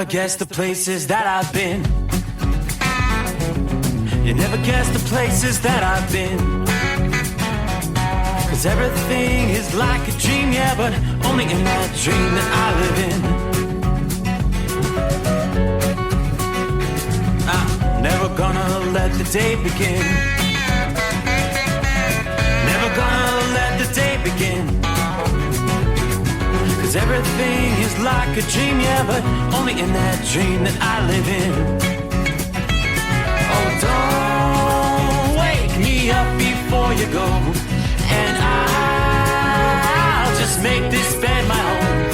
guess the places that I've been. You never guess the places that I've been. 'Cause everything is like a dream, yeah, but only in that dream that I live in. I'm never gonna let the day begin. Never gonna let the day begin. 'Cause everything is like a dream, yeah, but only in that dream that I live in. Oh, don't wake me up before you go, and I'll just make this bed my home.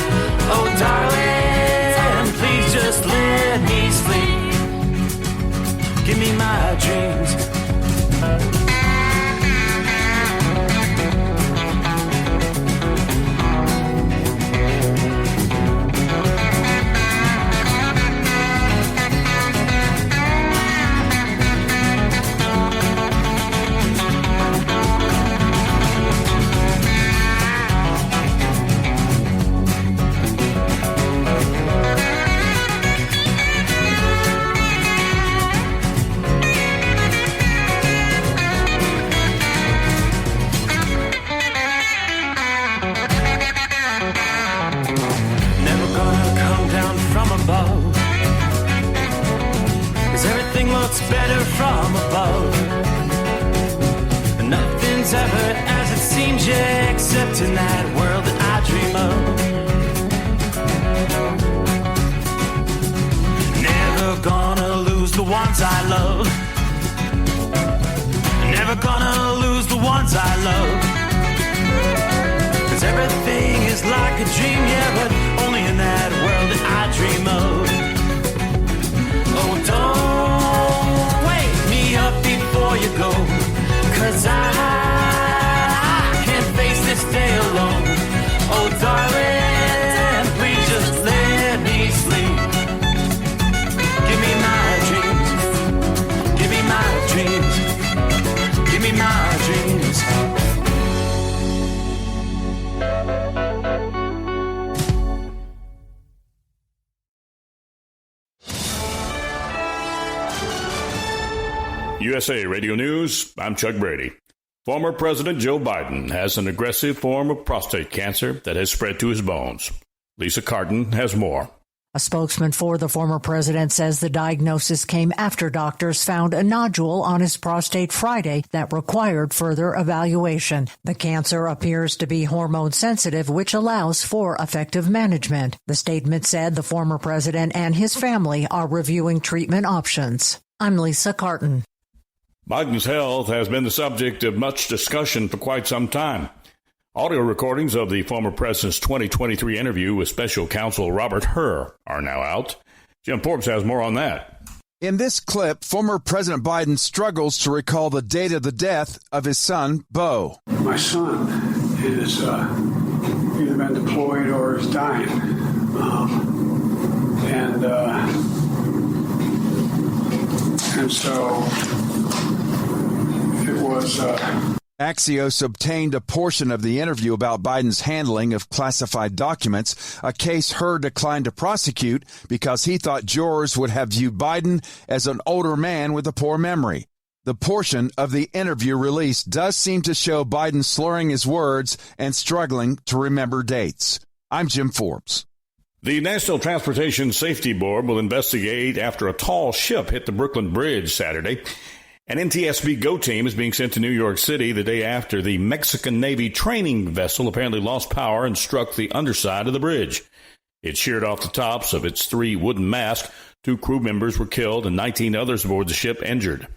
Oh, darling, please just let me sleep. Give me my dreams. Better from above. Nothing's ever as it seems, yeah, except in that world that I dream of. Never gonna lose the ones I love. Never gonna lose the ones I love. 'Cause everything is like a dream, yeah, but only in that world that I dream of. Oh, don't up before you go, 'cause I can't face this day alone. Oh, darling, please just let me sleep. Give me my dreams. Give me my dreams. Give me my dreams. USA Radio News, I'm Chuck Brady. Former President Joe Biden has an aggressive form of prostate cancer that has spread to his bones. Lisa Carton has more. A spokesman for the former president says the diagnosis came after doctors found a nodule on his prostate Friday that required further evaluation. The cancer appears to be hormone sensitive, which allows for effective management. The statement said the former president and his family are reviewing treatment options. I'm Lisa Carton. Biden's health has been the subject of much discussion for quite some time. Audio recordings of the former president's 2023 interview with special counsel Robert Hur are now out. Jim Forbes has more on that. In this clip, former President Biden struggles to recall the date of the death of his son, Beau. My son is either been deployed or is dying. And so it was... Axios obtained a portion of the interview about Biden's handling of classified documents, a case Hur declined to prosecute because he thought jurors would have viewed Biden as an older man with a poor memory. The portion of the interview released does seem to show Biden slurring his words and struggling to remember dates. I'm Jim Forbes. The National Transportation Safety Board will investigate after a tall ship hit the Brooklyn Bridge Saturday. An NTSB GO team is being sent to New York City the day after the Mexican Navy training vessel apparently lost power and struck the underside of the bridge. It sheared off the tops of its 3 wooden masts. 2 crew members were killed and 19 others aboard the ship injured.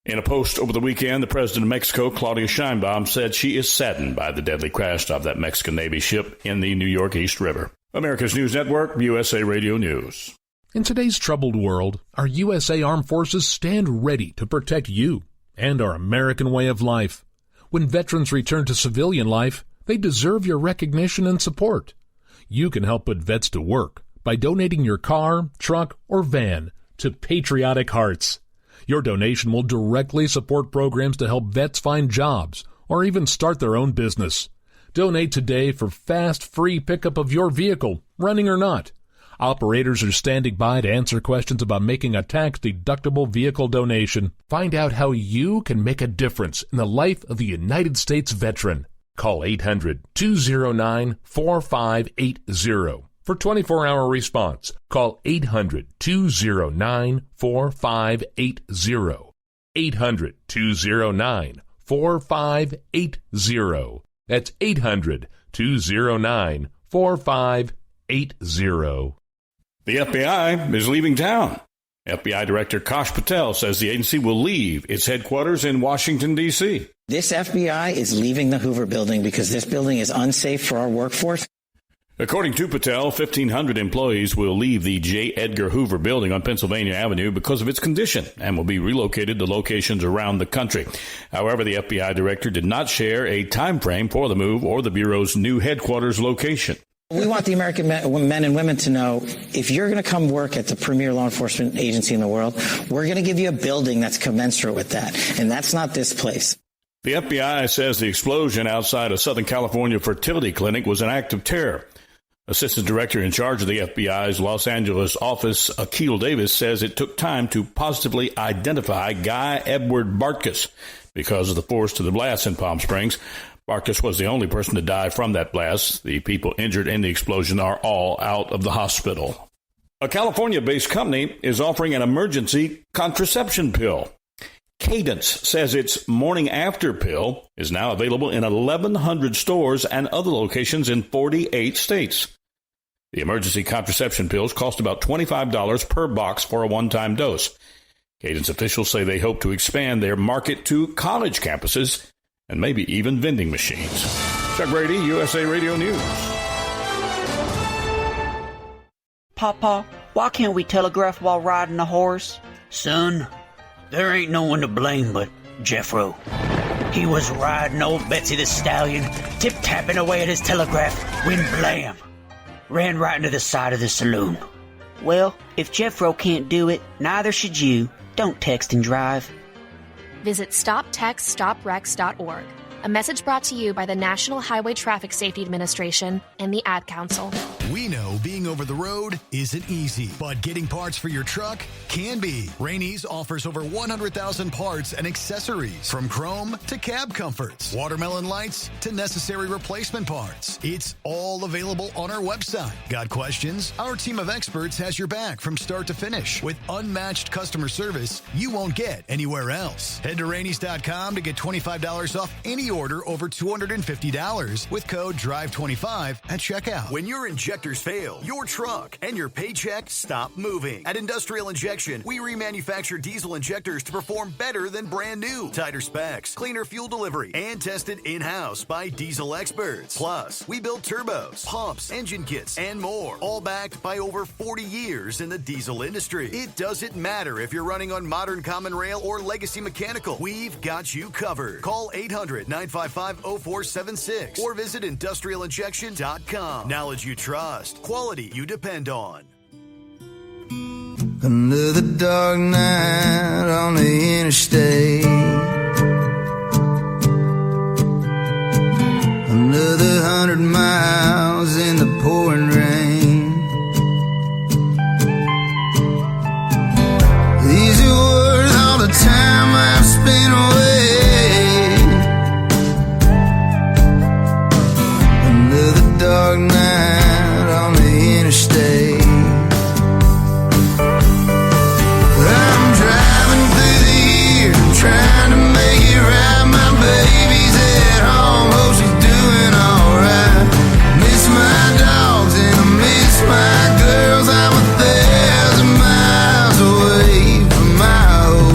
In a post over the weekend, the president of Mexico, Claudia Sheinbaum, said she is saddened by the deadly crash of that Mexican Navy ship in the New York East River. America's News Network, USA Radio News. In today's troubled world, our USA Armed Forces stand ready to protect you and our American way of life. When veterans return to civilian life, they deserve your recognition and support. You can help put vets to work by donating your car, truck, or van to Patriotic Hearts. Your donation will directly support programs to help vets find jobs or even start their own business. Donate today for fast, free pickup of your vehicle, running or not. Operators are standing by to answer questions about making a tax-deductible vehicle donation. Find out how you can make a difference in the life of a United States veteran. Call 800-209-4580 for 24-hour response. Call 800-209-4580. 800-209-4580. That's 800-209-4580. The FBI is leaving town. FBI Director Kash Patel says the agency will leave its headquarters in Washington, D.C. This FBI is leaving the Hoover Building because this building is unsafe for our workforce. According to Patel, 1,500 employees will leave the J. Edgar Hoover Building on Pennsylvania Avenue because of its condition and will be relocated to locations around the country. However, the FBI director did not share a time frame for the move or the Bureau's new headquarters location. We want the American men and women to know, if you're going to come work at the premier law enforcement agency in the world, we're going to give you a building that's commensurate with that. And that's not this place. The FBI says the explosion outside a Southern California fertility clinic was an act of terror. Assistant Director in charge of the FBI's Los Angeles office, Akil Davis, says it took time to positively identify Guy Edward Bartkus because of the force to the blast in Palm Springs. Bartkus was the only person to die from that blast. The people injured in the explosion are all out of the hospital. A California-based company is offering an emergency contraception pill. Cadence says its morning after pill is now available in 1,100 stores and other locations in 48 states. The emergency contraception pills cost about $25 per box for a one-time dose. Cadence officials say they hope to expand their market to college campuses and maybe even vending machines. Chuck Brady, USA Radio News. Papa, why can't we telegraph while riding a horse? Son, there ain't no one to blame but Jeffro. He was riding old Betsy the Stallion, tip-tapping away at his telegraph, when blam! Ran right into the side of the saloon. Well, if Jeffro can't do it, neither should you. Don't text and drive. Visit StopTextStopWrecks.org. A message brought to you by the National Highway Traffic Safety Administration and the Ad Council. We know being over the road isn't easy, but getting parts for your truck can be. Rainey's offers over 100,000 parts and accessories, from chrome to cab comforts, watermelon lights to necessary replacement parts. It's all available on our website. Got questions? Our team of experts has your back from start to finish with unmatched customer service you won't get anywhere else. Head to Rainey's.com to get $25 off any order over $250 with code DRIVE25 at checkout. When your injectors fail, your truck and your paycheck stop moving. At Industrial Injection, we remanufacture diesel injectors to perform better than brand new. Tighter specs, cleaner fuel delivery, and tested in-house by diesel experts. Plus, we build turbos, pumps, engine kits, and more, all backed by over 40 years in the diesel industry. It doesn't matter if you're running on modern common rail or legacy mechanical. We've got you covered. Call 800-955-0476 or visit industrialinjection.com. Knowledge you trust, quality you depend on. Another dark night on the interstate. Another 100 miles in the pouring rain. These are worth all the time I've spent away. Another dark night on the interstate. I'm driving through the year, trying to make it right. My baby's at home, hope she's doing alright. Miss my dogs and I miss my girls. I'm 1,000 miles away from my old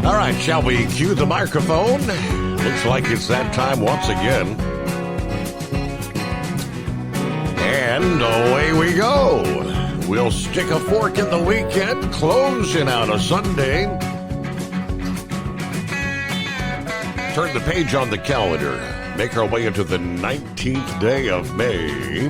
All right, shall we cue the microphone? Looks like it's that time once again. And away we go. We'll stick a fork in the weekend, closing out a Sunday. Turn the page on the calendar. make our way into the 19th day of May.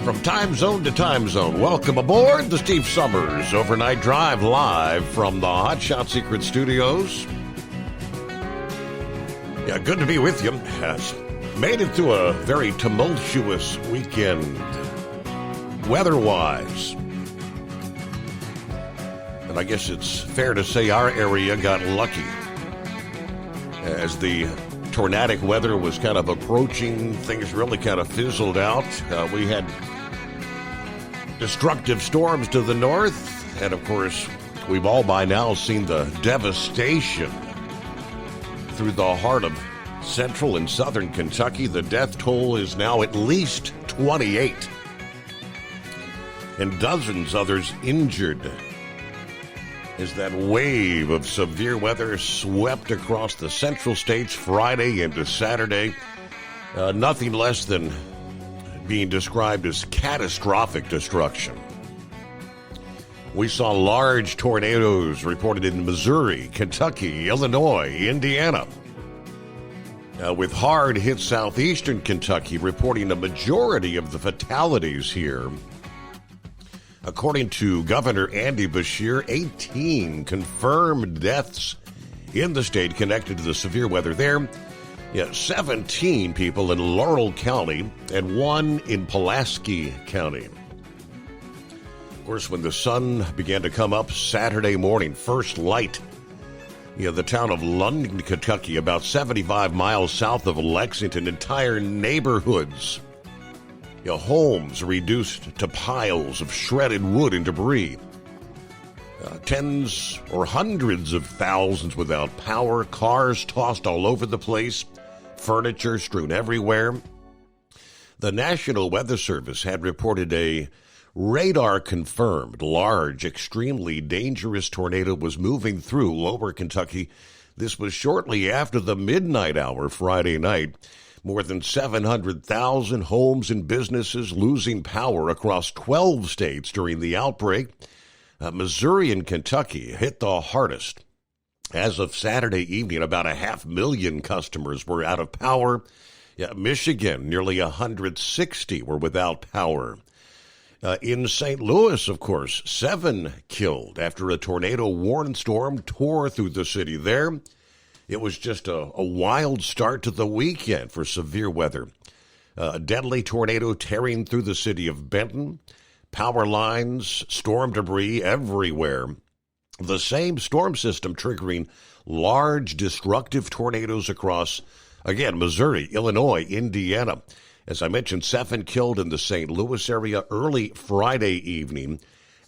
From time zone to time zone, welcome aboard the Steve Summers Overnight Drive, live from the Hot Shot Secret Studios. Yeah, good to be with you. Made it through a very tumultuous weekend, weather-wise. And I guess it's fair to say our area got lucky. As the tornadic weather was kind of approaching, things really kind of fizzled out. We had destructive storms to the north, and of course, we've all by now seen the devastation through the heart of central and southern Kentucky. The death toll is now at least 28, and dozens others injured as that wave of severe weather swept across the central states Friday into Saturday. Nothing less than being described as catastrophic destruction. We saw large tornadoes reported in Missouri, Kentucky, Illinois, Indiana, with hard hit southeastern Kentucky reporting a majority of the fatalities here. According to Governor Andy Beshear, 18 confirmed deaths in the state connected to the severe weather there. 17 people in Laurel County and 1 in Pulaski County. Of course, when the sun began to come up Saturday morning, first light, the town of London, Kentucky, about 75 miles south of Lexington, entire neighborhoods, homes reduced to piles of shredded wood and debris. Tens or hundreds of thousands without power, cars tossed all over the place, furniture strewn everywhere. The National Weather Service had reported a radar-confirmed, large, extremely dangerous tornado was moving through lower Kentucky. This was shortly after the midnight hour Friday night. More than 700,000 homes and businesses losing power across 12 states during the outbreak. Missouri and Kentucky hit the hardest. As of Saturday evening, about 500,000 customers were out of power. Michigan, nearly 160 were without power. In St. Louis, of course, 7 killed after a tornado-warning storm tore through the city there. It was just a wild start to the weekend for severe weather. A deadly tornado tearing through the city of Benton. Power lines, storm debris everywhere. The same storm system triggering large destructive tornadoes across, again, Missouri, Illinois, Indiana. As I mentioned, 7 killed in the St. Louis area early Friday evening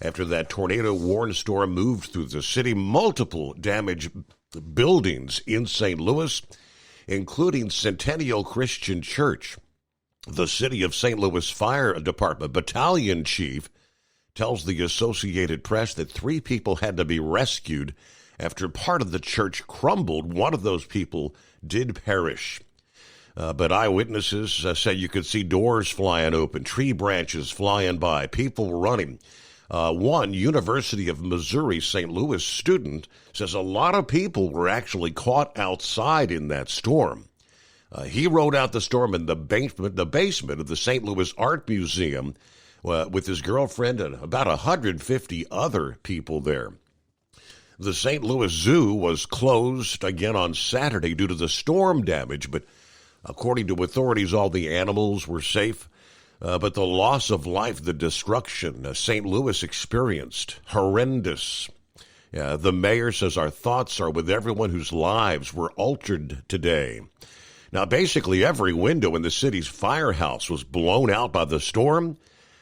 after that tornado-warned storm moved through the city. Multiple damaged buildings in St. Louis, including Centennial Christian Church. The City of St. Louis Fire Department battalion chief tells the Associated Press that 3 people had to be rescued after part of the church crumbled. One of those people did perish. But eyewitnesses say you could see doors flying open, tree branches flying by, people running. One University of Missouri St. Louis student says a lot of people were actually caught outside in that storm. He rode out the storm in the basement of the St. Louis Art Museum with his girlfriend and about 150 other people there. The St. Louis Zoo was closed again on Saturday due to the storm damage, but according to authorities, all the animals were safe. But the loss of life, the destruction St. Louis experienced, horrendous. The mayor says our thoughts are with everyone whose lives were altered today. Now, basically every window in the city's firehouse was blown out by the storm.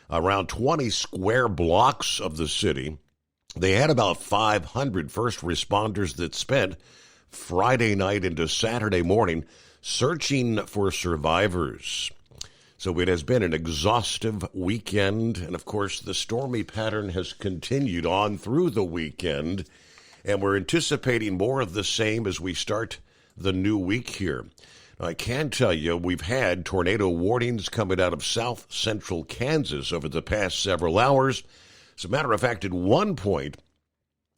Around 20 square blocks of the city, they had about 500 first responders that spent Friday night into Saturday morning searching for survivors. So it has been an exhaustive weekend, and of course the stormy pattern has continued on through the weekend, and we're anticipating more of the same as we start the new week here. Now, I can tell you we've had tornado warnings coming out of south central Kansas over the past several hours. As a matter of fact, at one point,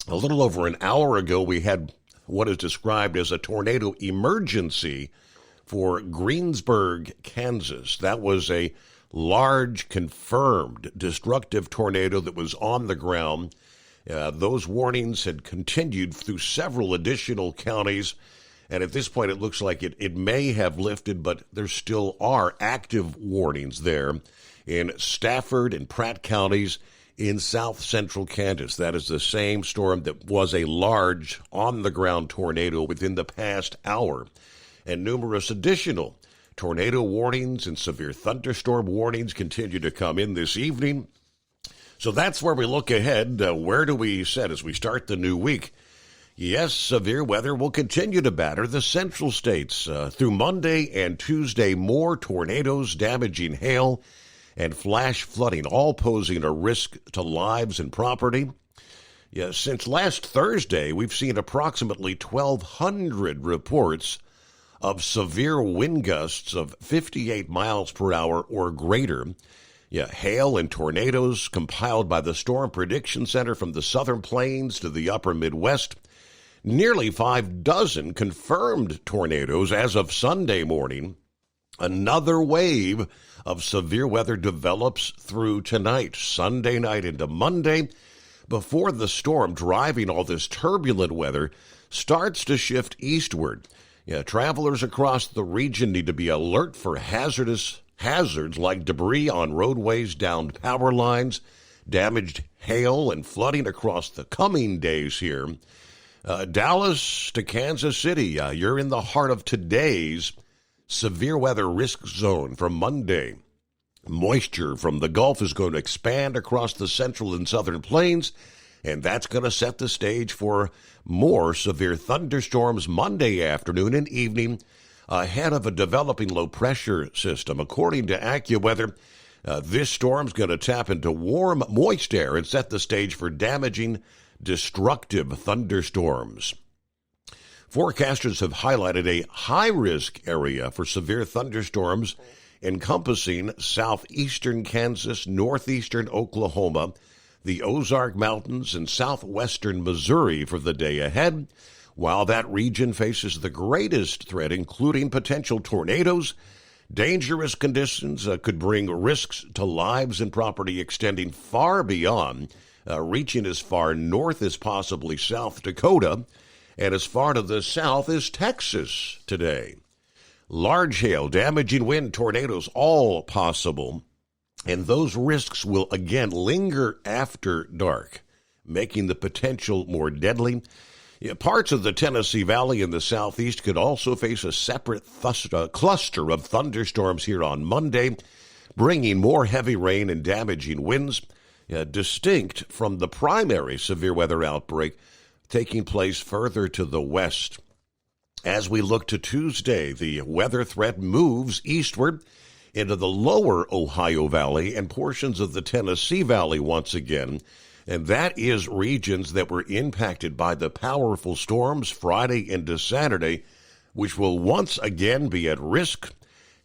a little over an hour ago, we had what is described as a tornado emergency for Greensburg, Kansas. That was a large, confirmed, destructive tornado that was on the ground. Those warnings had continued through several additional counties, and at this point it looks like it may have lifted, but there still are active warnings there in Stafford and Pratt counties in south central Kansas. That is the same storm that was a large on-the-ground tornado within the past hour. And numerous additional tornado warnings and severe thunderstorm warnings continue to come in this evening. So that's where we look ahead. Where do we set as we start the new week? Yes, severe weather will continue to batter the central states. Through Monday and Tuesday, more tornadoes, damaging hail, and flash flooding, all posing a risk to lives and property. Yes, since last Thursday, we've seen approximately 1,200 reports of severe wind gusts of 58 miles per hour or greater. Hail and tornadoes compiled by the Storm Prediction Center from the southern plains to the upper Midwest. Nearly 6 confirmed tornadoes as of Sunday morning. Another wave of severe weather develops through tonight, Sunday night into Monday, before the storm driving all this turbulent weather starts to shift eastward. Travelers across the region need to be alert for hazards like debris on roadways, downed power lines, damaged hail, and flooding across the coming days here. Dallas to Kansas City, you're in the heart of today's severe weather risk zone for Monday. Moisture from the Gulf is going to expand across the central and southern plains, and that's going to set the stage for more severe thunderstorms Monday afternoon and evening ahead of a developing low-pressure system. According to AccuWeather, this storm's going to tap into warm, moist air and set the stage for damaging, destructive thunderstorms. Forecasters have highlighted a high-risk area for severe thunderstorms encompassing southeastern Kansas, northeastern Oklahoma, the Ozark Mountains, and southwestern Missouri for the day ahead, while that region faces the greatest threat, including potential tornadoes. Dangerous conditions could bring risks to lives and property extending far beyond, reaching as far north as possibly South Dakota, and as far to the south as Texas today. Large hail, damaging wind, tornadoes, all possible. And those risks will again linger after dark, making the potential more deadly. Parts of the Tennessee Valley in the southeast could also face a separate cluster of thunderstorms here on Monday, bringing more heavy rain and damaging winds, distinct from the primary severe weather outbreak taking place further to the west. As we look to Tuesday, the weather threat moves eastward into the lower Ohio Valley and portions of the Tennessee Valley once again, and that is regions that were impacted by the powerful storms Friday into Saturday, which will once again be at risk.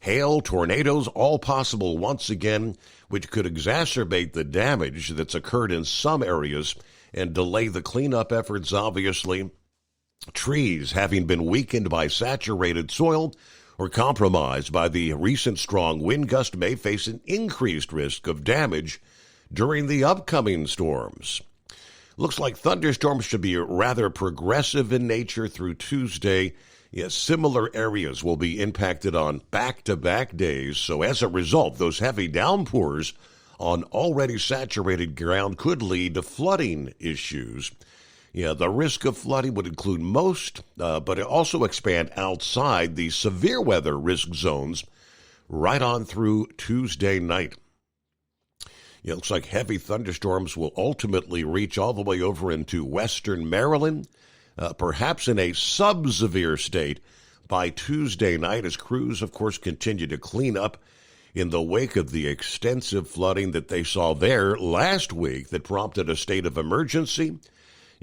Hail, tornadoes, all possible once again, which could exacerbate the damage that's occurred in some areas and delay the cleanup efforts, obviously. Trees having been weakened by saturated soil or compromised by the recent strong wind gust may face an increased risk of damage during the upcoming storms. Looks like thunderstorms should be rather progressive in nature through Tuesday. Yes, similar areas will be impacted on back-to-back days, so as a result, those heavy downpours on already saturated ground could lead to flooding issues. The risk of flooding would include most, but it also expand outside the severe weather risk zones right on through Tuesday night. It looks like heavy thunderstorms will ultimately reach all the way over into western Maryland, perhaps in a sub-severe state by Tuesday night as crews, of course, continue to clean up in the wake of the extensive flooding that they saw there last week that prompted a state of emergency.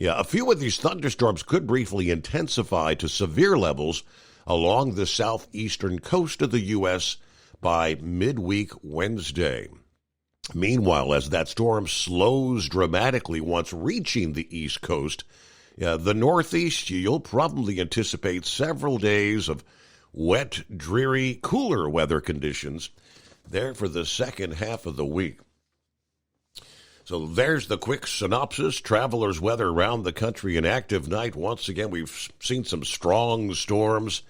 A few of these thunderstorms could briefly intensify to severe levels along the southeastern coast of the U.S. by midweek Wednesday. Meanwhile, as that storm slows dramatically once reaching the East Coast, The Northeast, you'll probably anticipate several days of wet, dreary, cooler weather conditions there for the second half of the week. So there's the quick synopsis. Travelers' weather around the country, an active night. Once again, we've seen some strong storms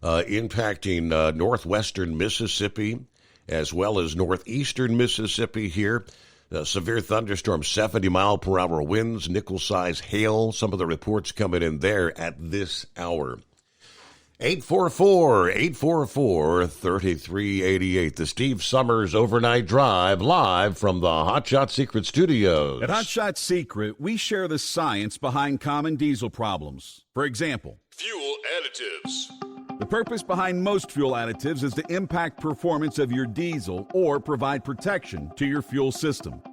impacting northwestern Mississippi as well as northeastern Mississippi here. Severe thunderstorms, 70-mile-per-hour winds, nickel-size hail. Some of the reports coming in there at this hour. 844-844-3388. The Steve Summers Overnight Drive, live from the Hot Shot Secret Studios. At Hot Shot Secret, we share the science behind common diesel problems. For example, fuel additives. The purpose behind most fuel additives is to impact performance of your diesel or provide protection to your fuel system.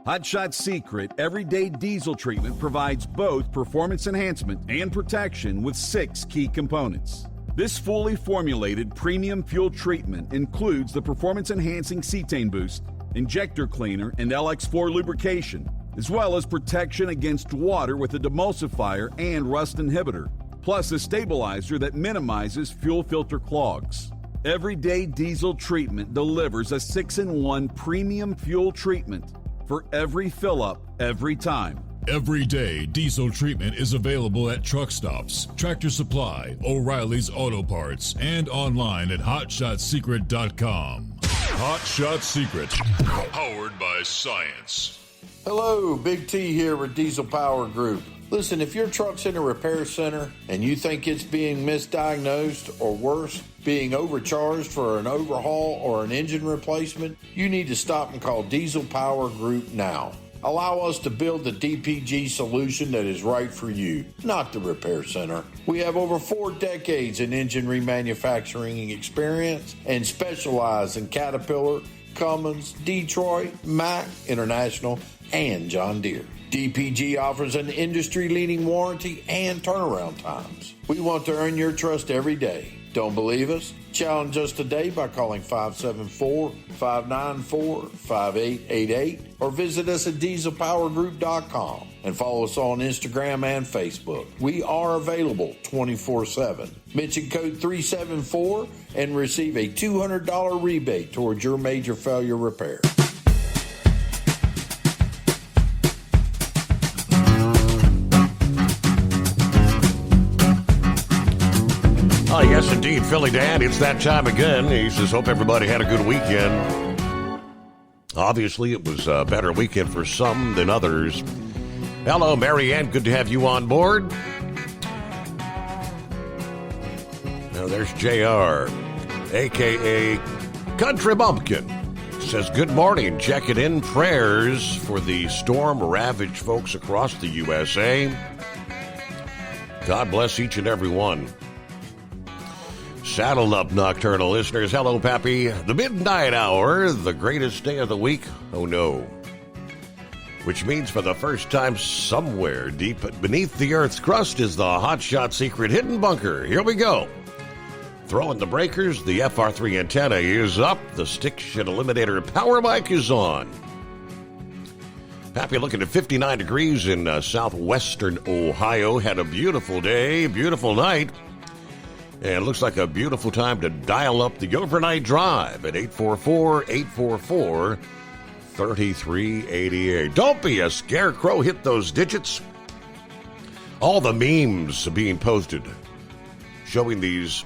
Hot Shot Secret Everyday Diesel Treatment provides both performance enhancement and protection with 6 key components. This fully formulated premium fuel treatment includes the performance-enhancing cetane boost, injector cleaner, and LX4 lubrication, as well as protection against water with a demulsifier and rust inhibitor, plus a stabilizer that minimizes fuel filter clogs. Everyday Diesel Treatment delivers a 6-in-1 premium fuel treatment for every fill-up, every time. Everyday Diesel Treatment is available at truck stops, Tractor Supply, O'Reilly's Auto Parts, and online at HotShotSecret.com. Hot Shot Secret, powered by science. Hello, Big T here with Diesel Power Group. Listen, if your truck's in a repair center and you think it's being misdiagnosed or worse, being overcharged for an overhaul or an engine replacement, you need to stop and call Diesel Power Group now. Allow us to build the DPG solution that is right for you, not the repair center. We have over 4 decades in engine remanufacturing experience and specialize in Caterpillar, Cummins, Detroit, Mack, International, and John Deere. DPG offers an industry-leading warranty and turnaround times. We want to earn your trust every day. Don't believe us? Challenge us today by calling 574-594-5888 or visit us at dieselpowergroup.com and follow us on Instagram and Facebook. We are available 24/7. Mention code 374 and receive a $200 rebate towards your major failure repair. Yes, indeed, Philly Dan. It's that time again. He says, hope everybody had a good weekend. Obviously, it was a better weekend for some than others. Hello, Marianne. Good to have you on board. Now, there's JR, a.k.a. Country Bumpkin. Says, good morning. Checking in. Prayers for the storm-ravaged folks across the USA. God bless each and every one. Saddle up, nocturnal listeners. Hello, Pappy. The midnight hour, the greatest day of the week. Oh, no. Which means for the first time somewhere deep beneath the Earth's crust is the Hot Shot Secret hidden bunker. Here we go. Throwing the breakers. The FR3 antenna is up. The stick shift eliminator power mic is on. Pappy looking at 59 degrees in southwestern Ohio. Had a beautiful day, beautiful night. And it looks like a beautiful time to dial up the overnight drive at 844-844-3388. Don't be a scarecrow. Hit those digits. All the memes being posted showing these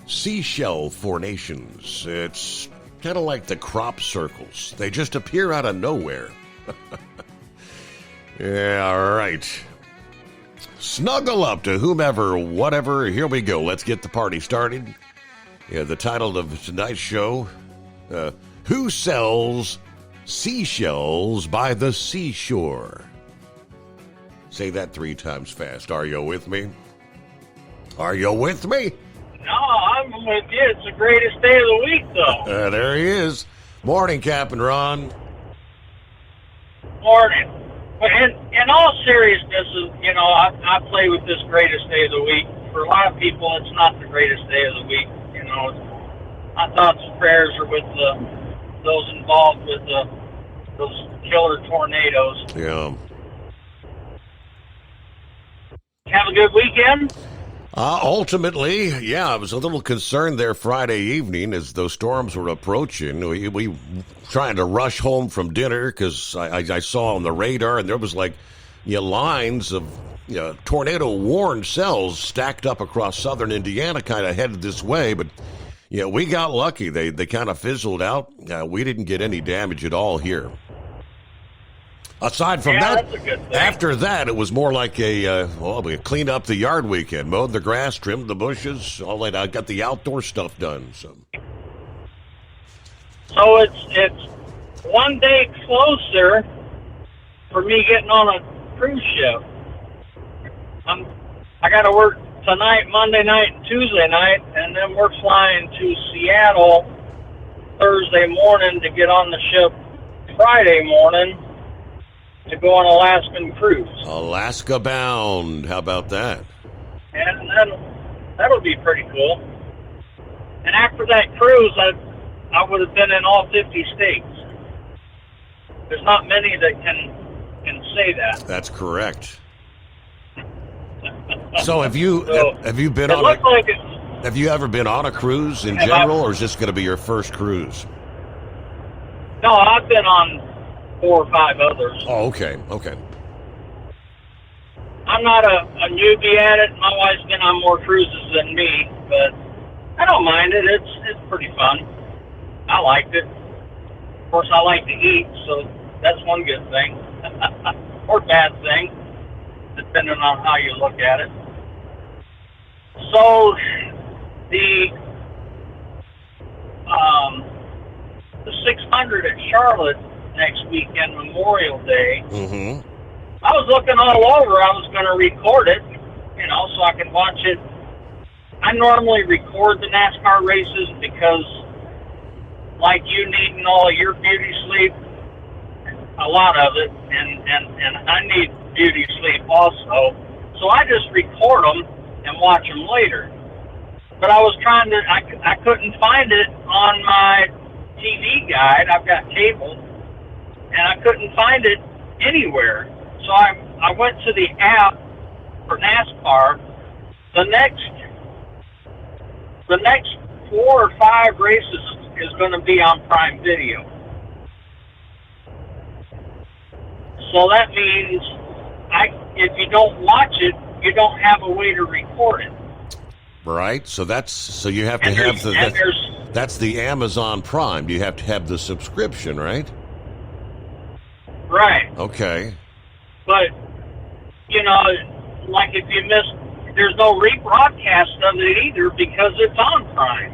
seashell formations. It's kind of like the crop circles. They just appear out of nowhere. Yeah, all right. Snuggle up to whomever, whatever. Here we go. Let's get the party started. Yeah, the title of tonight's show, Who Sells Seashells by the Seashore? Say that 3 times fast. Are you with me? Are you with me? No, I'm with you. It's the greatest day of the week, though. There he is. Morning, Captain Ron. Morning. But in all seriousness, you know, I play with this greatest day of the week. For a lot of people, it's not the greatest day of the week. You know, my thoughts and prayers are with those involved with those killer tornadoes. Yeah. have a good weekend? Ultimately, yeah, I was a little concerned there Friday evening as those storms were approaching. We trying to rush home from dinner because I saw on the radar, and there was like lines of tornado-warned cells stacked up across southern Indiana, kind of headed this way. But we got lucky. They kind of fizzled out. We didn't get any damage at all here. Aside from that, after that, it was more like we cleaned up the yard weekend, mowed the grass, trimmed the bushes, all that. I got the outdoor stuff done. So it's one day closer for me getting on a cruise ship. I got to work tonight, Monday night, and Tuesday night, and then we're flying to Seattle Thursday morning to get on the ship Friday morning to go on Alaskan cruise. Alaska bound. How about that? And then that'll be pretty cool. And after that cruise, I would have been in all 50 states. There's not many that can say that. That's correct. So have you been on have you ever been on a cruise in general, or is this going to be your first cruise? No, I've been on 4 or 5 others. Oh, okay. I'm not a newbie at it. My wife's been on more cruises than me, but I don't mind it. It's pretty fun. I liked it. Of course, I like to eat, so that's one good thing. Or bad thing, depending on how you look at it. So, the 600 at Charlotte next weekend, Memorial Day. Mm-hmm. I was looking all over. I was going to record it, so I can watch it. I normally record the NASCAR races because, like you needing all of your beauty sleep, a lot of it, and I need beauty sleep also. So I just record them and watch them later. But I was trying to, I couldn't find it on my TV guide. I've got cable, and I couldn't find it anywhere. So I went to the app for NASCAR. The next 4 or 5 races is going to be on Prime Video. So that means if you don't watch it, you don't have a way to record it. Right. So you have to have that's the Amazon Prime. You have to have the subscription, right? Right. Okay. But like if you miss, there's no rebroadcast of it either because it's on Prime.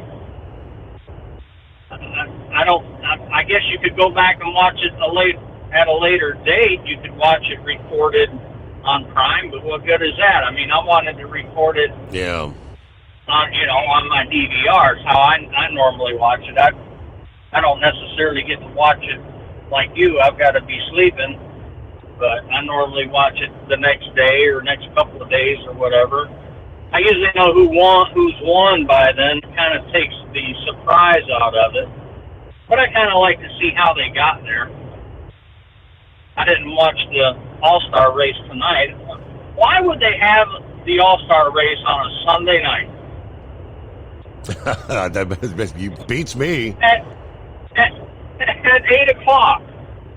I guess you could go back and watch it at a later date. You could watch it recorded on Prime, but what good is that? I mean, I wanted to record it. Yeah. On my DVRs, how I normally watch it. I don't necessarily get to watch it like you. I've got to be sleeping, but I normally watch it the next day or next couple of days or whatever. I usually know who's won by then. It kind of takes the surprise out of it. But I kind of like to see how they got there. I didn't watch the All-Star race tonight. Why would they have the All-Star race on a Sunday night? That beats me. At 8 o'clock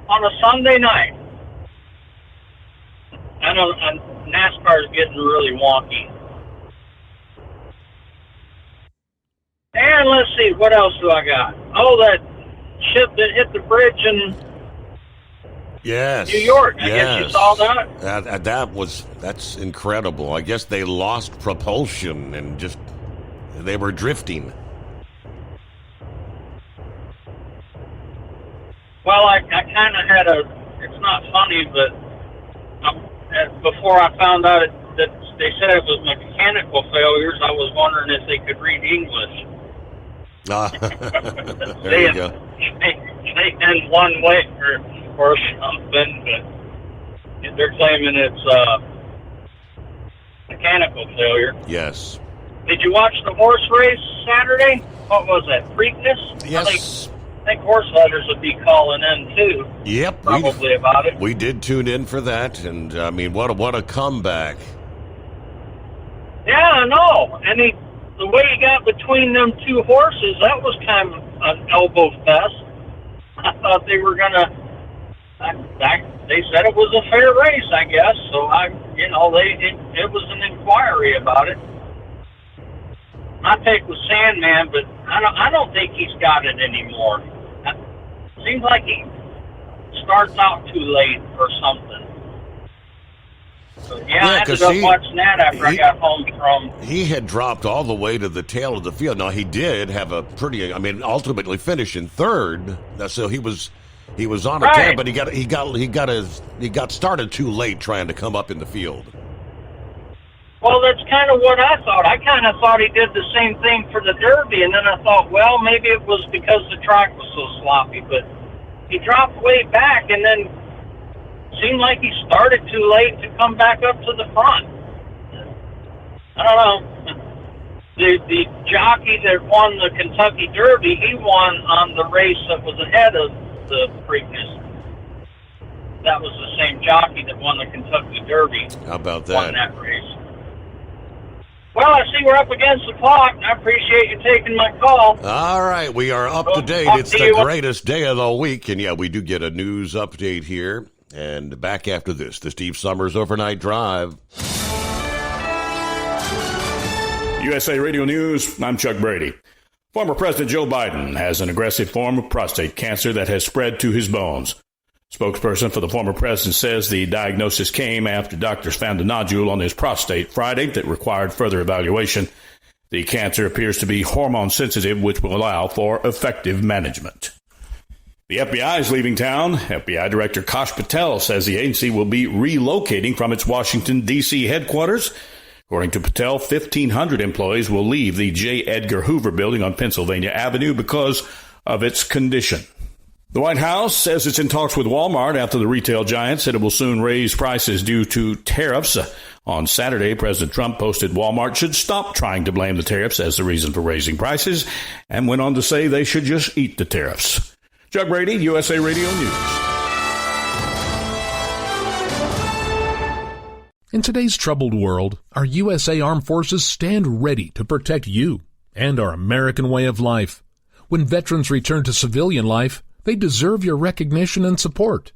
on a Sunday night. I know NASCAR is getting really wonky. And let's see, what else do I got? Oh, that ship that hit the bridge in New York. I guess you saw that? That's incredible. I guess they lost propulsion and they were drifting. Well, I kind of had it's not funny, but before I found out that they said it was mechanical failures, I was wondering if they could read English. There you go. They end one way or something, but they're claiming it's mechanical failure. Yes. Did you watch the horse race Saturday? What was that, Preakness? Yes. I think horse letters would be calling in too. Yep. Probably about it. We did tune in for that, and I mean, what a comeback. Yeah, I know. And the way he got between them two horses, that was kind of an elbow fest. I thought they were going to... They said it was a fair race, I guess. So, it was an inquiry about it. My take was Sandman, but I don't think he's got it anymore. Seems like he starts out too late or something. So, I ended up watching that after I got home from... He had dropped all the way to the tail of the field. Now, he did have a pretty... ultimately finish in third. So he was on a tear, but he got started too late trying to come up in the field. Well, that's kind of what I thought. I kind of thought he did the same thing for the Derby, and then I thought, well, maybe it was because the track was so sloppy, but he dropped way back, and then seemed like he started too late to come back up to the front. I don't know. The jockey that won the Kentucky Derby, he won on the race that was ahead of the Preakness. That was the same jockey that won the Kentucky Derby. How about that? Won that race. Well, I see we're up against the clock, and I appreciate you taking my call. All right, we are up to date. It's the greatest day of the week, and we do get a news update here. And back after this, the Steve Summers Overnight Drive. USA Radio News, I'm Chuck Brady. Former President Joe Biden has an aggressive form of prostate cancer that has spread to his bones. Spokesperson for the former president says the diagnosis came after doctors found a nodule on his prostate Friday that required further evaluation. The cancer appears to be hormone sensitive, which will allow for effective management. The FBI is leaving town. FBI Director Kash Patel says the agency will be relocating from its Washington, D.C. headquarters. According to Patel, 1,500 employees will leave the J. Edgar Hoover building on Pennsylvania Avenue because of its condition. The White House says it's in talks with Walmart after the retail giant said it will soon raise prices due to tariffs. On Saturday, President Trump posted Walmart should stop trying to blame the tariffs as the reason for raising prices and went on to say they should just eat the tariffs. Chuck Brady, USA Radio News. In today's troubled world, our USA Armed Forces stand ready to protect you and our American way of life. When veterans return to civilian life, they deserve your recognition and support.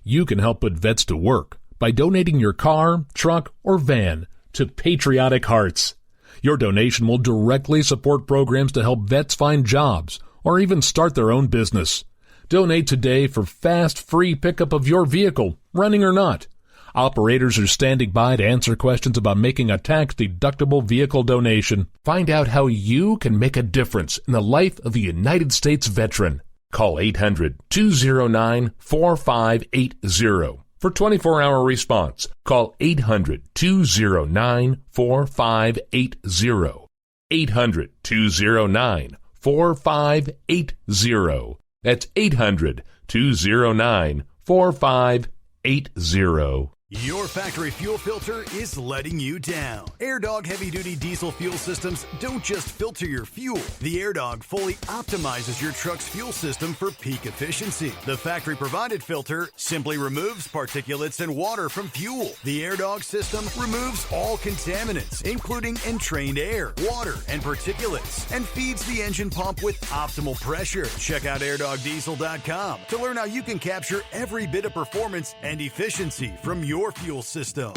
You can help put vets to work by donating your car, truck, or van to Patriotic Hearts. Your donation will directly support programs to help vets find jobs or even start their own business. Donate today for fast, free pickup of your vehicle, running or not. Operators are standing by to answer questions about making a tax-deductible vehicle donation. Find out how you can make a difference in the life of a United States veteran. Call 800-209-4580 for 24-hour response. Call 800-209-4580. 800-209-4580. That's 800-209-4580. Your factory fuel filter is letting you down. AirDog heavy-duty diesel fuel systems don't just filter your fuel. The AirDog fully optimizes your truck's fuel system for peak efficiency. The factory-provided filter simply removes particulates and water from fuel. The AirDog system removes all contaminants, including entrained air, water, and particulates, and feeds the engine pump with optimal pressure. Check out airdogdiesel.com to learn how you can capture every bit of performance and efficiency from your fuel system.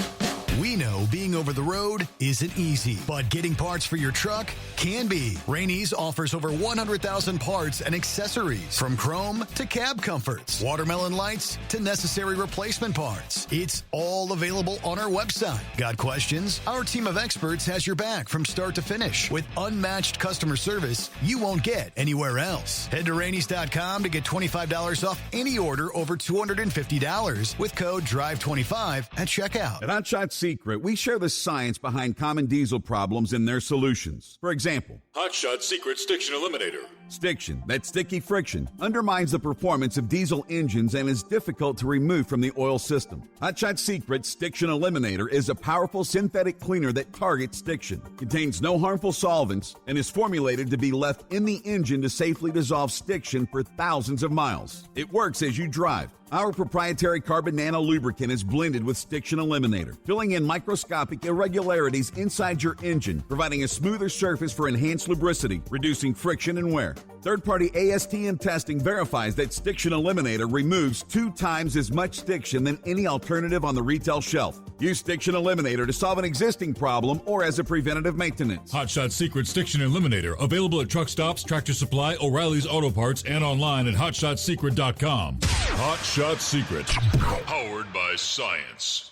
We know being over the road isn't easy, but getting parts for your truck can be. Rainey's offers over 100,000 parts and accessories, from chrome to cab comforts, watermelon lights to necessary replacement parts. It's all available on our website. Got questions? Our team of experts has your back from start to finish with unmatched customer service you won't get anywhere else. Head to Rainey's.com to get $25 off any order over $250 with code DRIVE25 at checkout. At Hot Shot Secret, we share the science behind common diesel problems and their solutions. For example, Hot Shot Secret Stiction Eliminator. Stiction, that sticky friction, undermines the performance of diesel engines and is difficult to remove from the oil system. Hot Shot Secret Stiction Eliminator is a powerful synthetic cleaner that targets stiction, contains no harmful solvents, and is formulated to be left in the engine to safely dissolve stiction for thousands of miles. It works as you drive. Our proprietary carbon nano lubricant is blended with Stiction Eliminator, filling in microscopic irregularities inside your engine, providing a smoother surface for enhanced lubricity, reducing friction and wear. Third-party ASTM testing verifies that Stiction Eliminator removes 2 times as much stiction than any alternative on the retail shelf. Use Stiction Eliminator to solve an existing problem or as a preventative maintenance. Hot Shot Secret Stiction Eliminator, available at truck stops, Tractor Supply, O'Reilly's Auto Parts, and online at hotshotsecret.com. Hot Shot Secret, powered by science.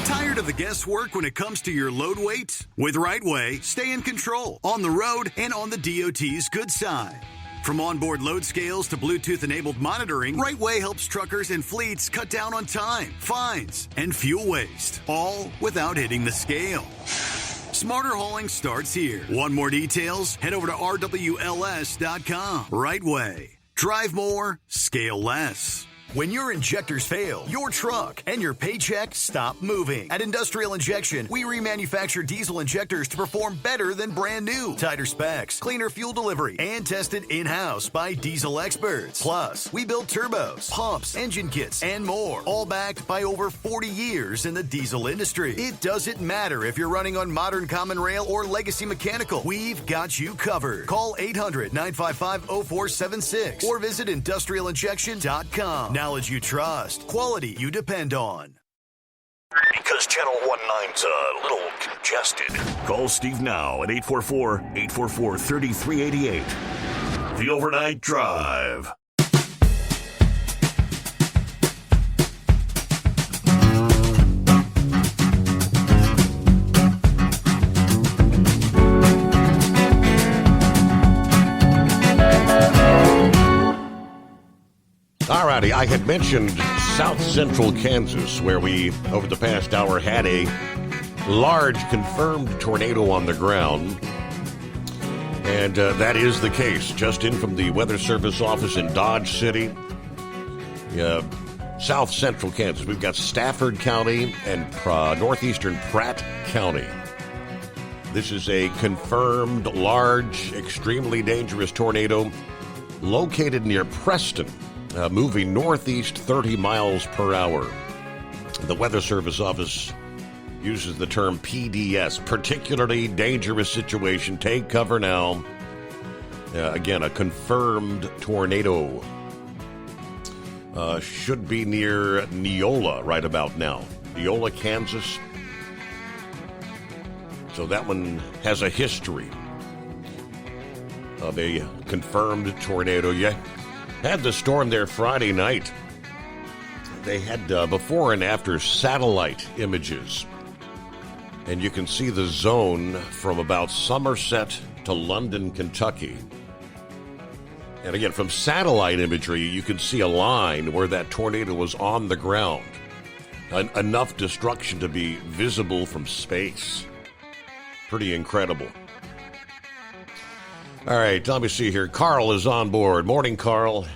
Tired of the guesswork when it comes to your load weight? With RightWay, stay in control on the road and on the DOT's good side. From onboard load scales to Bluetooth-enabled monitoring, RightWay helps truckers and fleets cut down on time, fines, and fuel waste, all without hitting the scale. Smarter hauling starts here. Want more details? Head over to RWLS.com. RightWay. Drive more, scale less. When your injectors fail, your truck and your paycheck stop moving. At Industrial Injection, we remanufacture diesel injectors to perform better than brand new. Tighter specs, cleaner fuel delivery, and tested in-house by diesel experts. Plus, we build turbos, pumps, engine kits, and more. All backed by over 40 years in the diesel industry. It doesn't matter if you're running on modern common rail or legacy mechanical. We've got you covered. Call 800-955-0476 or visit industrialinjection.com. Knowledge you trust, quality you depend on. Because Channel 19's a little congested. Call Steve now at 844-844-3388. The Overnight Drive. Alrighty, I had mentioned South Central Kansas, where we, over the past hour, had a large confirmed tornado on the ground. And that is the case. Just in from the Weather Service office in Dodge City, South Central Kansas. We've got Stafford County and northeastern Pratt County. This is a confirmed, large, extremely dangerous tornado located near Preston. Moving northeast 30 miles per hour. The Weather Service office uses the term PDS, particularly dangerous situation. Take cover now. Again, a confirmed tornado. Should be near Neola right about now. Neola, Kansas. So that one has a history of a confirmed tornado. Yeah. Had the storm there Friday night. They had before and after satellite images. And you can see the zone from about Somerset to London, Kentucky. And again, from satellite imagery, you can see a line where that tornado was on the ground. Enough destruction to be visible from space. Pretty incredible. All right, let me see here. Carl is on board. Morning, Carl.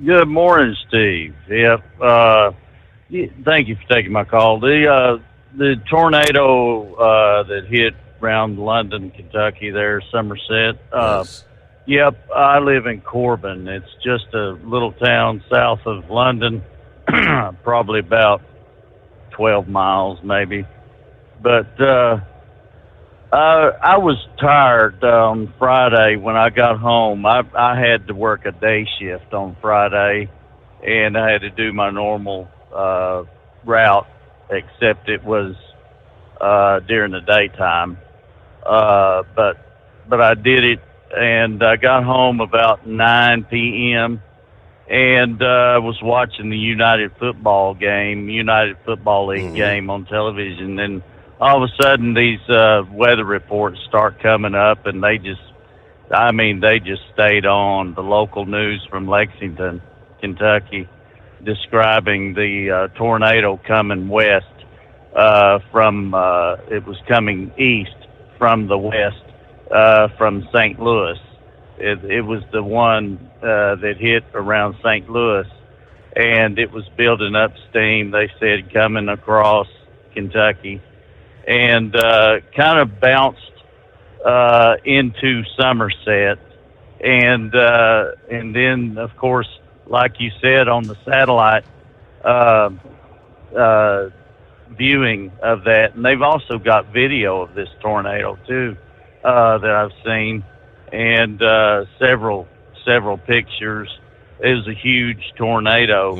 Good morning, Steve. Yep. Thank you for taking my call. The tornado that hit around London, Kentucky, there, Somerset. Yes. Yep, I live in Corbin. It's just a little town south of London, probably about 12 miles maybe. But I was tired on Friday when I got home. I had to work a day shift on Friday, and I had to do my normal route, except it was during the daytime. But I did it, and I got home about 9 p.m., and was watching the United Football League game on television, and all of a sudden, these weather reports start coming up, and they just stayed on. The local news from Lexington, Kentucky, describing the tornado coming west it was coming east from the west from St. Louis. It was the one that hit around St. Louis, and it was building up steam, they said, coming across Kentucky, and kind of bounced into Somerset. And then, of course, like you said, on the satellite viewing of that, and they've also got video of this tornado too that I've seen, and several pictures. It was a huge tornado,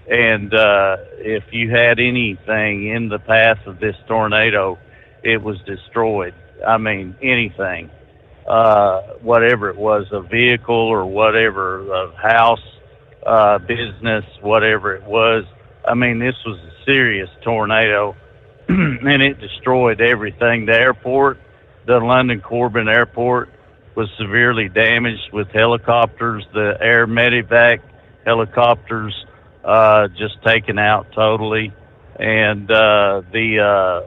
and if you had anything in the path of this tornado, it was destroyed. I mean, anything, whatever it was, a vehicle or whatever, a house, business, whatever it was. I mean, this was a serious tornado, and it destroyed everything. The airport, the London Corbin Airport, was severely damaged with helicopters. The air medevac helicopters just taken out totally, and the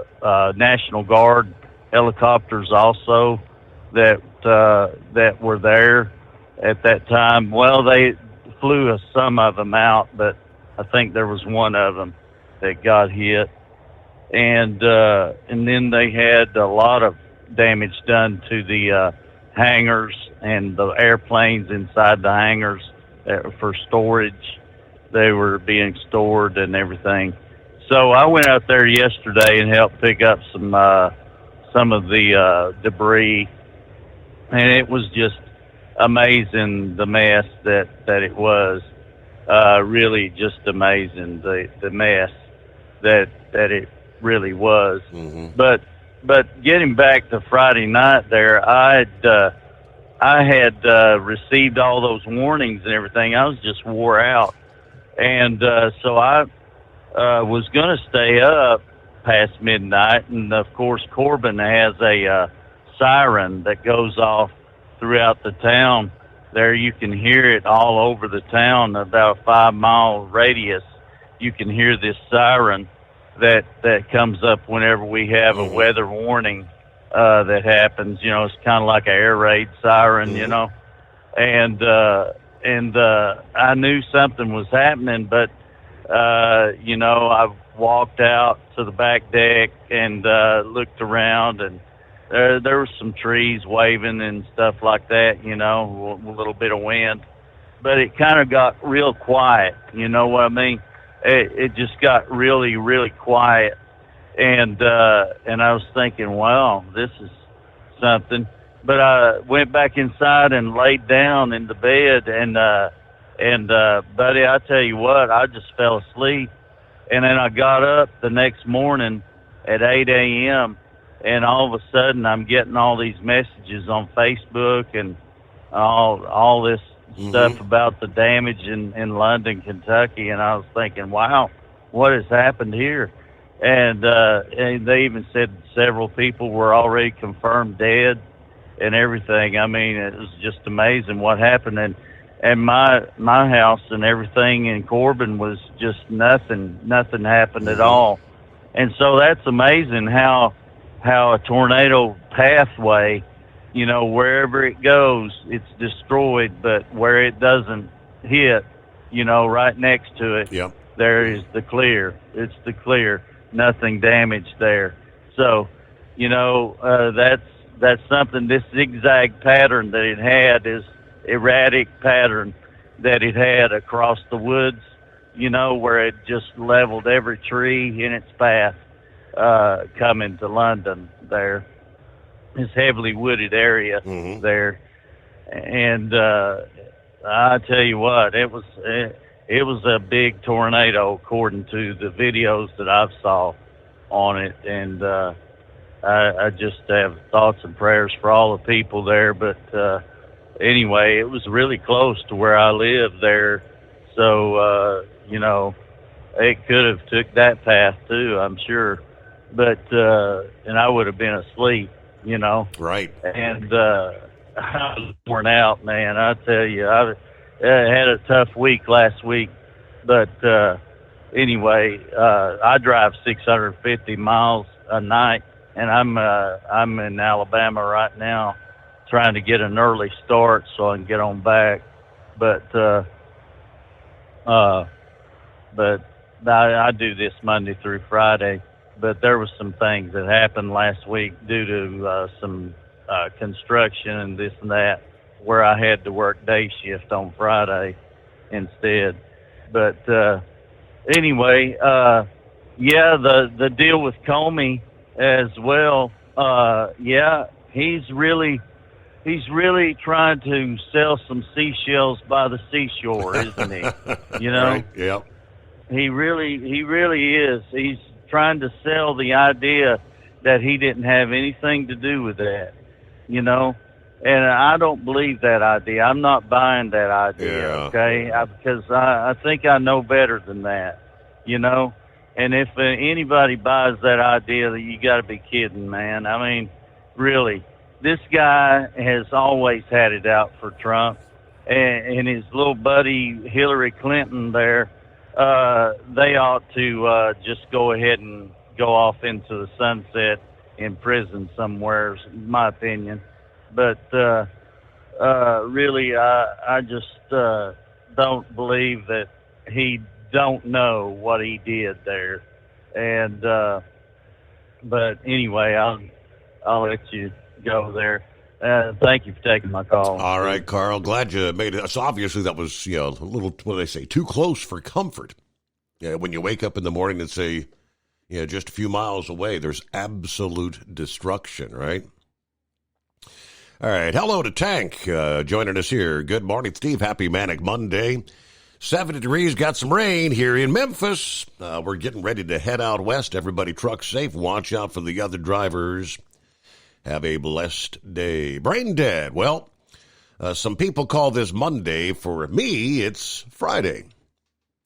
National Guard helicopters also that were there at that time. Well, they flew some of them out, but I think there was one of them that got hit, and then they had a lot of damage done to the hangars and the airplanes inside the hangars for storage. They were being stored and everything. So I went out there yesterday and helped pick up some of the debris, and it was just amazing the mess that it was. Really just amazing the mess that it really was. But getting back to Friday night there, I had received all those warnings and everything. I was just wore out, and so I was going to stay up past midnight. And of course, Corbin has a siren that goes off throughout the town. There, you can hear it all over the town, about a 5-mile radius. You can hear this siren that comes up whenever we have a weather warning that happens. You know, it's kind of like an air raid siren, you know. And I knew something was happening, but you know, I walked out to the back deck and looked around, and there were some trees waving and stuff like that, you know, a little bit of wind. But it kind of got real quiet, you know what I mean? It just got really, really quiet. And I was thinking, wow, this is something. But I went back inside and laid down in the bed, and buddy, I tell you what, I just fell asleep. And then I got up the next morning at 8 a.m., and all of a sudden I'm getting all these messages on Facebook and all this stuff about the damage in London, Kentucky, and I was thinking, wow, what has happened here? And they even said several people were already confirmed dead and everything. I mean, it was just amazing what happened. And my house and everything in Corbin was just nothing happened at all. And so that's amazing how a tornado pathway, you know, wherever it goes, it's destroyed, but where it doesn't hit, you know, right next to it, there is the clear. It's the clear. Nothing damaged there. So, you know, that's something. This zigzag pattern that it had, is erratic pattern that it had across the woods, you know, where it just leveled every tree in its path coming to London there. This heavily wooded area there. And I tell you what, it was a big tornado according to the videos that I've saw on it. And I just have thoughts and prayers for all the people there. But anyway, it was really close to where I live there. So, you know, it could have took that path too, I'm sure. But, and I would have been asleep, you know. Right. And I was worn out, man. I tell you, I had a tough week last week. But anyway, I drive 650 miles a night, and I'm in Alabama right now. trying to get an early start so I can get on back. But I do this Monday through Friday. But there was some things that happened last week due to some construction and this and that, where I had to work day shift on Friday instead. But anyway, the deal with Comey as well. He's really trying to sell some seashells by the seashore, isn't he? You know? Right. Yep. He really is. He's trying to sell the idea that he didn't have anything to do with that, you know? And I don't believe that idea. I'm not buying that idea, okay? Because I think I know better than that, you know? And if anybody buys that idea, that you got to be kidding, man. I mean, really, this guy has always had it out for Trump. And his little buddy Hillary Clinton there, they ought to just go ahead and go off into the sunset in prison somewhere, in my opinion. But really, I just don't believe that he don't know what he did there. And but anyway, I'll let you go there. Thank you for taking my call. All right, Carl. Glad you made it. So obviously that was, a little, what do they say, too close for comfort. Yeah, when you wake up in the morning and say, just a few miles away, there's absolute destruction, right? All right. Hello to Tank joining us here. Good morning, Steve. Happy Manic Monday. 70 degrees, got some rain here in Memphis. We're getting ready to head out west. Everybody truck safe. Watch out for the other drivers. Have a blessed day. Brain dead. Well, some people call this Monday. For me, it's Friday.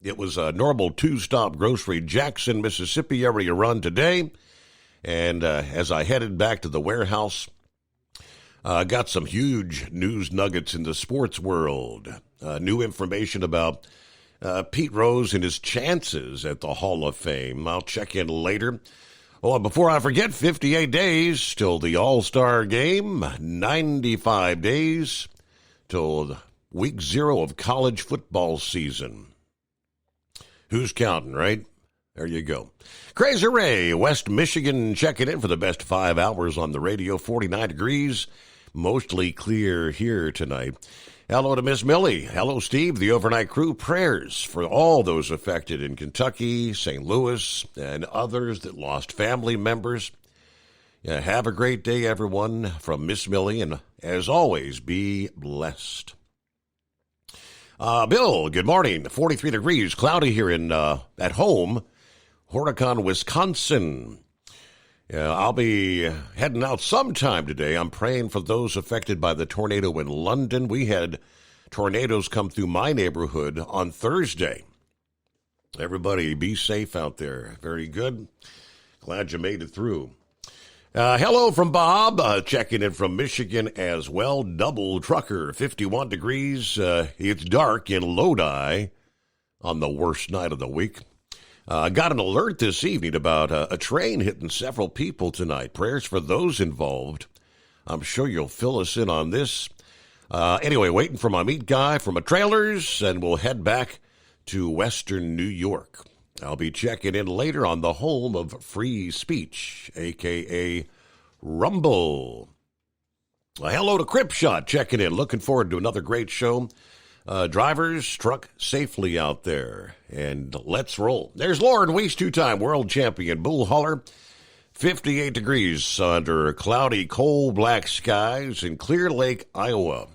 It was a normal two-stop grocery Jackson, Mississippi area run today. And as I headed back to the warehouse, got some huge news nuggets in the sports world. New information about Pete Rose and his chances at the Hall of Fame. I'll check in later. Oh, and before I forget, 58 days till the All-Star Game, 95 days till week 0 of college football season. Who's counting, right? There you go. Crazy Ray, West Michigan, checking in for the best 5 hours on the radio. 49 degrees, mostly clear here tonight. Hello to Miss Millie. Hello, Steve, the overnight crew. Prayers for all those affected in Kentucky, St. Louis, and others that lost family members. Have a great day, everyone, from Miss Millie, and as always, be blessed. Bill, good morning. 43 degrees, cloudy here at home, Horicon, Wisconsin. I'll be heading out sometime today. I'm praying for those affected by the tornado in London. We had tornadoes come through my neighborhood on Thursday. Everybody be safe out there. Very good. Glad you made it through. Hello from Bob, checking in from Michigan as well. Double trucker, 51 degrees. It's dark in Lodi on the worst night of the week. Got an alert this evening about a train hitting several people tonight. Prayers for those involved. I'm sure you'll fill us in on this. Anyway, waiting for my meat guy from a trailers, and we'll head back to Western New York. I'll be checking in later on the home of free speech, a.k.a. Rumble. Hello to Cripshot, checking in. Looking forward to another great show. Drivers, truck safely out there, and let's roll. There's Lauren Weiss, 2-time world champion bull hauler. 58 degrees under cloudy, coal black skies in Clear Lake, Iowa.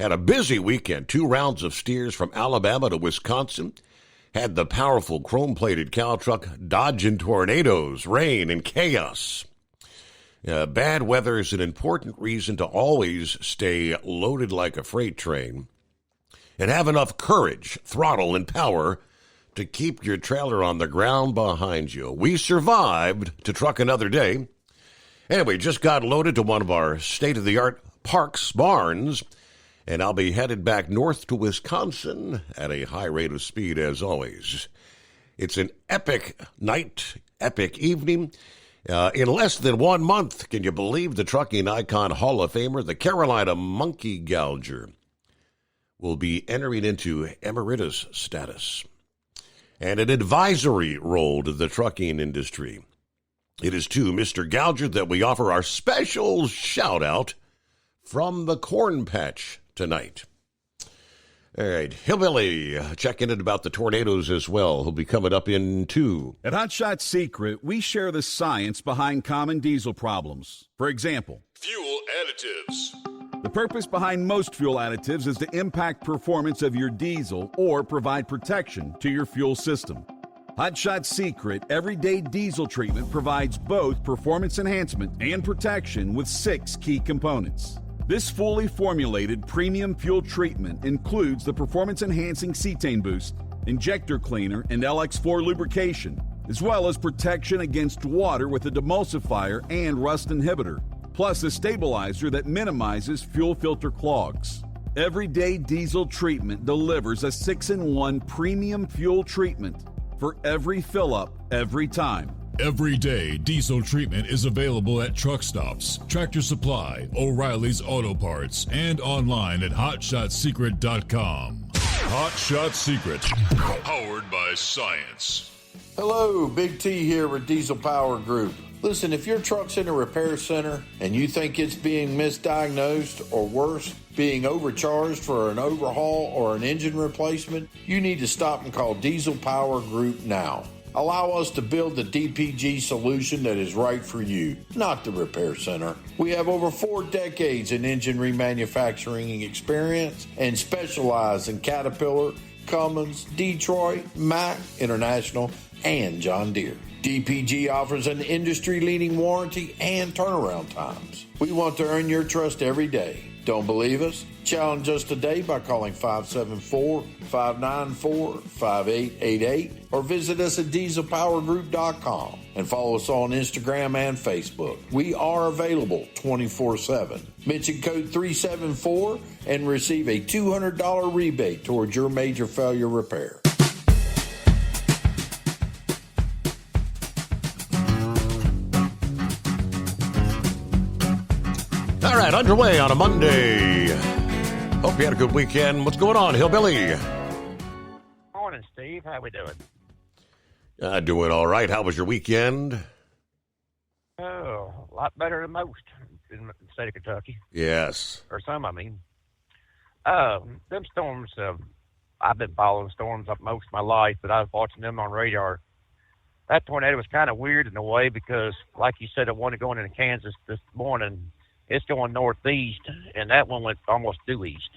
Had a busy weekend. 2 rounds of steers from Alabama to Wisconsin. Had the powerful chrome-plated cow truck dodging tornadoes, rain, and chaos. Bad weather is an important reason to always stay loaded like a freight train and have enough courage, throttle, and power to keep your trailer on the ground behind you. We survived to truck another day. Anyway, just got loaded to one of our state-of-the-art Parks barns, and I'll be headed back north to Wisconsin at a high rate of speed, as always. It's an epic night, epic evening, In less than 1 month, can you believe the trucking icon Hall of Famer, the Carolina Monkey Gouger, will be entering into emeritus status and an advisory role to the trucking industry. It is to Mr. Gouger that we offer our special shout-out from the Corn Patch tonight. All right, Hillbilly checking in about the tornadoes as well. He'll be coming up in 2. At Hot Shot Secret, we share the science behind common diesel problems. For example, Fuel additives. the purpose behind most fuel additives is to impact performance of your diesel or provide protection to your fuel system. Hot Shot Secret Everyday Diesel Treatment provides both performance enhancement and protection with 6 key components. This fully formulated premium fuel treatment includes the performance-enhancing cetane boost, injector cleaner, and LX4 lubrication, as well as protection against water with a demulsifier and rust inhibitor, plus a stabilizer that minimizes fuel filter clogs. Everyday Diesel Treatment delivers a 6-in-1 premium fuel treatment for every fill-up, every time. Everyday Diesel Treatment is available at truck stops, Tractor Supply, O'Reilly's Auto Parts, and online at HotShotSecret.com. Hot Shot Secret, powered by science. Hello, Big T here with Diesel Power Group. Listen, if your truck's in a repair center and you think it's being misdiagnosed or worse, being overcharged for an overhaul or an engine replacement, you need to stop and call Diesel Power Group now. Allow us to build the DPG solution that is right for you, not the repair center. We have over 4 decades in engine remanufacturing experience and specialize in Caterpillar, Cummins, Detroit, Mack, International, and John Deere. DPG offers an industry-leading warranty and turnaround times. We want to earn your trust every day. Don't believe us? Challenge us today by calling 574-594-5888 or visit us at dieselpowergroup.com and follow us on Instagram and Facebook. We are available 24/7. Mention code 374 and receive a $200 rebate towards your major failure repair. All right, underway on a Monday. Hope you had a good weekend. What's going on, Hillbilly? Morning, Steve. How we doing? Doing all right. How was your weekend? Oh, a lot better than most in the state of Kentucky. Yes. Or some, I mean. Them storms, I've been following storms up most of my life, but I was watching them on radar. That tornado was kind of weird in a way because, like you said, the one going into Kansas this morning, it's going northeast, and that one went almost due east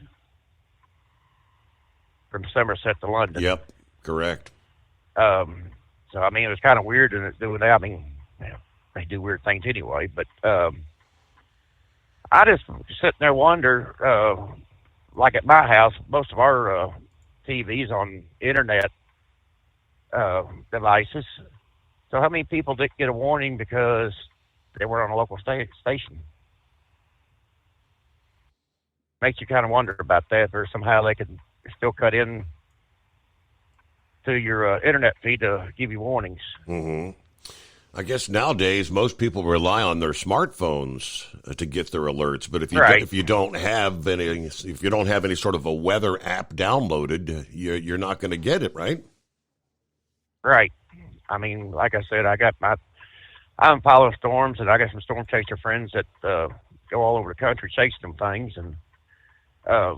from Somerset to London. Yep, correct. So, I mean, it was kind of weird in doing that. I mean, they do weird things anyway, but I just sitting there wonder, like at my house, most of our TVs on internet devices. So how many people didn't get a warning because they were on a local station? Makes you kind of wonder about that, or somehow they could still cut in to your internet feed to give you warnings. Mm-hmm. I guess nowadays most people rely on their smartphones to get their alerts. But if you don't have any sort of a weather app downloaded, you're not going to get it, right? Right. I mean, like I said, I'm following storms, and I got some storm chaser friends that go all over the country chasing them things, and I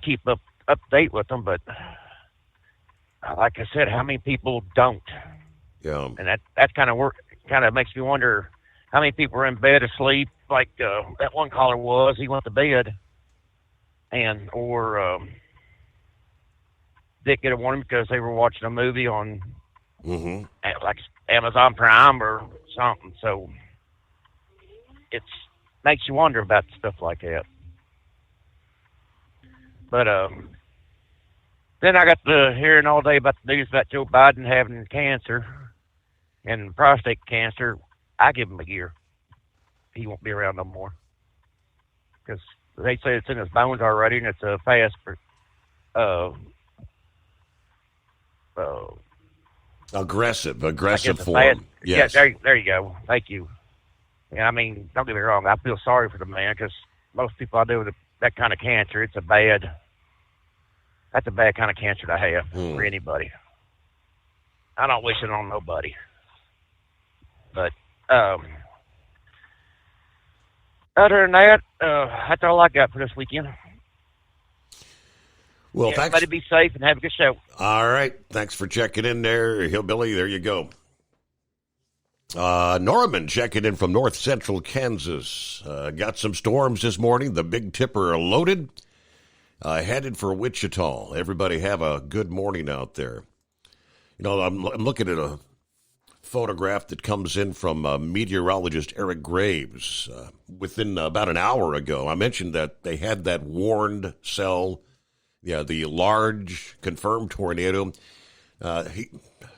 keep up to date with them, but like I said, how many people don't? Yeah. And that kind of makes me wonder how many people are in bed asleep, like that one caller was. He went to bed or didn't get a warning because they were watching a movie on like Amazon Prime or something. So it makes you wonder about stuff like that. But then I got to hearing all day about the news about Joe Biden having cancer and prostate cancer. I give him a year. He won't be around no more. Because they say it's in his bones already, and it's a fast Aggressive I guess a form. Yes. Yeah, there you go. Thank you. Yeah, I mean, don't get me wrong. I feel sorry for the man because most people I do with that kind of cancer, that's a bad kind of cancer to have for anybody. I don't wish it on nobody. But other than that, that's all I got for this weekend. Well, yeah, thanks. Everybody be safe and have a good show. All right. Thanks for checking in there, Hillbilly. There you go. Norman checking in from north central Kansas. Got some storms this morning. The Big Tipper loaded. Headed for Wichita. Everybody have a good morning out there. You know, I'm looking at a photograph that comes in from meteorologist Eric Graves within about an hour ago. I mentioned that they had that warned cell, the large confirmed tornado.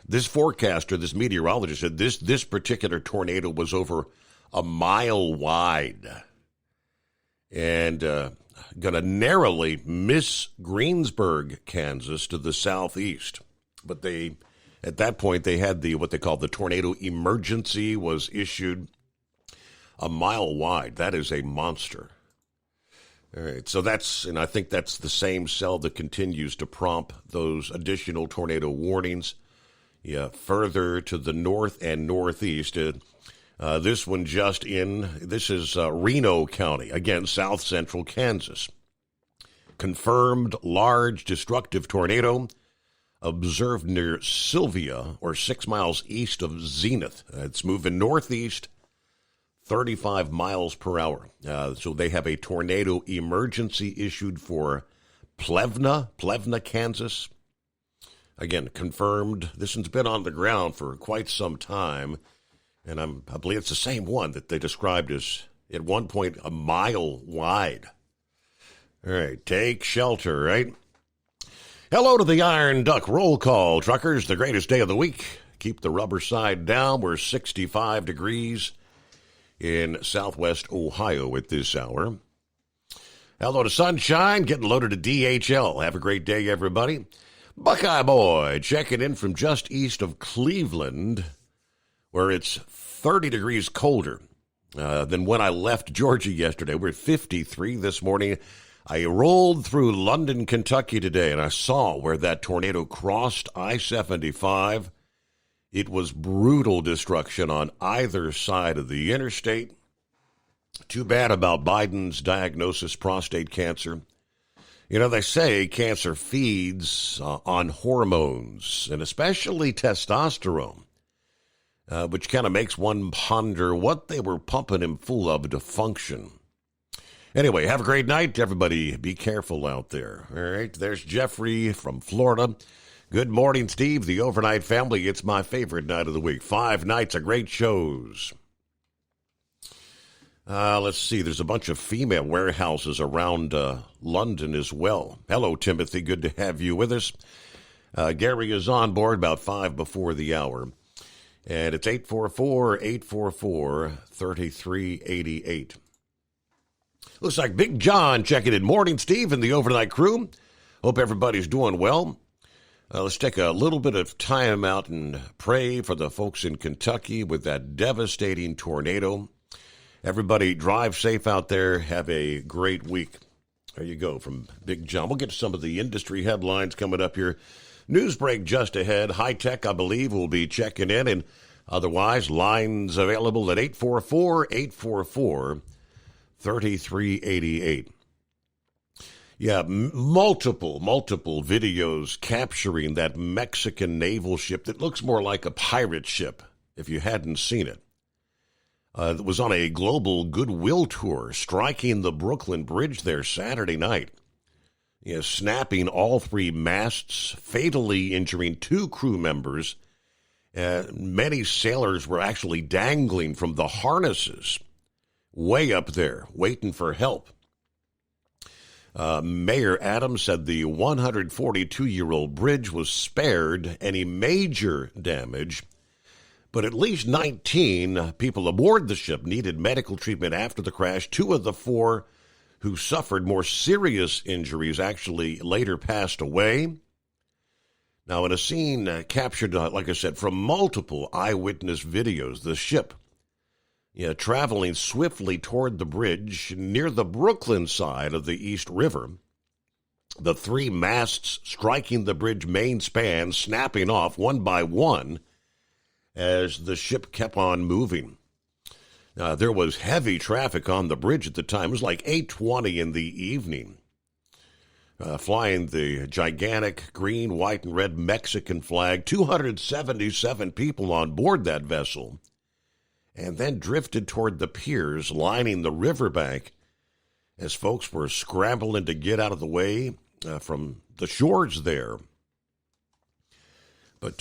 This forecaster, this meteorologist said this particular tornado was over a mile wide and going to narrowly miss Greensburg, Kansas to the southeast. But at that point, they had what they call the tornado emergency was issued a mile wide. That is a monster. All right, so and I think that's the same cell that continues to prompt those additional tornado warnings. Yeah, further to the north and northeast. This one this is Reno County, again, south central Kansas. Confirmed large destructive tornado observed near Sylvia, or 6 miles east of Zenith. It's moving northeast, 35 miles per hour. So they have a tornado emergency issued for Plevna, Kansas. Again, confirmed. This one's been on the ground for quite some time, and I believe it's the same one that they described as, at one point, a mile wide. All right, take shelter, right? Hello to the Iron Duck Roll Call, truckers. The greatest day of the week. Keep the rubber side down. We're 65 degrees in southwest Ohio at this hour. Hello to Sunshine, getting loaded to DHL. Have a great day, everybody. Buckeye Boy checking in from just east of Cleveland, where it's 30 degrees colder than when I left Georgia yesterday. We're at 53 this morning. I rolled through London, Kentucky today, and I saw where that tornado crossed I-75. It was brutal destruction on either side of the interstate. Too bad about Biden's diagnosis, prostate cancer. You know, they say cancer feeds on hormones, and especially testosterone, which kind of makes one ponder what they were pumping him full of to function. Anyway, have a great night, everybody. Be careful out there. All right, there's Jeffrey from Florida. Good morning, Steve, the overnight family. It's my favorite night of the week. 5 nights of great shows. Let's see. There's a bunch of female warehouses around London as well. Hello, Timothy. Good to have you with us. Gary is on board about 5 before the hour. And it's 844-844-3388. Looks like Big John checking in. Morning, Steve, and the overnight crew. Hope everybody's doing well. Let's take a little bit of time out and pray for the folks in Kentucky with that devastating tornado. Everybody drive safe out there. Have a great week. There you go from Big John. We'll get to some of the industry headlines coming up here. News break just ahead. High Tech, I believe, will be checking in. And otherwise, lines available at 844-844-3388. Yeah, multiple videos capturing that Mexican naval ship that looks more like a pirate ship, if you hadn't seen it. It was on a global goodwill tour, striking the Brooklyn Bridge there Saturday night. Snapping all 3 masts, fatally injuring 2 crew members. Many sailors were actually dangling from the harnesses way up there, waiting for help. Mayor Adams said the 142-year-old bridge was spared any major damage, but at least 19 people aboard the ship needed medical treatment after the crash. 2 of the 4 who suffered more serious injuries actually later passed away. Now, in a scene captured, like I said, from multiple eyewitness videos, the ship traveling swiftly toward the bridge near the Brooklyn side of the East River, the three masts striking the bridge main span, snapping off one by one as the ship kept on moving. There was heavy traffic on the bridge at the time. It was like 8:20 in the evening. Flying the gigantic green, white, and red Mexican flag, 277 people on board that vessel, and then drifted toward the piers lining the riverbank as folks were scrambling to get out of the way from the shores there. But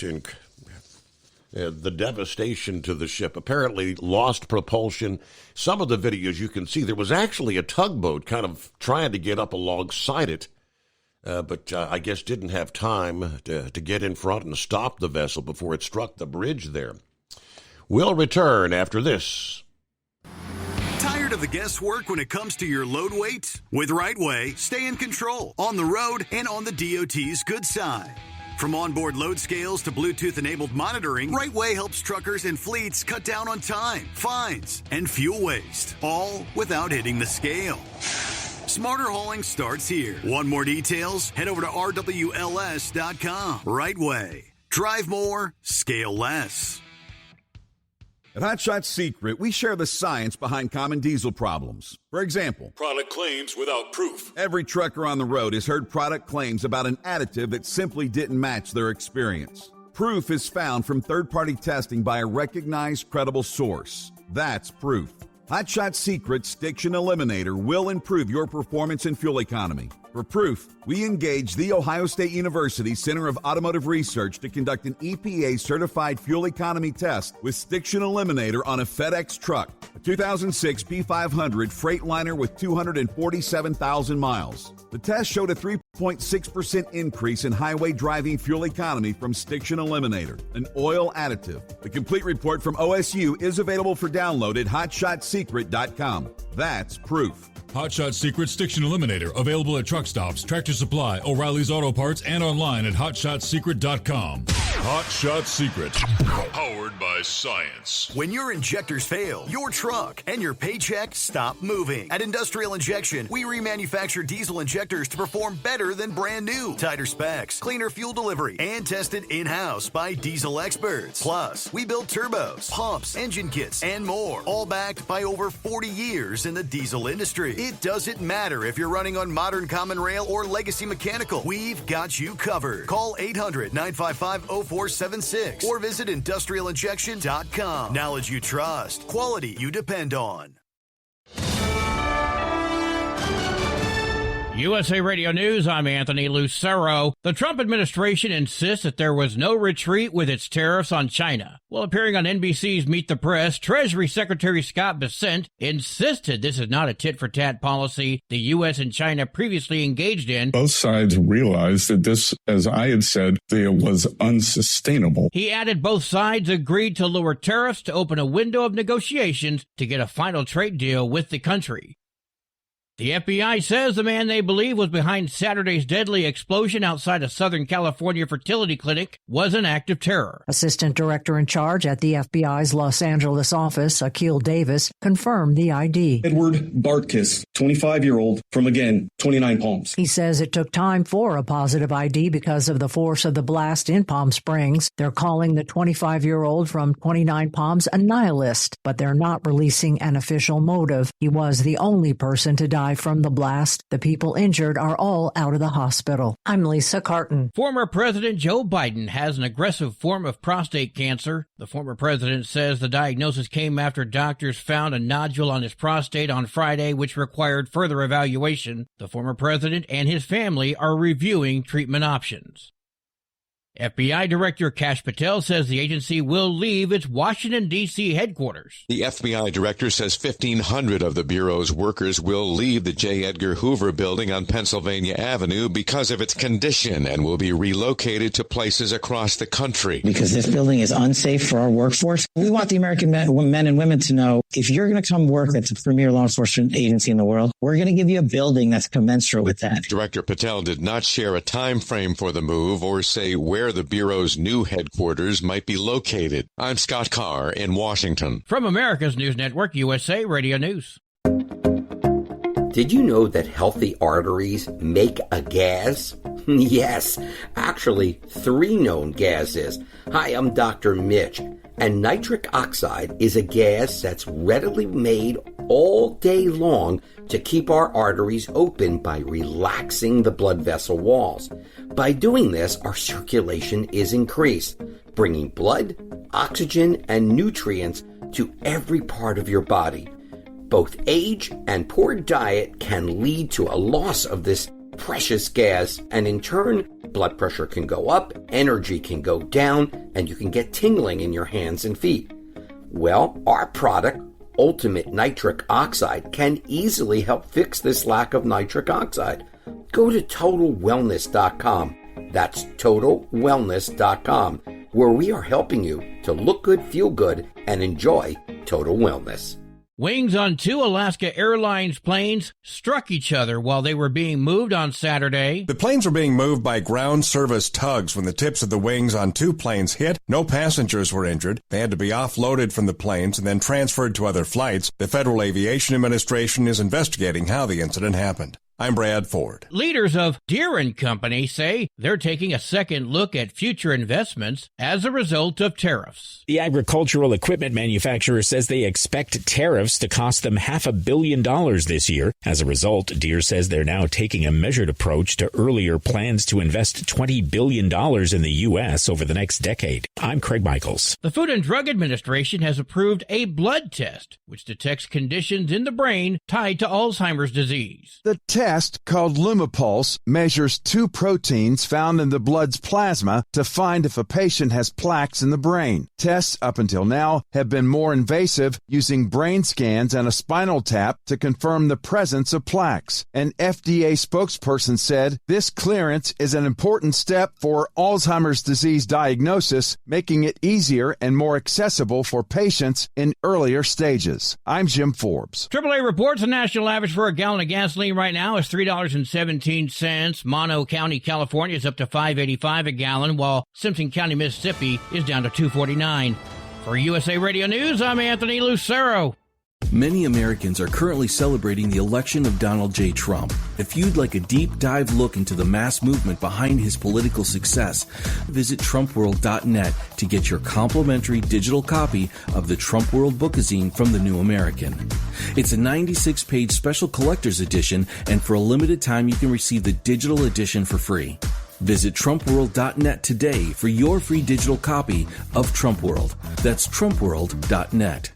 the devastation to the ship, apparently lost propulsion. Some of the videos you can see, there was actually a tugboat kind of trying to get up alongside it, but I guess didn't have time to get in front and stop the vessel before it struck the bridge there. We'll return after this. Tired of the guesswork when it comes to your load weight? With RightWay, stay in control on the road and on the DOT's good side. From onboard load scales to Bluetooth-enabled monitoring, RightWay helps truckers and fleets cut down on time, fines, and fuel waste, all without hitting the scale. Smarter hauling starts here. Want more details? Head over to RWLS.com. RightWay. Drive more, scale less. At Hot Shot Secret, we share the science behind common diesel problems. For example, product claims without proof. Every trucker on the road has heard product claims about an additive that simply didn't match their experience. Proof is found from third-party testing by a recognized, credible source. That's proof. Hot Shot Secret's Stiction Eliminator will improve your performance and fuel economy. For proof, we engaged the Ohio State University Center of Automotive Research to conduct an EPA-certified fuel economy test with Stiction Eliminator on a FedEx truck, a 2006 P500 Freightliner with 247,000 miles. The test showed a 3.6% increase in highway driving fuel economy from Stiction Eliminator, an oil additive. The complete report from OSU is available for download at HotShotSecret.com. That's proof. Hot Shot Secret Stiction Eliminator, available at truck stops, Tractor Supply, O'Reilly's Auto Parts, and online at HotShotSecret.com. Hot Shot Secret, powered by science. When your injectors fail, your truck and your paycheck stop moving. At Industrial Injection, we remanufacture diesel injectors to perform better than brand new. Tighter specs, cleaner fuel delivery, and tested in-house by diesel experts. Plus, we build turbos, pumps, engine kits, and more, all backed by over 40 years in the diesel industry. It doesn't matter if you're running on modern common rail or legacy mechanical. We've got you covered. Call 800-955-0476 or visit industrialinjection.com. Knowledge you trust. Quality you depend on. USA Radio News, I'm Anthony Lucero. The Trump administration insists that there was no retreat with its tariffs on China. While appearing on NBC's Meet the Press, Treasury Secretary Scott Bessent insisted this is not a tit-for-tat policy the U.S. and China previously engaged in. Both sides realized that this, as I had said, it was unsustainable. He added both sides agreed to lower tariffs to open a window of negotiations to get a final trade deal with the country. The FBI says the man they believe was behind Saturday's deadly explosion outside a Southern California fertility clinic was an act of terror. Assistant Director in Charge at the FBI's Los Angeles office, Akil Davis, confirmed the ID. Edward Bartkus, 25-year-old from, again, 29 Palms. He says it took time for a positive ID because of the force of the blast in Palm Springs. They're calling the 25-year-old from 29 Palms a nihilist, but they're not releasing an official motive. He was the only person to die from the blast. The people injured are all out of the hospital. I'm Lisa Carton. Former President Joe Biden has an aggressive form of prostate cancer. The former president says the diagnosis came after doctors found a nodule on his prostate on Friday, which required further evaluation. The former president and his family are reviewing treatment options. FBI Director Kash Patel says the agency will leave its Washington, D.C. headquarters. The FBI director says 1,500 of the Bureau's workers will leave the J. Edgar Hoover building on Pennsylvania Avenue because of its condition and will be relocated to places across the country. Because this building is unsafe for our workforce. We want the American men and women to know, if you're going to come work at the premier law enforcement agency in the world, we're going to give you a building that's commensurate with that. Director Patel did not share a time frame for the move or say where where the Bureau's new headquarters might be located. I'm Scott Carr in Washington. From America's News Network, USA Radio News. Did you know that healthy arteries make a gas? Yes, actually 3 known gases. Hi, I'm Dr. Mitch, and nitric oxide is a gas that's readily made all day long to keep our arteries open by relaxing the blood vessel walls. By doing this, our circulation is increased, bringing blood, oxygen, and nutrients to every part of your body. Both age and poor diet can lead to a loss of this precious gas, and in turn, blood pressure can go up, energy can go down, and you can get tingling in your hands and feet. Well, our product, Ultimate Nitric Oxide, can easily help fix this lack of nitric oxide. Go to TotalWellness.com. That's TotalWellness.com, where we are helping you to look good, feel good, and enjoy total wellness. Wings on 2 Alaska Airlines planes struck each other while they were being moved on Saturday. The planes were being moved by ground service tugs when the tips of the wings on 2 planes hit. No passengers were injured. They had to be offloaded from the planes and then transferred to other flights. The Federal Aviation Administration is investigating how the incident happened. I'm Brad Ford. Leaders of Deere & Company say they're taking a second look at future investments as a result of tariffs. The agricultural equipment manufacturer says they expect tariffs to cost them $500 million this year. As a result, Deere says they're now taking a measured approach to earlier plans to invest $20 billion in the U.S. over the next decade. I'm Craig Michaels. The Food and Drug Administration has approved a blood test which detects conditions in the brain tied to Alzheimer's disease. The test, called Lumipulse, measures 2 proteins found in the blood's plasma to find if a patient has plaques in the brain. Tests up until now have been more invasive, using brain scans and a spinal tap to confirm the presence of plaques. An FDA spokesperson said this clearance is an important step for Alzheimer's disease diagnosis, making it easier and more accessible for patients in earlier stages. I'm Jim Forbes. AAA reports the national average for a gallon of gasoline right now is $3.17. Mono County, California is up to $5.85 a gallon, while Simpson County, Mississippi is down to $2.49. For USA Radio News, I'm Anthony Lucero. Many Americans are currently celebrating the election of Donald J. Trump. If you'd like a deep dive look into the mass movement behind his political success, visit TrumpWorld.net to get your complimentary digital copy of the Trump World Bookazine from The New American. It's a 96-page special collector's edition, and for a limited time you can receive the digital edition for free. Visit TrumpWorld.net today for your free digital copy of Trump World. That's TrumpWorld.net.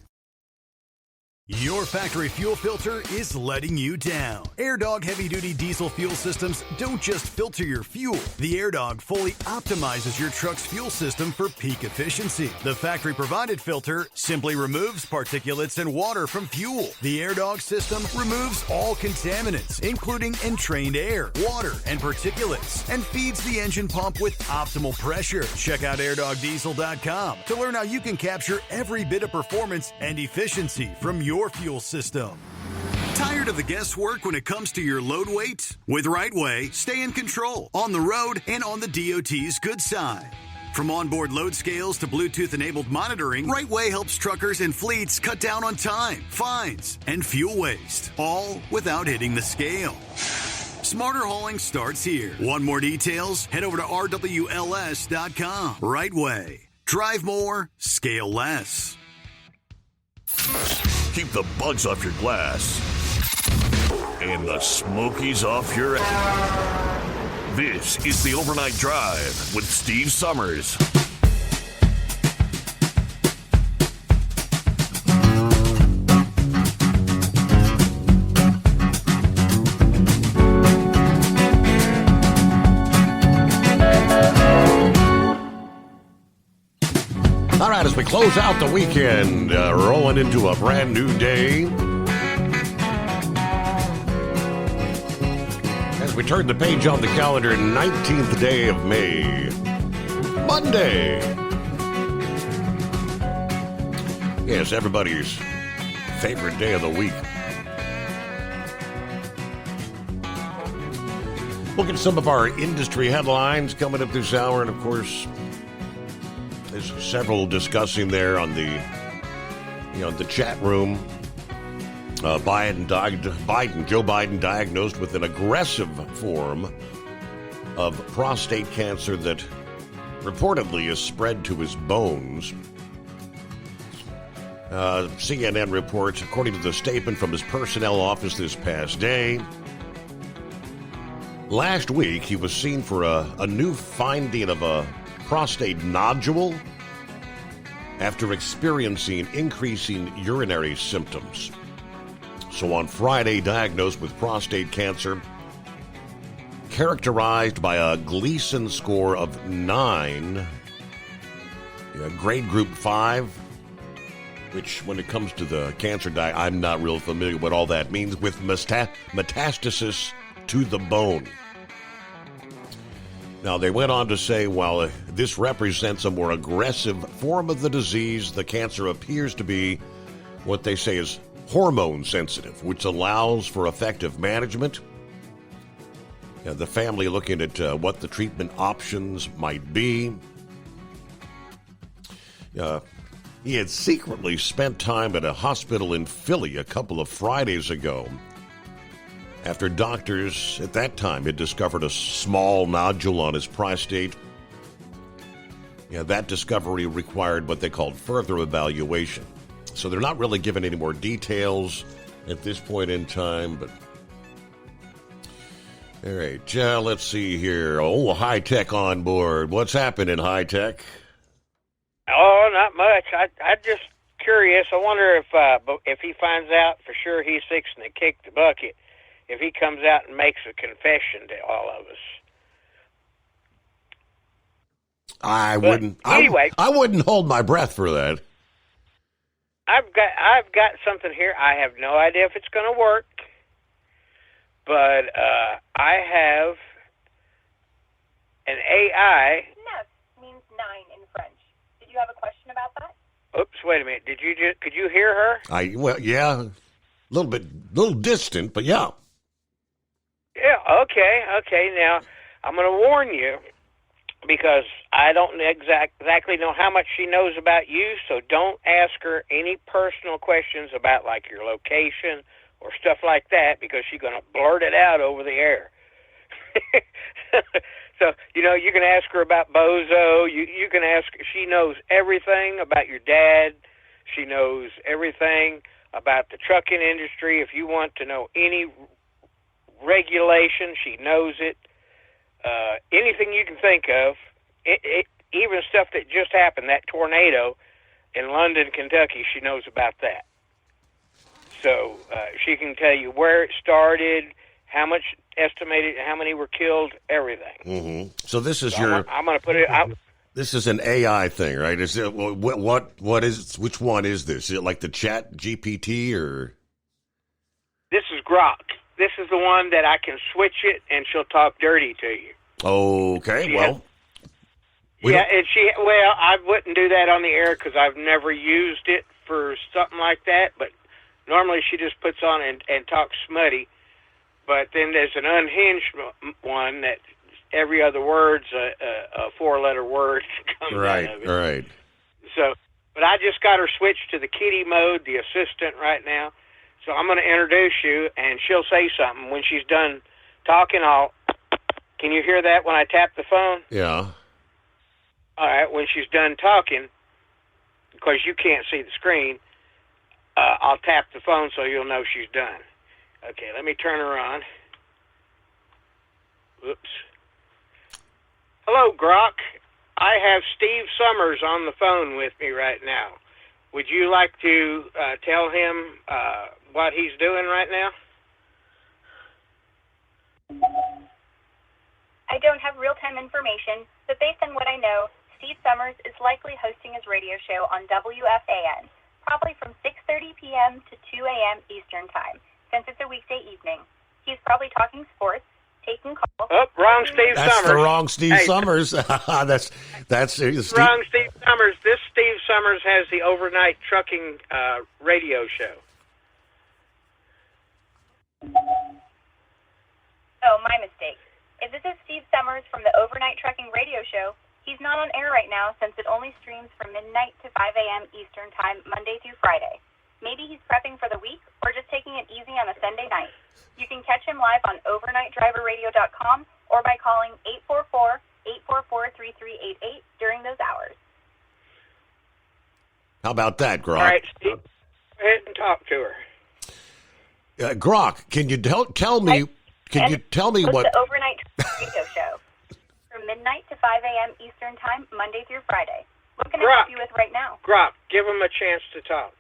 Your factory fuel filter is letting you down. AirDog heavy-duty diesel fuel systems don't just filter your fuel. The AirDog fully optimizes your truck's fuel system for peak efficiency. The factory-provided filter simply removes particulates and water from fuel. The AirDog system removes all contaminants, including entrained air, water, and particulates, and feeds the engine pump with optimal pressure. Check out AirDogDiesel.com to learn how you can capture every bit of performance and efficiency from your fuel system. Tired of the guesswork when it comes to your load weight? With RightWay, stay in control on the road and on the DOT's good side. From onboard load scales to Bluetooth-enabled monitoring, RightWay helps truckers and fleets cut down on time, fines, and fuel waste, all without hitting the scale. Smarter hauling starts here. Want more details? Head over to RWLS.com. RightWay. Drive more, scale less. Keep the bugs off your glass and the smokies off your ass. This is the Overnight Drive with Steve Summers. All right, as we close out the weekend, rolling into a brand new day. As we turn the page on the calendar, 19th day of May, Monday. Yes, everybody's favorite day of the week. Look at some of our industry headlines coming up this hour, and of course, there's several discussing there on the chat room. Joe Biden diagnosed with an aggressive form of prostate cancer that reportedly is spread to his bones. CNN reports, according to the statement from his personnel office this past day, last week he was seen for a new finding of a prostate nodule after experiencing increasing urinary symptoms. So on Friday, diagnosed with prostate cancer, characterized by a Gleason score of 9, grade group 5, which when it comes to the cancer I'm not real familiar with what all that means, with metastasis to the bone. Now, they went on to say, while this represents a more aggressive form of the disease, the cancer appears to be what they say is hormone sensitive, which allows for effective management. The family looking at what the treatment options might be. He had secretly spent time at a hospital in Philly a couple of Fridays ago after doctors at that time had discovered a small nodule on his prostate. That discovery required what they called further evaluation. So they're not really giving any more details at this point in time, but all right, let's see here. Oh, High Tech on board. What's happening, High Tech? Oh, not much. I'm just curious. I wonder if he finds out for sure he's fixing to kick the bucket, if he comes out and makes a confession to all of us. I wouldn't hold my breath for that. I've got something here. I have no idea if it's going to work, but I have an AI. Neuf means 9 in French. Did you have a question about that? Oops, wait a minute. Could you hear her? Yeah, a little distant, but yeah. Yeah, okay. Now, I'm going to warn you, because I don't exactly know how much she knows about you, so don't ask her any personal questions about, like, your location or stuff like that, because she's going to blurt it out over the air. So, you can ask her about Bozo. You can ask, she knows everything about your dad. She knows everything about the trucking industry. If you want to know any regulation, she knows it. Anything you can think of, even stuff that just happened, that tornado in London, Kentucky, she knows about that. So she can tell you where it started, how much estimated, how many were killed, everything. Mm-hmm. So this is I'm going to put it out. This is an AI thing, right? Is it which one is this? Is it like the Chat GPT or? This is Grok. This is the one that I can switch it and she'll talk dirty to you. Okay, I wouldn't do that on the air because I've never used it for something like that, but normally she just puts on and talks smutty. But then there's an unhinged one that every other word's a four-letter word comes out of it. Right. So, but I just got her switched to the kitty mode, the assistant right now. So I'm going to introduce you, and she'll say something. When she's done talking, can you hear that when I tap the phone? Yeah. All right, when she's done talking, because you can't see the screen, I'll tap the phone so you'll know she's done. Okay, let me turn her on. Whoops. Hello, Grok. I have Steve Summers on the phone with me right now. Would you like to tell him what he's doing right now? I don't have real-time information, but based on what I know, Steve Summers is likely hosting his radio show on WFAN, probably from 6:30 p.m. to 2 a.m. Eastern Time, since it's a weekday evening. He's probably talking sports, taking calls. Oh, wrong Steve Summers. That's the wrong Steve Summers. That's Steve. Wrong Steve Summers. This Steve Summers has the overnight trucking radio show. Oh, my mistake. If this is Steve Summers from the Overnight Trucking Radio Show, he's not on air right now since it only streams from midnight to 5 a.m. Eastern Time, Monday through Friday. Maybe he's prepping for the week or just taking it easy on a Sunday night. You can catch him live on overnightdriverradio.com or by calling 844-844-3388 during those hours. How about that, Grok? All right, Steve, go ahead and talk to her. Grok, can you tell me? Can you tell me what? The Overnight Radio Show from midnight to 5 a.m. Eastern Time, Monday through Friday. What can I help you with right now? Grok, give him a chance to talk.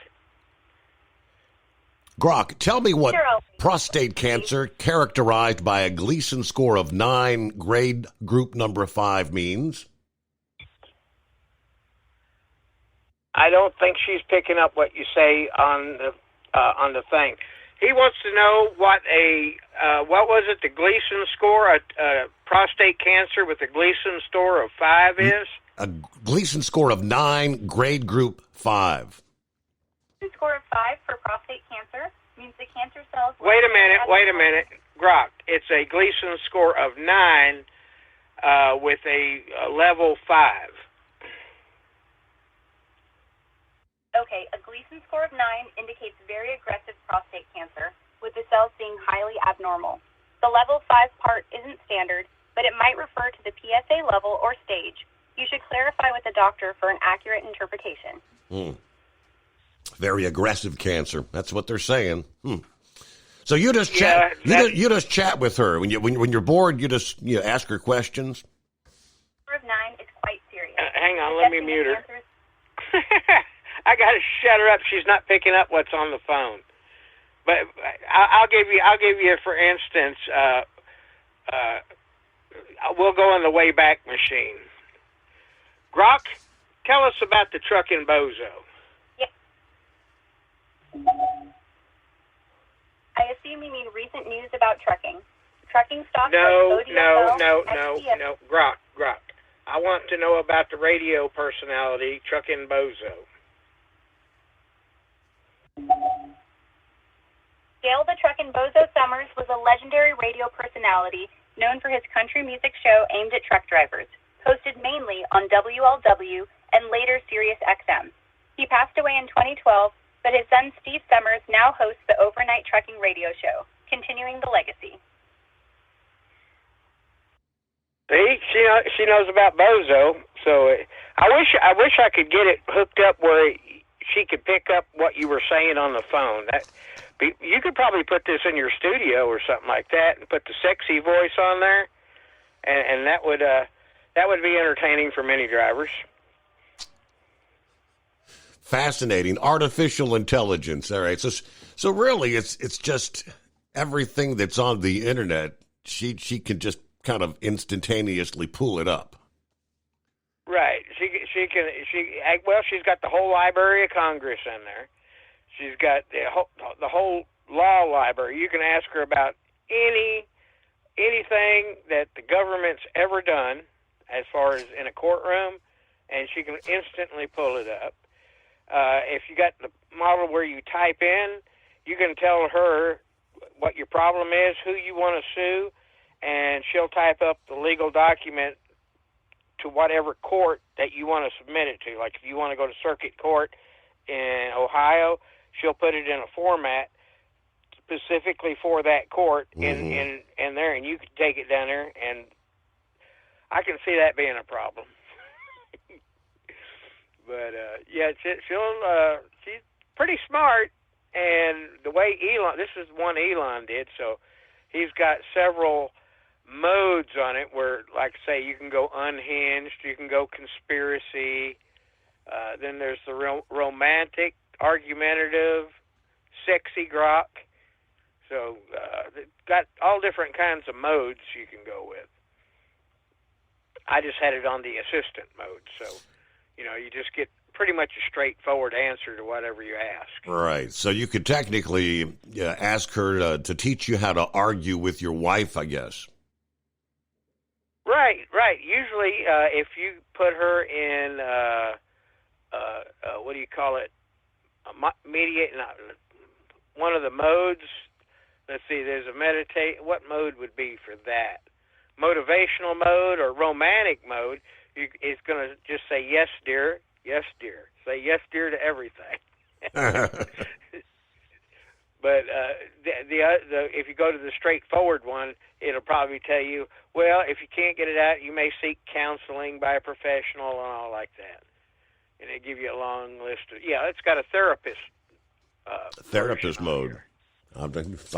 Grok, tell me what prostate cancer characterized by a Gleason score of 9, grade group number 5 means. I don't think she's picking up what you say on the thing. He wants to know what was it, the Gleason score, a prostate cancer with a Gleason score of 5 is? A Gleason score of 9, grade group 5. Score of 5 for prostate cancer means the cancer cells... Wait a minute. Grok, it's a Gleason score of 9 with a level 5. Okay, a Gleason score of 9 indicates very aggressive prostate cancer, with the cells being highly abnormal. The level 5 part isn't standard, but it might refer to the PSA level or stage. You should clarify with the doctor for an accurate interpretation. Very aggressive cancer. That's what they're saying. So you just chat. You just chat with her when you're bored. You ask her questions. Score of 9 is quite serious. Hang on, let me mute her. I got to shut her up. She's not picking up what's on the phone. But I'll give you for instance. We'll go in the Wayback Machine. Grok, tell us about the trucking bozo. I assume you mean recent news about trucking. Trucking stocks No. like ODSL, Grok. I want to know about the radio personality, Trucking Bozo. Gail the Truckin' Bozo Summers was a legendary radio personality known for his country music show aimed at truck drivers, hosted mainly on WLW and later Sirius XM. He passed away in 2012, but his son Steve Summers now hosts the Overnight Trucking Radio Show, continuing the legacy. See, she knows about Bozo, so I wish I could get it hooked up where she could pick up what you were saying on the phone. You could probably put this in your studio or something like that, and put the sexy voice on there, and that would be entertaining for many drivers. Fascinating. Artificial intelligence. All right. So really, it's just everything that's on the internet. She can just kind of instantaneously pull it up. Right. She's got the whole Library of Congress in there. She's got the whole law library. You can ask her about anything that the government's ever done as far as in a courtroom, and she can instantly pull it up. If you got the model where you type in, you can tell her what your problem is, who you want to sue, and she'll type up the legal document to whatever court that you want to submit it to. Like if you want to go to circuit court in Ohio, she'll put it in a format specifically for that court in there, and you can take it down there, and I can see that being a problem. But she's pretty smart, and the way this is one Elon did, so he's got several modes on it where, like say, you can go unhinged, you can go conspiracy, then there's the romantic, argumentative, sexy Grok. So got all different kinds of modes you can go with. I just had it on the assistant mode, so you just get pretty much a straightforward answer to whatever you ask. Right. So you could technically ask her to teach you how to argue with your wife, I guess. Right. Usually, if you put her in, what do you call it? One of the modes. Let's see. There's a meditate. What mode would be for that? motivational mode or romantic mode, it's going to just say, yes, dear, yes, dear. Say yes, dear to everything. But if you go to the straightforward one, it'll probably tell you, well, if you can't get it out, you may seek counseling by a professional and all like that. And it'll give you a long list of, it's got a therapist. Therapist mode. It's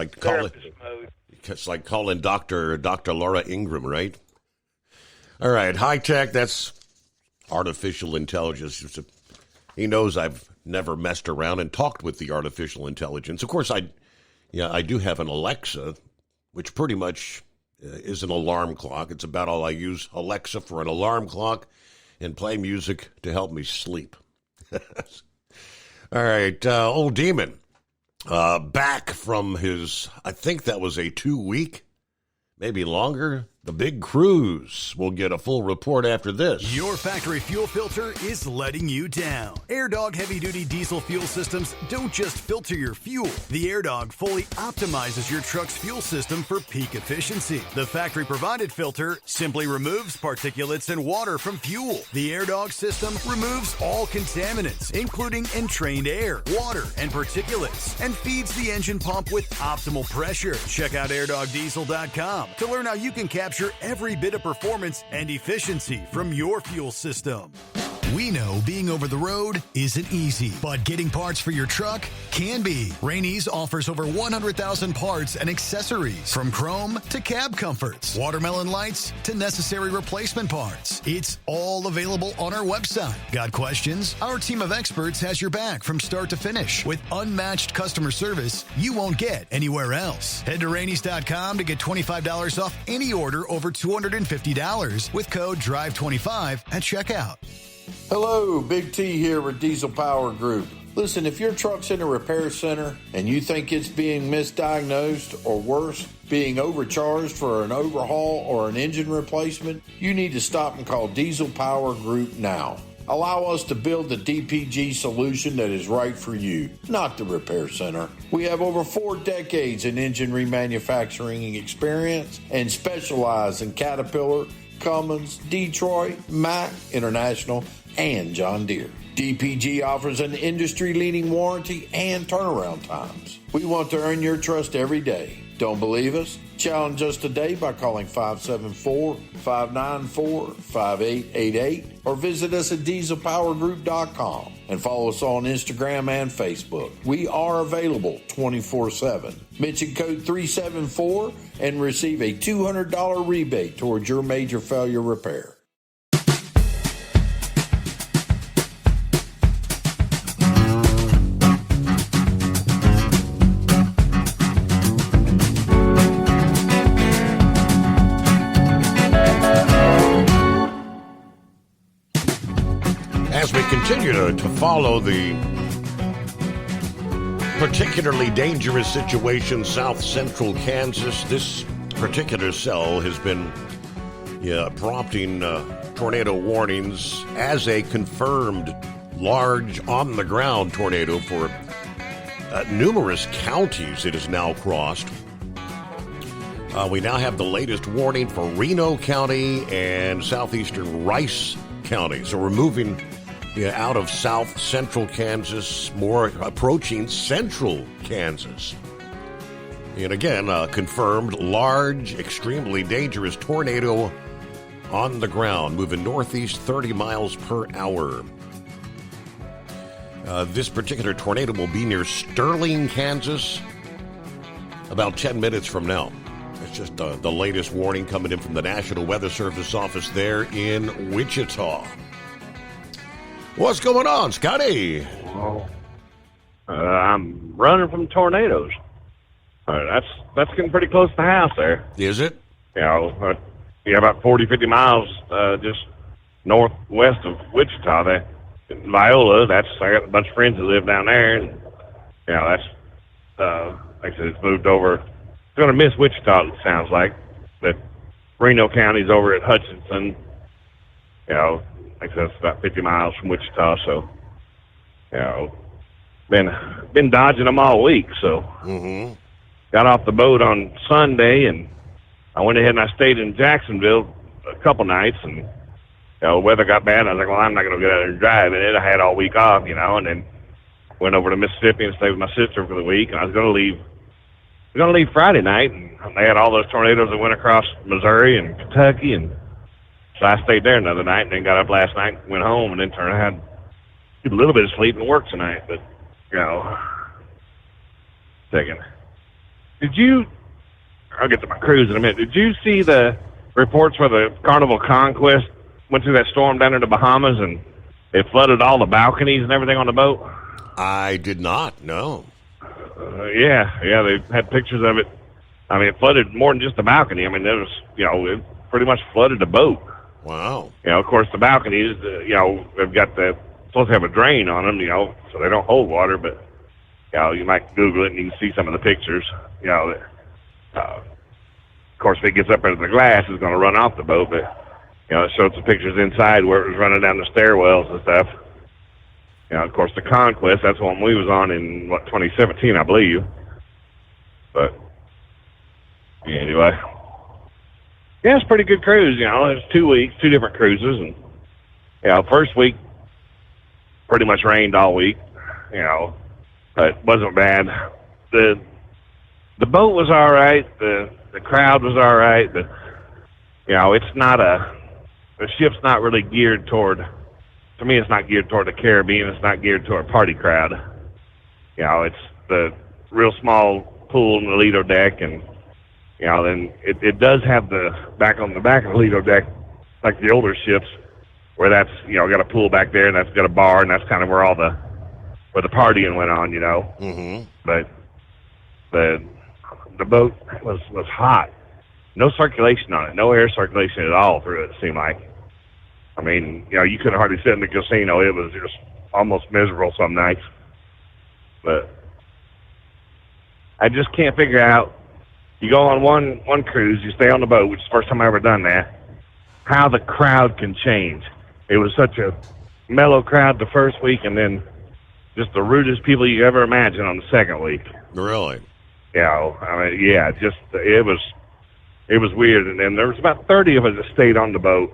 like calling Dr. Laura Ingram, right? All right, high tech, that's artificial intelligence. He knows I've never messed around and talked with the artificial intelligence. Of course, I do have an Alexa, which pretty much is an alarm clock. It's about all I use Alexa for, an alarm clock and play music to help me sleep. All right, Old Demon, back from his, I think that was a 2-week, maybe longer, the big cruise. We'll get a full report after this. Your factory fuel filter is letting you down. AirDog heavy-duty diesel fuel systems don't just filter your fuel. The AirDog fully optimizes your truck's fuel system for peak efficiency. The factory-provided filter simply removes particulates and water from fuel. The AirDog system removes all contaminants, including entrained air, water, and particulates, and feeds the engine pump with optimal pressure. Check out airdogdiesel.com to learn how you can capture every bit of performance and efficiency from your fuel system. We know being over the road isn't easy, but getting parts for your truck can be. Rainey's offers over 100,000 parts and accessories, from chrome to cab comforts, watermelon lights to necessary replacement parts. It's all available on our website. Got questions? Our team of experts has your back from start to finish with unmatched customer service you won't get anywhere else. Head to Rainey's.com to get $25 off any order over $250 with code DRIVE25 at checkout. Hello, Big T here with Diesel Power Group. Listen, if your truck's in a repair center and you think it's being misdiagnosed or worse, being overcharged for an overhaul or an engine replacement, you need to stop and call Diesel Power Group now. Allow us to build the DPG solution that is right for you, not the repair center. We have over 4 decades in engine remanufacturing experience and specialize in Caterpillar, Cummins, Detroit, Mack, International, and John Deere. DPG offers an industry-leading warranty and turnaround times. We want to earn your trust every day. Don't believe us? Challenge us today by calling 574-594-5888 or visit us at dieselpowergroup.com and follow us on Instagram and Facebook. We are available 24/7. Mention code 374 and receive a $200 rebate towards your major failure repair. As we continue to follow the particularly dangerous situation south central Kansas, this particular cell has been prompting tornado warnings as a confirmed large on-the-ground tornado for numerous counties it has now crossed. We now have the latest warning for Reno County and southeastern Rice County. So we're moving out of south central Kansas, more approaching central Kansas. And again, confirmed large, extremely dangerous tornado on the ground, moving northeast 30 miles per hour. This particular tornado will be near Sterling, Kansas, about 10 minutes from now. It's just the latest warning coming in from the National Weather Service office there in Wichita. What's going on, Scotty? Well, I'm running from tornadoes. That's getting pretty close to the house there. Is it? About 40, 50 miles just northwest of Wichita. Viola, I got a bunch of friends that live down there, and that's like I said, it's moved over. It's going to miss Wichita, it sounds like. But Reno County's over at Hutchinson. Like I said, it's about 50 miles from Wichita, so been dodging them all week. So got off the boat on Sunday and I went ahead and I stayed in Jacksonville a couple nights, and the weather got bad. I was like, well, I'm not going to get out there and drive. And I had all week off, and then went over to Mississippi and stayed with my sister for the week. And I was going to leave Friday night, and they had all those tornadoes that went across Missouri and Kentucky, and so I stayed there another night, and then got up last night, went home, and then turned around, had a little bit of sleep and work tonight. But second, I'll get to my cruise in a minute. Did you see the reports where the Carnival Conquest went through that storm down in the Bahamas and it flooded all the balconies and everything on the boat? I did not, no. Yeah, they had pictures of it. I mean, it flooded more than just the balcony. I mean, there was, it pretty much flooded the boat. Wow. Of course, the balconies, they've got supposed to have a drain on them, so they don't hold water, but, you might Google it and you can see some of the pictures, of course, if it gets up into the glass, it's going to run off the boat, but, it showed some pictures inside where it was running down the stairwells and stuff. Of course, the Conquest, that's one we was on in, 2017, I believe. But, anyway. Yeah, it's a pretty good cruise, It's 2 weeks, 2 different cruises. And, first week, pretty much rained all week, but it wasn't bad. The boat was all right. The crowd was all right. It's not the ship's not really geared toward, to me, it's not geared toward the Caribbean. It's not geared toward a party crowd. It's the real small pool in the Lido deck, and, then it does have the back on the back of the Lido deck, like the older ships, where that's, got a pool back there, and that's got a bar, and that's kind of where where the partying went on, Mm-hmm. But the boat was hot. No circulation on it. No air circulation at all through it, it seemed like. I mean, you couldn't hardly sit in the casino. It was just almost miserable some nights. But I just can't figure out, you go on one cruise, you stay on the boat, which is the first time I've ever done that, how the crowd can change. It was such a mellow crowd the first week, and then just the rudest people you ever imagine on the second week. Really? I mean, yeah, just, it was weird. And then there was about 30 of us that stayed on the boat,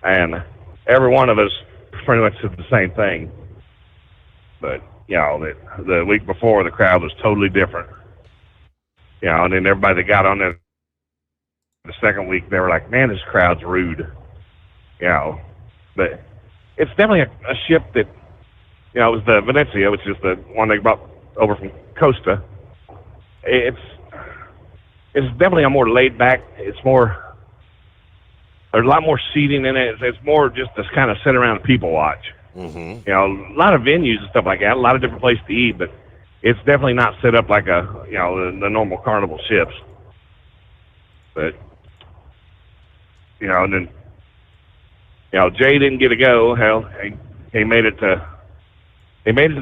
and every one of us pretty much said the same thing. But, the week before, the crowd was totally different. And then everybody that got on there the second week, they were like, man, this crowd's rude. But it's definitely a ship that, it was the Venezia, which is the one they brought over from Costa. It's definitely a more laid back. It's more, there's a lot more seating in it. It's more just to kind of sit around and people watch. Mm-hmm. A lot of venues and stuff like that, a lot of different places to eat, but it's definitely not set up like the normal Carnival ships. But, and then, Jay didn't get to go. Hell, he made it to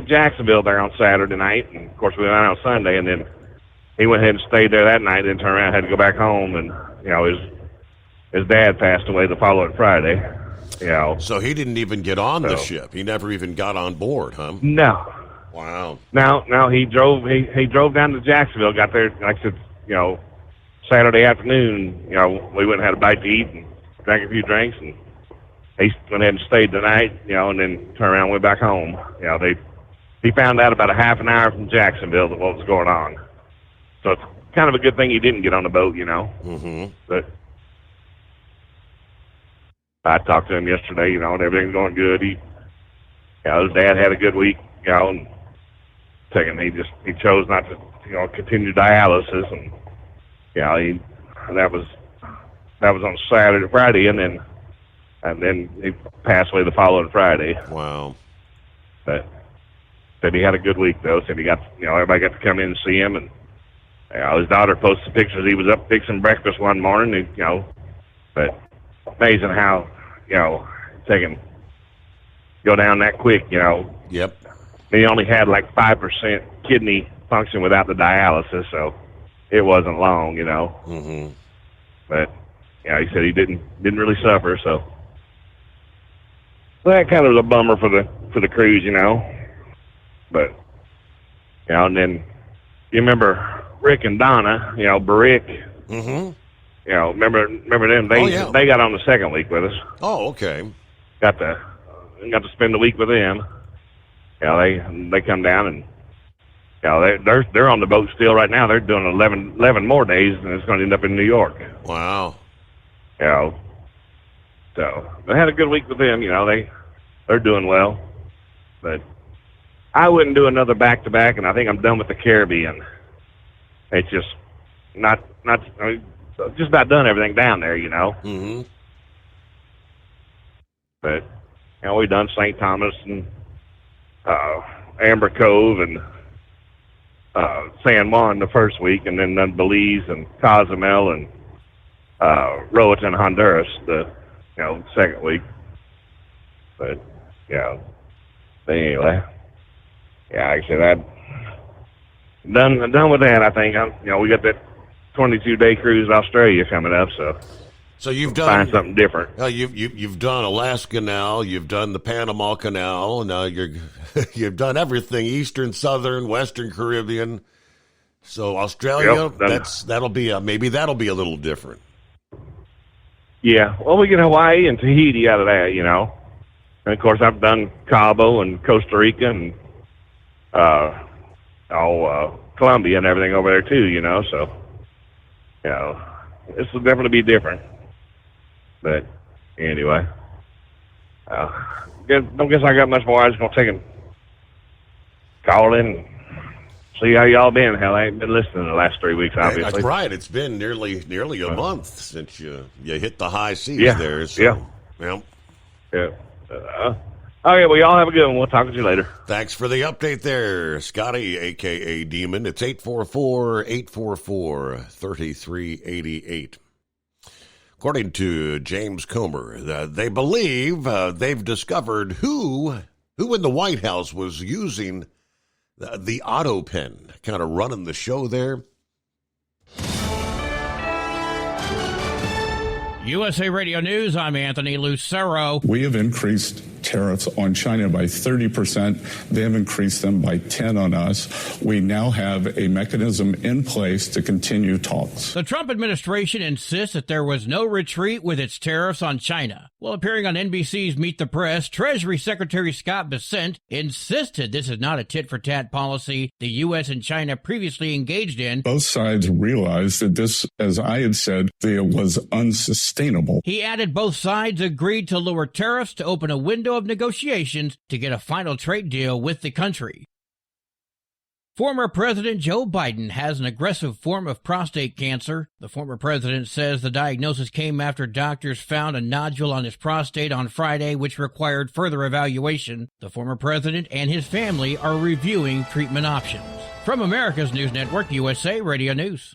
Jacksonville there on Saturday night, and of course we went out on Sunday, and then he went ahead and stayed there that night, then turned around and had to go back home, and, his dad passed away the following Friday, So he didn't even get on the ship. He never even got on board, huh? No. Wow. Now he drove down to Jacksonville, got there, like I said, Saturday afternoon, we went and had a bite to eat and drank a few drinks, and he went ahead and stayed the night, and then turned around and went back home. He found out about a half an hour from Jacksonville that what was going on. So it's kind of a good thing he didn't get on the boat, Mm-hmm. But I talked to him yesterday, and everything's going good. His dad had a good week, and second, he chose not to, continue dialysis, and, that was on Friday, and then he passed away the following Friday. Wow. But said he had a good week, though. Said he got, everybody got to come in and see him, and his daughter posted pictures. He was up fixing breakfast one morning, but amazing how, they can go down that quick, Yep. He only had like 5% kidney function without the dialysis, so it wasn't long, Mm-hmm. But, he said he didn't really suffer, so that kind of was a bummer for the cruise, But, and then you remember Rick and Donna, Barick. Mm-hmm. You know, remember them? They got on the second week with us. Oh, okay. Got to spend the week with them. You know, they come down and you know they're on the boat still right now. They're doing 11 more days, and it's going to end up in New York. Wow. You know, so I had a good week with them. You know, they're doing well, but I wouldn't do another back-to-back, and I think I'm done with the Caribbean. It's just not. I mean, just about done everything down there, you know. Mm-hmm. But you know, we done St. Thomas and Amber Cove and San Juan the first week, and then done Belize and Cozumel and Roatan, Honduras the second week. But anyway, like I said, I'm done with that. I think we got that 22-day cruise to Australia coming up, so you've find something different. You've done Alaska now. You've done the Panama Canal. Now you've done everything: Eastern, Southern, Western Caribbean. So Australia, that'll be maybe that'll be a little different. Yeah, well, we get Hawaii and Tahiti out of that, you know. And of course, I've done Cabo and Costa Rica and Colombia and everything over there too, you know. So, this will definitely be different. But anyway, don't guess I got much more. I was gonna take and call in and see how y'all been. Hell, I ain't been listening the last 3 weeks, obviously. That's right. It's been nearly a month since you hit the high seas there. So, yeah. Okay, well, y'all have a good one. We'll talk to you later. Thanks for the update there, Scotty, a.k.a. Demon. It's 844-844-3388. According to James Comer, they believe they've discovered who in the White House was using the auto pen, kind of running the show there. USA Radio News, I'm Anthony Lucero. We have increased tariffs on China by 30%. They have increased them by 10 on us. We now have a mechanism in place to continue talks. The Trump administration insists that there was no retreat with its tariffs on China. While appearing on NBC's Meet the Press, Treasury Secretary Scott Bessent insisted this is not a tit-for-tat policy the U.S. and China previously engaged in. Both sides realized that this, as I had said, it was unsustainable. He added both sides agreed to lower tariffs to open a window of negotiations to get a final trade deal with the country. Former President Joe Biden has an aggressive form of prostate cancer. The former president says the diagnosis came after doctors found a nodule on his prostate on Friday, which required further evaluation. The former president and his family are reviewing treatment options. From America's News Network, USA Radio News.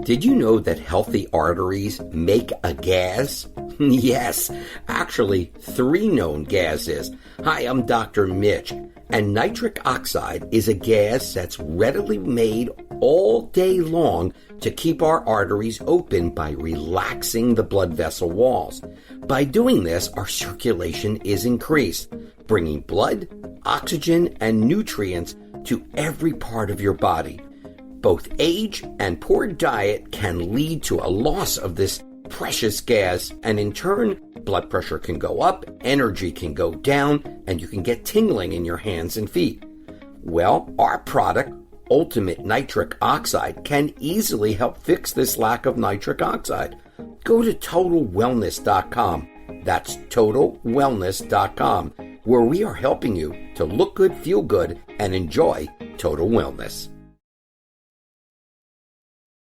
Did you know that healthy arteries make a gas? Yes, actually 3 known gases. Hi, I'm Dr. Mitch, and nitric oxide is a gas that's readily made all day long to keep our arteries open by relaxing the blood vessel walls. By doing this, our circulation is increased, bringing blood, oxygen, and nutrients to every part of your body. Both age and poor diet can lead to a loss of this precious gas, and in turn, blood pressure can go up, energy can go down, and you can get tingling in your hands and feet. Well, our product, Ultimate Nitric Oxide, can easily help fix this lack of nitric oxide. Go to TotalWellness.com. That's TotalWellness.com, where we are helping you to look good, feel good, and enjoy total wellness.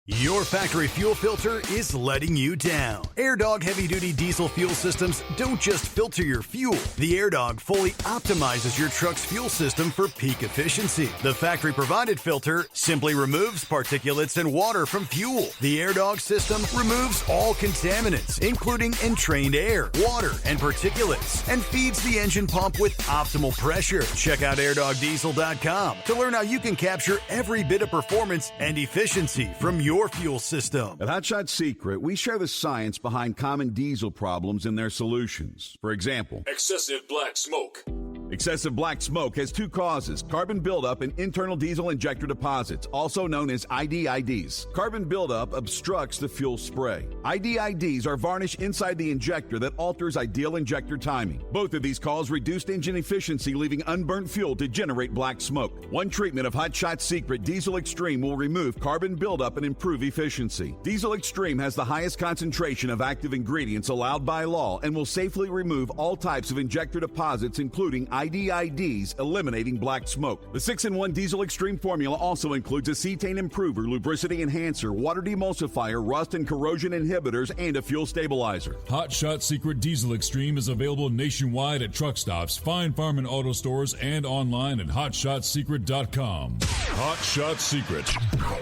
Your factory fuel filter is letting you down. AirDog heavy-duty diesel fuel systems don't just filter your fuel. The AirDog fully optimizes your truck's fuel system for peak efficiency. The factory-provided filter simply removes particulates and water from fuel. The AirDog system removes all contaminants, including entrained air, water, and particulates, and feeds the engine pump with optimal pressure. Check out AirDogDiesel.com to learn how you can capture every bit of performance and efficiency from your fuel system. At Hot Shot Secret, we share the science behind common diesel problems and their solutions. For example, excessive black smoke. Excessive black smoke has two causes: carbon buildup and internal diesel injector deposits, also known as IDIDs. Carbon buildup obstructs the fuel spray. IDIDs are varnish inside the injector that alters ideal injector timing. Both of these cause reduced engine efficiency, leaving unburnt fuel to generate black smoke. One treatment of Hot Shot Secret Diesel Extreme will remove carbon buildup and improve efficiency. Diesel Extreme has the highest concentration of active ingredients allowed by law and will safely remove all types of injector deposits, including IDIDs, eliminating black smoke. The 6-in-1 Diesel Extreme formula also includes a cetane improver, lubricity enhancer, water demulsifier, rust and corrosion inhibitors, and a fuel stabilizer. Hot Shot Secret Diesel Extreme is available nationwide at truck stops, fine farm and auto stores, and online at hotshotsecret.com. Hot Shot Secret,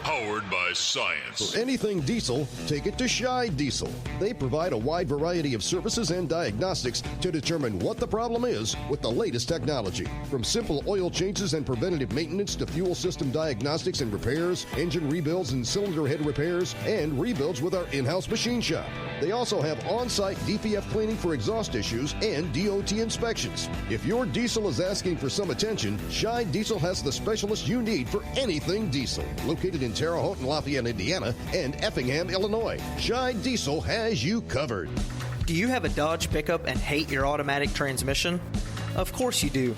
powered by science. For anything diesel, take it to Scheid Diesel. They provide a wide variety of services and diagnostics to determine what the problem is with the latest technology. From simple oil changes and preventative maintenance to fuel system diagnostics and repairs, engine rebuilds and cylinder head repairs, and rebuilds with our in-house machine shop. They also have on-site DPF cleaning for exhaust issues and DOT inspections. If your diesel is asking for some attention, Scheid Diesel has the specialist you need for anything diesel. Located in Terre Haute and Lafayette, Indiana, and Effingham, Illinois, Scheid Diesel has you covered. Do you have a Dodge pickup and hate your automatic transmission? Of course you do.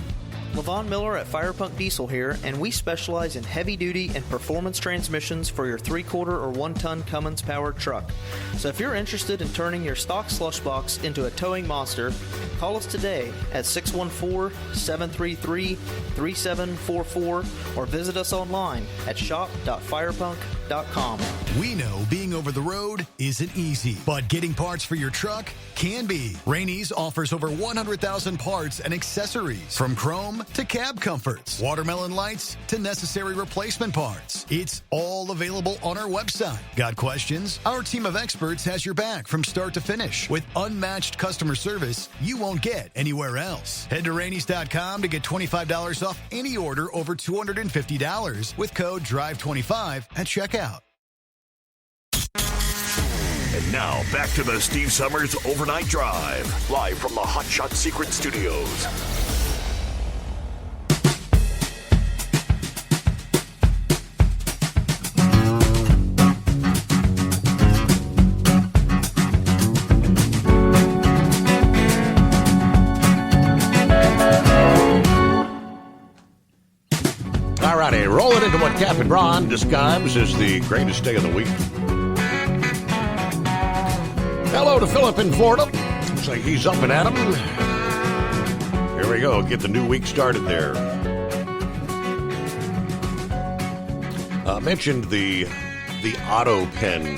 LaVon Miller at Firepunk Diesel here, and we specialize in heavy-duty and performance transmissions for your 3/4 or 1-ton Cummins-powered truck. So if you're interested in turning your stock slush box into a towing monster, call us today at 614-733-3744 or visit us online at shop.firepunk.com. We know being over the road isn't easy, but getting parts for your truck can be. Rainey's offers over 100,000 parts and accessories, from chrome to cab comforts, watermelon lights to necessary replacement parts. It's all available on our website. Got questions? Our team of experts has your back from start to finish with unmatched customer service you won't get anywhere else. Head to Rainey's.com to get $25 off any order over $250 with code DRIVE25 at checkout. And now, back to the Steve Summers Overnight Drive, live from the Hot Shot Secret Studios. All righty, rolling into what Captain Ron describes as the greatest day of the week. Hello to Philip in Florida. Looks like he's up and at 'em. Here we go. Get the new week started there. Mentioned the auto pen.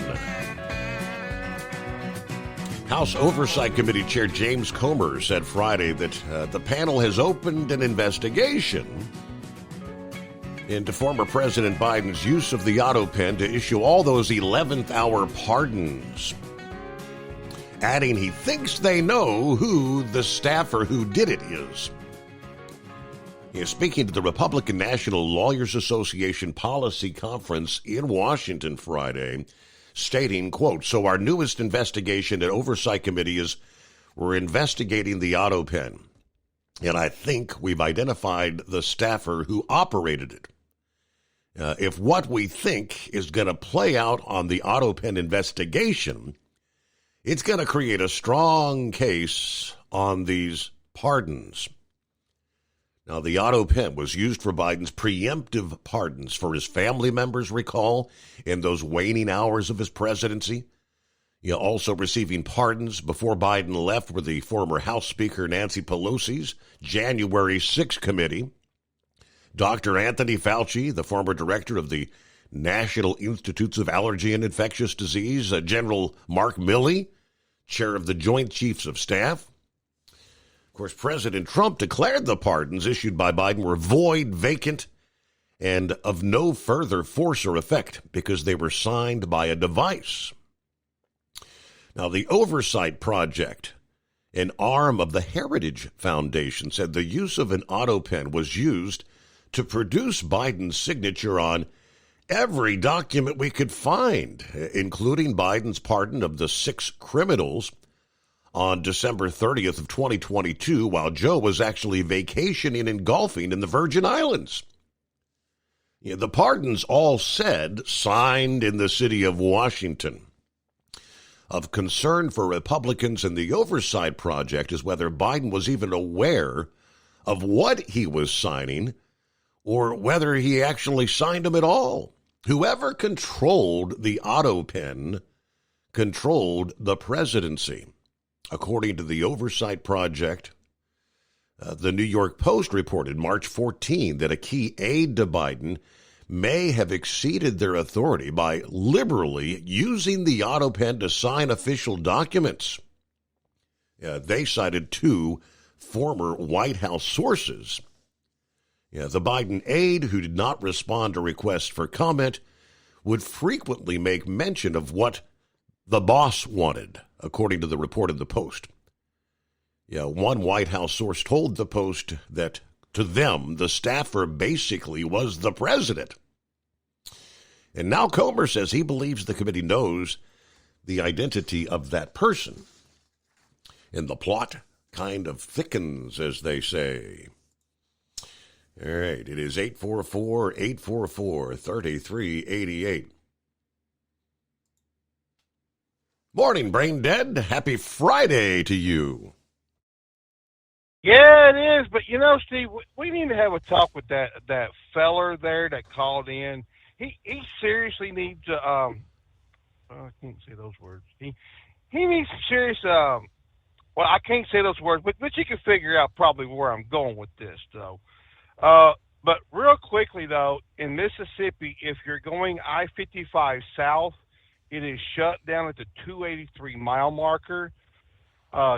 House Oversight Committee Chair James Comer said Friday that the panel has opened an investigation into former President Biden's use of the auto pen to issue all those 11th hour pardons, adding he thinks they know who the staffer who did it is. He is speaking to the Republican National Lawyers Association Policy Conference in Washington Friday, stating, quote, "So our newest investigation at Oversight Committee is we're investigating the auto pen, and I think we've identified the staffer who operated it. If what we think is going to play out on the auto pen investigation, it's going to create a strong case on these pardons." Now, the auto pen was used for Biden's preemptive pardons for his family members, recall, in those waning hours of his presidency. Also receiving pardons before Biden left were the former House Speaker Nancy Pelosi's January 6th committee, Dr. Anthony Fauci, the former director of the National Institutes of Allergy and Infectious Disease, General Mark Milley, chair of the Joint Chiefs of Staff. Of course, President Trump declared the pardons issued by Biden were void, vacant, and of no further force or effect because they were signed by a device. Now, the Oversight Project, an arm of the Heritage Foundation, said the use of an auto pen was used to produce Biden's signature on every document we could find, including Biden's pardon of the 6 criminals on December 30th of 2022 while Joe was actually vacationing and golfing in the Virgin Islands. The pardons all said, signed in the city of Washington. Of concern for Republicans in the Oversight Project is whether Biden was even aware of what he was signing or whether he actually signed them at all. Whoever controlled the auto pen controlled the presidency. According to the Oversight Project, the New York Post reported March 14 that a key aide to Biden may have exceeded their authority by liberally using the auto pen to sign official documents. They cited 2 former White House sources. The Biden aide, who did not respond to requests for comment, would frequently make mention of what the boss wanted, according to the report of the Post. One White House source told the Post that to them, the staffer basically was the president. And now Comer says he believes the committee knows the identity of that person. And the plot kind of thickens, as they say. All right, it is 844-844-3388. Morning, Brain Dead. Happy Friday to you. Yeah, it is. But, Steve, we need to have a talk with that feller there that called in. He seriously needs to, I can't say those words. He needs serious, well, I can't say those words, but you can figure out probably where I'm going with this, though. But real quickly, though, in Mississippi, if you're going I-55 south, it is shut down at the 283-mile marker.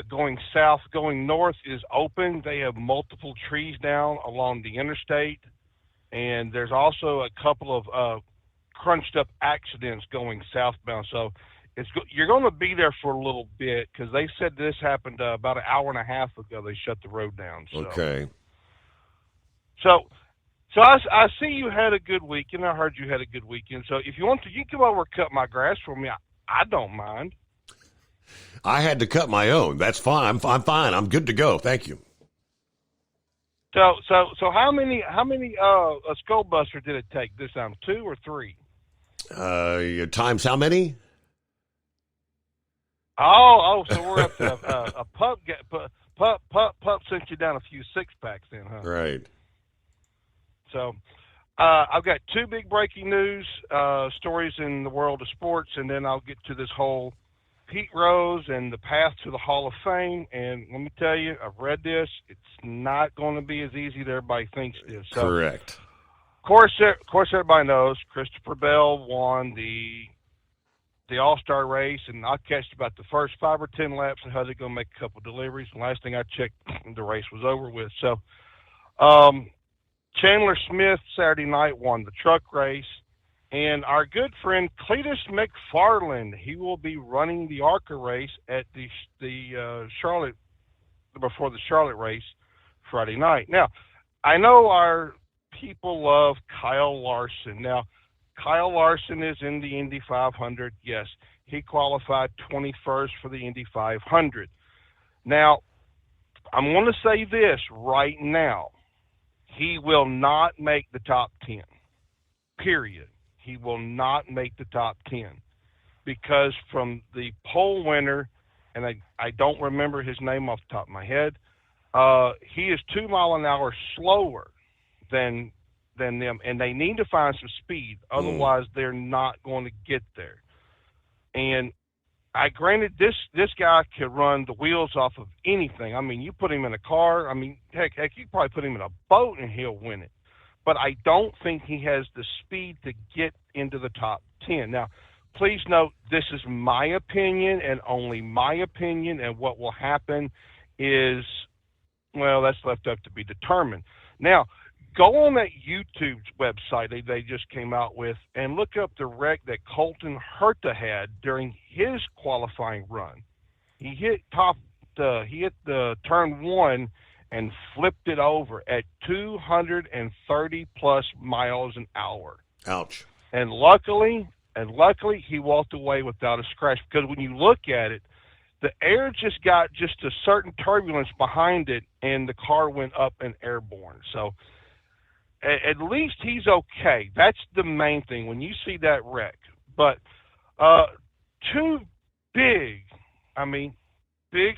Going south, going north is open. They have multiple trees down along the interstate. And there's also a couple of crunched up accidents going southbound. So you're going to be there for a little bit because they said this happened about an hour and a half ago. They shut the road down. So. Okay. So I see you had a good weekend. I heard you had a good weekend. So if you want to, you can come over and cut my grass for me. I don't mind. I had to cut my own. That's fine. I'm fine. I'm good to go. Thank you. So how many a skull buster did it take this time? 2 or 3? Times how many? Oh, so we're up to a pup sent you down a few 6-packs then, huh? Right. So I've got 2 big breaking news stories in the world of sports, and then I'll get to this whole Pete Rose and the path to the Hall of Fame. And let me tell you, I've read this. It's not going to be as easy as everybody thinks it is. So, correct. Of course, everybody knows Christopher Bell won the All-Star race, and I catched about the first 5 or 10 laps and had to go make a couple deliveries. And last thing I checked, the race was over with. So, Chandler Smith Saturday night won the truck race. And our good friend Cletus McFarland, he will be running the ARCA race at the Charlotte, before the Charlotte race Friday night. Now, I know our people love Kyle Larson. Now, Kyle Larson is in the Indy 500. Yes, he qualified 21st for the Indy 500. Now, I'm going to say this right now. He will not make the top 10, period. He will not make the top 10 because from the pole winner, and I don't remember his name off the top of my head, he is 2 mile an hour slower than them, and they need to find some speed. Otherwise, they're not going to get there. And granted, this guy can run the wheels off of anything. I mean, you put him in a car. I mean, heck, you probably put him in a boat and he'll win it. But I don't think he has the speed to get into the top 10. Now, please note, this is my opinion and only my opinion, and what will happen is, well, that's left up to be determined. Now, go on that YouTube website they just came out with and look up the wreck that Colton Herta had during his qualifying run. He hit the turn 1 and flipped it over at 230 plus miles an hour. Ouch. And luckily he walked away without a scratch, because when you look at it, the air just got just a certain turbulence behind it, and the car went up and airborne. So at least he's okay. That's the main thing when you see that wreck. But two big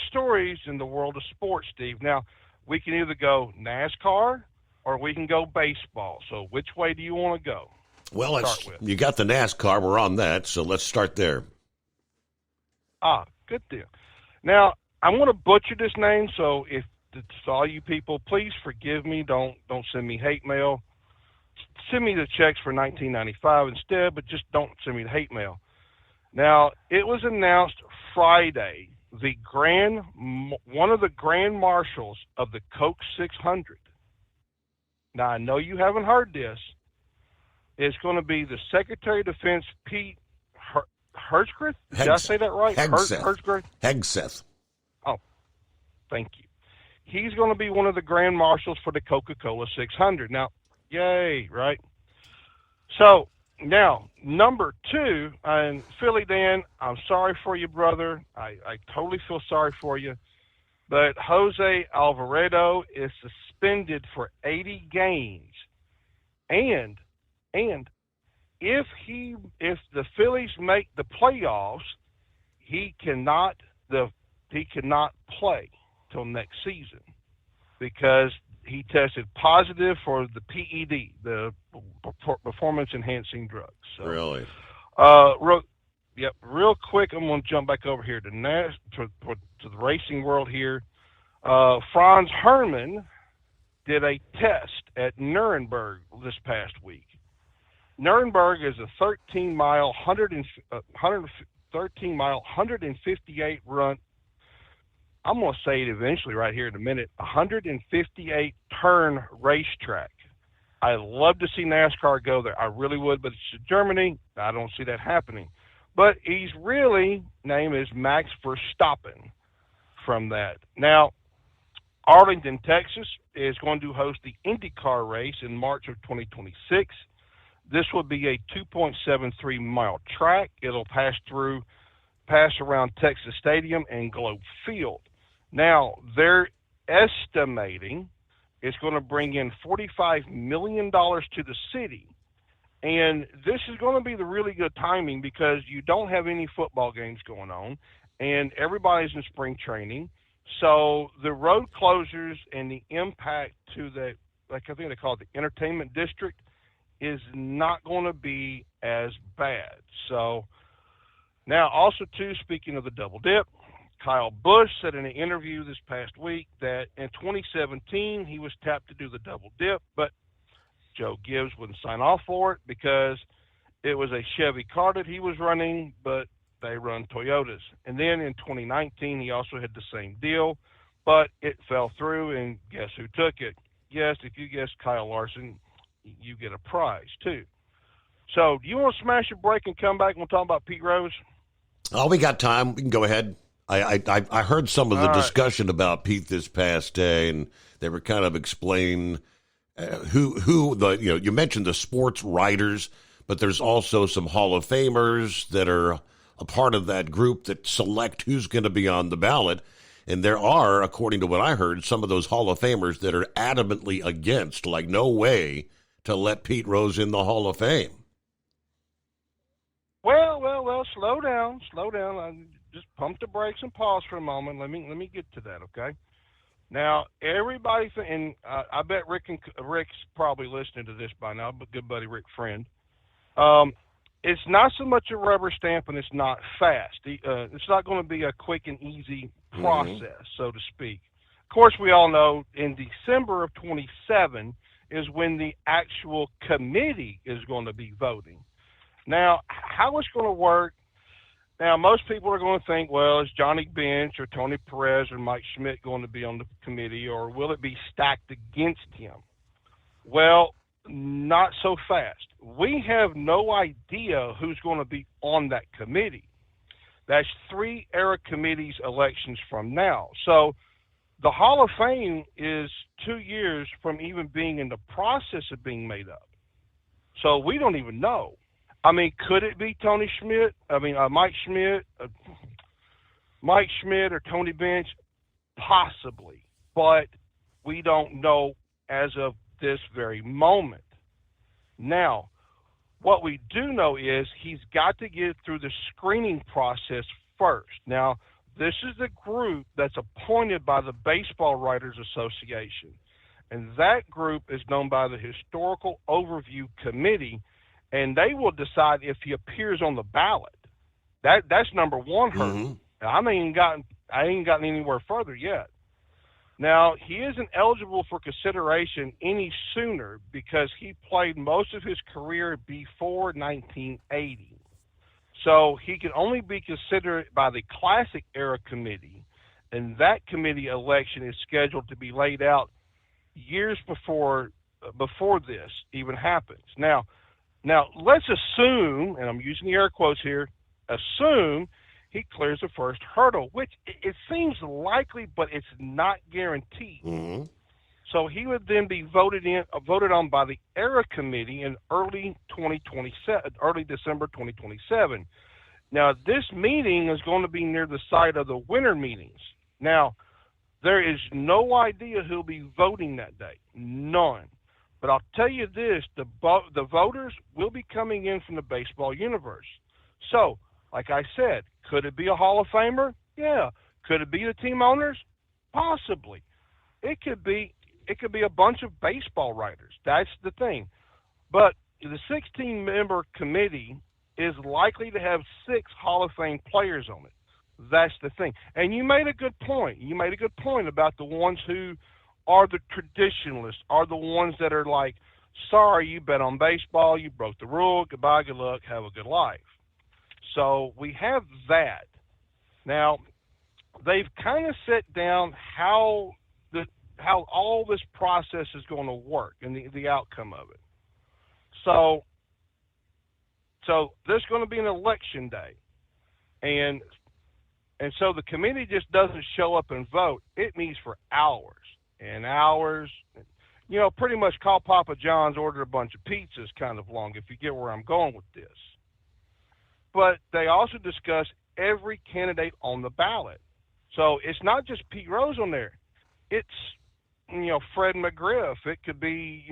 stories in the world of sports, Steve. Now, we can either go NASCAR or we can go baseball. So which way do you want to go? Well, you got the NASCAR. We're on that, so let's start there. Good deal. Now, I'm going to butcher this name, so if it's all you people, please forgive me. Don't send me hate mail. Send me the checks for $19.95 instead, but just don't send me the hate mail. Now, it was announced Friday, one of the grand marshals of the Coke 600. Now, I know you haven't heard this. It's going to be the Secretary of Defense, Pete Hegseth. Did I say that right? Hegseth. Oh, thank you. He's going to be one of the grand marshals for the Coca-Cola 600. Now, yay, right? So, now, number two, and Philly Dan, I'm sorry for you, brother. I totally feel sorry for you. But Jose Alvarado is suspended for 80 games. And if the Phillies make the playoffs, he cannot play till next season because he tested positive for the PED, the performance enhancing drugs. So, really? Real quick, I'm going to jump back over here to the racing world here. Franz Herrmann did a test at Nuremberg this past week. Nuremberg is a 13-mile, 158 run. I'm going to say it eventually right here in a minute. 158 turn racetrack. I love to see NASCAR go there. I really would, but it's Germany. I don't see that happening. But his really name is Max Verstappen from that. Now, Arlington, Texas is going to host the IndyCar race in March of 2026. This will be a 2.73 mile track. It'll pass around Texas Stadium and Globe Field. Now, they're estimating it's going to bring in $45 million to the city. And this is going to be the really good timing because you don't have any football games going on and everybody's in spring training. So the road closures and the impact to the, I think they call it the entertainment district, is not going to be as bad. So now also too, speaking of the double dip, Kyle Busch said in an interview this past week that in 2017 he was tapped to do the double dip, but Joe Gibbs wouldn't sign off for it because it was a Chevy car that he was running, but they run Toyotas. And then in 2019 he also had the same deal, but it fell through, and guess who took it? Yes, if you guessed Kyle Larson, you get a prize too. So do you want to smash a break and come back and we'll talk about Pete Rose? Oh, we got time. We can go ahead. I heard some of the discussion about Pete this past day, and they were kind of explaining who the, you mentioned the sports writers, but there's also some Hall of Famers that are a part of that group that select who's going to be on the ballot. And there are, according to what I heard, some of those Hall of Famers that are adamantly against, like no way to let Pete Rose in the Hall of Fame. Well, slow down. Just pump the brakes and pause for a moment. Let me get to that, okay? Now, everybody, and I bet Rick's probably listening to this by now, but good buddy Rick Friend. It's not so much a rubber stamp, and it's not fast. It's not going to be a quick and easy process, so to speak. Of course, we all know in December of 27 is when the actual committee is going to be voting. Now, how it's going to work, now most people are going to think, well, is Johnny Bench or Tony Perez or Mike Schmidt going to be on the committee, or will it be stacked against him? Well, not so fast. We have no idea who's going to be on that committee. That's 3 era committees elections from now. So the Hall of Fame is 2 years from even being in the process of being made up. So we don't even know. I mean, could it be Tony Schmidt? I mean, Mike Schmidt? Mike Schmidt or Tony Bench? Possibly, but we don't know as of this very moment. Now, what we do know is he's got to get through the screening process first. Now, this is the group that's appointed by the Baseball Writers Association, and that group is known by the Historical Overview Committee, and they will decide if he appears on the ballot. That's number one hurdle. I ain't gotten anywhere further yet. Now, he isn't eligible for consideration any sooner because he played most of his career before 1980. So he can only be considered by the Classic Era Committee, and that committee election is scheduled to be laid out years before this even happens. Now, let's assume, and I'm using the air quotes here, assume he clears the first hurdle, which it seems likely, but it's not guaranteed. So he would then be voted on by the Era Committee in early December 2027. Now, this meeting is going to be near the site of the winter meetings. Now, there is no idea who'll be voting that day, none. But I'll tell you this: the voters will be coming in from the baseball universe. So, like I said, could it be a Hall of Famer? Yeah. Could it be the team owners? Possibly. It could be a bunch of baseball writers. That's the thing. But the 16-member committee is likely to have 6 Hall of Fame players on it. That's the thing. And you made a good point. You made a good point about the ones who are the traditionalists, are the ones that are like, sorry, you bet on baseball, you broke the rule, goodbye, good luck, have a good life. So we have that. Now, they've kind of set down how all this process is going to work and the outcome of it. So there's going to be an election day. And so the committee just doesn't show up and vote. It meets for hours and hours. You know, pretty much call Papa John's, order a bunch of pizzas kind of long, if you get where I'm going with this. But they also discuss every candidate on the ballot. So it's not just Pete Rose on there. It's, Fred McGriff. It could be,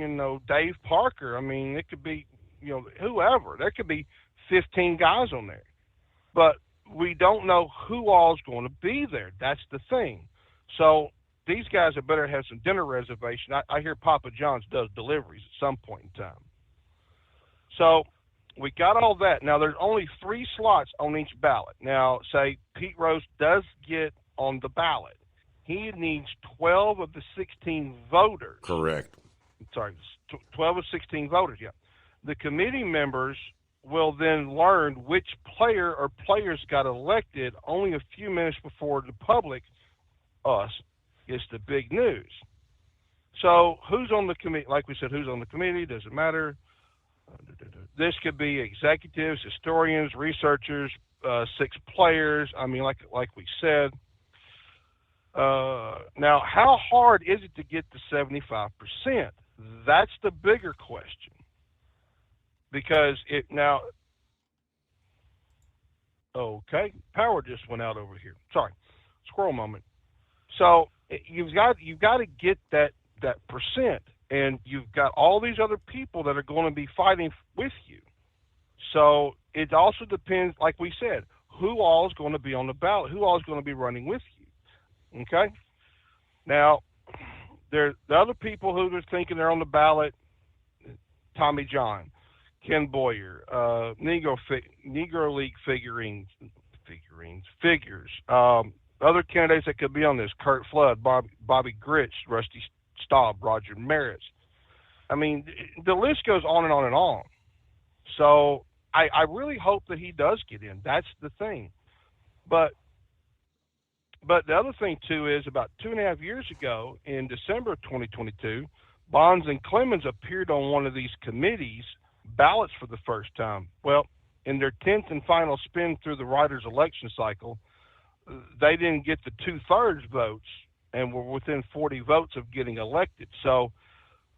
Dave Parker. I mean, it could be, whoever. There could be 15 guys on there. But we don't know who all's going to be there. That's the thing. So these guys had better have some dinner reservation. I hear Papa John's does deliveries at some point in time. So we got all that. Now, there's only 3 slots on each ballot. Now, say Pete Rose does get on the ballot. He needs 12 of the 16 voters. Correct. Sorry, 12 of 16 voters, yeah. The committee members will then learn which player or players got elected only a few minutes before the public, us, gets the big news. So who's on the committee? Like we said, who's on the committee? Doesn't matter. This could be executives, historians, researchers, 6 players. I mean, like we said. Now, how hard is it to get to 75%? That's the bigger question. Because okay, power just went out over here. Sorry, squirrel moment. So you've got to get that percent. And you've got all these other people that are going to be fighting with you. So it also depends, like we said, who all is going to be on the ballot, who all is going to be running with you. Okay? Now, the other people who are thinking they're on the ballot, Tommy John, Ken Boyer, Negro League figures. Other candidates that could be on this, Curt Flood, Bobby Grich, Rusty Staub, Roger Maris. I mean, the list goes on and on and on. So I really hope that he does get in. That's the thing. But the other thing, too, is about 2.5 years ago, in December of 2022, Bonds and Clemens appeared on one of these committees' ballots for the first time. Well, in their 10th and final spin through the writers' election cycle, they didn't get the 2/3 votes and were within 40 votes of getting elected. So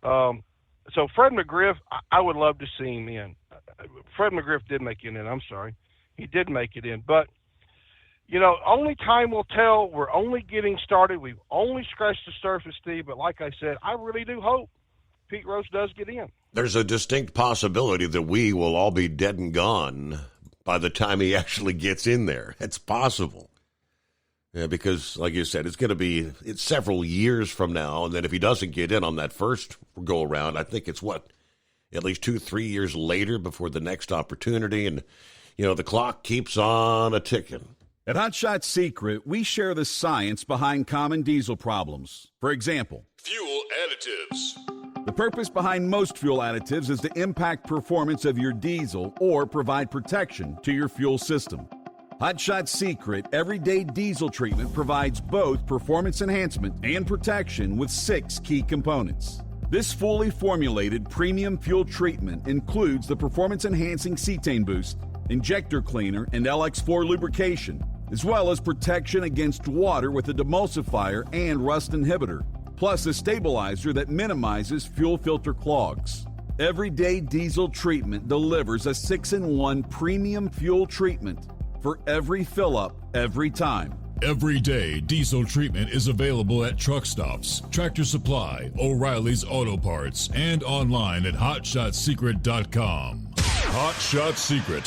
Fred McGriff, I would love to see him in. Fred McGriff did make it in. I'm sorry. He did make it in. But, only time will tell. We're only getting started. We've only scratched the surface, Steve. But like I said, I really do hope Pete Rose does get in. There's a distinct possibility that we will all be dead and gone by the time he actually gets in there. It's possible. Yeah, because, like you said, it's several years from now. And then if he doesn't get in on that first go-around, I think it's at least 2-3 years later before the next opportunity. And, the clock keeps on a-ticking. At Hot Shot Secret, we share the science behind common diesel problems. For example, fuel additives. The purpose behind most fuel additives is to impact performance of your diesel or provide protection to your fuel system. Hot Shot Secret Everyday Diesel Treatment provides both performance enhancement and protection with 6 key components. This fully formulated premium fuel treatment includes the performance-enhancing cetane boost, injector cleaner, and LX4 lubrication, as well as protection against water with a demulsifier and rust inhibitor, plus a stabilizer that minimizes fuel filter clogs. Everyday Diesel Treatment delivers a 6-in-1 premium fuel treatment for every fill-up, every time. Everyday Diesel Treatment is available at truck stops, Tractor Supply, O'Reilly's Auto Parts, and online at HotShotSecret.com. Hot Shot Secret,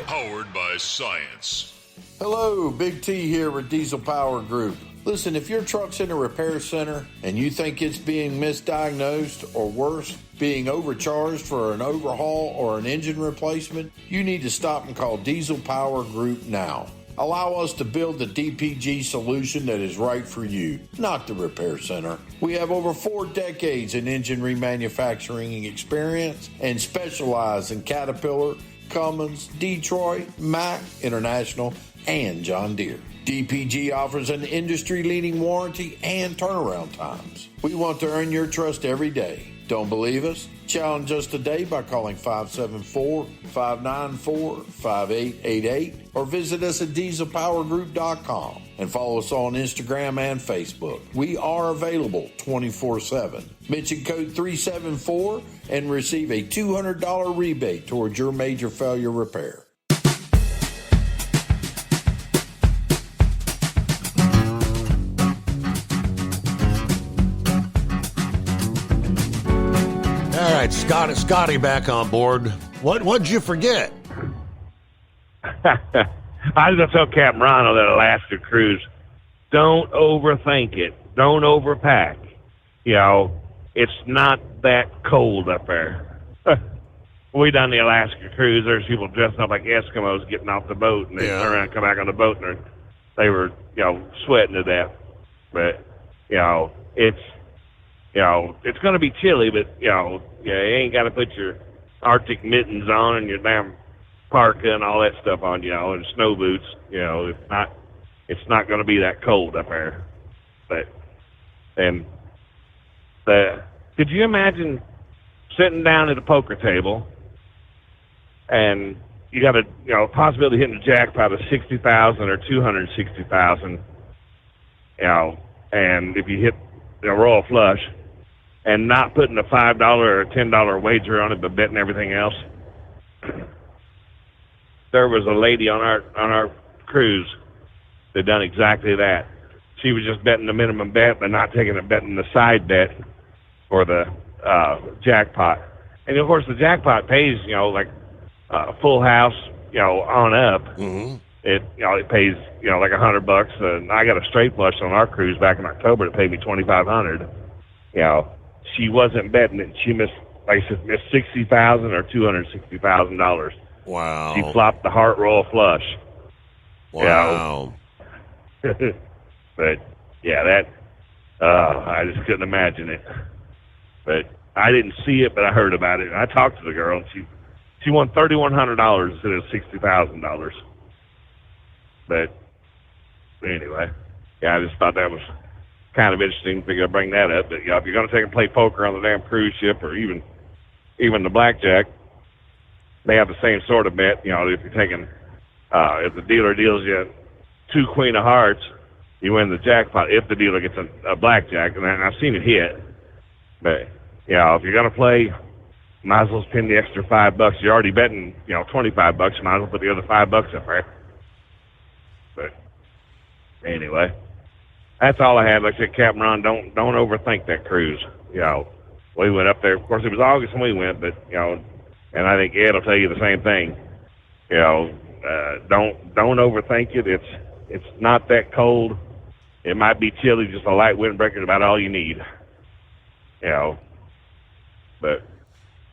powered by science. Hello, Big T here with Diesel Power Group. Listen, if your truck's in a repair center and you think it's being misdiagnosed or worse, being overcharged for an overhaul or an engine replacement, you need to stop and call Diesel Power Group now. Allow us to build the DPG solution that is right for you, not the repair center. We have over 4 decades in engine remanufacturing experience and specialize in Caterpillar, Cummins, Detroit, Mack, International, and John Deere. DPG offers an industry-leading warranty and turnaround times. We want to earn your trust every day. Don't believe us? Challenge us today by calling 574-594-5888 or visit us at dieselpowergroup.com and follow us on Instagram and Facebook. We are available 24/7. Mention code 374 and receive a $200 rebate towards your major failure repair. All right, Scotty back on board. What'd you forget? I was going to tell Captain Rhino that Alaska cruise, don't overthink it. Don't overpack. It's not that cold up there. We done the Alaska cruise. There's people dressing up like Eskimos getting off the boat, and they turn around and come back on the boat, and they were, sweating to death. But, it's going to be chilly, but, you ain't got to put your Arctic mittens on and your damn parka and all that stuff on, and snow boots. It's not going to be that cold up there. But, could you imagine sitting down at a poker table and you got a, possibility of hitting a jackpot of $60,000 or $260,000, and if you hit a royal flush, and not putting a $5 or $10 wager on it, but betting everything else. There was a lady on our cruise that done exactly that. She was just betting the minimum bet, but not betting the side bet for the jackpot. And of course, the jackpot pays, like full house, on up. Mm-hmm. It pays, like $100. And I got a straight flush on our cruise back in October that paid me $2,500. She wasn't betting it. She missed $60,000 or $260,000. Wow. She flopped the Heart Royal flush. Wow. But yeah, I just couldn't imagine it. But I didn't see it, but I heard about it. And I talked to the girl, and she won $3,100 instead of $60,000. But anyway, I just thought that was kind of interesting. Figure I'd bring that up. But if you're going to take and play poker on the damn cruise ship, or even the blackjack, they have the same sort of bet. If you're taking, if the dealer deals you 2 queen of hearts, you win the jackpot. If the dealer gets a blackjack, and I've seen it hit. But if you're going to play, might as well spend the extra $5. You're already betting, $25. Might as well put the other $5 up there. But anyway, that's all I had. Like I said, Captain Ron, don't overthink that cruise. You know, we went up there. Of course, it was August when we went, but you know, and I think Ed will tell you the same thing. You know, don't overthink it. It's not that cold. It might be chilly, just a light windbreaker is about all you need. You know, but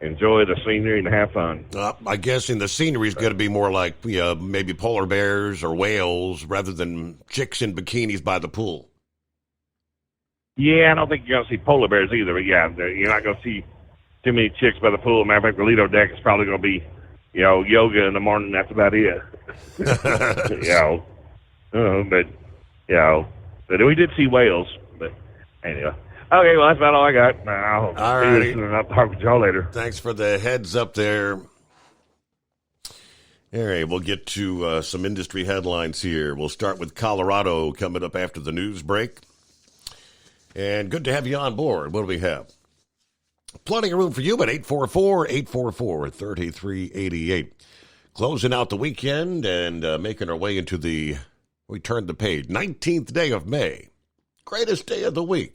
enjoy the scenery and have fun. I'm guessing the scenery is going to be more like maybe polar bears or whales rather than chicks in bikinis by the pool. Yeah, I don't think you're going to see polar bears either. But yeah, you're not going to see too many chicks by the pool. Matter of fact, the Lido deck is probably going to be, you know, yoga in the morning. That's about it. You know, but you know, but we did see whales. But anyway. Okay, well, that's about all I got. I'll talk with y'all later. Thanks for the heads up there. All right, we'll get to some industry headlines here. We'll start with Colorado coming up after the news break. And good to have you on board. What do we have? Plenty of room for you at 844-844-3388. Closing out the weekend and making our way into we turned the page, 19th day of May. Greatest day of the week.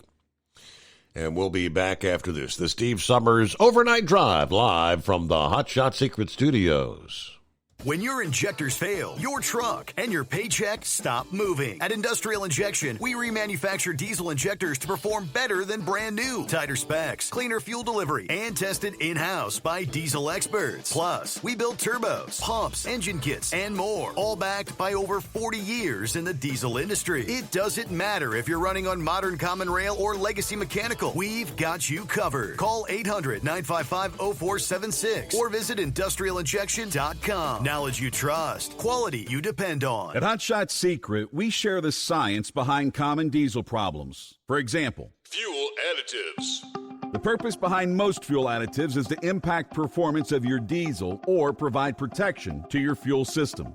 And we'll be back after this. The Steve Summers Overnight Drive, live from the Hot Shot Secret Studios. When your injectors fail, your truck and your paycheck stop moving. At Industrial Injection, we remanufacture diesel injectors to perform better than brand new. Tighter specs, cleaner fuel delivery, and tested in-house by diesel experts. Plus, we build turbos, pumps, engine kits, and more, all backed by over 40 years in the diesel industry. It doesn't matter if you're running on modern common rail or legacy mechanical. We've got you covered. Call 800-955-0476 or visit industrialinjection.com. Knowledge you trust, quality you depend on. At Hot Shot Secret, we share the science behind common diesel problems. For example, fuel additives. The purpose behind most fuel additives is to impact performance of your diesel or provide protection to your fuel system.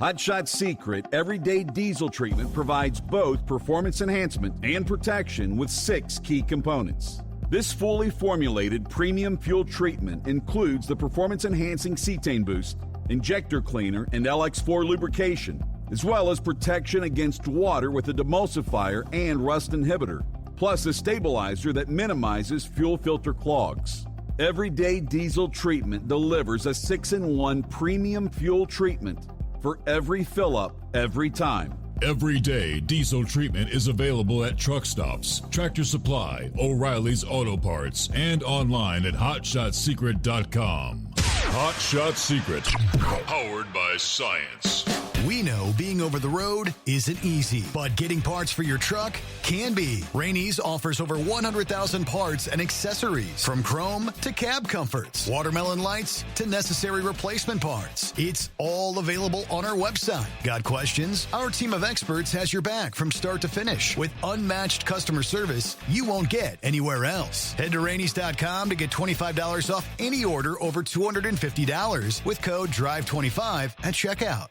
Hot Shot Secret Everyday Diesel Treatment provides both performance enhancement and protection with 6 key components. This fully formulated premium fuel treatment includes the performance-enhancing cetane boost, injector cleaner, and LX4 lubrication, as well as protection against water with a demulsifier and rust inhibitor, plus a stabilizer that minimizes fuel filter clogs. Everyday Diesel Treatment delivers a 6-in-1 premium fuel treatment for every fill-up, every time. Everyday Diesel Treatment is available at truck stops, Tractor Supply, O'Reilly's Auto Parts, and online at hotshotsecret.com. Hot Shot Secret, powered by science. We know being over the road isn't easy, but getting parts for your truck can be. Rainey's offers over 100,000 parts and accessories, from chrome to cab comforts, watermelon lights to necessary replacement parts. It's all available on our website. Got questions? Our team of experts has your back from start to finish with unmatched customer service you won't get anywhere else. Head to Rainey's.com to get $25 off any order over $250 with code DRIVE25 at checkout.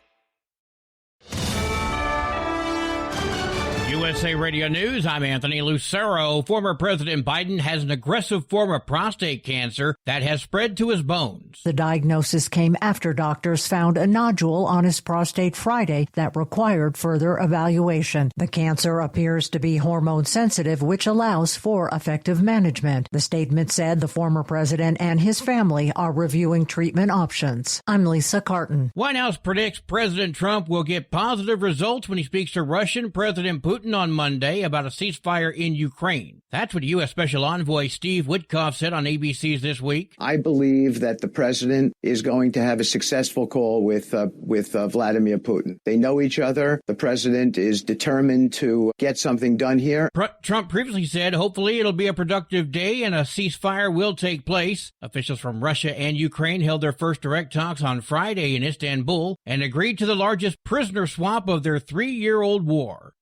USA Radio News, I'm Anthony Lucero. Former President Biden has an aggressive form of prostate cancer that has spread to his bones. The diagnosis came after doctors found a nodule on his prostate Friday that required further evaluation. The cancer appears to be hormone sensitive, which allows for effective management. The statement said the former president and his family are reviewing treatment options. I'm Lisa Carton. White House predicts President Trump will get positive results when he speaks to Russian President Putin on Monday about a ceasefire in Ukraine. That's what U.S. Special Envoy Steve Witkoff said on ABC's This Week. I believe that the president is going to have a successful call with Vladimir Putin. They know each other. The president is determined to get something done here. Trump previously said hopefully it'll be a productive day and a ceasefire will take place. Officials from Russia and Ukraine held their first direct talks on Friday in Istanbul and agreed to the largest prisoner swap of their 3-year-old war.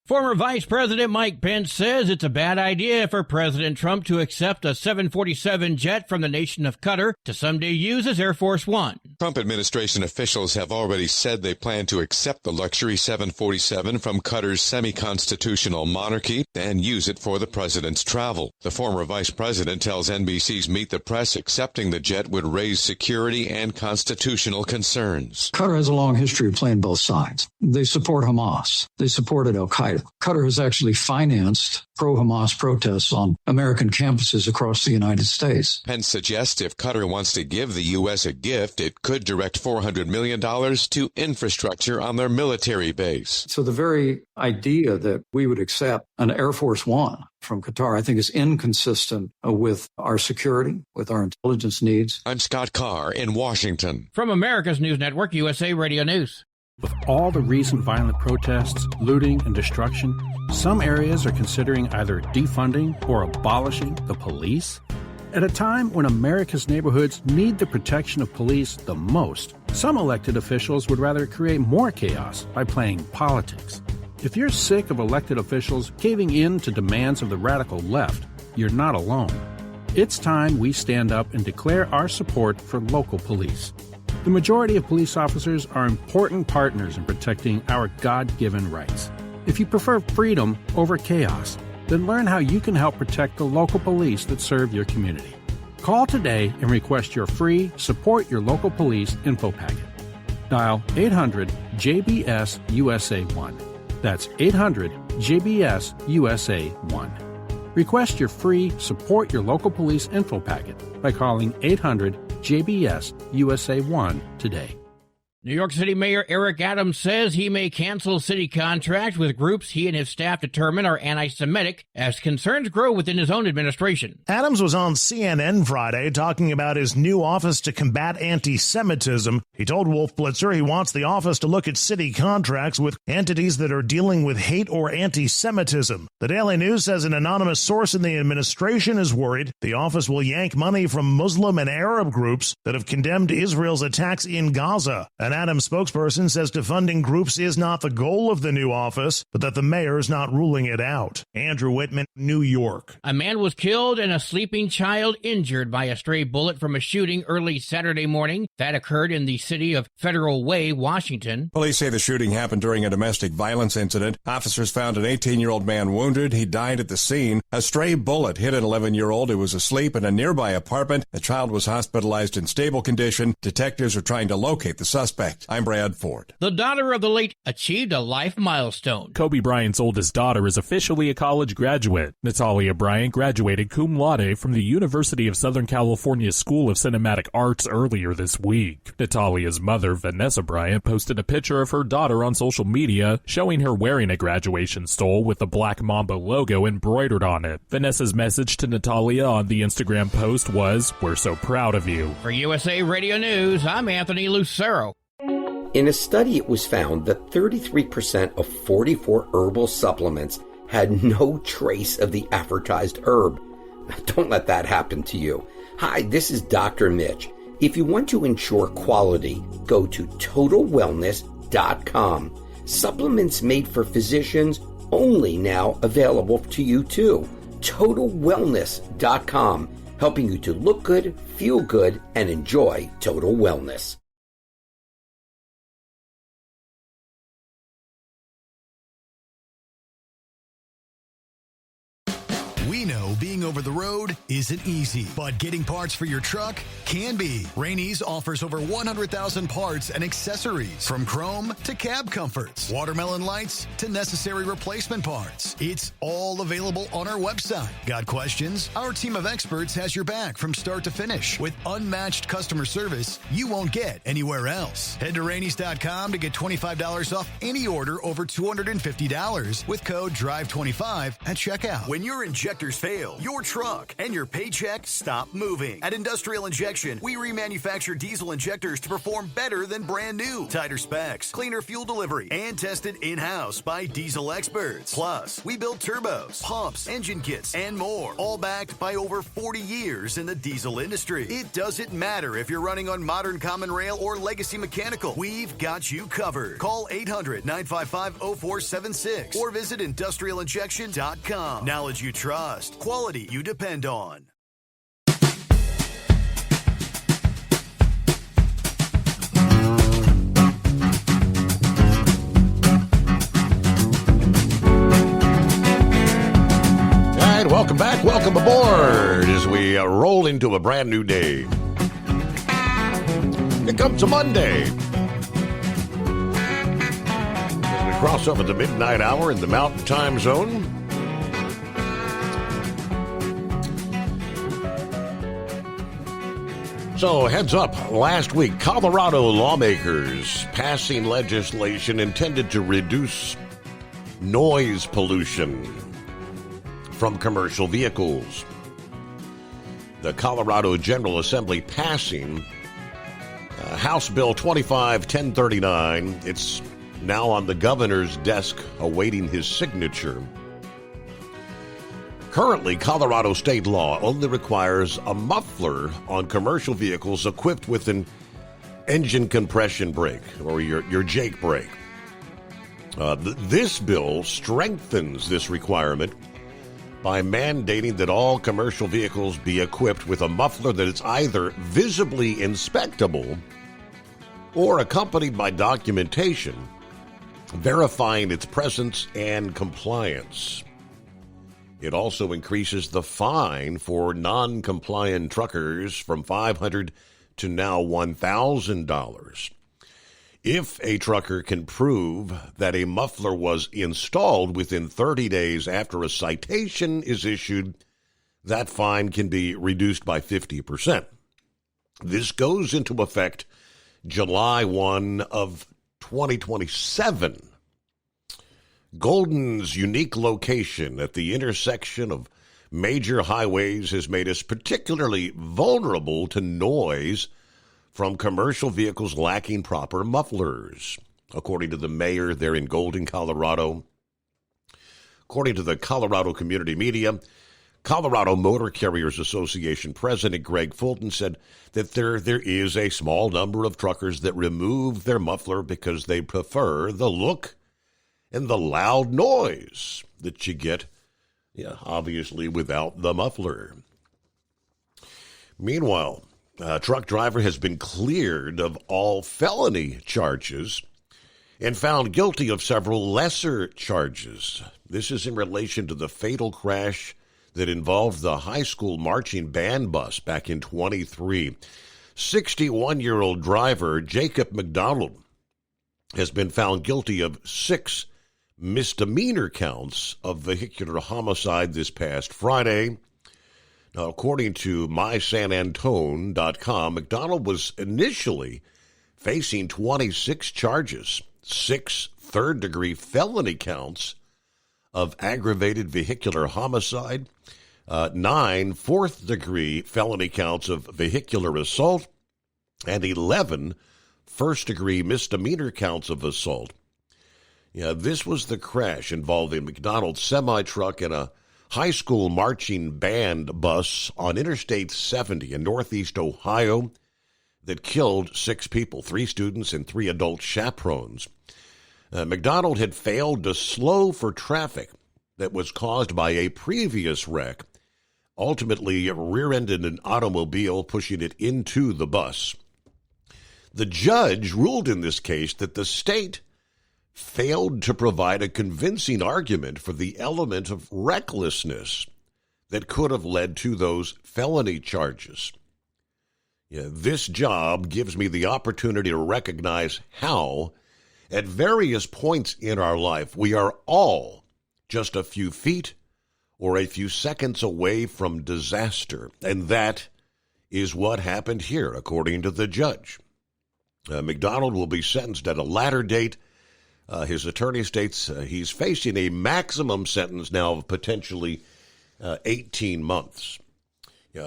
Former Vice President Mike Pence says it's a bad idea for President Trump to accept a 747 jet from the nation of Qatar to someday use as Air Force One. Trump administration officials have already said they plan to accept the luxury 747 from Qatar's semi-constitutional monarchy and use it for the president's travel. The former vice president tells NBC's Meet the Press accepting the jet would raise security and constitutional concerns. Qatar has a long history of playing both sides. They support Hamas. They supported al-Qaeda. Qatar has actually financed pro-Hamas protests on American campuses across the United States. Pence suggests if Qatar wants to give the U.S. a gift, it could direct $400 million to infrastructure on their military base. So the very idea that we would accept an Air Force One from Qatar, I think, is inconsistent with our security, with our intelligence needs. I'm Scott Carr in Washington. From America's News Network, USA Radio News. With all the recent violent protests, looting, and destruction, some areas are considering either defunding or abolishing the police. At a time when America's neighborhoods need the protection of police the most, some elected officials would rather create more chaos by playing politics. If you're sick of elected officials caving in to demands of the radical left, you're not alone. It's time we stand up and declare our support for local police. The majority of police officers are important partners in protecting our God-given rights. If you prefer freedom over chaos, then learn how you can help protect the local police that serve your community. Call today and request your free Support Your Local Police info packet. Dial 800-JBS-USA-1. That's 800-JBS-USA-1. Request your free Support Your Local Police info packet by calling 800-JBS-USA-1 today. New York City Mayor Eric Adams says he may cancel city contracts with groups he and his staff determine are anti-Semitic as concerns grow within his own administration. Adams was on CNN Friday talking about his new office to combat anti-Semitism. He told Wolf Blitzer he wants the office to look at city contracts with entities that are dealing with hate or anti-Semitism. The Daily News says an anonymous source in the administration is worried the office will yank money from Muslim and Arab groups that have condemned Israel's attacks in Gaza. An Adams spokesperson says defunding groups is not the goal of the new office, but that the mayor is not ruling it out. Andrew Whitman, New York. A man was killed and a sleeping child injured by a stray bullet from a shooting early Saturday morning. That occurred in the city of Federal Way, Washington. Police say the shooting happened during a domestic violence incident. Officers found an 18-year-old man wounded. He died at the scene. A stray bullet hit an 11-year-old who was asleep in a nearby apartment. The child was hospitalized in stable condition. Detectives are trying to locate the suspect. I'm Brad Ford. The daughter of the late achieved a life milestone. Kobe Bryant's oldest daughter is officially a college graduate. Natalia Bryant graduated cum laude from the University of Southern California School of Cinematic Arts earlier this week. Natalia's mother, Vanessa Bryant, posted a picture of her daughter on social media showing her wearing a graduation stole with the Black Mamba logo embroidered on it. Vanessa's message to Natalia on the Instagram post was, "We're so proud of you." For USA Radio News, I'm Anthony Lucero. In a study, it was found that 33% of 44 herbal supplements had no trace of the advertised herb. Don't let that happen to you. Hi, this is Dr. Mitch. If you want to ensure quality, go to TotalWellness.com. Supplements made for physicians only now available to you too. TotalWellness.com, helping you to look good, feel good, and enjoy total wellness. We know being over the road isn't easy, but getting parts for your truck can be. Rainey's offers over 100,000 parts and accessories, from chrome to cab comforts, watermelon lights to necessary replacement parts. It's all available on our website. Got questions? Our team of experts has your back from start to finish with unmatched customer service you won't get anywhere else. Head to Rainey's.com to get $25 off any order over $250 with code DRIVE25 at checkout. When your injectors fail, your truck and your paycheck stop moving. At Industrial Injection, we remanufacture diesel injectors to perform better than brand new. Tighter specs, cleaner fuel delivery, and tested in-house by diesel experts. Plus, we build turbos, pumps, engine kits, and more, all backed by over 40 years in the diesel industry. It doesn't matter if you're running on modern common rail or legacy mechanical. We've got you covered. Call 800-955-0476 or visit industrialinjection.com. Knowledge you trust, quality you depend on. Welcome aboard as we roll into a brand new day. Here comes a Monday. As we cross over the midnight hour in the Mountain Time Zone. So, heads up, last week, Colorado lawmakers passing legislation intended to reduce noise pollution from commercial vehicles. The Colorado General Assembly passing House Bill 25-1039. It's now on the governor's desk awaiting his signature. Currently, Colorado state law only requires a muffler on commercial vehicles equipped with an engine compression brake, or your Jake brake. This bill strengthens this requirement by mandating that all commercial vehicles be equipped with a muffler that is either visibly inspectable or accompanied by documentation verifying its presence and compliance. It also increases the fine for non-compliant truckers from $500 to now $1,000. If a trucker can prove that a muffler was installed within 30 days after a citation is issued, that fine can be reduced by 50%. This goes into effect July 1 of 2027. Golden's unique location at the intersection of major highways has made us particularly vulnerable to noise from commercial vehicles lacking proper mufflers, according to the mayor there in Golden, Colorado. According to the Colorado Community Media, Colorado Motor Carriers Association President Greg Fulton said that there is a small number of truckers that remove their muffler because they prefer the look and the loud noise that you get, obviously, without the muffler. Meanwhile, a truck driver has been cleared of all felony charges and found guilty of several lesser charges. This is in relation to the fatal crash that involved the high school marching band bus back in 23. 61-year-old driver Jacob McDonald has been found guilty of 6 misdemeanor counts of vehicular homicide this past Friday. Now, according to mysanantone.com, McDonald was initially facing 26 charges, 6 third-degree felony counts of aggravated vehicular homicide, 9 fourth-degree felony counts of vehicular assault, and 11 first-degree misdemeanor counts of assault. This was the crash involving McDonald's semi-truck and a high school marching band bus on Interstate 70 in northeast Ohio that killed 6 people, 3 students and 3 adult chaperones. McDonald had failed to slow for traffic that was caused by a previous wreck, ultimately rear-ended an automobile, pushing it into the bus. The judge ruled in this case that the state failed to provide a convincing argument for the element of recklessness that could have led to those felony charges. This job gives me the opportunity to recognize how, at various points in our life, we are all just a few feet or a few seconds away from disaster. And that is what happened here, according to the judge. McDonald will be sentenced at a later date. His attorney states he's facing a maximum sentence now of potentially 18 months,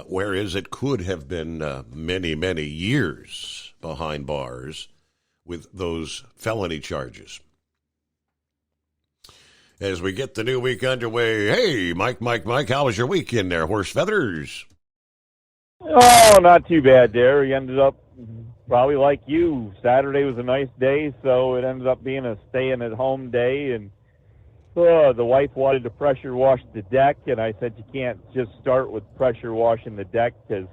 whereas it could have been many, many years behind bars with those felony charges. As we get the new week underway, hey, Mike, how was your weekend there, Horse Feathers? Oh, not too bad there. We ended up probably like you. Saturday was a nice day, so it ended up being a staying-at-home day. And the wife wanted to pressure wash the deck, and I said you can't just start with pressure washing the deck because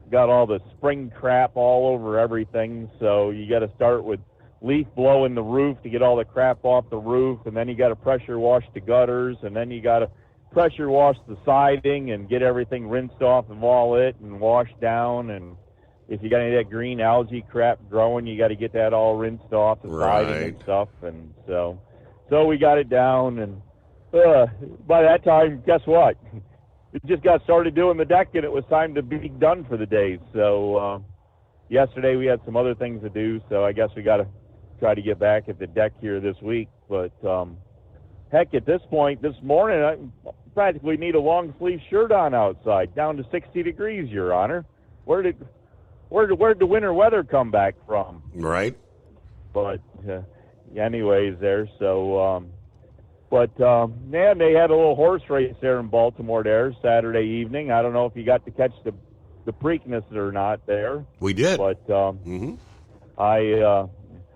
you got all the spring crap all over everything. So you got to start with leaf blowing the roof to get all the crap off the roof, and then you got to pressure wash the gutters, and then you got to pressure wash the siding and get everything rinsed off of all it and washed down. And if you got any of that green algae crap growing, you got to get that all rinsed off the siding and stuff. And so we got it down. And by that time, guess what? We just got started doing the deck, and it was time to be done for the day. So yesterday we had some other things to do, so I guess we got to try to get back at the deck here this week. But heck, at this point, this morning, I practically need a long-sleeve shirt on outside, down to 60 degrees, Your Honor. Where'd the winter weather come back from? Right. But anyways, there. So, man, they had a little horse race there in Baltimore there Saturday evening. I don't know if you got to catch the Preakness or not there. We did. But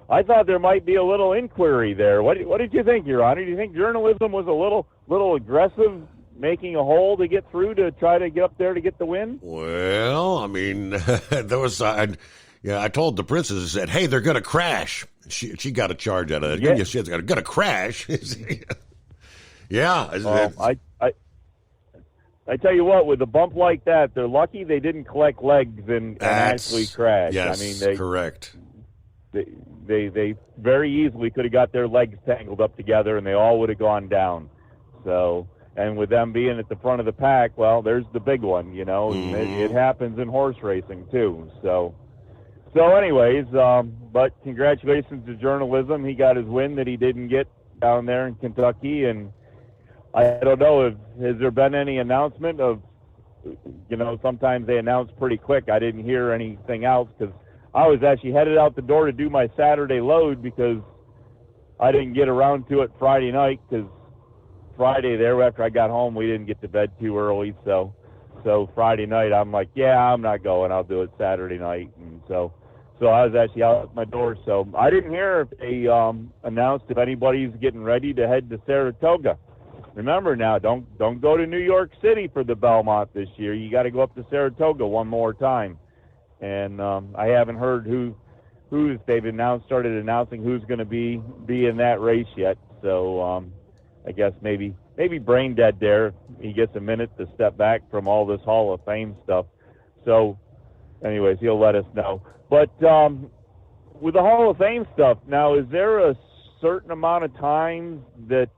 I thought there might be a little inquiry there. What did you think, Your Honor? Do you think journalism was a little aggressive, making a hole to get through to try to get up there to get the win? Well, I mean, there was. I told the princess, I said, "Hey, they're going to crash." She got a charge out of it. Yeah. She's going to crash. Yeah. I tell you what, with a bump like that, they're lucky they didn't collect legs and actually crash. Yes, I mean, correct. They very easily could have got their legs tangled up together, and they all would have gone down. So, and with them being at the front of the pack, well, there's the big one, you know. It happens in horse racing too. So anyways, but congratulations to journalism. He got his win that he didn't get down there in Kentucky, and I don't know, has there been any announcement of, you know, sometimes they announce pretty quick. I didn't hear anything else because I was actually headed out the door to do my Saturday load because I didn't get around to it Friday night because Friday there after I got home, we didn't get to bed too early. So Friday night, I'm like, yeah, I'm not going. I'll do it Saturday night. And so I was actually out at my door. So I didn't hear if they announced if anybody's getting ready to head to Saratoga. Remember now, don't go to New York City for the Belmont this year. You got to go up to Saratoga one more time. And I haven't heard who's they've started announcing who's going to be in that race yet. So I guess maybe Brain Dead there. He gets a minute to step back from all this Hall of Fame stuff. So anyways, he'll let us know. But with the Hall of Fame stuff, now is there a certain amount of times that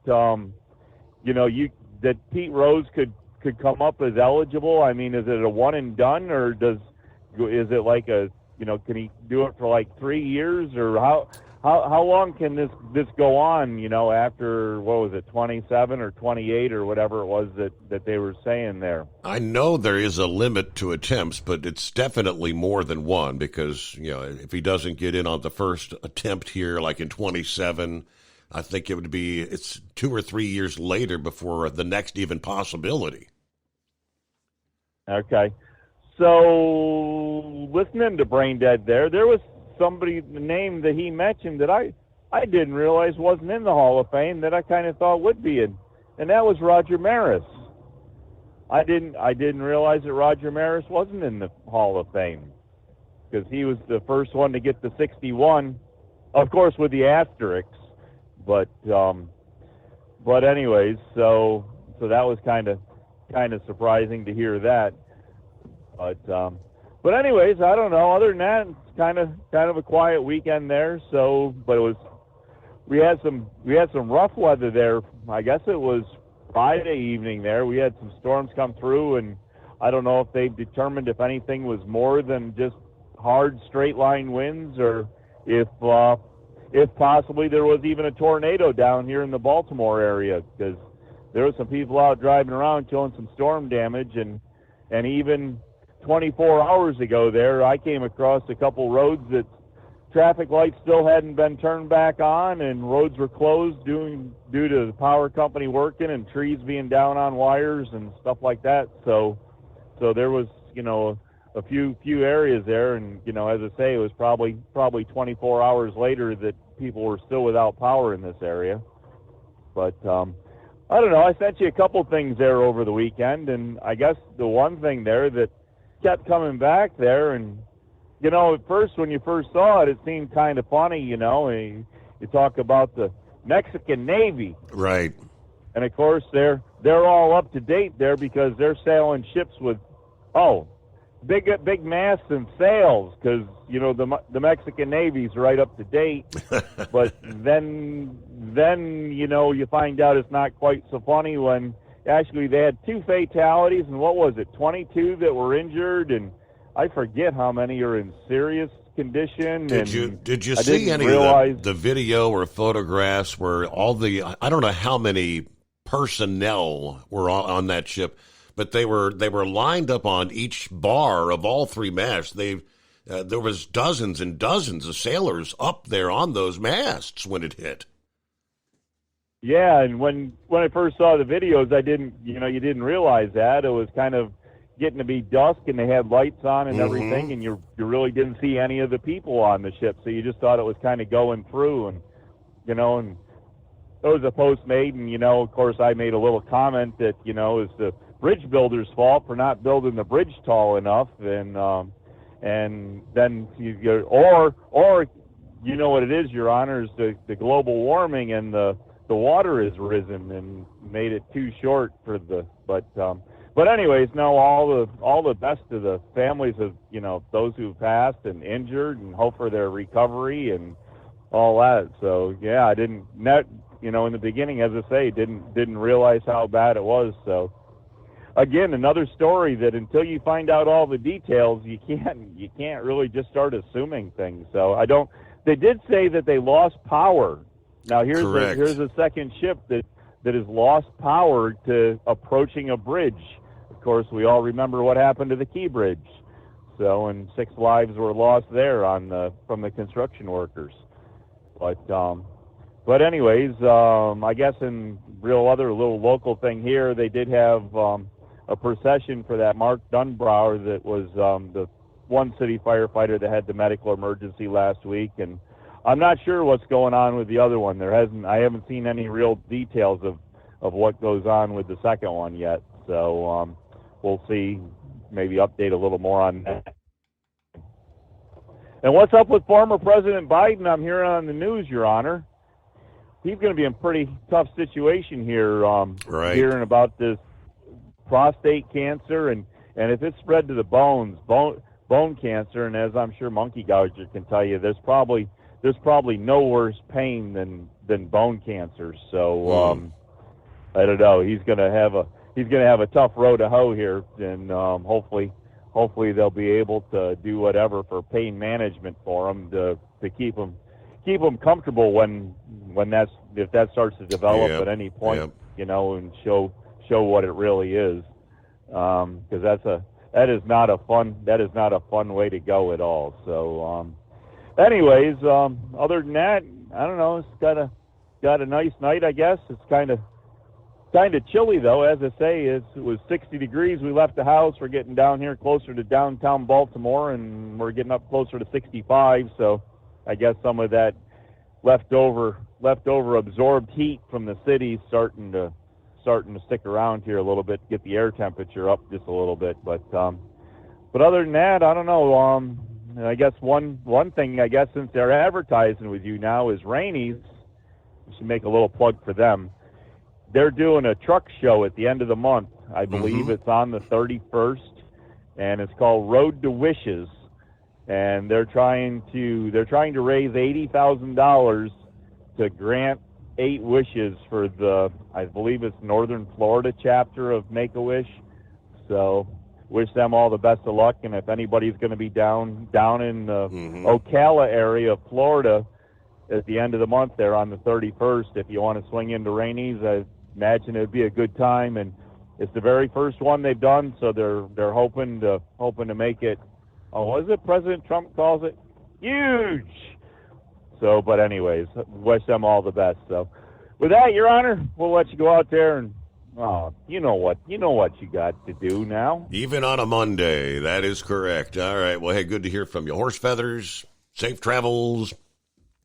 that Pete Rose could come up as eligible? I mean, is it a one and done, or is it like can he do it for like 3 years, or how long can this go on? After what was it, 27 or 28 or whatever it was that they were saying there. I know there is a limit to attempts, but it's definitely more than one because if he doesn't get in on the first attempt here, like in 27. I think it's 2 or 3 years later before the next even possibility. Okay. So listening to Brain Dead there was somebody, the name that he mentioned that I didn't realize wasn't in the Hall of Fame that I kind of thought would be in, and that was Roger Maris. I didn't realize that Roger Maris wasn't in the Hall of Fame because he was the first one to get the 61, of course with the asterisks. But anyways, so that was kind of surprising to hear that. But anyways, I don't know. Other than that, it's kind of a quiet weekend there. So, but we had some rough weather there. I guess it was Friday evening there. We had some storms come through, and I don't know if they've determined if anything was more than just hard straight line winds, or if possibly there was even a tornado down here in the Baltimore area, because there were some people out driving around showing some storm damage, and even 24 hours ago there, I came across a couple roads that traffic lights still hadn't been turned back on, and roads were closed due to the power company working and trees being down on wires and stuff like that. So there was, a few areas there, and as I say, it was probably 24 hours later that people were still without power in this area. But I don't know. I sent you a couple things there over the weekend, and I guess the one thing there that kept coming back there, and at first when you first saw it seemed kind of funny. You talk about the Mexican Navy, right? And of course, they're all up to date there because they're sailing ships with, big masts and sails because, the Mexican Navy's right up to date. But then, you find out it's not quite so funny when actually they had 2 fatalities and 22 that were injured, and I forget how many are in serious condition. Did you see any of the video or photographs where I don't know how many personnel were on that ship, but they were lined up on each bar of all 3 masts. There was dozens and dozens of sailors up there on those masts when it hit. Yeah, and when I first saw the videos, you didn't realize that. It was kind of getting to be dusk, and they had lights on and everything, and you really didn't see any of the people on the ship, so you just thought it was kind of going through, and it was a post made, and of course I made a little comment that it's the bridge builder's fault for not building the bridge tall enough, and then or what it is, Your Honor, is the global warming, and the water has risen and made it too short for but anyways, no, all the best to the families of those who've passed and injured, and hope for their recovery and all that. So yeah, I didn't in the beginning, as I say, didn't realize how bad it was. So again, another story that until you find out all the details, you can't really just start assuming things. So they did say that they lost power. Now here's a second ship that has lost power to approaching a bridge. Of course, we all remember what happened to the Key Bridge. So, and 6 lives were lost there from the construction workers. But anyways, I guess in other little local thing here, they did have a procession for that Mark Dunbrower that was the one city firefighter that had the medical emergency last week, and I'm not sure what's going on with the other one. I haven't seen any real details of what goes on with the second one yet. So we'll see, maybe update a little more on that. And what's up with former President Biden? I'm hearing on the news, Your Honor. He's going to be in a pretty tough situation here, hearing about this prostate cancer, and if it's spread to the bone cancer, and as I'm sure Monkey Gouger can tell you, there's probably no worse pain than bone cancer. So I don't know. He's going to have a tough road to hoe here, and hopefully they'll be able to do whatever for pain management for him to keep him comfortable if that starts to develop at any point, and show what it really is, because that is not a fun way to go at all. So anyways, other than that, I don't know. It's got a nice night, I guess. It's kind of chilly though. As I say, it was 60 degrees. We left the house. We're getting down here closer to downtown Baltimore, and we're getting up closer to 65. So I guess some of that leftover absorbed heat from the city starting to stick around here a little bit, get the air temperature up just a little bit. But other than that, I don't know. I guess one thing, since they're advertising with you now, is Rainey's. We should make a little plug for them. They're doing a truck show at the end of the month. I believe it's on the 31st, and it's called Road to Wishes. And they're trying to raise $80,000 to grant 8 wishes for I believe it's Northern Florida chapter of Make-A-Wish. So wish them all the best of luck. And if anybody's going to be down in the Ocala area of Florida at the end of the month there on the 31st, if you want to swing into Rainey's, I imagine it'd be a good time. And it's the very first one they've done, so they're hoping to make it. Oh, what is it? President Trump calls it huge. So, but anyways, wish them all the best. So, with that, Your Honor, we'll let you go out there and you know what you got to do now. Even on a Monday, that is correct. All right. Well, hey, good to hear from you. Horse feathers, safe travels,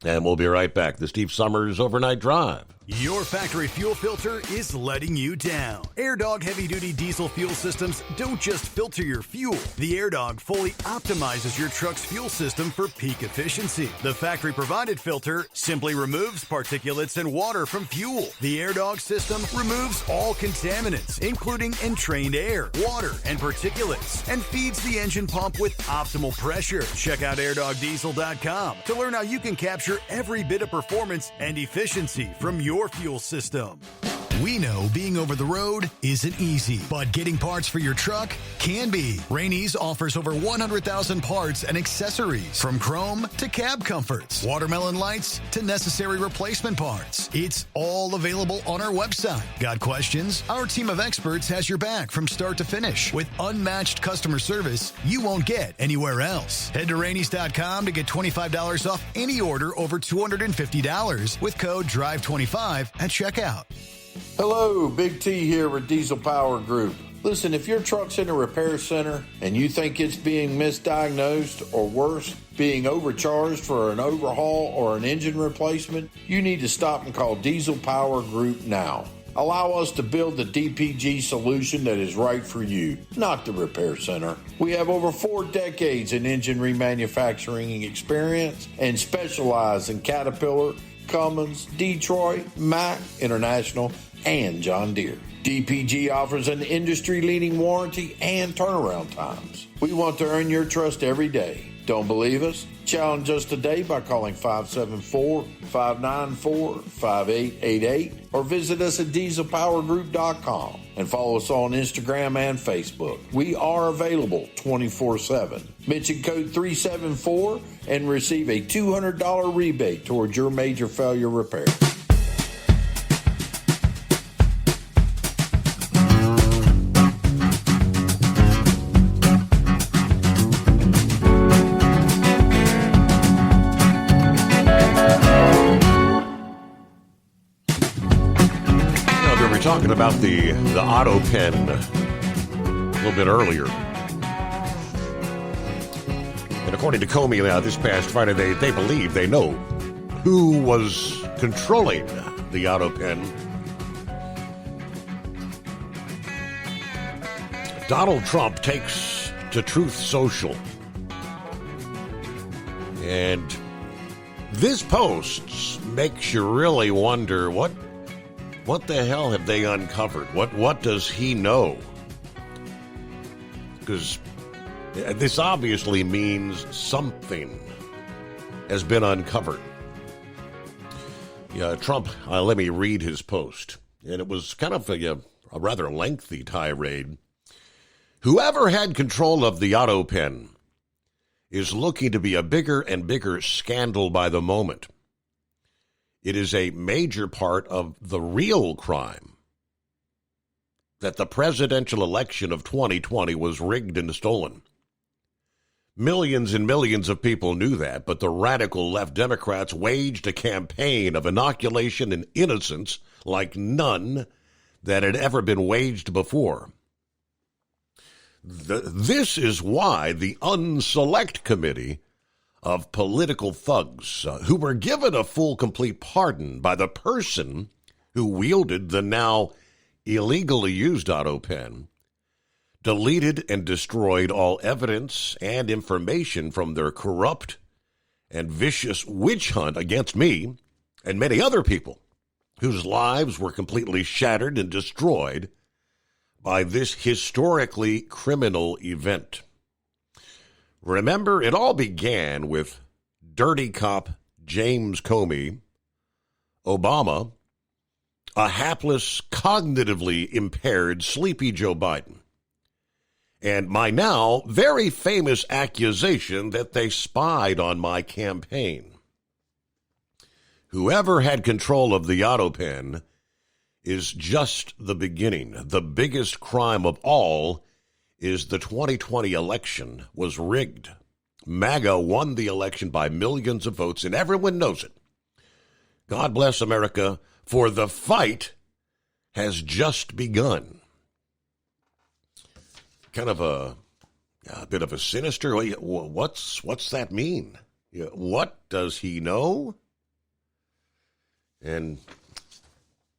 and we'll be right back. The Steve Summers Overnight Drive. Your factory fuel filter is letting you down. AirDog heavy-duty diesel fuel systems don't just filter your fuel. The AirDog fully optimizes your truck's fuel system for peak efficiency. The factory-provided filter simply removes particulates and water from fuel. The AirDog system removes all contaminants, including entrained air, water, and particulates, and feeds the engine pump with optimal pressure. Check out airdogdiesel.com to learn how you can capture every bit of performance and efficiency from your fuel system. We know being over the road isn't easy, but getting parts for your truck can be. Rainey's offers over 100,000 parts and accessories, from chrome to cab comforts, watermelon lights to necessary replacement parts. It's all available on our website. Got questions? Our team of experts has your back from start to finish with unmatched customer service you won't get anywhere else. Head to Rainey's.com to get $25 off any order over $250 with code DRIVE25 at checkout. Hello, Big T here with Diesel Power Group. Listen, if your truck's in a repair center and you think it's being misdiagnosed or worse, being overcharged for an overhaul or an engine replacement, you need to stop and call Diesel Power Group now. Allow us to build the DPG solution that is right for you, not the repair center. We have over 4 decades in engine remanufacturing experience and specialize in Caterpillar, Cummins, Detroit, Mack, International, and John Deere. DPG offers an industry-leading warranty and turnaround times. We want to earn your trust every day. Don't believe us? Challenge us today by calling 574-594-5888 or visit us at dieselpowergroup.com and follow us on Instagram and Facebook. We are available 24/7. Mention code 374 and receive a $200 rebate towards your major failure repair. Talking about the auto pen a little bit earlier. And according to Comey, this past Friday, they believe they know who was controlling the auto pen. Donald Trump takes to Truth Social. And this post makes you really wonder what the hell have they uncovered? What does he know? Because this obviously means something has been uncovered. Yeah, Trump, let me read his post. And it was kind of a rather lengthy tirade. Whoever had control of the auto pen is looking to be a bigger and bigger scandal by the moment. It is a major part of the real crime that the presidential election of 2020 was rigged and stolen. Millions and millions of people knew that, but the radical left Democrats waged a campaign of inoculation and innocence like none that had ever been waged before. This is why the Unselect Committee of political thugs who were given a full, complete pardon by the person who wielded the now illegally used auto pen, deleted and destroyed all evidence and information from their corrupt and vicious witch hunt against me and many other people whose lives were completely shattered and destroyed by this historically criminal event. Remember, it all began with dirty cop James Comey, Obama, a hapless, cognitively impaired, sleepy Joe Biden, and my now very famous accusation that they spied on my campaign. Whoever had control of the auto pen is just the beginning. The biggest crime of all is the 2020 election was rigged. MAGA won the election by millions of votes, and everyone knows it. God bless America, for the fight has just begun. Kind of a bit of a sinister. What's that mean? What does he know? And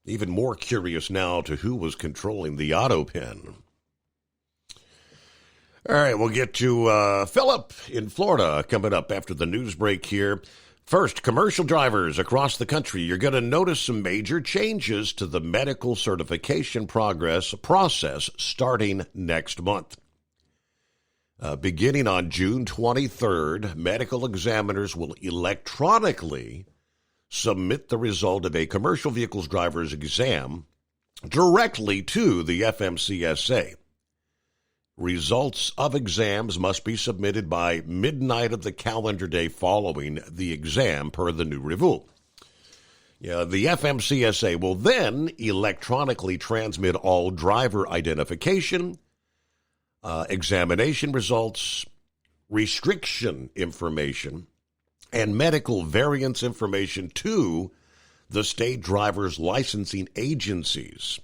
Even more curious now to who was controlling the auto pen. All right, we'll get to Philip in Florida coming up after the news break here. First, commercial drivers across the country, you're going to notice some major changes to the medical certification process starting next month. Beginning on June 23rd, medical examiners will electronically submit the result of a commercial vehicles driver's exam directly to the FMCSA. Results of exams must be submitted by midnight of the calendar day following the exam per the new rule. The FMCSA will then electronically transmit all driver identification, examination results, restriction information, and medical variance information to the state driver's licensing agencies.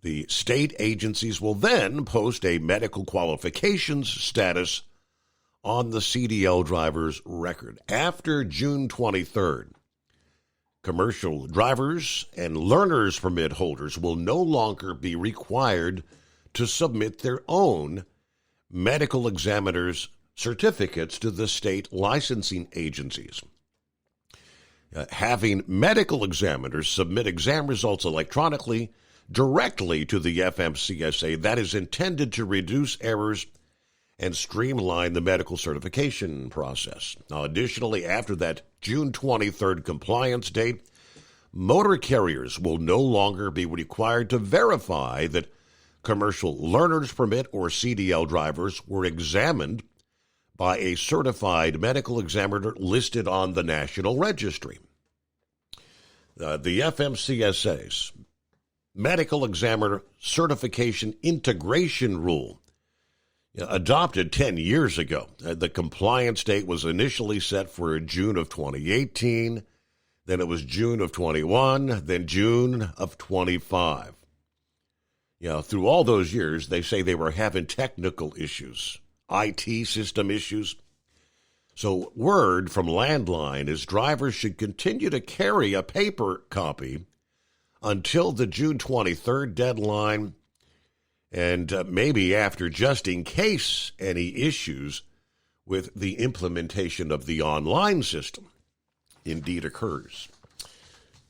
The state agencies will then post a medical qualifications status on the CDL driver's record. After June 23rd, commercial drivers and learner's permit holders will no longer be required to submit their own medical examiner's certificates to the state licensing agencies. Having medical examiners submit exam results electronically directly to the FMCSA, that is intended to reduce errors and streamline the medical certification process. Now, additionally, after that June 23rd compliance date, motor carriers will no longer be required to verify that commercial learner's permit or CDL drivers were examined by a certified medical examiner listed on the National Registry. The FMCSA's Medical Examiner Certification Integration Rule, adopted 10 years ago. The compliance date was initially set for June of 2018, then it was June of 21, then June of 25. Through all those years, they say they were having technical issues, IT system issues. So word from Landline is drivers should continue to carry a paper copy until the June 23rd deadline, and maybe after, just in case any issues with the implementation of the online system indeed occurs.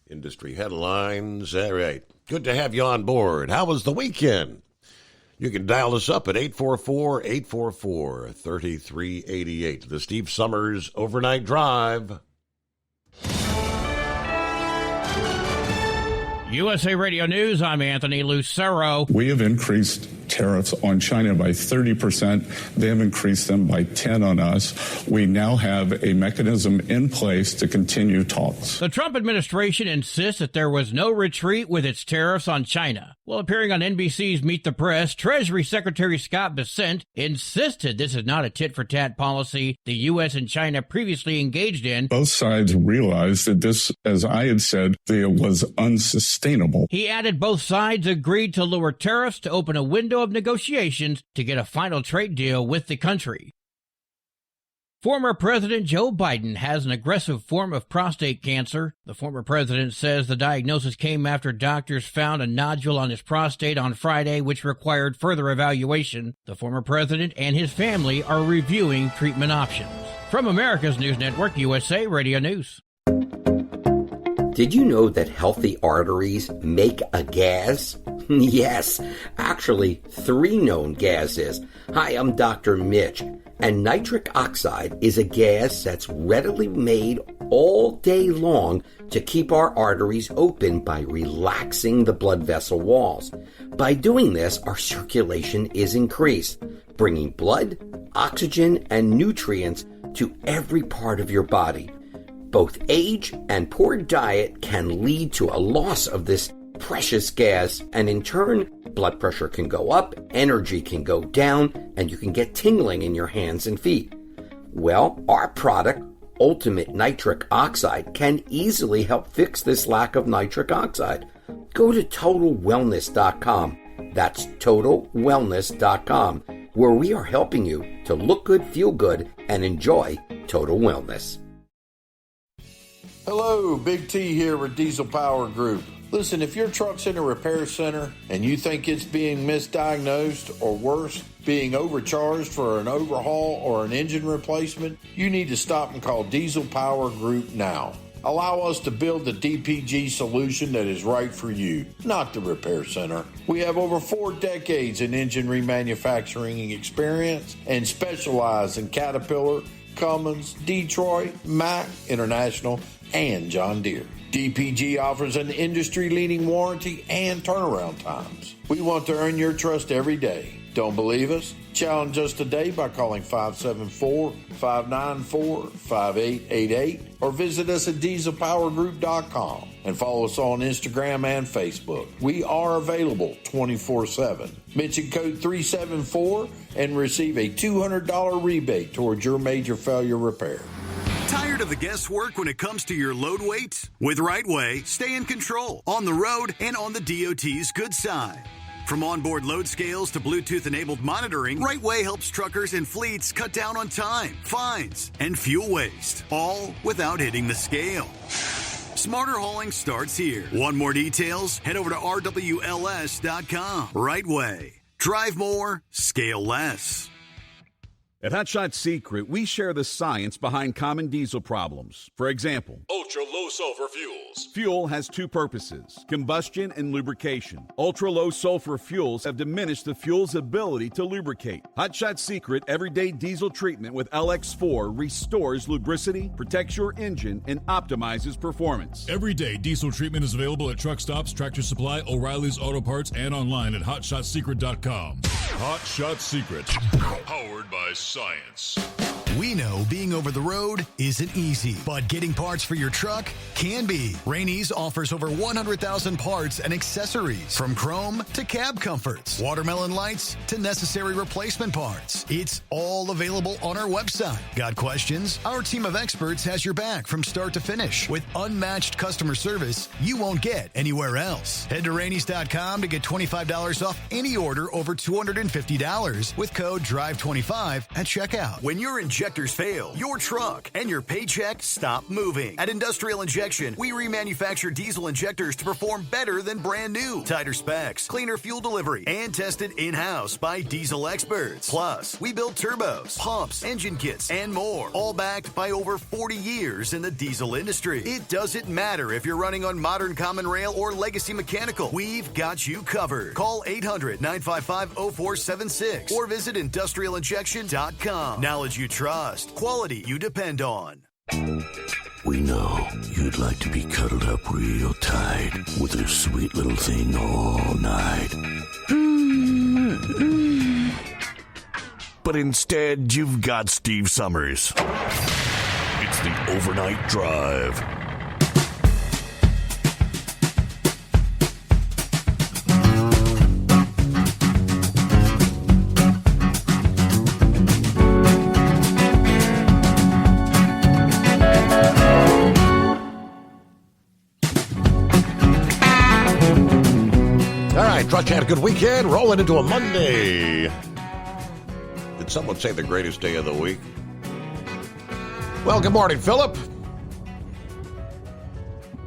Industry headlines. All right. Good to have you on board. How was the weekend? You can dial us up at 844-844-3388. The Steve Summers Overnight Drive. USA Radio News, I'm Anthony Lucero. We have increased tariffs on China by 30%. They have increased them by 10 on us. We now have a mechanism in place to continue talks. The Trump administration insists that there was no retreat with its tariffs on China. Well, appearing on NBC's Meet the Press, Treasury Secretary Scott Bessent insisted this is not a tit-for-tat policy the U.S. and China previously engaged in. Both sides realized that this, as I had said, was unsustainable. He added both sides agreed to lower tariffs to open a window of negotiations to get a final trade deal with the country. Former President Joe Biden has an aggressive form of prostate cancer. The former president says the diagnosis came after doctors found a nodule on his prostate on Friday, which required further evaluation. The former president and his family are reviewing treatment options. From America's News Network, USA Radio News. Did you know that healthy arteries make a gas? Yes, actually 3 known gases. Hi, I'm Dr. Mitch, and nitric oxide is a gas that's readily made all day long to keep our arteries open by relaxing the blood vessel walls. By doing this, our circulation is increased, bringing blood, oxygen, and nutrients to every part of your body. Both age and poor diet can lead to a loss of this precious gas, and in turn, blood pressure can go up, energy can go down, and you can get tingling in your hands and feet. Well, our product, Ultimate Nitric Oxide, can easily help fix this lack of nitric oxide. Go to TotalWellness.com. That's TotalWellness.com, where we are helping you to look good, feel good, and enjoy total wellness. Hello, Big T here with Diesel Power Group. Listen, if your truck's in a repair center and you think it's being misdiagnosed or worse, being overcharged for an overhaul or an engine replacement, you need to stop and call Diesel Power Group now. Allow us to build the DPG solution that is right for you, not the repair center. We have over 4 decades in engine remanufacturing experience and specialize in Caterpillar, Cummins, Detroit, Mack, International, and John Deere. DPG offers an industry-leading warranty and turnaround times. We want to earn your trust every day. Don't believe us? Challenge us today by calling 574-594-5888 or visit us at dieselpowergroup.com and follow us on Instagram and Facebook. We are available 24/7. Mention code 374 and receive a $200 rebate towards your major failure repair. Tired of the guesswork when it comes to your load weight? With Rightway, stay in control on the road and on the DOT's good side. From onboard load scales to Bluetooth-enabled monitoring, Rightway helps truckers and fleets cut down on time, fines, and fuel waste, all without hitting the scale. Smarter hauling starts here. Want more details? Head over to rwls.com. Rightway. Drive more, scale less. At Hot Shot Secret, we share the science behind common diesel problems. For example, ultra-low sulfur fuels. Fuel has 2 purposes, combustion and lubrication. Ultra-low sulfur fuels have diminished the fuel's ability to lubricate. Hot Shot Secret Everyday Diesel Treatment with LX4 restores lubricity, protects your engine, and optimizes performance. Everyday Diesel Treatment is available at truck stops, Tractor Supply, O'Reilly's Auto Parts, and online at HotShotSecret.com. Hot Shot Secret, powered by science. We know being over the road isn't easy, but getting parts for your truck can be. Rainey's offers over 100,000 parts and accessories, from chrome to cab comforts, watermelon lights to necessary replacement parts. It's all available on our website. Got questions? Our team of experts has your back from start to finish with unmatched customer service you won't get anywhere else. Head to Rainey's.com to get $25 off any order over $250 with code DRIVE25 at checkout. When your injectors fail, your truck and your paycheck stop moving. At Industrial Injection, we remanufacture diesel injectors to perform better than brand new. Tighter specs, cleaner fuel delivery, and tested in-house by diesel experts. Plus, we build turbos, pumps, engine kits, and more, all backed by over 40 years in the diesel industry. It doesn't matter if you're running on modern common rail or legacy mechanical. We've got you covered. Call 800-955-0476 or visit industrialinjection.com. Knowledge you trust, quality you depend on. We know you'd like to be cuddled up real tight with a sweet little thing all night. But instead, you've got Steve Summers. It's the Overnight Drive. Truck had a good weekend, rolling into a Monday. Did someone say the greatest day of the week? Well, good morning, Philip.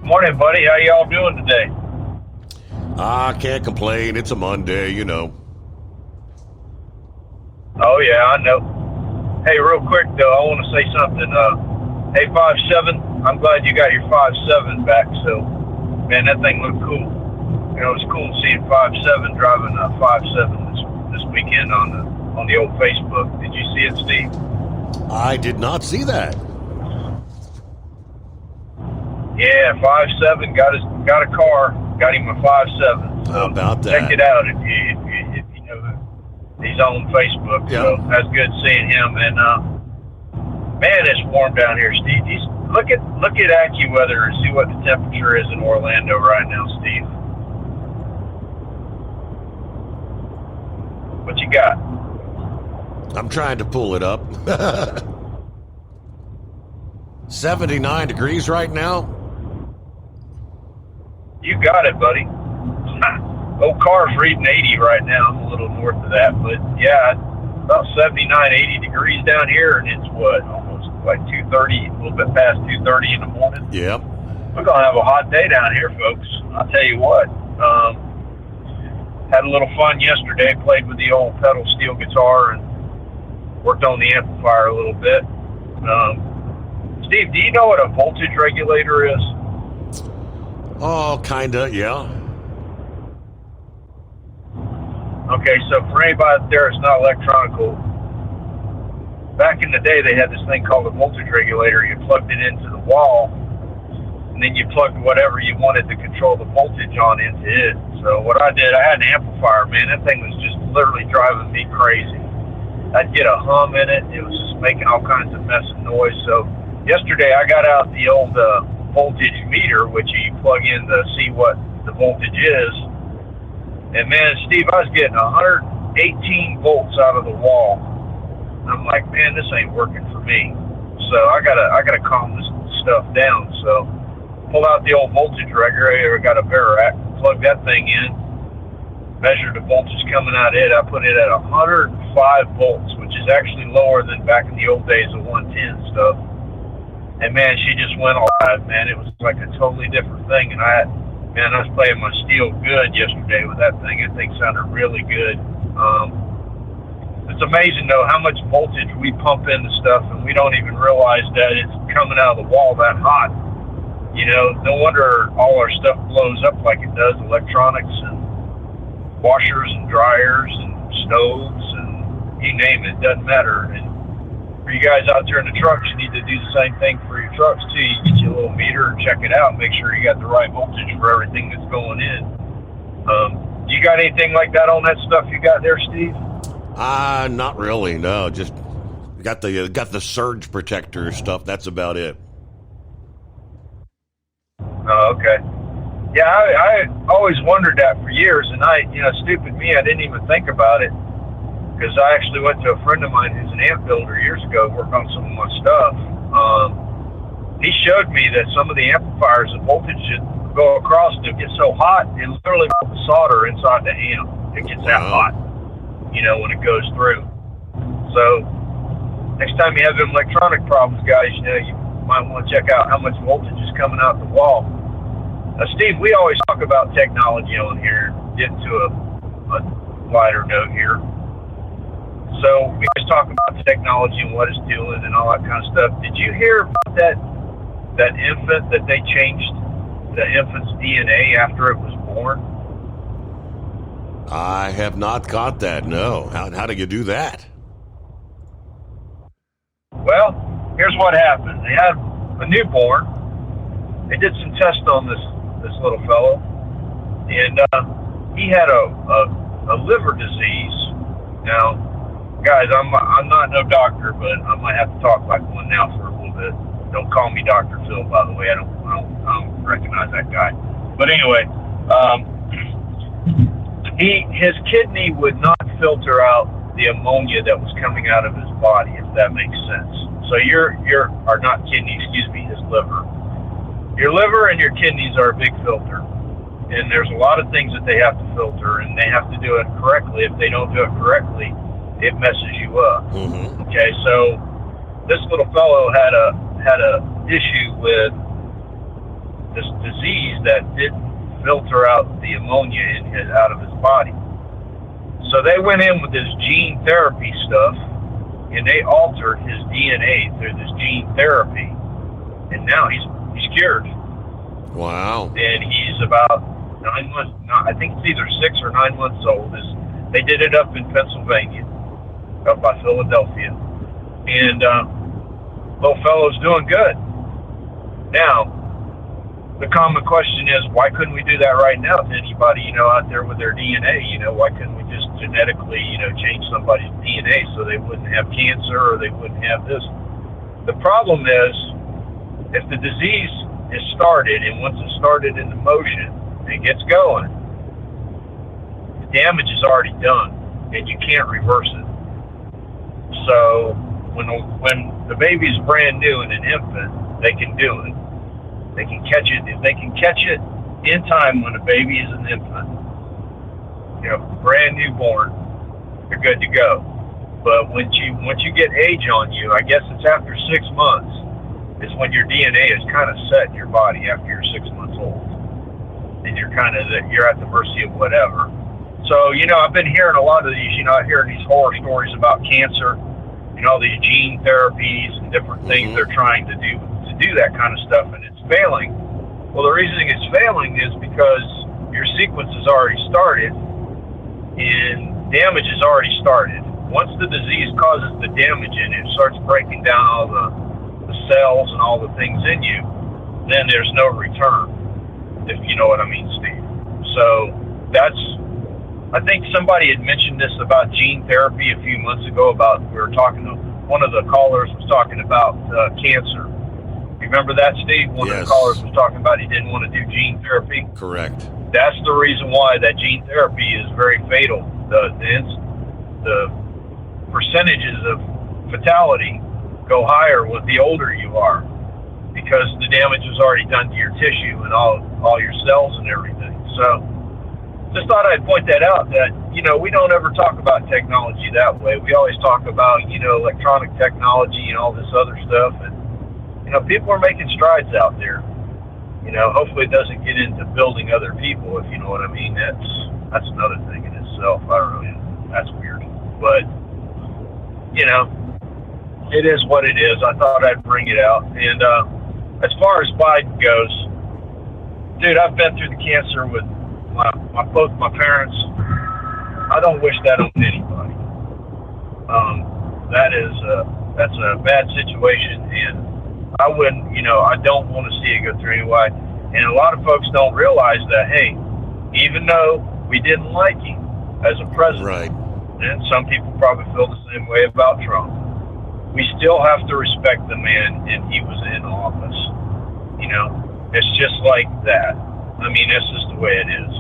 Morning, buddy. How y'all doing today? Can't complain. It's a Monday, you know. Oh, yeah, I know. Hey, real quick, though, I want to say something. Hey, 5.7, I'm glad you got your 5.7 back. So, man, that thing looked cool. You know, it's cool seeing 5.7 driving a 5.7 this weekend on the old Facebook. Did you see it, Steve? I did not see that. Yeah, 5.7 got a car, got him a 5.7. So how about that? Check it out if you know that he's on Facebook. Yep. So that's good seeing him. And man, it's warm down here, Steve. Look at AccuWeather and see what the temperature is in Orlando right now, Steve. What you got? I'm trying to pull it up. 79 degrees right now. You got it, buddy. Old car's reading 80 right now. I'm a little north of that, but yeah, about 79, 80 degrees down here, and it's what, almost like 2:30, a little bit past 2:30 in the morning. Yep. We're going to have a hot day down here, folks. I'll tell you what. Had a little fun yesterday. Played with the old pedal steel guitar and worked on the amplifier a little bit. Steve, do you know what a voltage regulator is? Oh, kinda, yeah. Okay, so for anybody out there that's not electronical, back in the day they had this thing called a voltage regulator. You plugged it into the wall, and then you plugged whatever you wanted to control the voltage on into it. So what I did, I had an amplifier, man. That thing was just literally driving me crazy. I'd get a hum in it. It was just making all kinds of mess and noise. So yesterday I got out the old voltage meter, which you plug in to see what the voltage is. And man, Steve, I was getting 118 volts out of the wall. I'm like, man, this ain't working for me. So I gotta calm this stuff down. So pull out the old voltage regulator. I got a Verac, plug that thing in, measure the voltage coming out of it. I put it at 105 volts, which is actually lower than back in the old days of 110 stuff. And man, she just went all right, man. It was like a totally different thing. And I was playing my steel good yesterday with that thing. That thing sounded really good. It's amazing though how much voltage we pump into stuff, and we don't even realize that it's coming out of the wall that hot. You know, no wonder all our stuff blows up like it does. Electronics and washers and dryers and stoves and you name it, doesn't matter. And for you guys out there in the trucks, you need to do the same thing for your trucks too. You get you a little meter and check it out, make sure you got the right voltage for everything that's going in. You got anything like that on that stuff you got there, Steve? Not really. No, just got the surge protector stuff. That's about it. Oh, okay. Yeah, I always wondered that for years, and stupid me, I didn't even think about it, because I actually went to a friend of mine who's an amp builder years ago, work on some of my stuff. He showed me that some of the amplifiers, the voltage should go across, and it gets so hot, it literally melts the solder inside the amp. It gets that hot, when it goes through. So next time you have them electronic problems, guys, you might want to check out how much voltage is coming out the wall. Steve, we always talk about technology on here, getting to a lighter note here. So we always talk about technology and what it's doing and all that kind of stuff. Did you hear about that infant, that they changed the infant's DNA after it was born? I have not got that, no. How did you do that? Well, here's what happened. They had a newborn. They did some tests on this little fellow, and he had a liver disease. Now, guys, I'm not no doctor, but I might have to talk like one now for a little bit. Don't call me Dr. Phil, by the way. I don't recognize that guy. But anyway, his kidney would not filter out the ammonia that was coming out of his body, if that makes sense. So his liver. Your liver and your kidneys are a big filter. And there's a lot of things that they have to filter, and they have to do it correctly. If they don't do it correctly, it messes you up. Mm-hmm. Okay, so this little fellow had a issue with this disease that didn't filter out the ammonia out of his body. So they went in with this gene therapy stuff, and they altered his DNA through this gene therapy, and now he's cured. Wow. And he's about 9 months, I think it's either 6 or 9 months old. They did it up in Pennsylvania, up by Philadelphia. And little fellow's doing good. Now, the common question is, why couldn't we do that right now to anybody, out there with their DNA? Why couldn't we just genetically, change somebody's DNA so they wouldn't have cancer or they wouldn't have this? The problem is, if the disease is started, and once it's started into motion and gets going, the damage is already done, and you can't reverse it. So when the baby's brand new and an infant, they can do it. They can catch it. If they can catch it in time when a baby is an infant, brand newborn, they're good to go. But once you get age on you, I guess it's after 6 months, is when your DNA is kind of set in your body after you're 6 months old. And you're at the mercy of whatever. So, I've been hearing a lot of these, I hear these horror stories about cancer, all these gene therapies and different things they're trying to do that kind of stuff, and it's failing. Well, the reason it's failing is because your sequence has already started and damage has already started. Once the disease causes the damage and it starts breaking down all the cells and all the things in you, then there's no return, if you know what I mean, Steve. So I think somebody had mentioned this about gene therapy a few months ago. One of the callers was talking about cancer. You remember that, Steve? One of the callers was talking about he didn't want to do gene therapy. Correct. That's the reason why that gene therapy is very fatal. The percentages of fatality go higher with the older you are, because the damage is already done to your tissue and all your cells and everything. So just thought I'd point that out, that, we don't ever talk about technology that way. We always talk about, electronic technology and all this other stuff. And, people are making strides out there. Hopefully it doesn't get into building other people, if you know what I mean. That's another thing in itself. I don't know. That's weird. But, it is what it is. I thought I'd bring it out. And as far as Biden goes, dude, I've been through the cancer with both my parents. I don't wish that on anybody. That's a bad situation, and I wouldn't, I don't want to see it go through anyway. And a lot of folks don't realize that, hey, even though we didn't like him as a president, right, and some people probably feel the same way about Trump, we still have to respect the man, and he was in office. It's just like that. I mean, that's just the way it is.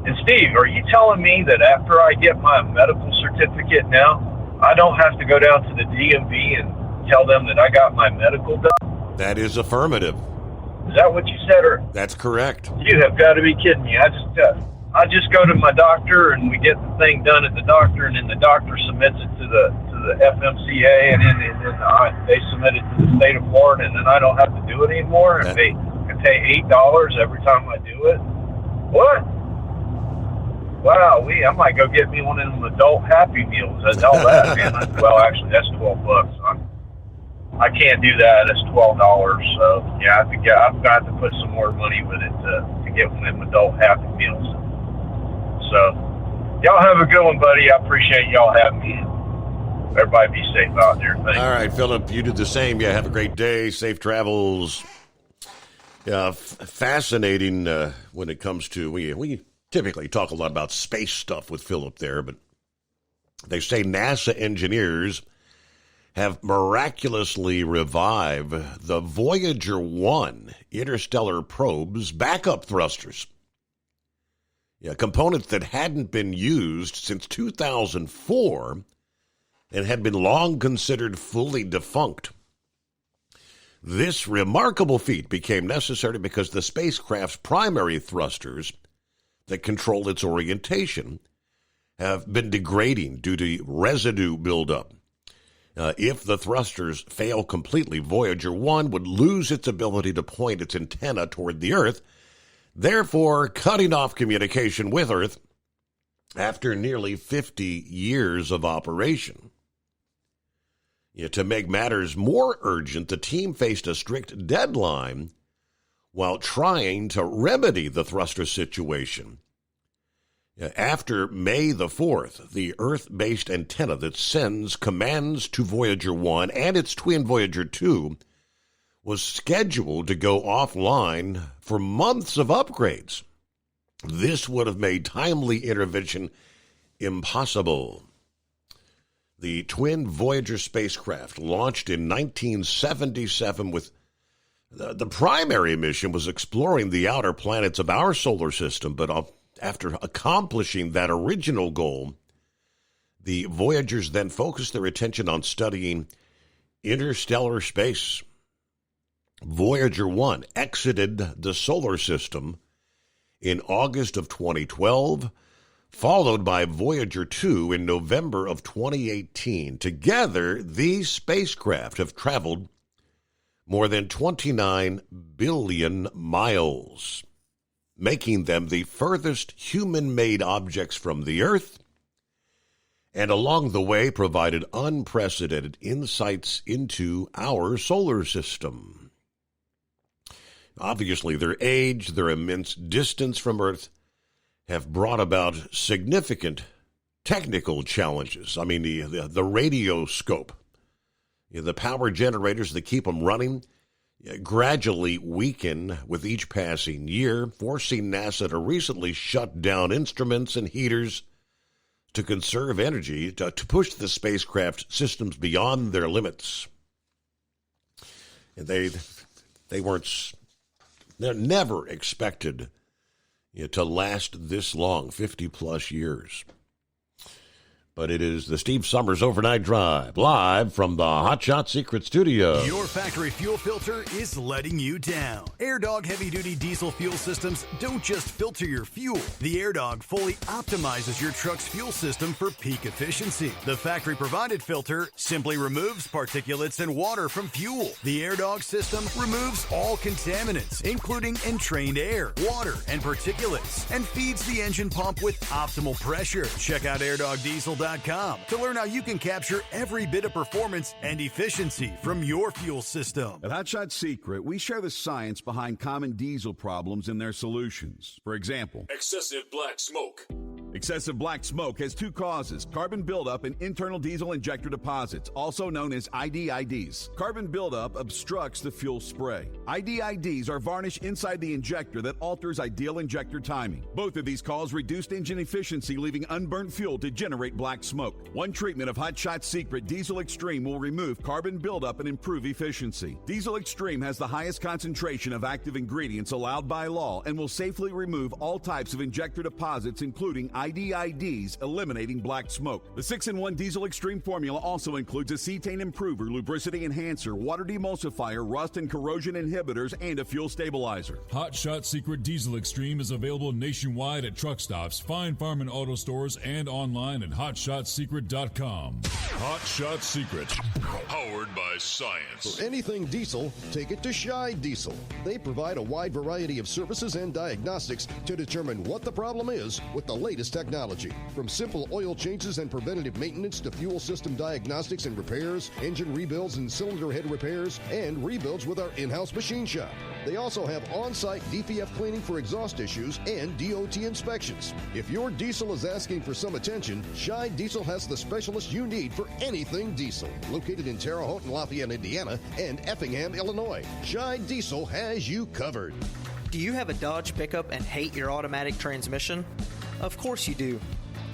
And Steve, are you telling me that after I get my medical certificate now, I don't have to go down to the DMV and tell them that I got my medical done? That is affirmative. Is that what you said? Or that's correct. You have got to be kidding me. I just go to my doctor and we get the thing done at the doctor, and then the doctor submits it to the FMCA, and then they submit it to the state of Florida, and then I don't have to do it anymore. And they can pay $8 every time I do it. What? Wow, I might go get me one of them adult Happy Meals. That's all that, man. Well, actually, that's $12. I can't do that. It's $12. So yeah, I've got to put some more money with it to get one of them adult Happy Meals. So y'all have a good one, buddy. I appreciate y'all having me. Everybody be safe out there. Thanks. All right, Philip, you do the same. Yeah, have a great day. Safe travels. Fascinating when it comes to we typically talk a lot about space stuff with Philip there, but they say NASA engineers have miraculously revived the Voyager 1 interstellar probe's backup thrusters. Yeah, components that hadn't been used since 2004 and had been long considered fully defunct. This remarkable feat became necessary because the spacecraft's primary thrusters that control its orientation have been degrading due to residue buildup. If the thrusters fail completely, Voyager 1 would lose its ability to point its antenna toward the Earth, therefore cutting off communication with Earth after nearly 50 years of operation. To make matters more urgent, the team faced a strict deadline while trying to remedy the thruster situation. After May the 4th, the Earth-based antenna that sends commands to Voyager 1 and its twin Voyager 2 was scheduled to go offline for months of upgrades. This would have made timely intervention impossible. The twin Voyager spacecraft launched in 1977 with the primary mission was exploring the outer planets of our solar system, but after accomplishing that original goal, the Voyagers then focused their attention on studying interstellar space. Voyager 1 exited the solar system in August of 2012, followed by Voyager 2 in November of 2018. Together, these spacecraft have traveled more than 29 billion miles, making them the furthest human-made objects from the Earth, and along the way provided unprecedented insights into our solar system. Obviously, their age, their immense distance from Earth have brought about significant technical challenges. I mean, the radioscope, the power generators that keep them running gradually weaken with each passing year, forcing NASA to recently shut down instruments and heaters to conserve energy, to push the spacecraft systems beyond their limits. And they're never expected to last this long, 50-plus years. But it is the Steve Summers Overnight Drive, live from the Hot Shot Secret Studio. Your factory fuel filter is letting you down. AirDog heavy-duty diesel fuel systems don't just filter your fuel. The AirDog fully optimizes your truck's fuel system for peak efficiency. The factory-provided filter simply removes particulates and water from fuel. The AirDog system removes all contaminants, including entrained air, water, and particulates, and feeds the engine pump with optimal pressure. Check out AirDogDiesel.com to learn how you can capture every bit of performance and efficiency from your fuel system. At Hot Shot Secret, we share the science behind common diesel problems and their solutions. For example, excessive black smoke. Excessive black smoke has two causes: carbon buildup and internal diesel injector deposits, also known as IDIDs. Carbon buildup obstructs the fuel spray. IDIDs are varnish inside the injector that alters ideal injector timing. Both of these cause reduced engine efficiency, leaving unburnt fuel to generate black smoke. One treatment of Hot Shot Secret Diesel Extreme will remove carbon buildup and improve efficiency. Diesel Extreme has the highest concentration of active ingredients allowed by law and will safely remove all types of injector deposits, including IDIDs, eliminating black smoke. The 6-in-1 Diesel Extreme formula also includes a cetane improver, lubricity enhancer, water demulsifier, rust and corrosion inhibitors, and a fuel stabilizer. Hot Shot Secret Diesel Extreme is available nationwide at truck stops, Fine Farm and auto stores, and online at HotShotSecret.com. Hot Shot Secret, powered by science. For anything diesel, take it to Scheid Diesel. They provide a wide variety of services and diagnostics to determine what the problem is with the latest technology. From simple oil changes and preventative maintenance to fuel system diagnostics and repairs, engine rebuilds and cylinder head repairs, and rebuilds with our in-house machine shop. They also have on-site DPF cleaning for exhaust issues and DOT inspections. If your diesel is asking for some attention, Scheid Diesel has the specialist you need for anything diesel. Located in Terre Haute and Lafayette, Indiana, and Effingham, Illinois, Scheid Diesel has you covered. Do you have a Dodge pickup and hate your automatic transmission? Of course you do.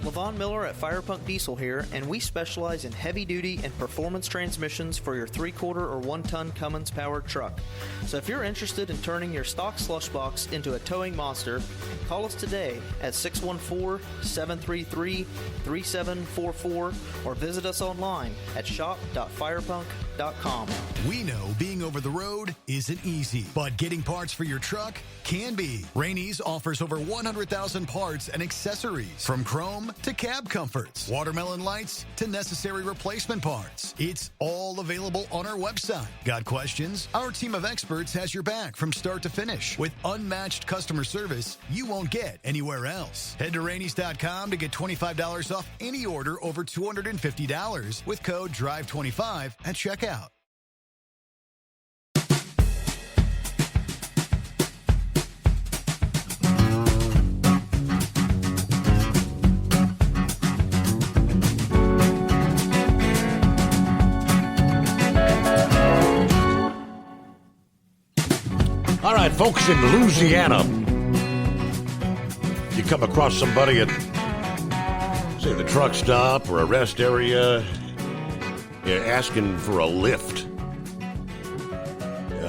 LaVon Miller at Firepunk Diesel here, and we specialize in heavy-duty and performance transmissions for your 3-quarter or 1-ton Cummins-powered truck. So if you're interested in turning your stock slush box into a towing monster, call us today at 614-733-3744 or visit us online at shop.firepunk.com. We know being over the road isn't easy, but getting parts for your truck can be. Rainey's offers over 100,000 parts and accessories, from chrome to cab comforts, watermelon lights to necessary replacement parts. It's all available on our website. Got questions? Our team of experts has your back from start to finish with unmatched customer service you won't get anywhere else. Head to Rainey's.com to get $25 off any order over $250 with code DRIVE25 at checkout. All right, folks in Louisiana, you come across somebody at, say, the truck stop or a rest area, you're asking for a lift.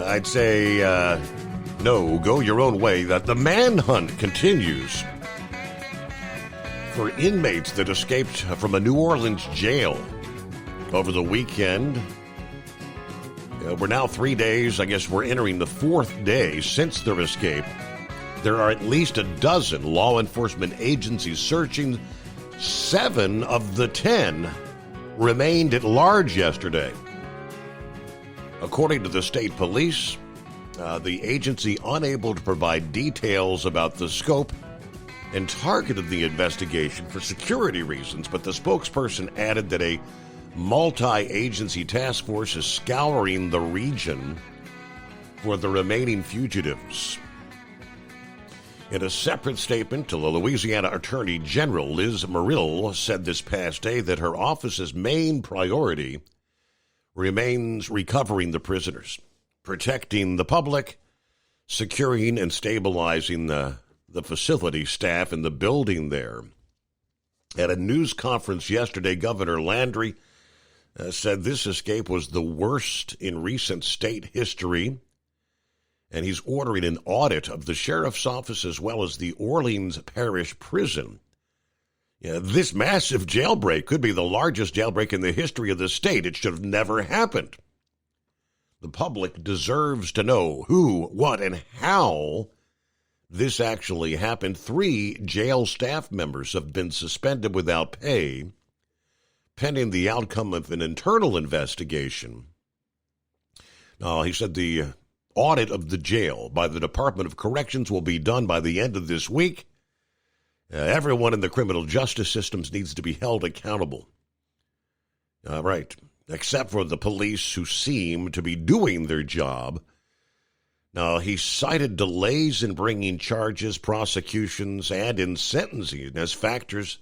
I'd say, no, go your own way. The manhunt continues for inmates that escaped from a New Orleans jail over the weekend. We're now 3 days, I guess we're entering the 4th day since their escape. There are at least a dozen law enforcement agencies searching. 7 of the 10 remained at large yesterday. According to the state police, the agency unable to provide details about the scope and target of the investigation for security reasons, but the spokesperson added that a multi-agency task force is scouring the region for the remaining fugitives. In a separate statement to the Louisiana Attorney General, Liz Muriel said this past day that her office's main priority remains recovering the prisoners, protecting the public, securing and stabilizing the facility staff in the building there. At a news conference yesterday, Governor Landry said this escape was the worst in recent state history, and he's ordering an audit of the sheriff's office as well as the Orleans Parish Prison. This massive jailbreak could be the largest jailbreak in the history of the state. It should have never happened. The public deserves to know who, what, and how this actually happened. 3 jail staff members have been suspended without pay, pending the outcome of an internal investigation. He said the audit of the jail by the Department of Corrections will be done by the end of this week. Everyone in the criminal justice systems needs to be held accountable. Right, except for the police who seem to be doing their job. Now, he cited delays in bringing charges, prosecutions, and in sentencing as factors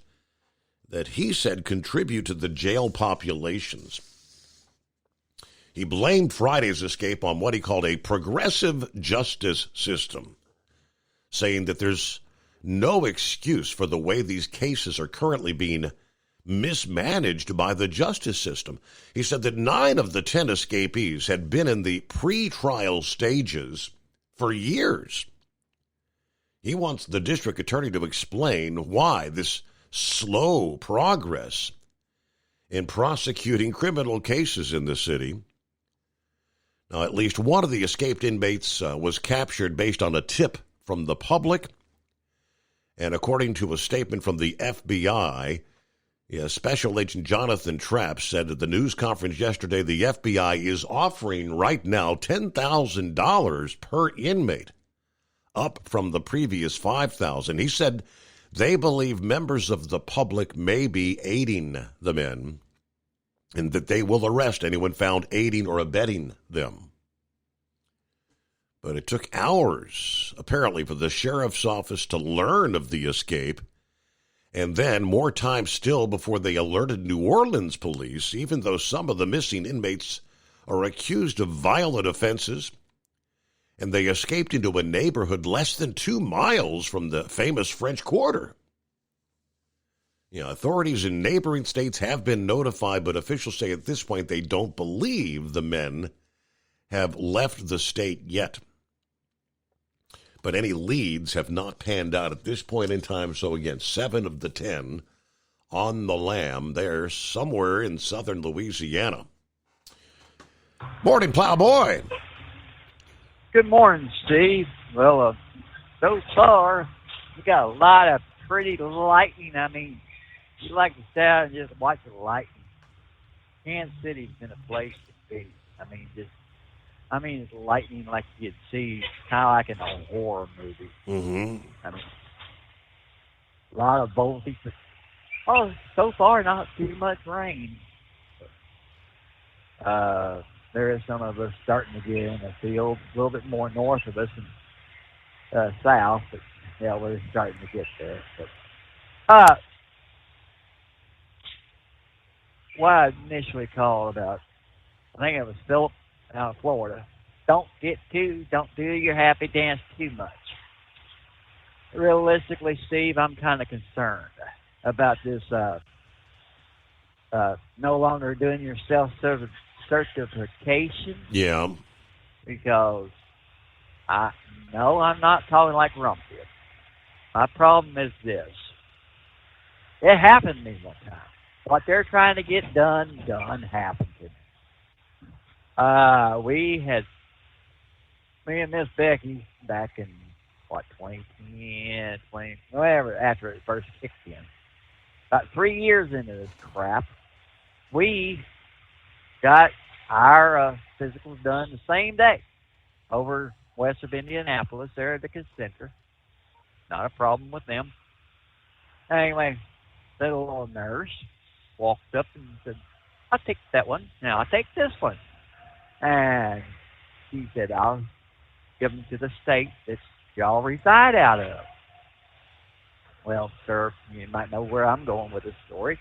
that he said contribute to the jail populations. He blamed Friday's escape on what he called a progressive justice system, saying that there's no excuse for the way these cases are currently being mismanaged by the justice system. He said that 9 of the 10 escapees had been in the pre-trial stages for years. He wants the district attorney to explain why this slow progress in prosecuting criminal cases in the city. Now, at least one of the escaped inmates was captured based on a tip from the public. And according to a statement from the FBI, Special Agent Jonathan Trapp said at the news conference yesterday the FBI is offering right now $10,000 per inmate, up from the previous $5,000. He said they believe members of the public may be aiding the men and that they will arrest anyone found aiding or abetting them. But it took hours, apparently, for the sheriff's office to learn of the escape, and then more time still before they alerted New Orleans police, even though some of the missing inmates are accused of violent offenses, and they escaped into a neighborhood less than 2 miles from the famous French Quarter. Authorities in neighboring states have been notified, but officials say at this point they don't believe the men have left the state yet. But any leads have not panned out at this point in time. So again, 7 of the 10 on the lam there somewhere in southern Louisiana. Morning, Plowboy. Good morning, Steve. Well, so far, we got a lot of pretty lightning. I mean, you like to stay out and just watch the lightning. Kansas City's been a place to be. It's lightning like you'd see, kind of like in a horror movie. Mm-hmm. I mean, a lot of voltage. Oh, so far, not too much rain. There is some of us starting to get in the field, a little bit more north of us and south, but yeah, we're starting to get there. But, what I initially called about, I think it was Philip out of Florida. Don't do your happy dance too much. Realistically, Steve, I'm kind of concerned about this no longer doing your self-certification. Yeah. Because I'm not talking like Rumpkin. My problem is this. It happened to me one time. What they're trying to get done happened to me. Me and Miss Becky back in, 2010, after it first kicked in. About 3 years into this crap, we got our physical was done the same day over west of Indianapolis, there at the Center. Not a problem with them. Anyway, the little nurse walked up and said, I'll take that one. Now I'll take this one. And she said, I'll give them to the state that y'all reside out of. Well, sir, you might know where I'm going with this story.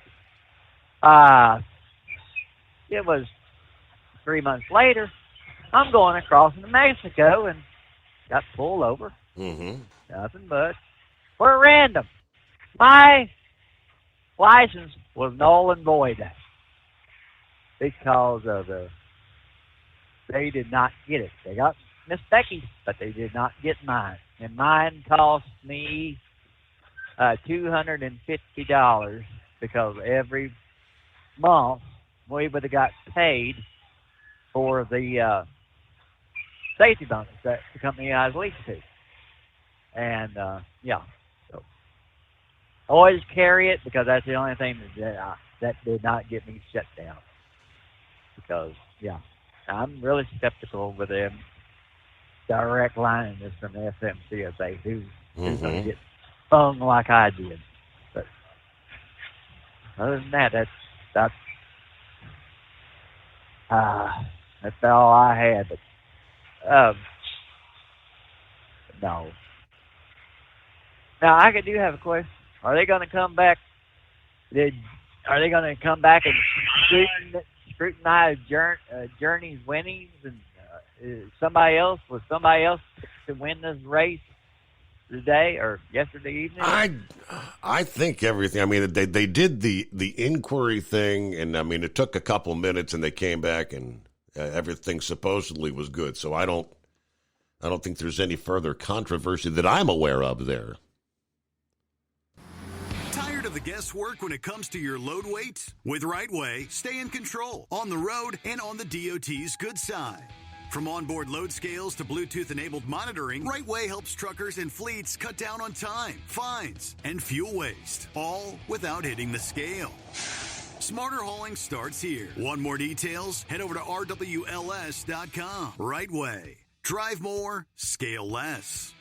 It was 3 months later. I'm going across into Mexico and got pulled over. Mm-hmm. Nothing but for random. My license was null and void because of they did not get it. They got Miss Becky's, but they did not get mine. And mine cost me $250 because every month we would have got paid for the safety bonus that the company I was leased to. And, so always carry it because that's the only thing that did not get me shut down. Because, I'm really skeptical with them direct lining this from the FMCSA. Who's going to get hung like I did? But other than that, that's all I had. But no. Now I do have a question. Are they going to come back? Are they going to come back and scrutinize Journey's winnings and somebody else to win this race today or yesterday evening? I think everything. I mean, they did the inquiry thing, and I mean, it took a couple minutes, and they came back, and everything supposedly was good. So I don't think there's any further controversy that I'm aware of there. Tired of the guesswork when it comes to your load weight? With Rightway, stay in control on the road and on the DOT's good side. From onboard load scales to Bluetooth-enabled monitoring, Rightway helps truckers and fleets cut down on time, fines, and fuel waste, all without hitting the scale. Smarter hauling starts here. Want more details? Head over to RWLS.com. Rightway. Drive more, scale less.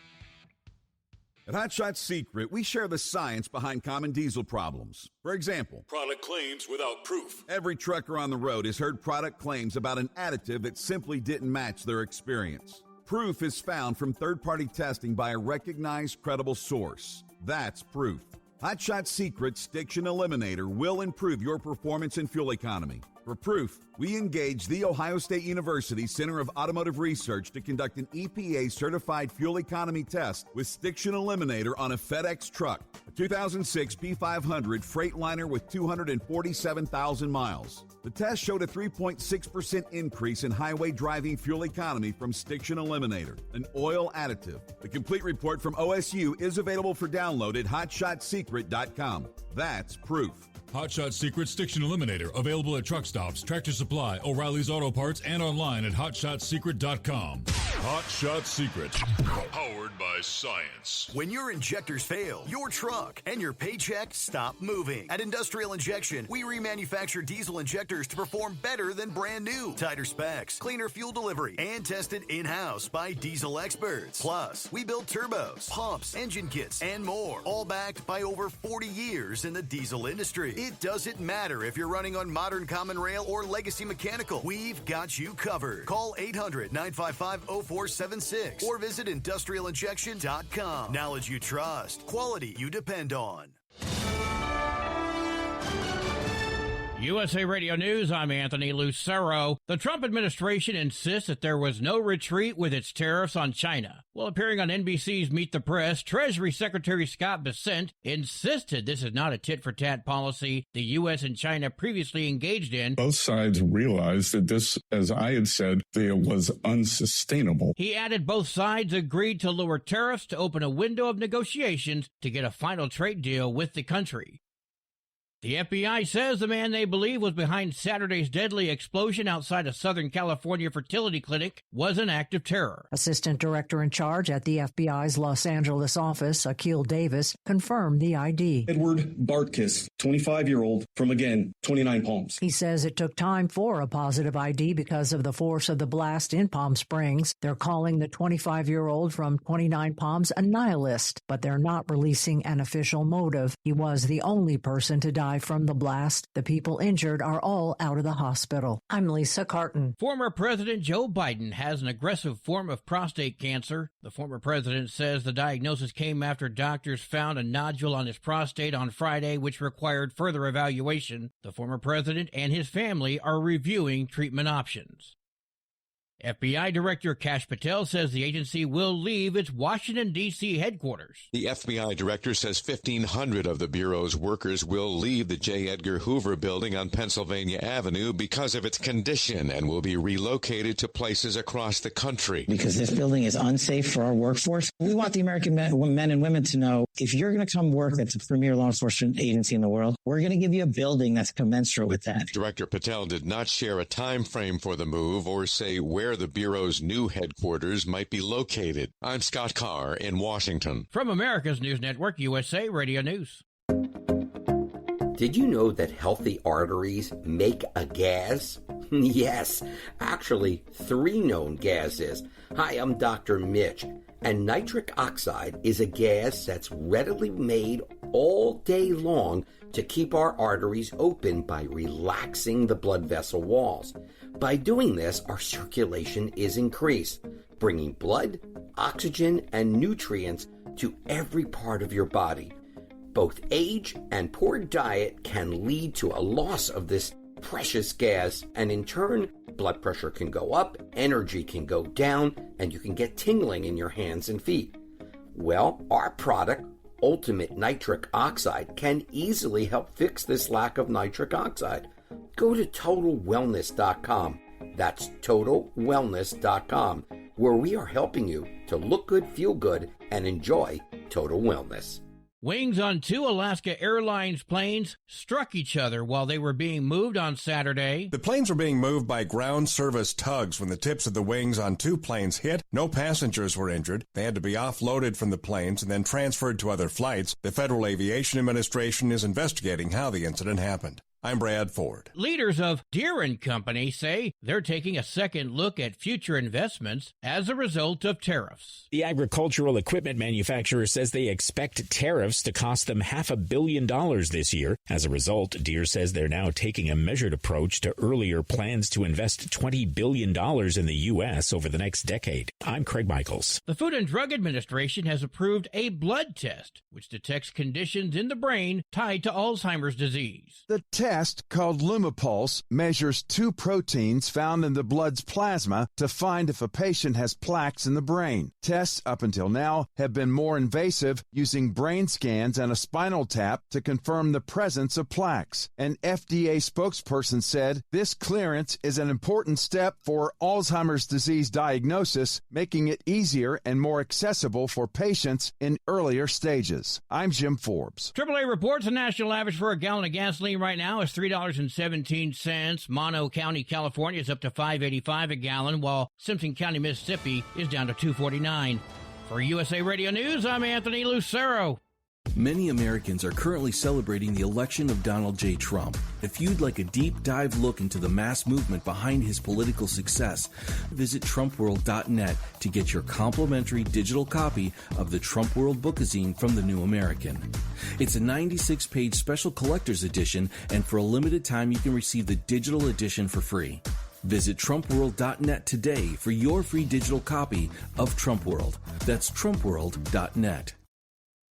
At Hot Shot Secret, we share the science behind common diesel problems. For example, product claims without proof. Every trucker on the road has heard product claims about an additive that simply didn't match their experience. Proof is found from third-party testing by a recognized, credible source. That's proof. Hot Shot Secret Stiction Eliminator will improve your performance and fuel economy. For proof, we engaged The Ohio State University Center of Automotive Research to conduct an EPA-certified fuel economy test with Stiction Eliminator on a FedEx truck, a 2006 P500 Freightliner with 247,000 miles. The test showed a 3.6% increase in highway driving fuel economy from Stiction Eliminator, an oil additive. The complete report from OSU is available for download at hotshotsecret.com. That's proof. Hot Shot Secret Stiction Eliminator, available at truck stops, Tractor Supply, O'Reilly's Auto Parts, and online at hotshotsecret.com. Hot Shot Secret, powered by science. When your injectors fail, your truck and your paycheck stop moving. At Industrial Injection, we remanufacture diesel injectors to perform better than brand new. Tighter specs, cleaner fuel delivery, and tested in-house by diesel experts. Plus, we build turbos, pumps, engine kits, and more, all backed by over 40 years in the diesel industry. It doesn't matter if you're running on modern common rail or legacy mechanical. We've got you covered. Call 800-955-0476 or visit industrialinjection.com. Knowledge you trust. Quality you depend on. USA Radio News, I'm Anthony Lucero. The Trump administration insists that there was no retreat with its tariffs on China. Well, appearing on NBC's Meet the Press, Treasury Secretary Scott Bessent insisted this is not a tit-for-tat policy the U.S. and China previously engaged in. Both sides realized that this, as I had said, it was unsustainable. He added both sides agreed to lower tariffs to open a window of negotiations to get a final trade deal with the country. The FBI says the man they believe was behind Saturday's deadly explosion outside a Southern California fertility clinic was an act of terror. Assistant Director in charge at the FBI's Los Angeles office, Akil Davis, confirmed the ID. Edward Bartkus, 25-year-old from, again, 29 Palms. He says it took time for a positive ID because of the force of the blast in Palm Springs. They're calling the 25-year-old from 29 Palms a nihilist, but they're not releasing an official motive. He was the only person to die from the blast. The people injured are all out of the hospital. I'm Lisa Carton. Former President Joe Biden has an aggressive form of prostate cancer. The former president says the diagnosis came after doctors found a nodule on his prostate on Friday, which required further evaluation. The former president and his family are reviewing treatment options. FBI Director Kash Patel says the agency will leave its Washington, D.C. headquarters. The FBI director says 1,500 of the Bureau's workers will leave the J. Edgar Hoover building on Pennsylvania Avenue because of its condition and will be relocated to places across the country. Because this building is unsafe for our workforce. We want the American men and women to know, if you're going to come work at the premier law enforcement agency in the world, we're going to give you a building that's commensurate with that. Director Patel did not share a time frame for the move or say where the Bureau's new headquarters might be located. I'm Scott Carr in Washington. From America's News Network, USA Radio News. Did you know that healthy arteries make a gas? Yes, actually 3 known gases. Hi, I'm Dr. Mitch, and nitric oxide is a gas that's readily made all day long to keep our arteries open by relaxing the blood vessel walls. By doing this, our circulation is increased, bringing blood, oxygen, and nutrients to every part of your body. Both age and poor diet can lead to a loss of this precious gas, and in turn, blood pressure can go up, energy can go down, and you can get tingling in your hands and feet. Well, our product, Ultimate Nitric Oxide, can easily help fix this lack of nitric oxide. Go to TotalWellness.com. That's TotalWellness.com, where we are helping you to look good, feel good, and enjoy total wellness. Wings on 2 Alaska Airlines planes struck each other while they were being moved on Saturday. The planes were being moved by ground service tugs when the tips of the wings on 2 planes hit. No passengers were injured. They had to be offloaded from the planes and then transferred to other flights. The Federal Aviation Administration is investigating how the incident happened. I'm Brad Ford. Leaders of Deere & Company say they're taking a second look at future investments as a result of tariffs. The agricultural equipment manufacturer says they expect tariffs to cost them $500 million this year. As a result, Deere says they're now taking a measured approach to earlier plans to invest $20 billion in the U.S. over the next decade. I'm Craig Michaels. The Food and Drug Administration has approved a blood test which detects conditions in the brain tied to Alzheimer's disease. The test, called Lumipulse, measures 2 proteins found in the blood's plasma to find if a patient has plaques in the brain. Tests up until now have been more invasive, using brain scans and a spinal tap to confirm the presence of plaques. An FDA spokesperson said this clearance is an important step for Alzheimer's disease diagnosis, making it easier and more accessible for patients in earlier stages. I'm Jim Forbes. AAA reports the national average for a gallon of gasoline right now is $3.17. Mono County, California is up to $5.85 a gallon, while Simpson County, Mississippi is down to $2.49. For USA Radio News, I'm Anthony Lucero. Many Americans are currently celebrating the election of Donald J. Trump. If you'd like a deep dive look into the mass movement behind his political success, visit TrumpWorld.net to get your complimentary digital copy of the Trump World Bookazine from The New American. It's a 96-page special collector's edition, and for a limited time you can receive the digital edition for free. Visit TrumpWorld.net today for your free digital copy of Trump World. That's TrumpWorld.net.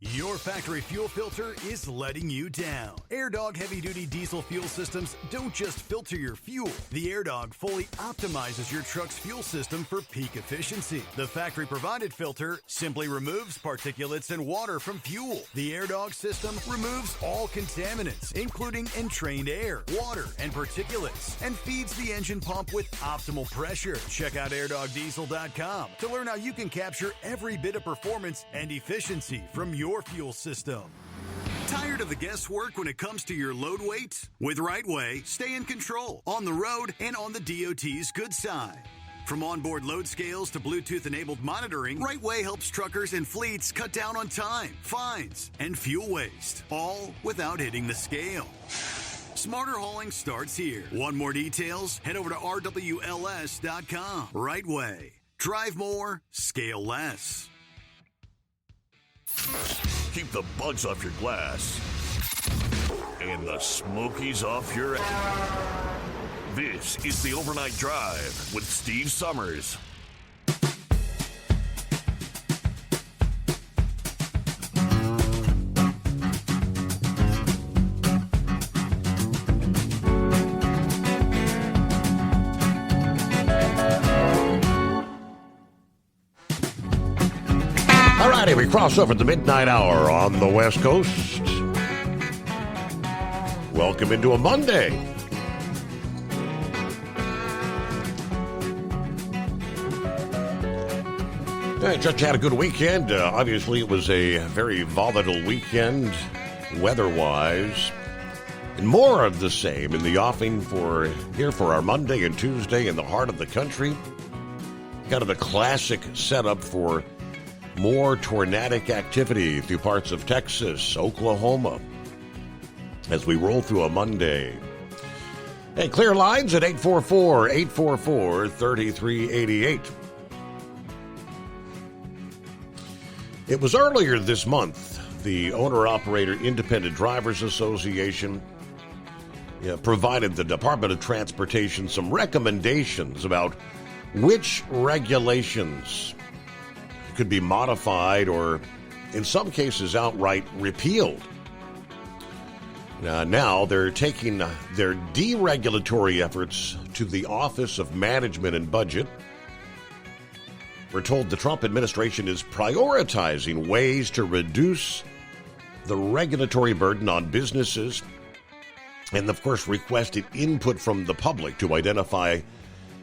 Your factory fuel filter is letting you down. AirDog heavy-duty diesel fuel systems don't just filter your fuel. The AirDog fully optimizes your truck's fuel system for peak efficiency. The factory-provided filter simply removes particulates and water from fuel. The AirDog system removes all contaminants, including entrained air, water, and particulates, and feeds the engine pump with optimal pressure. Check out AirDogDiesel.com to learn how you can capture every bit of performance and efficiency from your fuel system. Tired of the guesswork when it comes to your load weight? With RightWay, stay in control on the road and on the DOT's good side. From onboard load scales to Bluetooth-enabled monitoring, RightWay helps truckers and fleets cut down on time, fines, and fuel waste, all without hitting the scale. Smarter hauling starts here. Want more details? Head over to RWLS.com. RightWay. Drive more, scale less. Keep the bugs off your glass and the smokies off your ass. This is the Overnight Drive with Steve Summers. All righty, we cross over the midnight hour on the West Coast. Welcome into a Monday. Just had a good weekend. Obviously, it was a very volatile weekend weather-wise. And more of the same in the offing for our Monday and Tuesday in the heart of the country. Kind of a classic setup for more tornadic activity through parts of Texas, Oklahoma, as we roll through a Monday. Hey, clear lines at 844-844-3388. It was earlier this month, the Owner-Operator Independent Drivers Association provided the Department of Transportation some recommendations about which regulations could be modified or, in some cases, outright repealed. Now they're taking their deregulatory efforts to the Office of Management and Budget. We're told the Trump administration is prioritizing ways to reduce the regulatory burden on businesses and, of course, requested input from the public to identify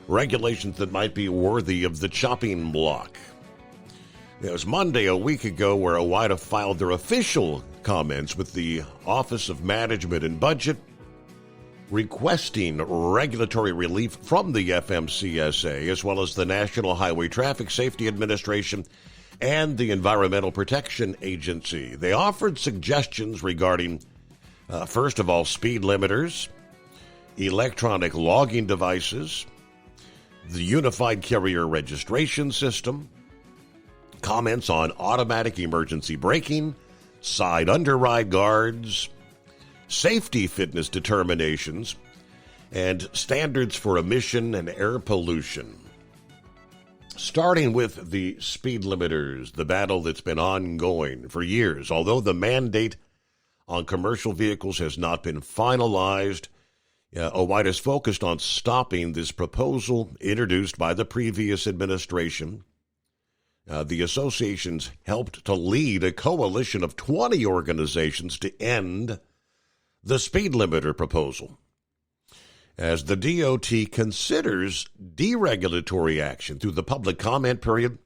regulations that might be worthy of the chopping block. It was Monday a week ago where OOIDA filed their official comments with the Office of Management and Budget, requesting regulatory relief from the FMCSA, as well as the National Highway Traffic Safety Administration and the Environmental Protection Agency. They offered suggestions regarding, first of all, speed limiters, electronic logging devices, the Unified Carrier Registration System, comments on automatic emergency braking, side underride guards, safety fitness determinations, and standards for emission and air pollution. Starting with the speed limiters, the battle that's been ongoing for years. Although the mandate on commercial vehicles has not been finalized, OOIDA is focused on stopping this proposal introduced by the previous administration. The associations helped to lead a coalition of 20 organizations to end the speed limiter proposal. As the DOT considers deregulatory action through the public comment period,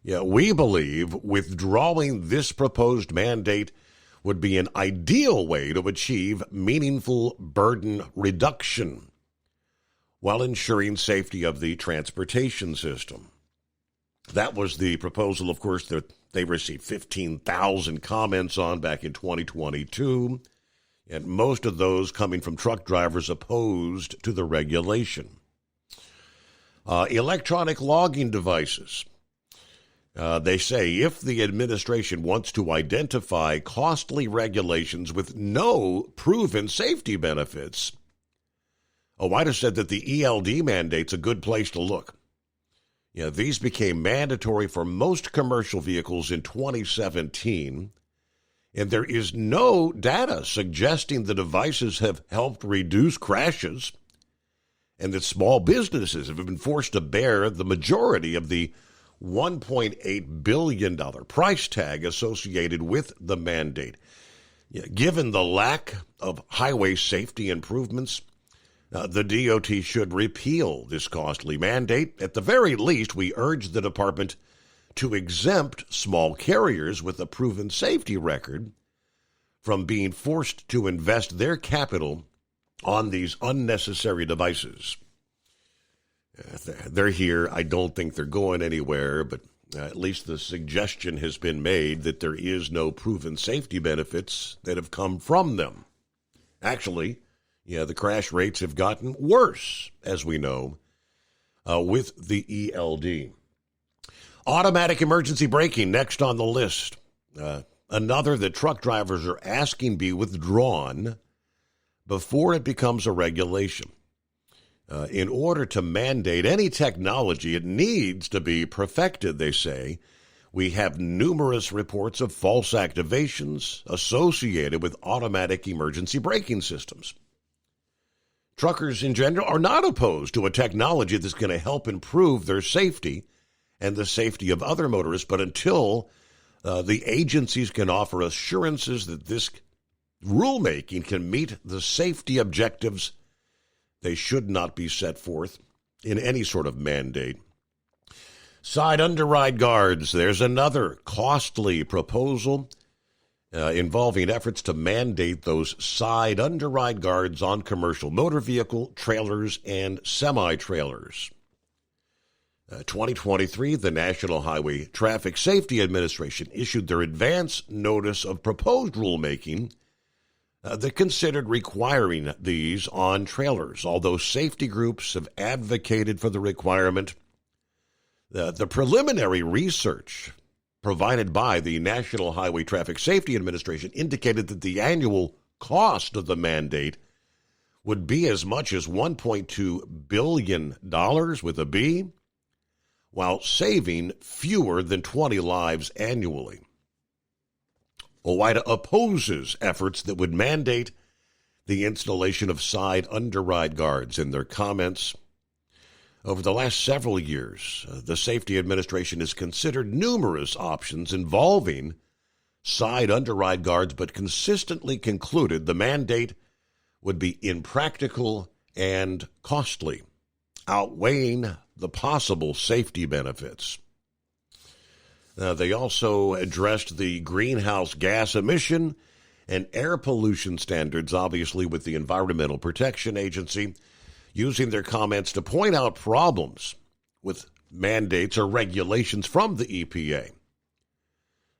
we believe withdrawing this proposed mandate would be an ideal way to achieve meaningful burden reduction while ensuring safety of the transportation system. That was the proposal, of course, that they received 15,000 comments on back in 2022, and most of those coming from truck drivers opposed to the regulation. Electronic logging devices. They say if the administration wants to identify costly regulations with no proven safety benefits, OOIDA said that the ELD mandate's a good place to look. These became mandatory for most commercial vehicles in 2017, and there is no data suggesting the devices have helped reduce crashes and that small businesses have been forced to bear the majority of the $1.8 billion price tag associated with the mandate. Given the lack of highway safety improvements, the DOT should repeal this costly mandate. At the very least, we urge the department to exempt small carriers with a proven safety record from being forced to invest their capital on these unnecessary devices. They're here. I don't think they're going anywhere, but at least the suggestion has been made that there is no proven safety benefits that have come from them. Actually, the crash rates have gotten worse, as we know, with the ELD. Automatic emergency braking next on the list. Another that truck drivers are asking be withdrawn before it becomes a regulation. In order to mandate any technology, it needs to be perfected, they say. We have numerous reports of false activations associated with automatic emergency braking systems. Truckers in general are not opposed to a technology that's going to help improve their safety and the safety of other motorists, but until the agencies can offer assurances that this rulemaking can meet the safety objectives, they should not be set forth in any sort of mandate. Side underride guards. There's another costly proposal involving efforts to mandate those side underride guards on commercial motor vehicle, trailers, and semi-trailers. 2023, the National Highway Traffic Safety Administration issued their advance notice of proposed rulemaking that considered requiring these on trailers. Although safety groups have advocated for the requirement, the preliminary research provided by the National Highway Traffic Safety Administration indicated that the annual cost of the mandate would be as much as $1.2 billion with a B, while saving fewer than 20 lives annually. OOIDA opposes efforts that would mandate the installation of side underride guards. In their comments, over the last several years, the Safety Administration has considered numerous options involving side underride guards, but consistently concluded the mandate would be impractical and costly, outweighing the possible safety benefits. They also addressed the greenhouse gas emission and air pollution standards, obviously with the Environmental Protection Agency, using their comments to point out problems with mandates or regulations from the EPA.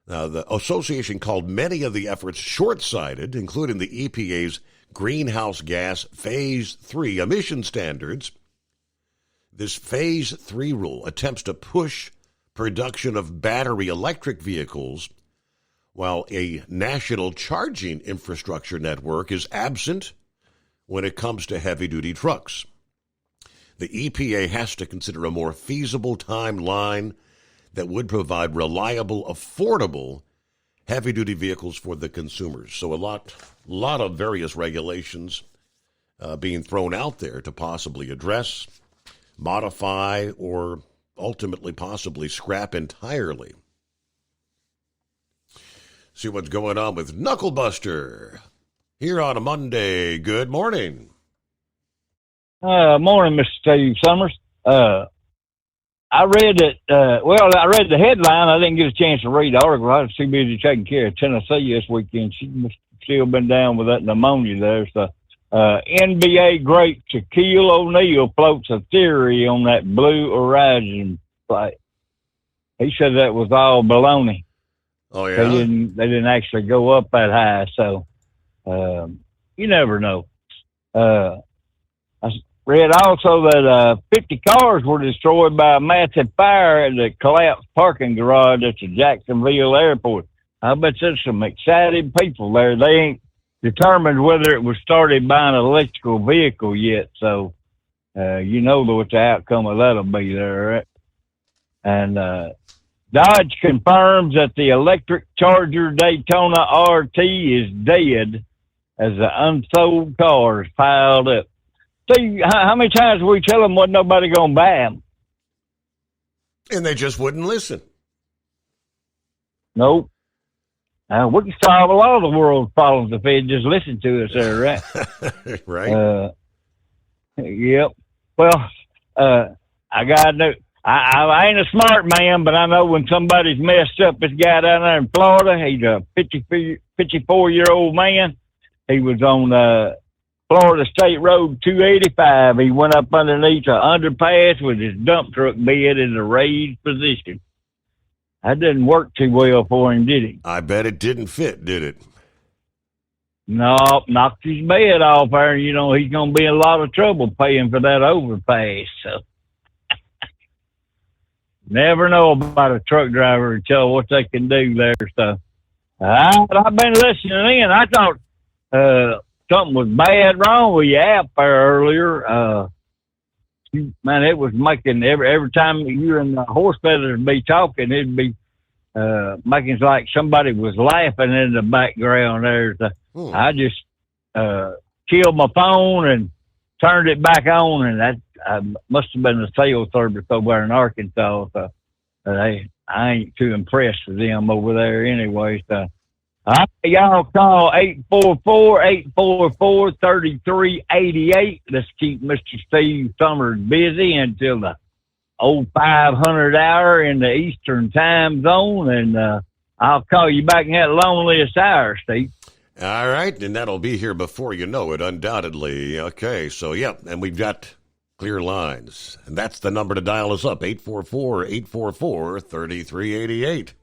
The association called many of the efforts short-sighted, including the EPA's greenhouse gas Phase 3 emission standards. This Phase 3 rule attempts to push production of battery electric vehicles while a national charging infrastructure network is absent when it comes to heavy-duty trucks. The EPA has to consider a more feasible timeline that would provide reliable, affordable heavy-duty vehicles for the consumers. So a lot of various regulations being thrown out there to possibly address, modify, or ultimately possibly scrap entirely. See what's going on with Knucklebuster here on a Monday. Good morning. Morning, Mr. Steve Summers. I read it. I read the headline. I didn't get a chance to read the article. I was too busy taking care of Tennessee this weekend. She must have still been down with that pneumonia there. So, NBA great Shaquille O'Neal floats a theory on that Blue Horizon flight. He said that was all baloney. Oh yeah, they didn't actually go up that high. So, you never know. I read also that 50 cars were destroyed by a massive fire at the collapsed parking garage at the Jacksonville airport. I bet there's some excited people there. They ain't determined whether it was started by an electrical vehicle yet, so you know what the outcome of that'll be there, right? And Dodge confirms that the electric Charger Daytona RT is dead as the unsold cars piled up. See, how many times we tell them wasn't nobody going to buy them? And they just wouldn't listen. Nope. We can solve a lot of the world's problems if they just listen to us there, right? Right. Yep. Well, I got I ain't a smart man, but I know when somebody's messed up. This guy down there in Florida, he's a 54-year-old man. He was on Florida State Road 285. He went up underneath an underpass with his dump truck bed in a raised position. That didn't work too well for him, did it? I bet it didn't fit, did it? No, knocked his bed off there. You know, he's going to be in a lot of trouble paying for that overpass. So, never know about a truck driver until what they can do there. So, I've been listening in. I thought something was bad wrong with your app there earlier. Man, it was making every time you and the horse feathers be talking, it'd be making it like somebody was laughing in the background there. So I just killed my phone and turned it back on, and that must have been the cell service over there in Arkansas. So I ain't too impressed with them over there anyway. So y'all call 844-844-3388. Let's keep Mr. Steve Summers busy until the 500 hour in the Eastern time zone, and I'll call you back in that loneliest hour, Steve. All right, and that'll be here before you know it, undoubtedly. Okay, so, and we've got clear lines, and that's the number to dial us up, 844-844-3388.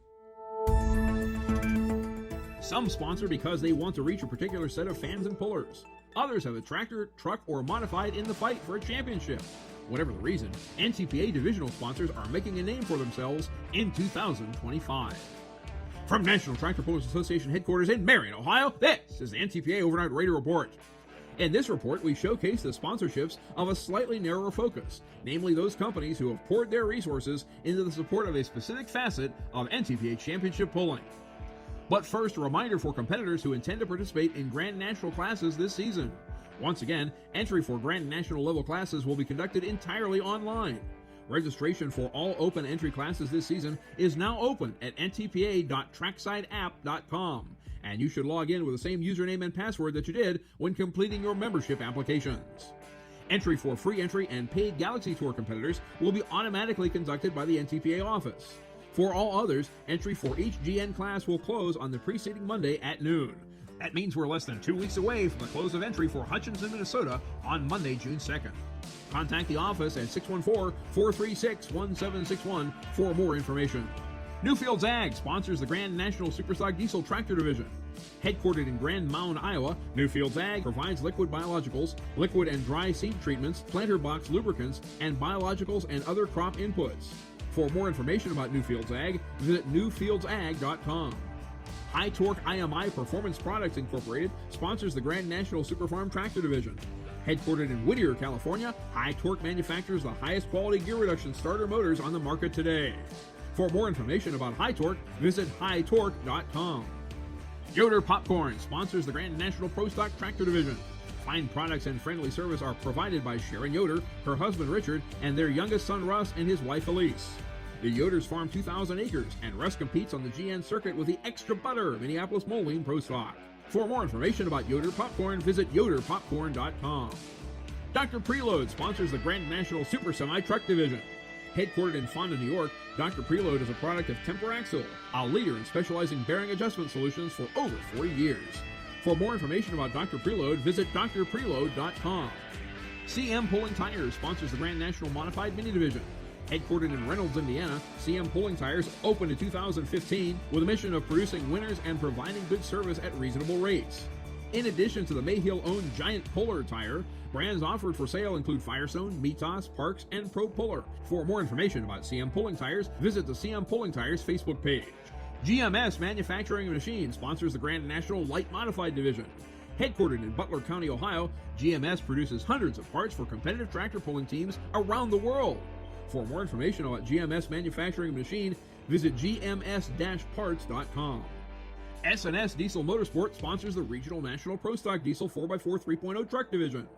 Some sponsor because they want to reach a particular set of fans and pullers. Others have a tractor, truck, or modified in the fight for a championship. Whatever the reason, NTPA divisional sponsors are making a name for themselves in 2025. From National Tractor Pullers Association headquarters in Marion, Ohio, this is the NTPA Overnight Radio Report. In this report, we showcase the sponsorships of a slightly narrower focus, namely those companies who have poured their resources into the support of a specific facet of NTPA championship pulling. But first, a reminder for competitors who intend to participate in Grand National classes this season. Once again, entry for Grand National level classes will be conducted entirely online. Registration for all open entry classes this season is now open at ntpa.tracksideapp.com, and you should log in with the same username and password that you did when completing your membership applications. Entry for free entry and paid Galaxy Tour competitors will be automatically conducted by the NTPA office. For all others, entry for each GN class will close on the preceding Monday at noon. That means we're less than 2 weeks away from the close of entry for Hutchinson, Minnesota on Monday, June 2nd. Contact the office at 614-436-1761 for more information. Newfields Ag sponsors the Grand National Superstock Diesel Tractor Division. Headquartered in Grand Mound, Iowa, Newfields Ag provides liquid biologicals, liquid and dry seed treatments, planter box lubricants, and biologicals and other crop inputs. For more information about Newfields Ag, visit newfieldsag.com. High Torque IMI Performance Products Incorporated sponsors the Grand National Superfarm Tractor Division. Headquartered in Whittier, California, High Torque manufactures the highest quality gear reduction starter motors on the market today. For more information about High Torque, visit hightorque.com. Yoder Popcorn sponsors the Grand National Pro Stock Tractor Division. Fine products and friendly service are provided by Sharon Yoder, her husband Richard, and their youngest son Russ and his wife Elise. The Yoders farm 2,000 acres, and Russ competes on the GN circuit with the Extra Butter Minneapolis Moline Pro Stock. For more information about Yoder Popcorn, visit yoderpopcorn.com. Dr. Preload sponsors the Grand National Super Semi Truck Division. Headquartered in Fonda, New York, Dr. Preload is a product of Temperaxle, a leader in specializing bearing adjustment solutions for over 40 years. For more information about Dr. Preload, visit drpreload.com. CM Pulling Tires sponsors the Grand National Modified Mini Division. Headquartered in Reynolds, Indiana, CM Pulling Tires opened in 2015 with a mission of producing winners and providing good service at reasonable rates. In addition to the Mayhill-owned Giant Puller tire, brands offered for sale include Firestone, Mitas, Parks, and Pro Puller. For more information about CM Pulling Tires, visit the CM Pulling Tires Facebook page. GMS Manufacturing and Machines sponsors the Grand National Light Modified Division. Headquartered in Butler County, Ohio, GMS produces hundreds of parts for competitive tractor pulling teams around the world. For more information about GMS Manufacturing and Machine, visit gms-parts.com. S&S Diesel Motorsport sponsors the Regional National Pro Stock Diesel 4x4 3.0 Truck Division.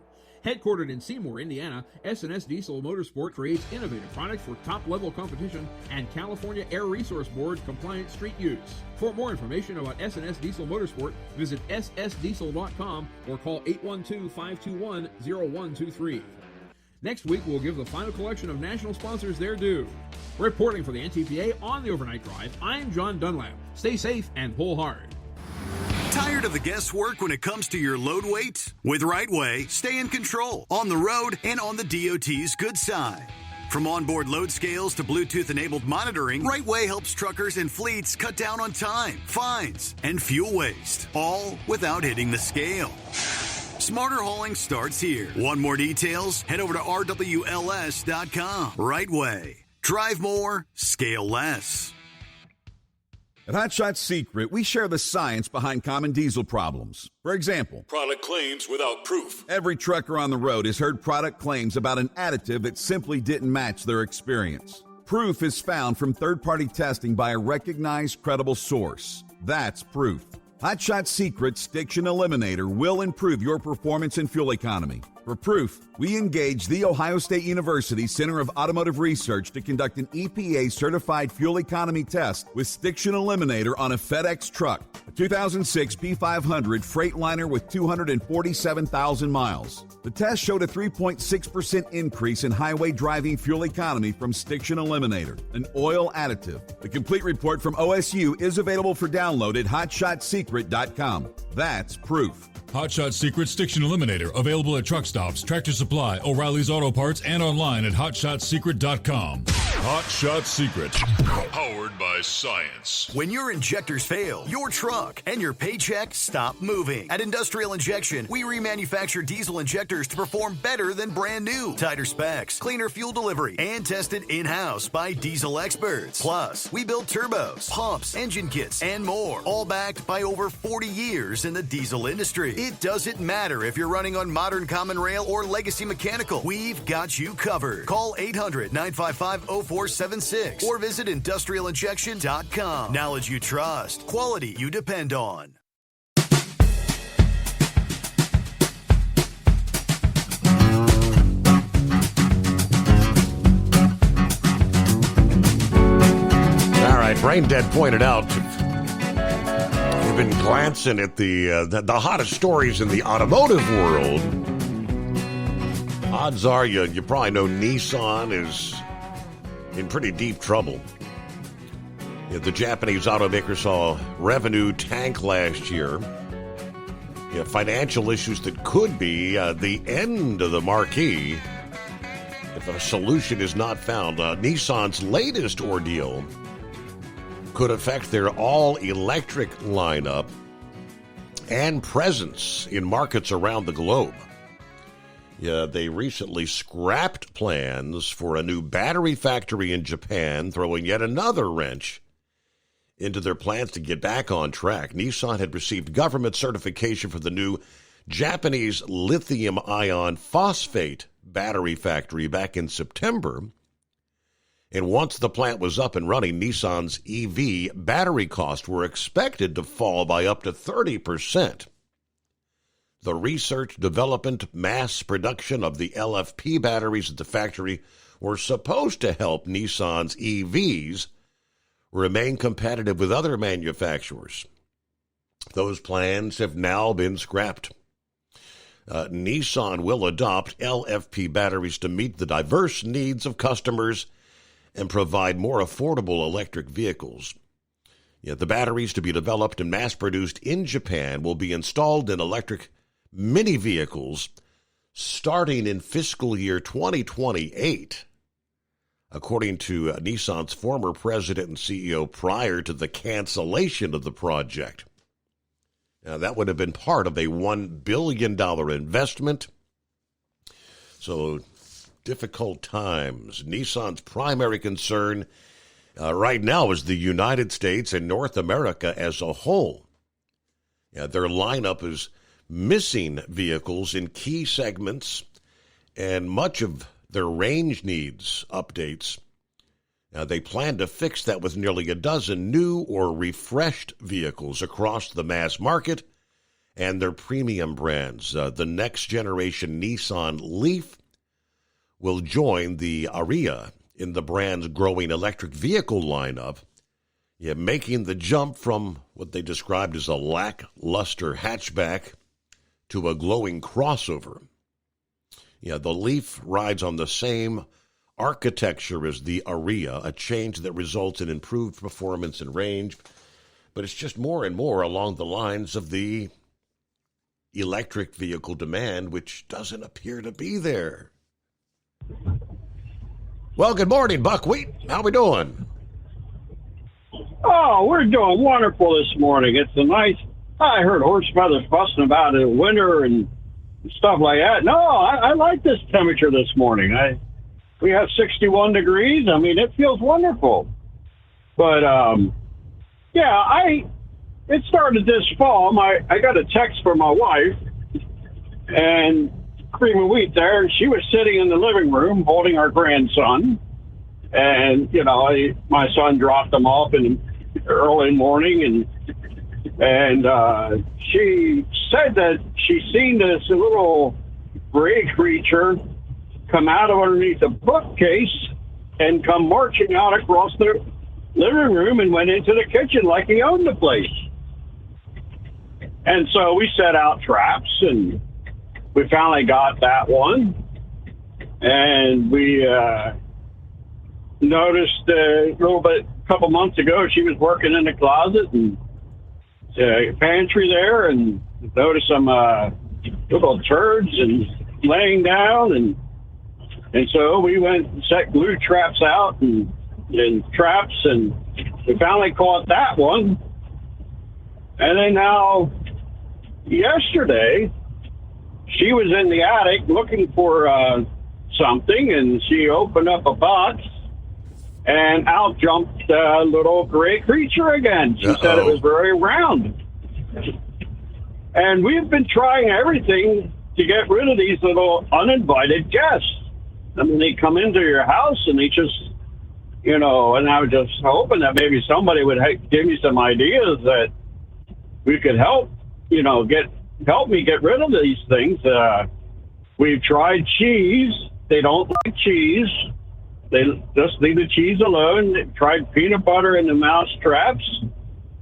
Headquartered in Seymour, Indiana, S&S Diesel Motorsport creates innovative products for top-level competition and California Air Resource Board compliant street use. For more information about S&S Diesel Motorsport, visit ssdiesel.com or call 812-521-0123. Next week, we'll give the final collection of national sponsors their due. Reporting for the NTPA on the Overnight Drive, I'm John Dunlap. Stay safe and pull hard. Tired of the guesswork when it comes to your load weight? With RightWay, stay in control on the road and on the DOT's good side. From onboard load scales to Bluetooth-enabled monitoring, RightWay helps truckers and fleets cut down on time, fines, and fuel waste, all without hitting the scale. Smarter hauling starts here. Want more details? Head over to rwls.com. RightWay. Drive more, scale less. At Hot Shot Secret, we share the science behind common diesel problems. For example, product claims without proof. Every trucker on the road has heard product claims about an additive that simply didn't match their experience. Proof is found from third-party testing by a recognized, credible source. That's proof. Hot Shot Secret's Stiction Eliminator will improve your performance and fuel economy. For proof, we engaged the Ohio State University Center of Automotive Research to conduct an EPA-certified fuel economy test with Stiction Eliminator on a FedEx truck, a 2006 P500 Freightliner with 247,000 miles. The test showed a 3.6% increase in highway driving fuel economy from Stiction Eliminator, an oil additive. The complete report from OSU is available for download at hotshotsecret.com. That's proof. Hot Shot Secret Stiction Eliminator, available at truck stops, Tractor Supply, O'Reilly's Auto Parts, and online at hotshotsecret.com. Hot Shot Secret, powered by science. When your injectors fail, your truck and your paycheck stop moving. At Industrial Injection, we remanufacture diesel injectors to perform better than brand new. Tighter specs, cleaner fuel delivery, and tested in-house by diesel experts. Plus, we build turbos, pumps, engine kits, and more, all backed by over 40 years in the diesel industry. It doesn't matter if you're running on modern common rail or legacy mechanical. We've got you covered. Call 800-955-0476 or visit industrialinjection.com. Knowledge you trust. Quality you depend on. All right, Brain Dead pointed out we've been glancing at the hottest stories in the automotive world. Odds are you probably know Nissan is in pretty deep trouble. The Japanese automaker saw revenue tank last year. Financial issues that could be the end of the marquee if a solution is not found. Nissan's latest ordeal could affect their all-electric lineup and presence in markets around the globe. They recently scrapped plans for a new battery factory in Japan, throwing yet another wrench into their plans to get back on track. Nissan had received government certification for the new Japanese lithium ion phosphate battery factory back in September. And once the plant was up and running, Nissan's EV battery costs were expected to fall by up to 30%. The research, development, mass production of the LFP batteries at the factory were supposed to help Nissan's EVs remain competitive with other manufacturers. Those plans have now been scrapped. Nissan will adopt LFP batteries to meet the diverse needs of customers and provide more affordable electric vehicles. The batteries to be developed and mass-produced in Japan will be installed in electric mini vehicles starting in fiscal year 2028, according to Nissan's former president and CEO prior to the cancellation of the project. Now, that would have been part of a $1 billion investment. So, difficult times. Nissan's primary concern right now is the United States and North America as a whole. Their lineup is missing vehicles in key segments, and much of their range needs updates. They plan to fix that with nearly a dozen new or refreshed vehicles across the mass market and their premium brands. The next generation Nissan Leaf will join the Ariya in the brand's growing electric vehicle lineup, making the jump from what they described as a lackluster hatchback to a glowing crossover. Yeah, the Leaf rides on the same architecture as the Aria, a change that results in improved performance and range, but it's just more and more along the lines of the electric vehicle demand, which doesn't appear to be there. Well, good morning, Buckwheat. How we doing? Oh, we're doing wonderful this morning. It's a nice, I heard horse feathers fussing about it, winter and stuff like that. No, I like this temperature this morning. We have 61 degrees. I mean, it feels wonderful. But, it started this fall. I got a text from my wife, and Cream of Wheat there, and she was sitting in the living room holding our grandson. And, my son dropped him off in early morning, and she said that she seen this little gray creature come out of underneath the bookcase and come marching out across the living room and went into the kitchen like he owned the place. And so we set out traps, and we finally got that one. And we noticed a couple months ago, she was working in the closet and pantry there, and noticed some little turds and laying down, and so we went and set glue traps out and traps, and we finally caught that one. And then now, yesterday, she was in the attic looking for something, and she opened up a box, and out jumped a little gray creature again. She said it was very round. And we've been trying everything to get rid of these little uninvited guests. I mean, they come into your house, and they just, and I was just hoping that maybe somebody would give me some ideas that we could help me get rid of these things. We've tried cheese. They don't like cheese. They just leave the cheese alone. They tried peanut butter in the mouse traps.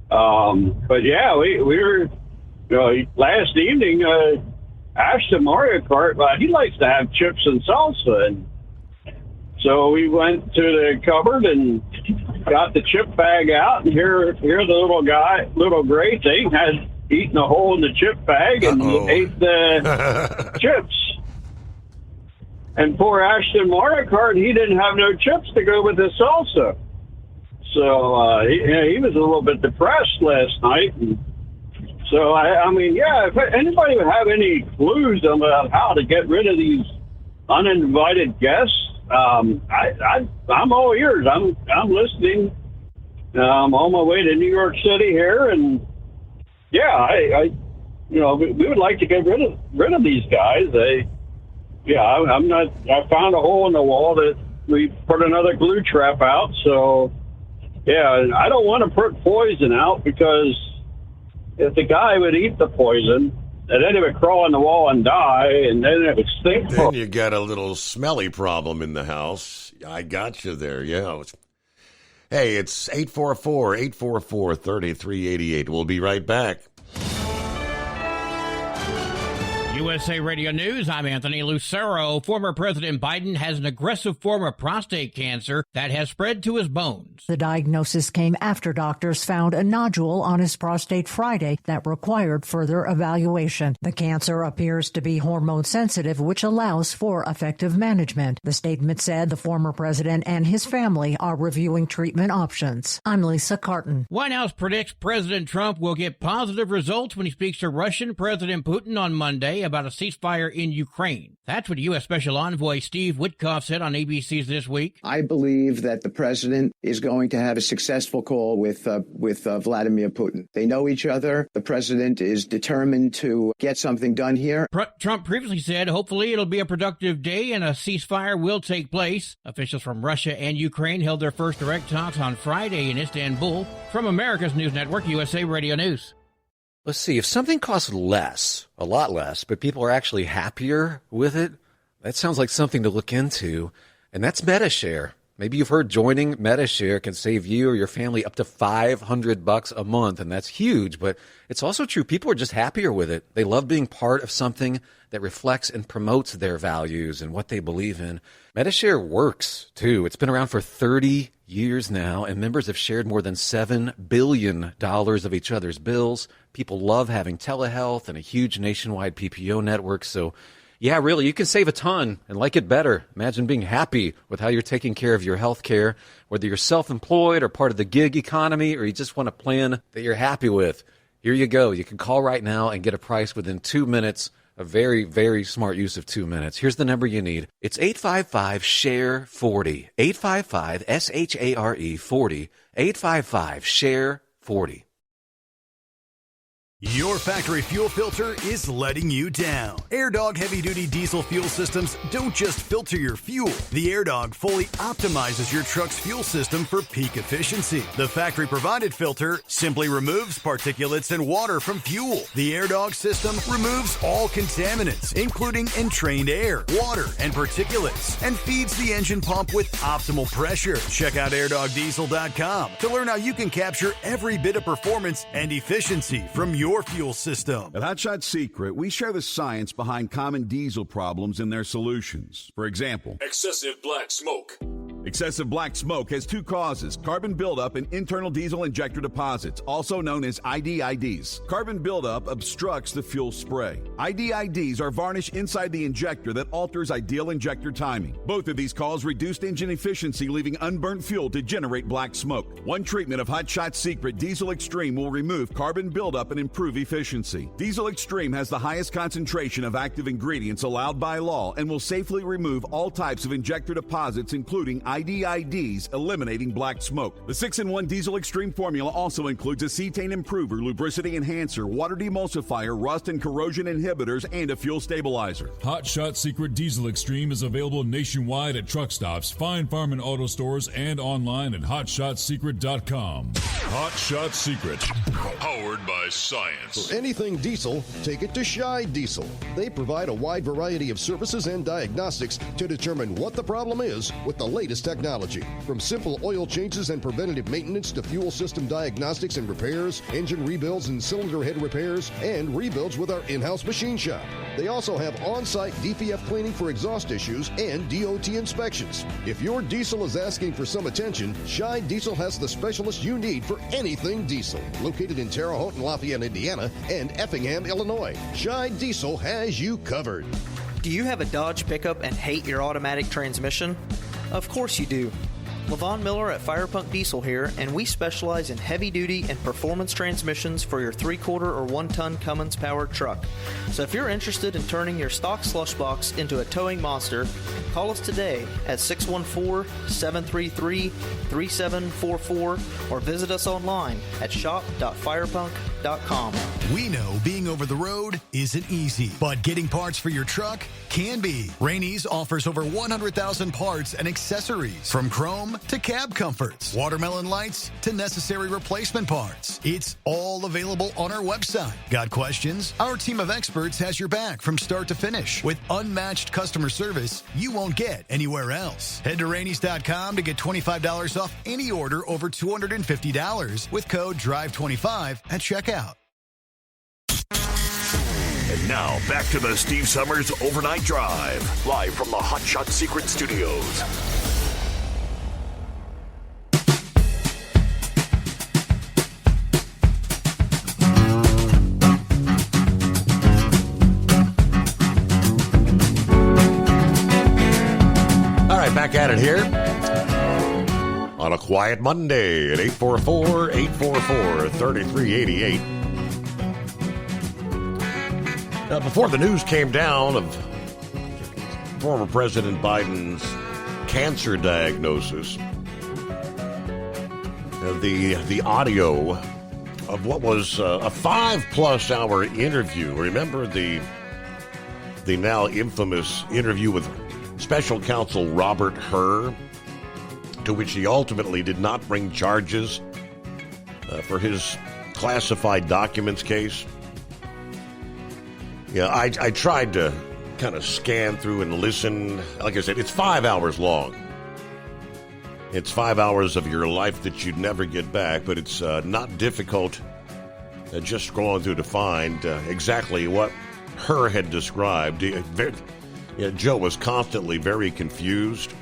But yeah, we were, last evening, Ashton Mario Kart, he likes to have chips and salsa. And so we went to the cupboard and got the chip bag out, and here the little gray thing had eaten a hole in the chip bag and ate the chips. And poor Ashton Mario Kart, he didn't have no chips to go with his salsa. So he was a little bit depressed last night. And so, if anybody would have any clues about how to get rid of these uninvited guests, I'm all ears. I'm listening. I'm on my way to New York City here, and we would like to get rid of these guys. I found a hole in the wall that we put another glue trap out. So, I don't want to put poison out, because if the guy would eat the poison, and then it would crawl on the wall and die, and then it would stink. Then you got a little smelly problem in the house. I got you there, yeah. Hey, it's 844-844-3388. We'll be right back. USA Radio News, I'm Anthony Lucero. Former President Biden has an aggressive form of prostate cancer that has spread to his bones. The diagnosis came after doctors found a nodule on his prostate Friday that required further evaluation. The cancer appears to be hormone sensitive, which allows for effective management. The statement said the former president and his family are reviewing treatment options. I'm Lisa Carton. White House predicts President Trump will get positive results when he speaks to Russian President Putin on Monday about a ceasefire in Ukraine. That's what U.S. Special Envoy Steve Witkoff said on ABC's This Week. I believe that the president is going to have a successful call with Vladimir Putin. They know each other. The president is determined to get something done here. Trump previously said hopefully it'll be a productive day and a ceasefire will take place. Officials from Russia and Ukraine held their first direct talks on Friday in Istanbul. From America's News Network, USA Radio News. Let's see, if something costs less, a lot less, but people are actually happier with it, that sounds like something to look into. And that's MetaShare. Maybe you've heard joining Medi-Share can save you or your family up to $500 a month, and that's huge, but it's also true. People are just happier with it. They love being part of something that reflects and promotes their values and what they believe in. Medi-Share works, too. It's been around for 30 years now, and members have shared more than $7 billion of each other's bills. People love having telehealth and a huge nationwide PPO network, so yeah, really, you can save a ton and like it better. Imagine being happy with how you're taking care of your health care, whether you're self-employed or part of the gig economy, or you just want a plan that you're happy with. Here you go. You can call right now and get a price within 2 minutes. A very, very smart use of 2 minutes. Here's the number you need. It's 855-SHARE-40. 855-SHARE-40. 855-SHARE-40. Your factory fuel filter is letting you down. AirDog heavy-duty diesel fuel systems don't just filter your fuel. The AirDog fully optimizes your truck's fuel system for peak efficiency. The factory-provided filter simply removes particulates and water from fuel. The AirDog system removes all contaminants, including entrained air, water, and particulates, and feeds the engine pump with optimal pressure. Check out airdogdiesel.com to learn how you can capture every bit of performance and efficiency from your fuel system. At Hot Shot Secret, we share the science behind common diesel problems and their solutions. For example, excessive black smoke. Excessive black smoke has two causes: carbon buildup and internal diesel injector deposits, also known as IDIDs. Carbon buildup obstructs the fuel spray. IDIDs are varnish inside the injector that alters ideal injector timing. Both of these cause reduced engine efficiency, leaving unburnt fuel to generate black smoke. One treatment of Hot Shot Secret Diesel Extreme will remove carbon buildup and improve efficiency. Diesel Extreme has the highest concentration of active ingredients allowed by law and will safely remove all types of injector deposits, including IDIDs, eliminating black smoke. The 6-in-1 Diesel Extreme formula also includes a cetane improver, lubricity enhancer, water demulsifier, rust and corrosion inhibitors, and a fuel stabilizer. Hot Shot Secret Diesel Extreme is available nationwide at truck stops, Fine Farm and auto stores, and online at hotshotsecret.com. Hot Shot Secret, powered by science. For anything diesel, take it to Scheid Diesel. They provide a wide variety of services and diagnostics to determine what the problem is with the latest technology. From simple oil changes and preventative maintenance to fuel system diagnostics and repairs, engine rebuilds and cylinder head repairs, and rebuilds with our in-house machine shop. They also have on-site DPF cleaning for exhaust issues and DOT inspections. If your diesel is asking for some attention, Scheid Diesel has the specialist you need for anything diesel. Located in Terre Haute and Lafayette, Indiana, and Effingham, Illinois, Scheid Diesel has you covered. Do you have a Dodge pickup and hate your automatic transmission? Of course you do. LaVon Miller at Firepunk Diesel here, and we specialize in heavy-duty and performance transmissions for your 3/4 or 1-ton Cummins-powered truck. So if you're interested in turning your stock slush box into a towing monster, call us today at 614-733-3744 or visit us online at shop.firepunk.com. We know being over the road isn't easy, but getting parts for your truck can be. Rainey's offers over 100,000 parts and accessories, from chrome to cab comforts, watermelon lights to necessary replacement parts. It's all available on our website. Got questions? Our team of experts has your back from start to finish with unmatched customer service you won't get anywhere else. Head to Rainey's.com to get $25 off any order over $250 with code DRIVE25 at checkout. And now, back to the Steve Summers Overnight Drive, live from the Hot Shot Secret Studios. All right, back at it here on a quiet Monday at 844-844-3388. Before the news came down of former President Biden's cancer diagnosis, the audio of what was a 5+ hour interview. Remember the now infamous interview with Special Counsel Robert Hur, to which he ultimately did not bring charges for his classified documents case. Yeah, I tried to kind of scan through and listen. Like I said, it's 5 hours long. It's 5 hours of your life that you'd never get back, but it's not difficult just scrolling through to find exactly what her had described. Joe was constantly very confused.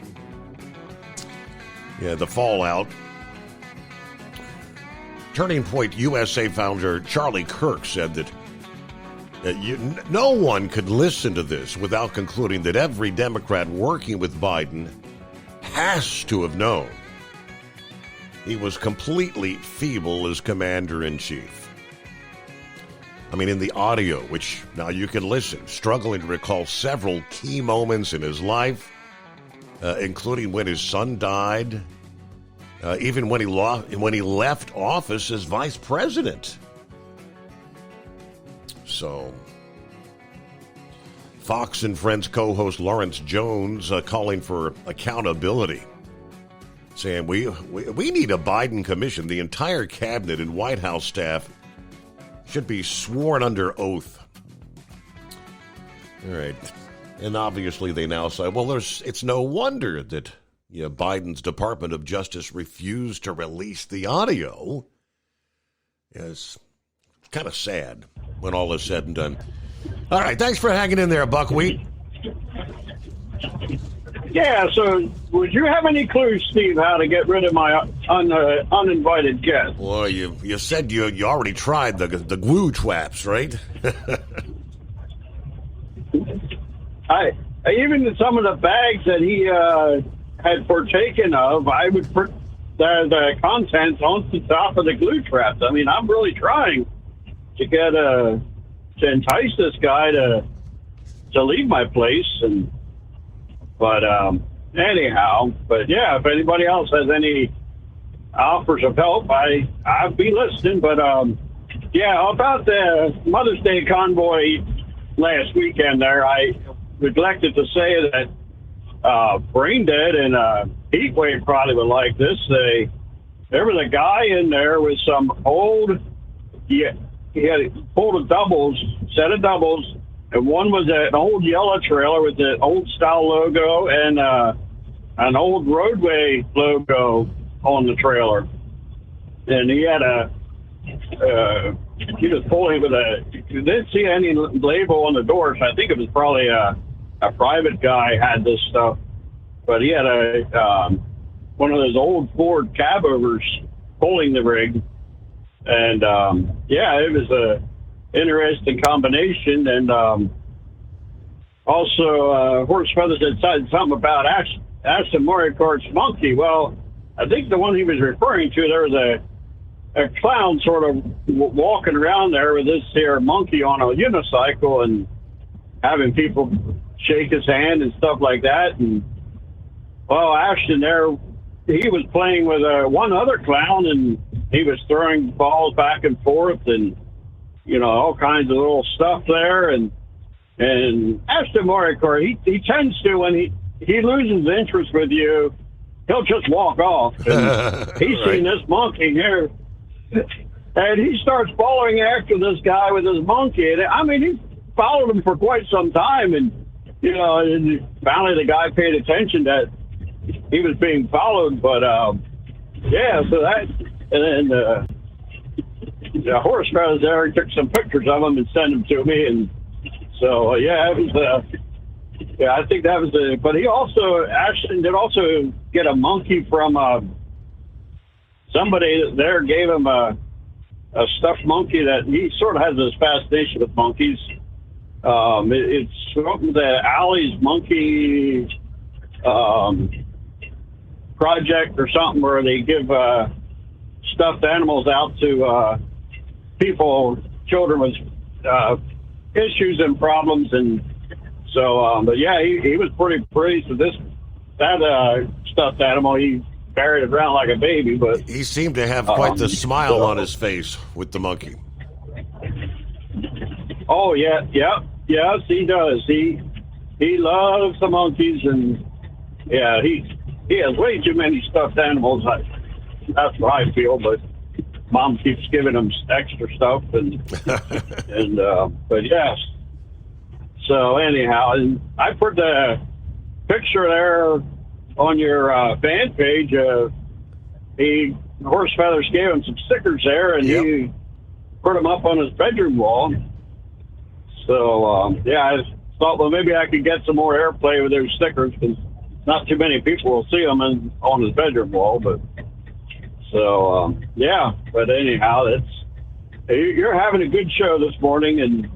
Yeah, the fallout. Turning Point USA founder Charlie Kirk said that no one could listen to this without concluding that every Democrat working with Biden has to have known he was completely feeble as commander-in-chief. I mean, in the audio, which now you can listen, struggling to recall several key moments in his life, including when his son died, even when he left office as vice president. So, Fox and Friends co-host Lawrence Jones calling for accountability, saying we need a Biden commission. The entire cabinet and White House staff should be sworn under oath. All right. And obviously they now say, well, it's no wonder that Biden's Department of Justice refused to release the audio. It's kind of sad when all is said and done. All right, thanks for hanging in there, Buckwheat. Yeah, so would you have any clues, Steve, how to get rid of my uninvited guest? Well, you said you already tried the glue traps, right? I even some of the bags that he had partaken of, I would put the contents on the top of the glue traps. I mean, I'm really trying to get to entice this guy to leave my place, but anyhow, but yeah, if anybody else has any offers of help, I'd be listening. But yeah, about the Mother's Day convoy last weekend there, I neglected to say that Brain Dead and Heatwave probably would like this. There was a guy in there with some old, he had pulled a set of doubles, and one was an old yellow trailer with the old style logo and an old roadway logo on the trailer. And he had he was pulling with you didn't see any label on the door, so I think it was probably a private guy had this stuff. But he had one of those old Ford cab overs pulling the rig. And, yeah, it was a interesting combination. And also, Horse Feathers had said something about Aston Mario Kart's monkey. Well, I think the one he was referring to, there was a clown sort of walking around there with this here monkey on a unicycle and having people shake his hand and stuff like that. And, well, Ashton there, he was playing with one other clown, and he was throwing balls back and forth and, all kinds of little stuff there. And Aston Mario Kart, he tends to, when he loses interest with you, he'll just walk off. And he's seen this monkey here, and he starts following after this guy with his monkey. And, I mean, he followed him for quite some time, and, and finally the guy paid attention that he was being followed. But, yeah, so that, and then the Horse Feathers there, he took some pictures of him and sent them to me. And so, yeah, it was, yeah, I think that was but he also, Ashton did also get a monkey from somebody there gave him a stuffed monkey that he sort of has this fascination with monkeys. It's from the Alley's Monkey project or something, where they give stuffed animals out to children with issues and problems. And so, but yeah, he was pretty pleased with that stuffed animal. He carried it around like a baby, but he seemed to have quite the smile on his face with the monkey. Oh yeah, yes, he does. He loves the monkeys, and yeah, he has way too many stuffed animals. That's what I feel, but Mom keeps giving him extra stuff, and but yes. So anyhow, and I put the picture there on your fan page, Horse Feathers gave him some stickers there, and he put them up on his bedroom wall. So, I thought, well, maybe I could get some more airplay with those stickers, because not too many people will see them on his bedroom wall. But but anyhow, you're having a good show this morning, and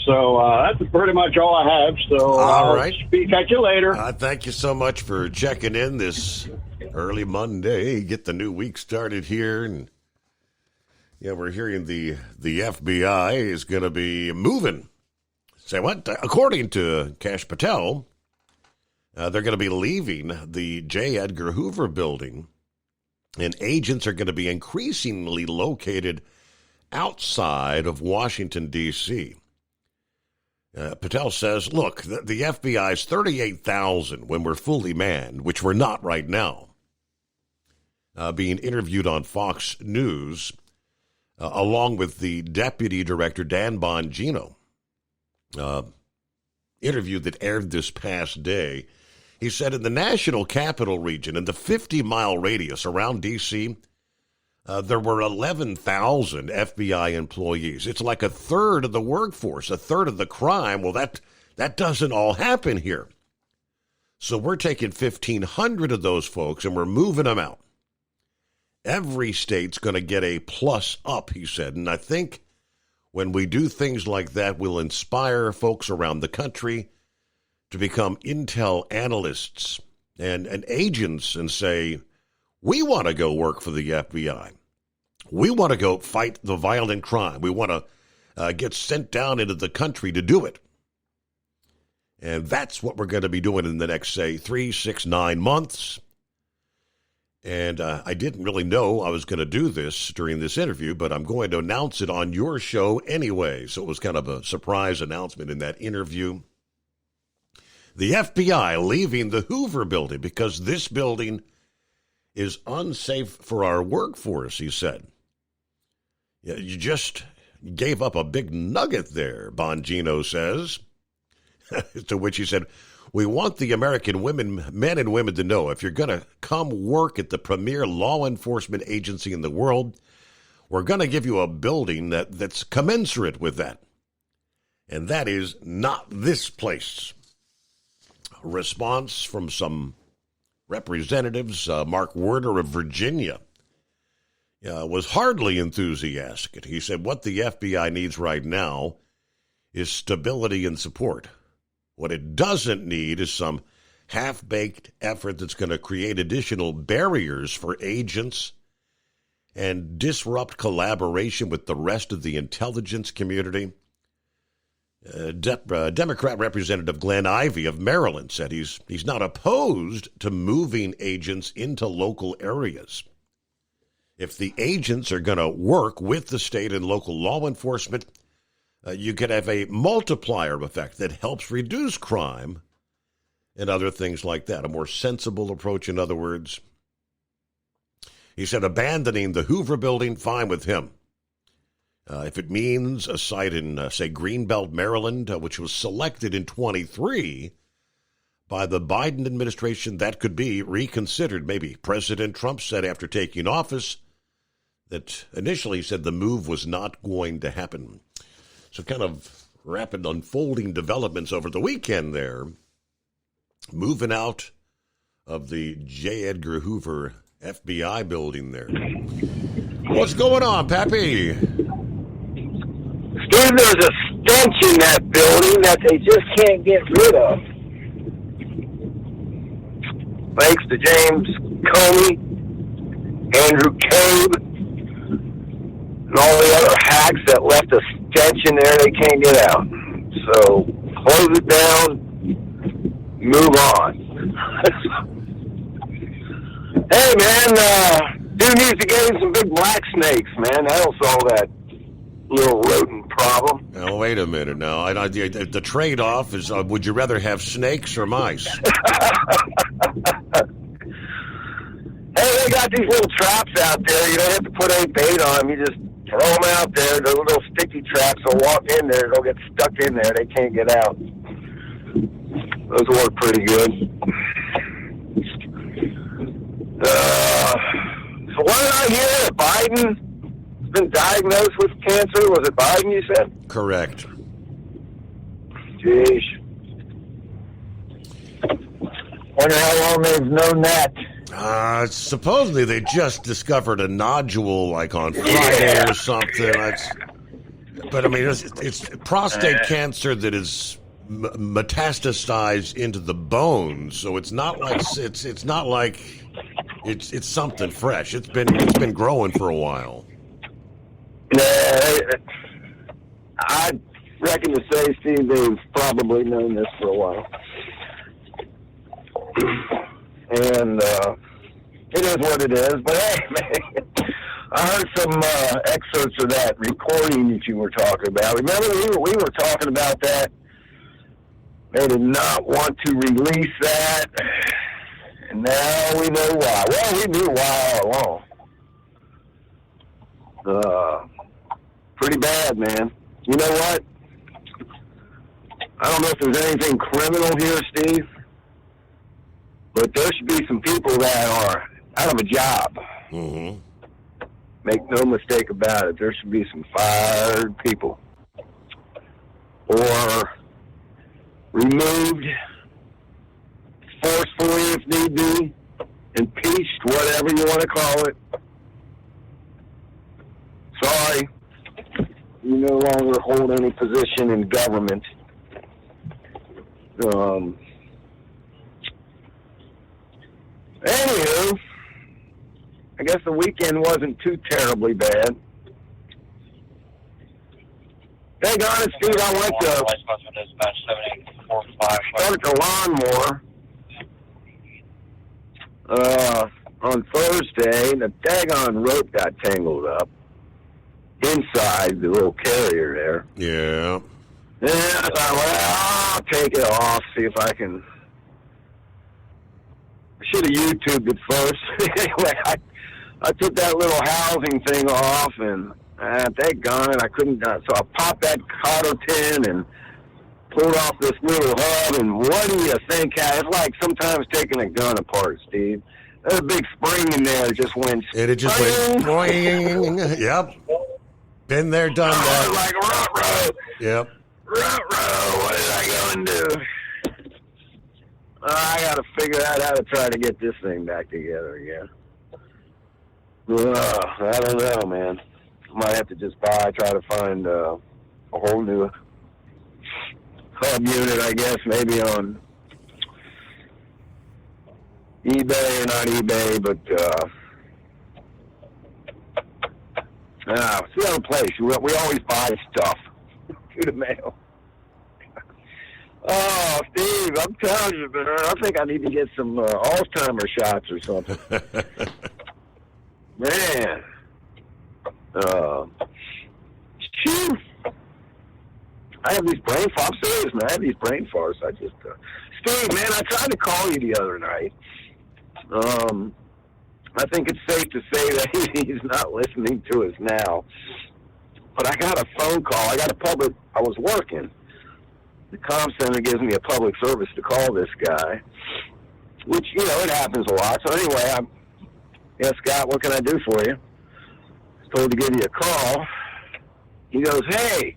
so that's pretty much all I have. So all right, catch you later. Thank you so much for checking in this early Monday. Get the new week started here, and we're hearing the FBI is going to be moving. Say what? According to Kash Patel, they're going to be leaving the J. Edgar Hoover building, and agents are going to be increasingly located outside of Washington, D.C. Patel says, look, the FBI's 38,000 when we're fully manned, which we're not right now. Being interviewed on Fox News, along with the Deputy Director Dan Bongino, interview that aired this past day. He said in the National Capital Region, in the 50-mile radius around D.C., there were 11,000 FBI employees. It's like a third of the workforce, a third of the crime. Well, that doesn't all happen here. So we're taking 1,500 of those folks, and we're moving them out. Every state's going to get a plus up, he said. And I think when we do things like that, we'll inspire folks around the country to become intel analysts and agents and say, we want to go work for the FBI. We want to go fight the violent crime. We want to get sent down into the country to do it. And that's what we're going to be doing in the next, say, 3, 6, 9 months. And I didn't really know I was going to do this during this interview, but I'm going to announce it on your show anyway. So it was kind of a surprise announcement in that interview. The FBI leaving the Hoover building because this building is unsafe for our workforce, he said. Yeah, you just gave up a big nugget there, Bongino says. To which he said, we want the American men and women to know if you're going to come work at the premier law enforcement agency in the world, we're going to give you a building that's commensurate with that. And that is not this place. A response from some representatives, Mark Werner of Virginia, was hardly enthusiastic. He said what the FBI needs right now is stability and support. What it doesn't need is some half-baked effort that's going to create additional barriers for agents and disrupt collaboration with the rest of the intelligence community. Democrat Representative Glenn Ivey of Maryland said he's not opposed to moving agents into local areas. If the agents are going to work with the state and local law enforcement, you could have a multiplier effect that helps reduce crime and other things like that. A more sensible approach, in other words. He said abandoning the Hoover building, fine with him. If it means a site in, say, Greenbelt, Maryland, which was selected in 23 by the Biden administration, that could be reconsidered. Maybe President Trump said after taking office that initially said the move was not going to happen. So kind of rapid unfolding developments over the weekend there. Moving out of the J. Edgar Hoover FBI building there. What's going on, Pappy? Steve, there's a stench in that building that they just can't get rid of. Thanks to James Comey, Andrew Cabe, and all the other hacks that left a stench in there they can't get out. So close it down, move on. Hey, man, dude needs to get in some big black snakes, man. That'll solve that little rodent problem. Now, wait a minute now. The trade-off is, would you rather have snakes or mice? Hey, they got these little traps out there. You don't have to put any bait on them. You just throw them out there. Those little sticky traps will walk in there. They'll get stuck in there. They can't get out. Those work pretty good. So what did I hear? That Biden's been diagnosed with cancer? Was it Biden, you said? Correct. Jeez. Wonder how long they've known that. Supposedly they just discovered a nodule like on Friday or something. But I mean, it's prostate cancer that is metastasized into the bones, so it's not like it's something fresh. It's been growing for a while. I reckon to say, Steve, they've probably known this for a while. And it is what it is. But hey, man, I heard some excerpts of that recording that you were talking about. Remember, we were talking about that. They did not want to release that. And now we know why. Well, we knew why all along. Pretty bad, man. You know what? I don't know if there's anything criminal here, Steve, but there should be some people that are out of a job. Mm-hmm. Make no mistake about it. There should be some fired people. Or removed, forcefully if need be, impeached, whatever you want to call it. Sorry, you no longer hold any position in government. Anywho, I guess the weekend wasn't too terribly bad. Thank honest, Steve, I went to start the lawnmower on Thursday. The daggone rope got tangled up inside the little carrier there. Yeah. Yeah, I thought, well, I'll take it off, see if I can. I should have YouTubed it first. Anyway, I took that little housing thing off, and daggone it, I couldn't. So I popped that cotter pin and pulled off this little hub, and what do you think? It's like sometimes taking a gun apart, Steve. There's a big spring in there that just went. And it just went boing. Yep. Been there, done that. Like ruh-roh. Yep. Ruh-roh. What did I go and do? I got to figure out how to try to get this thing back together again. I don't know, man. Might have to just try to find a whole new hub unit, I guess, maybe on eBay or not eBay, but it's the other place. We always buy stuff through the mail. Oh, Steve, I'm telling you, man, I think I need to get some Alzheimer's shots or something. Man. Phew. I have these brain farts. I'm serious, man. I have these brain farts. I just, Steve, man, I tried to call you the other night. I think it's safe to say that he's not listening to us now. But I got a phone call. I was working. The comm center gives me a public service to call this guy, which, it happens a lot. So anyway, Scott, what can I do for you? I was told to give you a call. He goes, hey,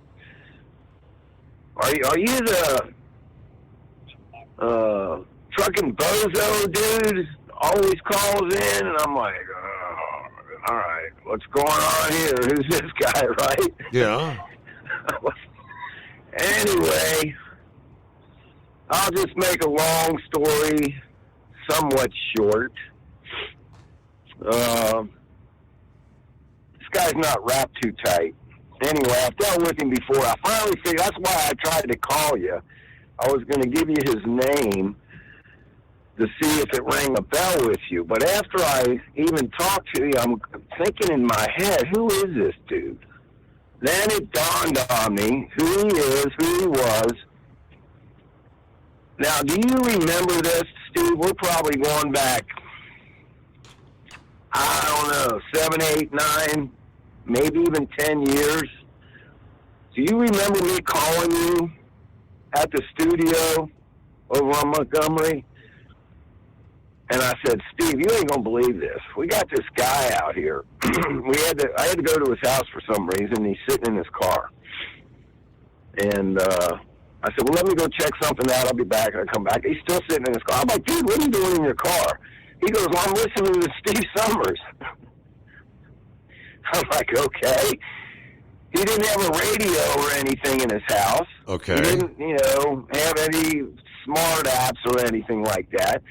are you the trucking bozo dude? Always calls in, and I'm like, all right, what's going on here? Who's this guy, right? Yeah. Anyway, I'll just make a long story somewhat short. This guy's not wrapped too tight. Anyway, I've dealt with him before. I finally figured, that's why I tried to call you. I was going to give you his name to see if it rang a bell with you. But after I even talked to you, I'm thinking in my head, who is this dude? Then it dawned on me who he is, who he was. Now, do you remember this, Steve? We're probably going back, I don't know, 7, 8, 9, maybe even 10 years. Do you remember me calling you at the studio over on Montgomery? And I said, Steve, you ain't going to believe this. We got this guy out here. I had to go to his house for some reason. He's sitting in his car. And I said, well, let me go check something out. I'll be back. And I come back. He's still sitting in his car. I'm like, dude, what are you doing in your car? He goes, well, I'm listening to Steve Summers. I'm like, okay. He didn't have a radio or anything in his house. Okay. He didn't, have any smart apps or anything like that.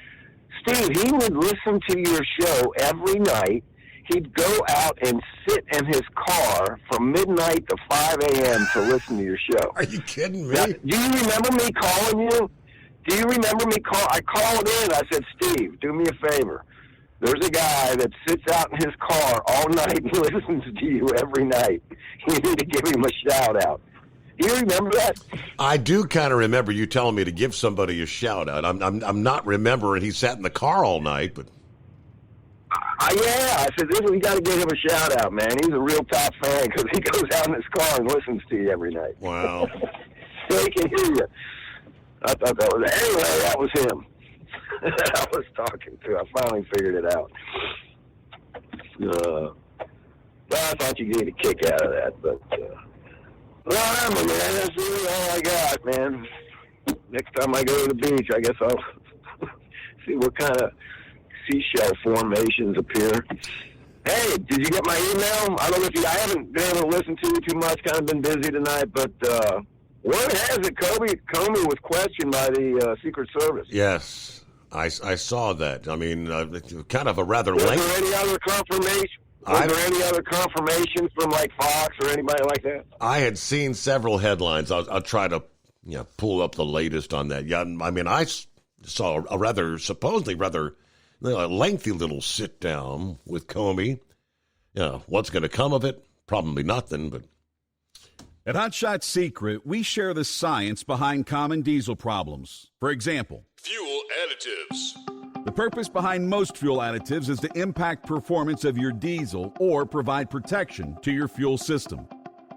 Steve, he would listen to your show every night. He'd go out and sit in his car from midnight to 5 a.m. to listen to your show. Are you kidding me? Now, do you remember me calling you? Do you remember me I called in. I said, Steve, do me a favor. There's a guy that sits out in his car all night and listens to you every night. You need to give him a shout-out. Do you remember that? I do kind of remember you telling me to give somebody a shout-out. I'm not remembering he sat in the car all night, but... I said, we got to give him a shout-out, man. He's a real top fan because he goes out in his car and listens to you every night. Wow. So he can hear you. I thought that was... Anyway, that was him. I was talking to. I finally figured it out. Well, I thought you'd get a kick out of that, but whatever, man. That's really all I got, man. Next time I go to the beach, I guess I'll see what kind of seashell formations appear. Hey, did you get my email? I don't know if I haven't been able to listen to you too much. Kind of been busy tonight, but word has it Comey was questioned by the Secret Service. Yes. I saw that. I mean, kind of a rather lengthy... lengthy... Was there any other confirmation? Was there any other confirmation from, like, Fox or anybody like that? I had seen several headlines. I'll try to pull up the latest on that. Yeah, I mean, I saw a supposedly rather lengthy little sit-down with Comey. What's going to come of it? Probably nothing, but... At Hot Shot Secret, we share the science behind common diesel problems. For example, fuel additives. The purpose behind most fuel additives is to impact performance of your diesel or provide protection to your fuel system.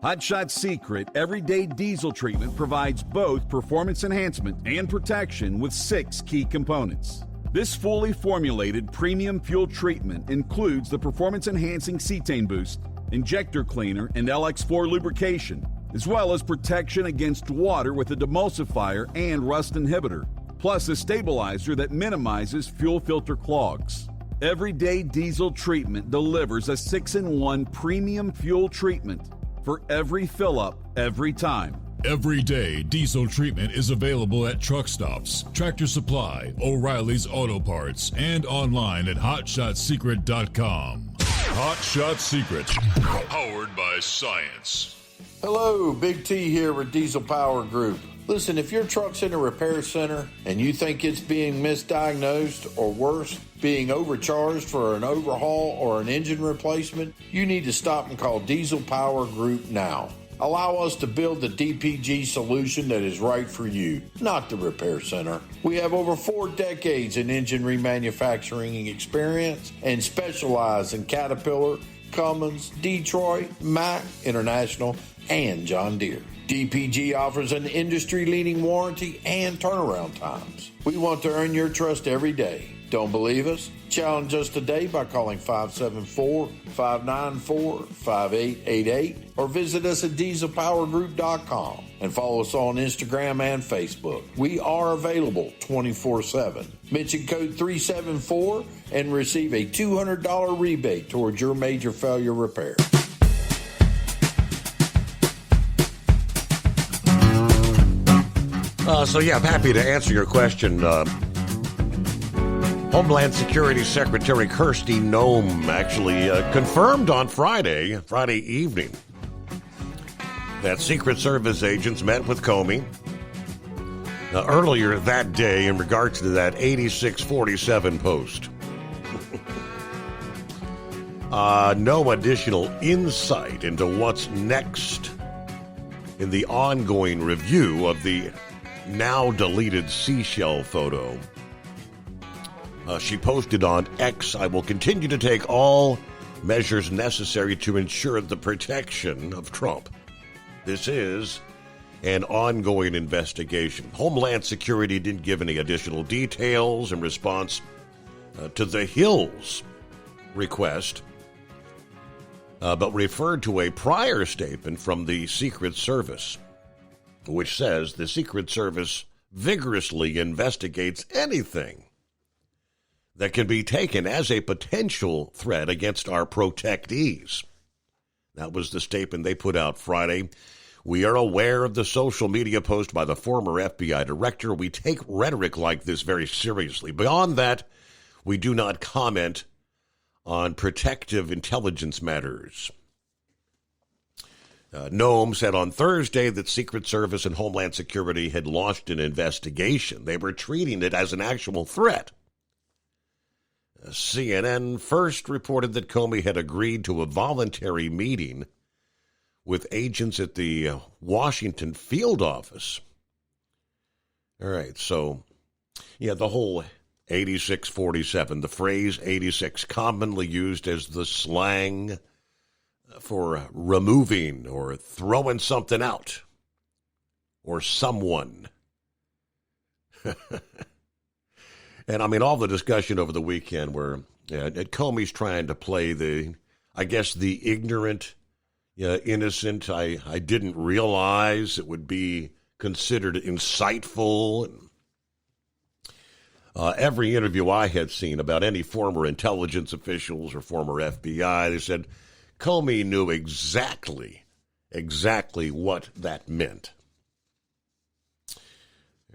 Hot Shot Secret Everyday Diesel Treatment provides both performance enhancement and protection with 6 key components. This fully formulated premium fuel treatment includes the performance-enhancing cetane boost, injector cleaner, and LX4 lubrication, as well as protection against water with a demulsifier and rust inhibitor, plus a stabilizer that minimizes fuel filter clogs. Everyday Diesel Treatment delivers a 6-in-1 premium fuel treatment for every fill-up, every time. Everyday Diesel Treatment is available at truck stops, Tractor Supply, O'Reilly's Auto Parts, and online at HotShotSecret.com. Hot Shot Secret, powered by science. Hello, Big T here with Diesel Power Group. Listen, if your truck's in a repair center and you think it's being misdiagnosed or worse, being overcharged for an overhaul or an engine replacement, you need to stop and call Diesel Power Group now. Allow us to build the DPG solution that is right for you, not the repair center. We have over 4 decades in engine remanufacturing experience and specialize in Caterpillar, Cummins, Detroit, Mack, International, and John Deere. DPG offers an industry-leading warranty and turnaround times. We want to earn your trust every day. Don't believe us? Challenge us today by calling 574-594-5888 or visit us at dieselpowergroup.com and follow us on Instagram and Facebook. We are available 24/7. Mention code 374 and receive a $200 rebate towards your major failure repair. I'm happy to answer your question. Homeland Security Secretary Kirsty Noem actually confirmed on Friday evening that Secret Service agents met with Comey earlier that day in regards to that 8647 post. No additional insight into what's next in the ongoing review of the now deleted seashell photo. She posted on X, I will continue to take all measures necessary to ensure the protection of Trump. This is an ongoing investigation. Homeland Security didn't give any additional details in response to the Hills request, but referred to a prior statement from the Secret Service, which says the Secret Service vigorously investigates anything that can be taken as a potential threat against our protectees. That was the statement they put out Friday. We are aware of the social media post by the former FBI director. We take rhetoric like this very seriously. Beyond that, we do not comment on protective intelligence matters. Nome said on Thursday that Secret Service and Homeland Security had launched an investigation. They were treating it as an actual threat. CNN first reported that Comey had agreed to a voluntary meeting with agents at the Washington field office. All right, so, yeah, the whole 8647, the phrase 86, commonly used as the slang for removing or throwing something out or someone. And I mean, all the discussion over the weekend where Comey's trying to play the ignorant, innocent. I didn't realize it would be considered insightful. Every interview I had seen about any former intelligence officials or former FBI, they said Comey knew exactly what that meant.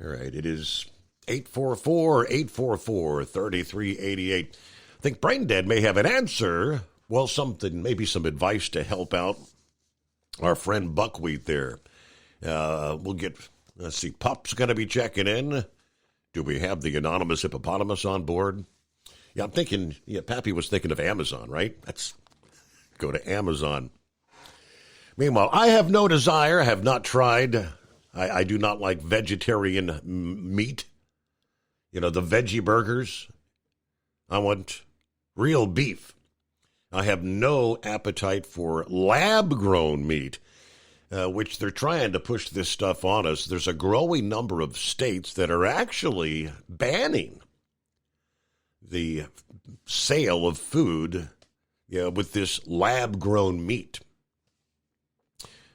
All right, it is 844-844-3388. I think Brain Dead may have an answer. Well, maybe some advice to help out our friend Buckwheat there. We'll get, let's see, Pup's going to be checking in. Do we have the anonymous hippopotamus on board? Yeah, I'm thinking, Pappy was thinking of Amazon, right? Let's go to Amazon. Meanwhile, I have no desire, have not tried. I do not like vegetarian meat. The veggie burgers. I want real beef. I have no appetite for lab-grown meat, which they're trying to push this stuff on us. There's a growing number of states that are actually banning the sale of food with this lab-grown meat.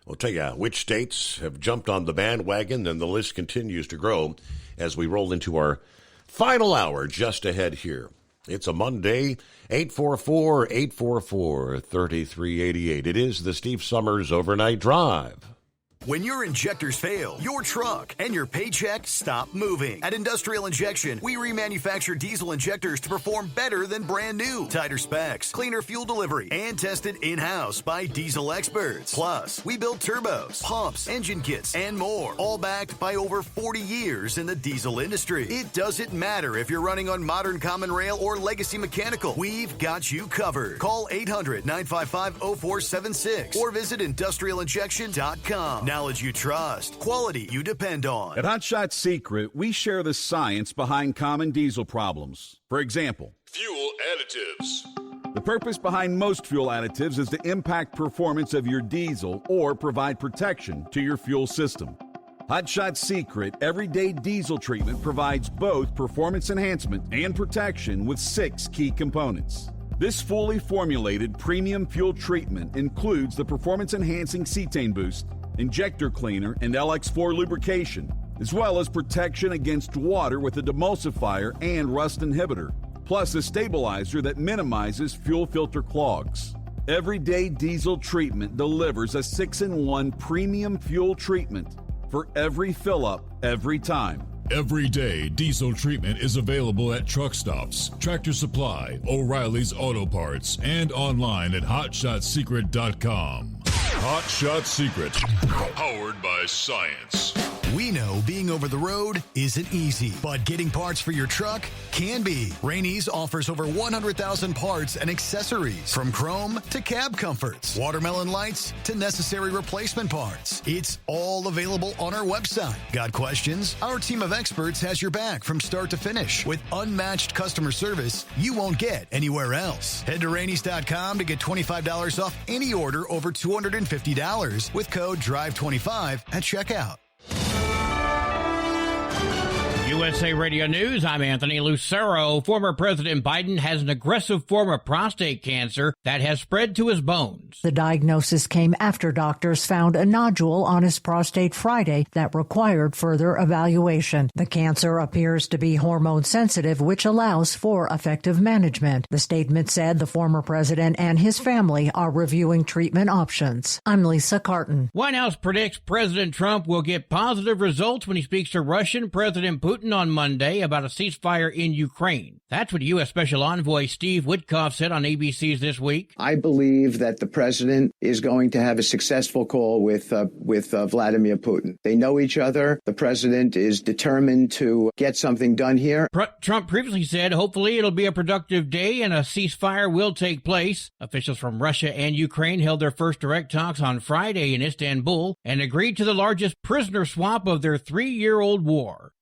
I'll tell you which states have jumped on the bandwagon, and the list continues to grow as we roll into our final hour just ahead here. It's a Monday, 844-844-3388. It is the Steve Summers Overnight Drive. When your injectors fail, your truck and your paycheck stop moving. At Industrial Injection, we remanufacture diesel injectors to perform better than brand new. Tighter specs, cleaner fuel delivery, and tested in-house by diesel experts. Plus, we build turbos, pumps, engine kits, and more, all backed by over 40 years in the diesel industry. It doesn't matter if you're running on modern common rail or legacy mechanical. We've got you covered. Call 800-955-0476 or visit industrialinjection.com. Knowledge you trust, quality you depend on. At Hot Shot Secret, we share the science behind common diesel problems. For example, fuel additives. The purpose behind most fuel additives is to impact performance of your diesel or provide protection to your fuel system. Hot Shot Secret Everyday Diesel Treatment provides both performance enhancement and protection with 6 key components. This fully formulated premium fuel treatment includes the performance-enhancing cetane boost, injector cleaner, and LX4 lubrication, as well as protection against water with a demulsifier and rust inhibitor, plus a stabilizer that minimizes fuel filter clogs. Everyday Diesel Treatment delivers a 6-in-1 premium fuel treatment for every fill-up, every time. Everyday Diesel Treatment is available at truck stops, Tractor Supply, O'Reilly's Auto Parts, and online at HotShotSecret.com. Hot Shot Secret, powered by science. We know being over the road isn't easy, but getting parts for your truck can be. Rainey's offers over 100,000 parts and accessories, from chrome to cab comforts, watermelon lights to necessary replacement parts. It's all available on our website. Got questions? Our team of experts has your back from start to finish with unmatched customer service you won't get anywhere else. Head to Rainey's.com to get $25 off any order over $250 with code DRIVE25 at checkout. You USA Radio News, I'm Anthony Lucero. Former President Biden has an aggressive form of prostate cancer that has spread to his bones. The diagnosis came after doctors found a nodule on his prostate Friday that required further evaluation. The cancer appears to be hormone sensitive, which allows for effective management. The statement said the former president and his family are reviewing treatment options. I'm Lisa Carton. White House predicts President Trump will get positive results when he speaks to Russian President Putin on Monday about a ceasefire in Ukraine. That's what U.S. Special Envoy Steve Witkoff said on ABC's This Week. I believe that the president is going to have a successful call with Vladimir Putin. They know each other. The president is determined to get something done here. Trump previously said hopefully it'll be a productive day and a ceasefire will take place. Officials from Russia and Ukraine held their first direct talks on Friday in Istanbul and agreed to the largest prisoner swap of their 3-year-old war.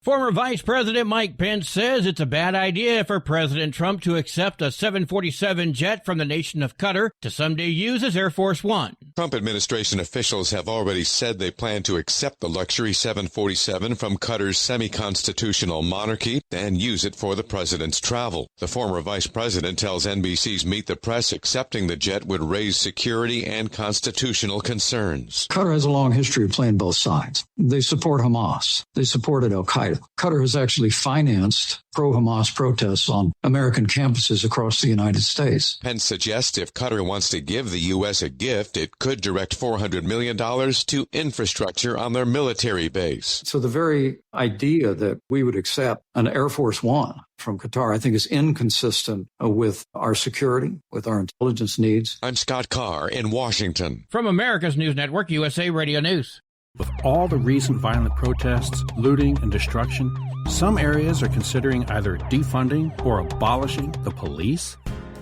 Former Vice President Mike Pence says it's a bad idea for President Trump to accept a 747 jet from the nation of Qatar to someday use as Air Force One. Trump administration officials have already said they plan to accept the luxury 747 from Qatar's semi-constitutional monarchy and use it for the president's travel. The former vice president tells NBC's Meet the Press accepting the jet would raise security and constitutional concerns. Qatar has a long history of playing both sides. They support Hamas. They supported al-Qaeda. Qatar has actually financed pro-Hamas protests on American campuses across the United States. Pence suggests if Qatar wants to give the U.S. a gift, it could direct $400 million to infrastructure on their military base. So the very idea that we would accept an Air Force One from Qatar, I think, is inconsistent with our security, with our intelligence needs. I'm Scott Carr in Washington. From America's News Network, USA Radio News. With all the recent violent protests, looting, and destruction, some areas are considering either defunding or abolishing the police.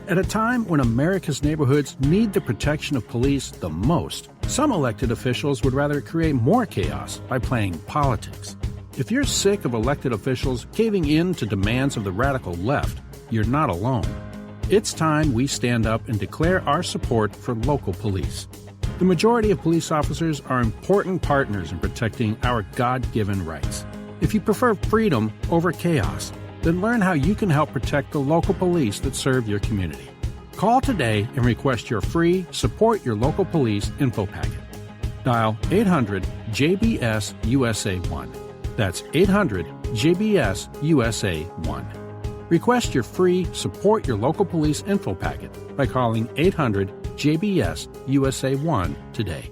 At a time when America's neighborhoods need the protection of police the most, some elected officials would rather create more chaos by playing politics. If you're sick of elected officials caving in to demands of the radical left, you're not alone. It's time we stand up and declare our support for local police. The majority of police officers are important partners in protecting our God-given rights. If you prefer freedom over chaos, then learn how you can help protect the local police that serve your community. Call today and request your free Support Your Local Police info packet. Dial 800-JBS-USA-1. That's 800-JBS-USA-1. Request your free Support Your Local Police info packet by calling 800-JBS-USA-1 today.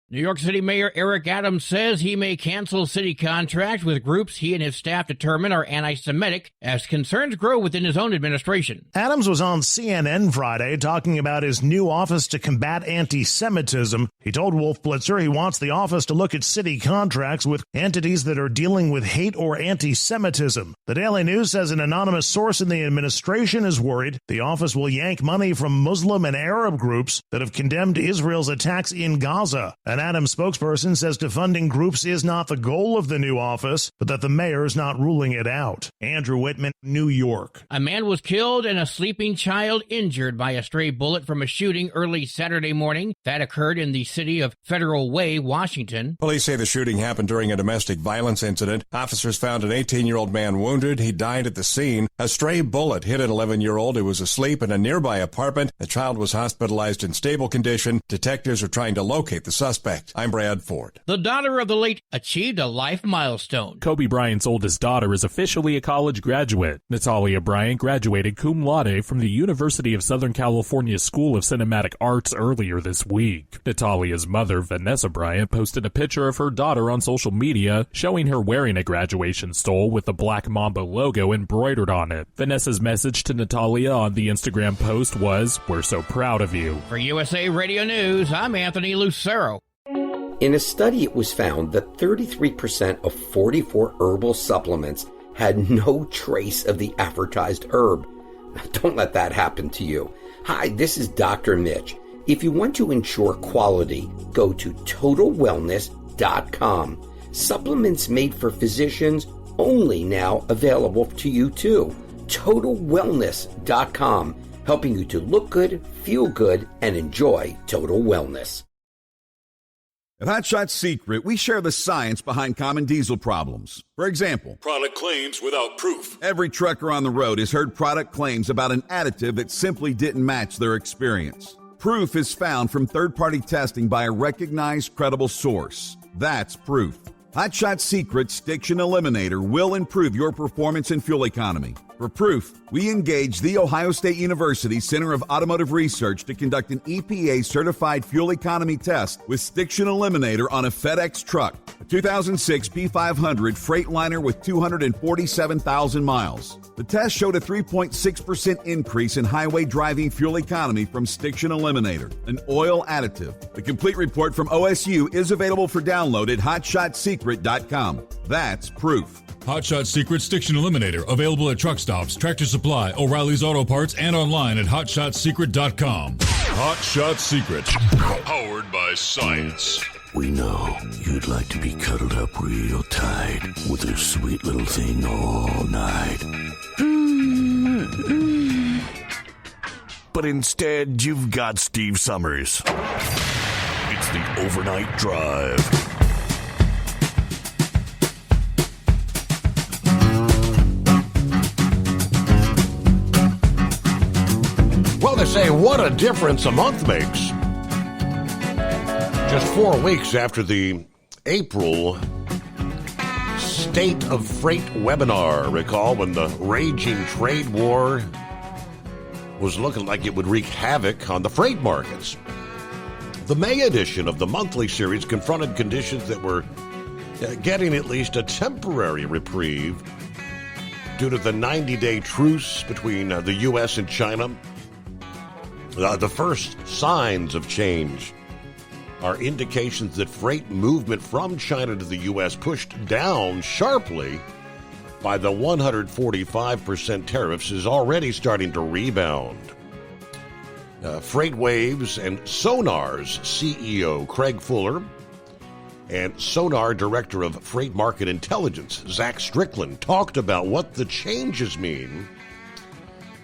New York City Mayor Eric Adams says he may cancel city contracts with groups he and his staff determine are anti-Semitic as concerns grow within his own administration. Adams was on CNN Friday talking about his new office to combat anti-Semitism. He told Wolf Blitzer he wants the office to look at city contracts with entities that are dealing with hate or anti-Semitism. The Daily News says an anonymous source in the administration is worried the office will yank money from Muslim and Arab groups that have condemned Israel's attacks in Gaza. An Adams spokesperson says defunding groups is not the goal of the new office, but that the mayor is not ruling it out. Andrew Whitman, New York. A man was killed and a sleeping child injured by a stray bullet from a shooting early Saturday morning. That occurred in the city of Federal Way, Washington. Police say the shooting happened during a domestic violence incident. Officers found an 18-year-old man wounded. He died at the scene. A stray bullet hit an 11-year-old who was asleep in a nearby apartment. The child was hospitalized in stable condition. Detectives are trying to locate the suspect. I'm Brad Ford. The daughter of the late achieved a life milestone. Kobe Bryant's oldest daughter is officially a college graduate. Natalia Bryant graduated cum laude from the University of Southern California School of Cinematic Arts earlier this week. Natalia's mother, Vanessa Bryant, posted a picture of her daughter on social media showing her wearing a graduation stole with the Black Mamba logo embroidered on it. Vanessa's message to Natalia on the Instagram post was, "We're so proud of you." For USA Radio News, I'm Anthony Lucero. In a study, it was found that 33% of 44 herbal supplements had no trace of the advertised herb. Don't let that happen to you. Hi, this is Dr. Mitch. If you want to ensure quality, go to TotalWellness.com. Supplements made for physicians, only now available to you too. TotalWellness.com, helping you to look good, feel good, and enjoy total wellness. At Hot Shot Secret, we share the science behind common diesel problems. For example, product claims without proof. Every trucker on the road has heard product claims about an additive that simply didn't match their experience. Proof is found from third-party testing by a recognized, credible source. That's proof. Hot Shot Secret's Stiction Eliminator will improve your performance and fuel economy. For proof, we engaged the Ohio State University Center of Automotive Research to conduct an EPA-certified fuel economy test with Stiction Eliminator on a FedEx truck, a 2006 P500 Freightliner with 247,000 miles. The test showed a 3.6% increase in highway driving fuel economy from Stiction Eliminator, an oil additive. The complete report from OSU is available for download at hotshotsecret.com. That's proof. Hot Shot Secret Stiction Eliminator, available at truck stops, Tractor Supply, O'Reilly's Auto Parts, and online at hotshotsecret.com. Hot Shot Secret, powered by science. We know you'd like to be cuddled up real tight with a sweet little thing all night. But instead, you've got Steve Summers. It's the Overnight Drive. Well, they say what a difference a month makes. Just 4 weeks after the April State of Freight webinar, recall when the raging trade war was looking like it would wreak havoc on the freight markets. The May edition of the monthly series confronted conditions that were getting at least a temporary reprieve due to the 90-day truce between the U.S. and China. The first signs of change are indications that freight movement from China to the U.S. pushed down sharply by the 145% tariffs is already starting to rebound. FreightWaves and Sonar's CEO, Craig Fuller, and Sonar Director of Freight Market Intelligence, Zach Strickland, talked about what the changes mean.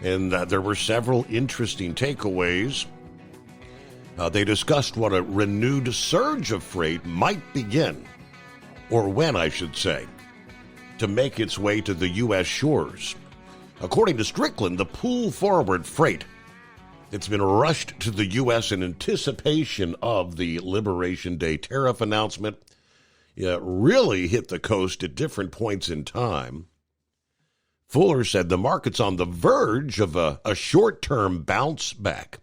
And there were several interesting takeaways. They discussed what a renewed surge of freight might begin, or when, I should say, to make its way to the U.S. shores. According to Strickland, the pull-forward freight that's been rushed to the U.S. in anticipation of the Liberation Day tariff announcement really hit the coast at different points in time. Fuller said the market's on the verge of a short-term bounce back,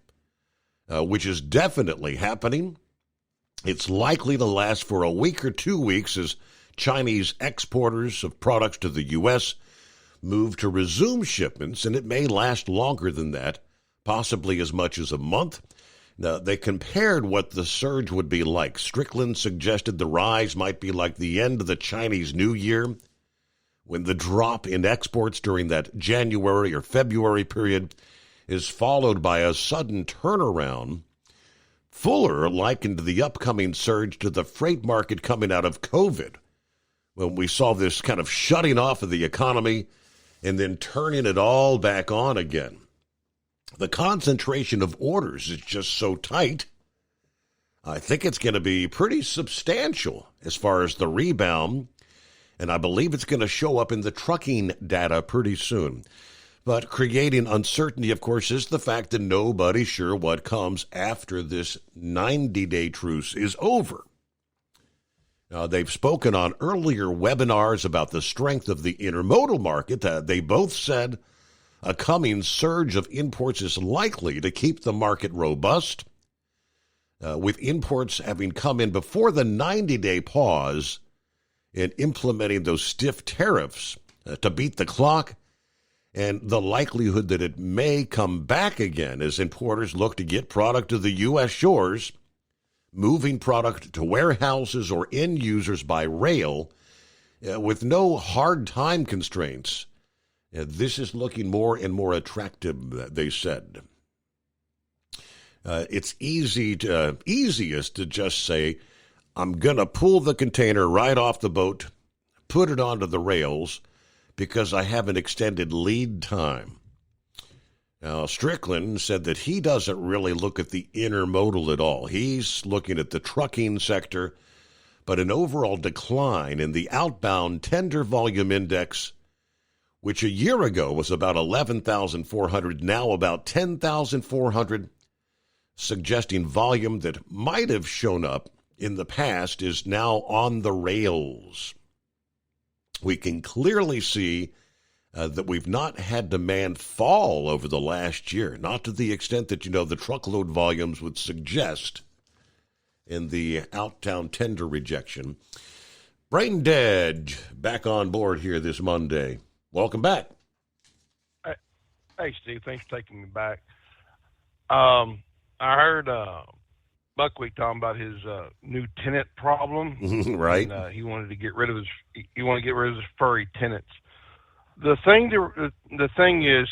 which is definitely happening. It's likely to last for a week or 2 weeks as Chinese exporters of products to the U.S. move to resume shipments, and it may last longer than that, possibly as much as a month. Now, they compared what the surge would be like. Strickland suggested the rise might be like the end of the Chinese New Year, when the drop in exports during that January or February period is followed by a sudden turnaround. Fuller likened the upcoming surge to the freight market coming out of COVID, when we saw this kind of shutting off of the economy and then turning it all back on again. The concentration of orders is just so tight. I think it's going to be pretty substantial as far as the rebound, and I believe it's going to show up in the trucking data pretty soon. But creating uncertainty, of course, is the fact that nobody's sure what comes after this 90-day truce is over. They've spoken on earlier webinars about the strength of the intermodal market. They both said a coming surge of imports is likely to keep the market robust, with imports having come in before the 90-day pause in implementing those stiff tariffs to beat the clock, and the likelihood that it may come back again as importers look to get product to the U.S. shores, moving product to warehouses or end users by rail with no hard time constraints. This is looking more and more attractive, they said. It's easiest to just say, I'm going to pull the container right off the boat, put it onto the rails, because I have an extended lead time. Now, Strickland said that he doesn't really look at the intermodal at all. He's looking at the trucking sector, but an overall decline in the outbound tender volume index, which a year ago was about 11,400, now about 10,400, suggesting volume that might have shown up in the past is now on the rails. We can clearly see that we've not had demand fall over the last year, not to the extent that, the truckload volumes would suggest in the outbound tender rejection. Brain Dead back on board here this Monday. Welcome back. Hey, Steve. Thanks for taking me back. I heard Buckwheat talking about his new tenant problem. Right. And, he wanted to get rid of his furry tenants. The thing is,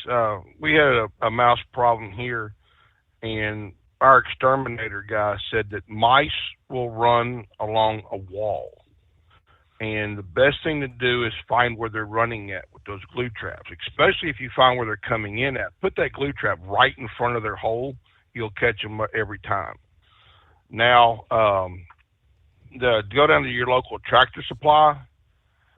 we had a mouse problem here, and our exterminator guy said that mice will run along a wall. And the best thing to do is find where they're running at with those glue traps, especially if you find where they're coming in at. Put that glue trap right in front of their hole. You'll catch them every time. Now, go down to your local Tractor Supply.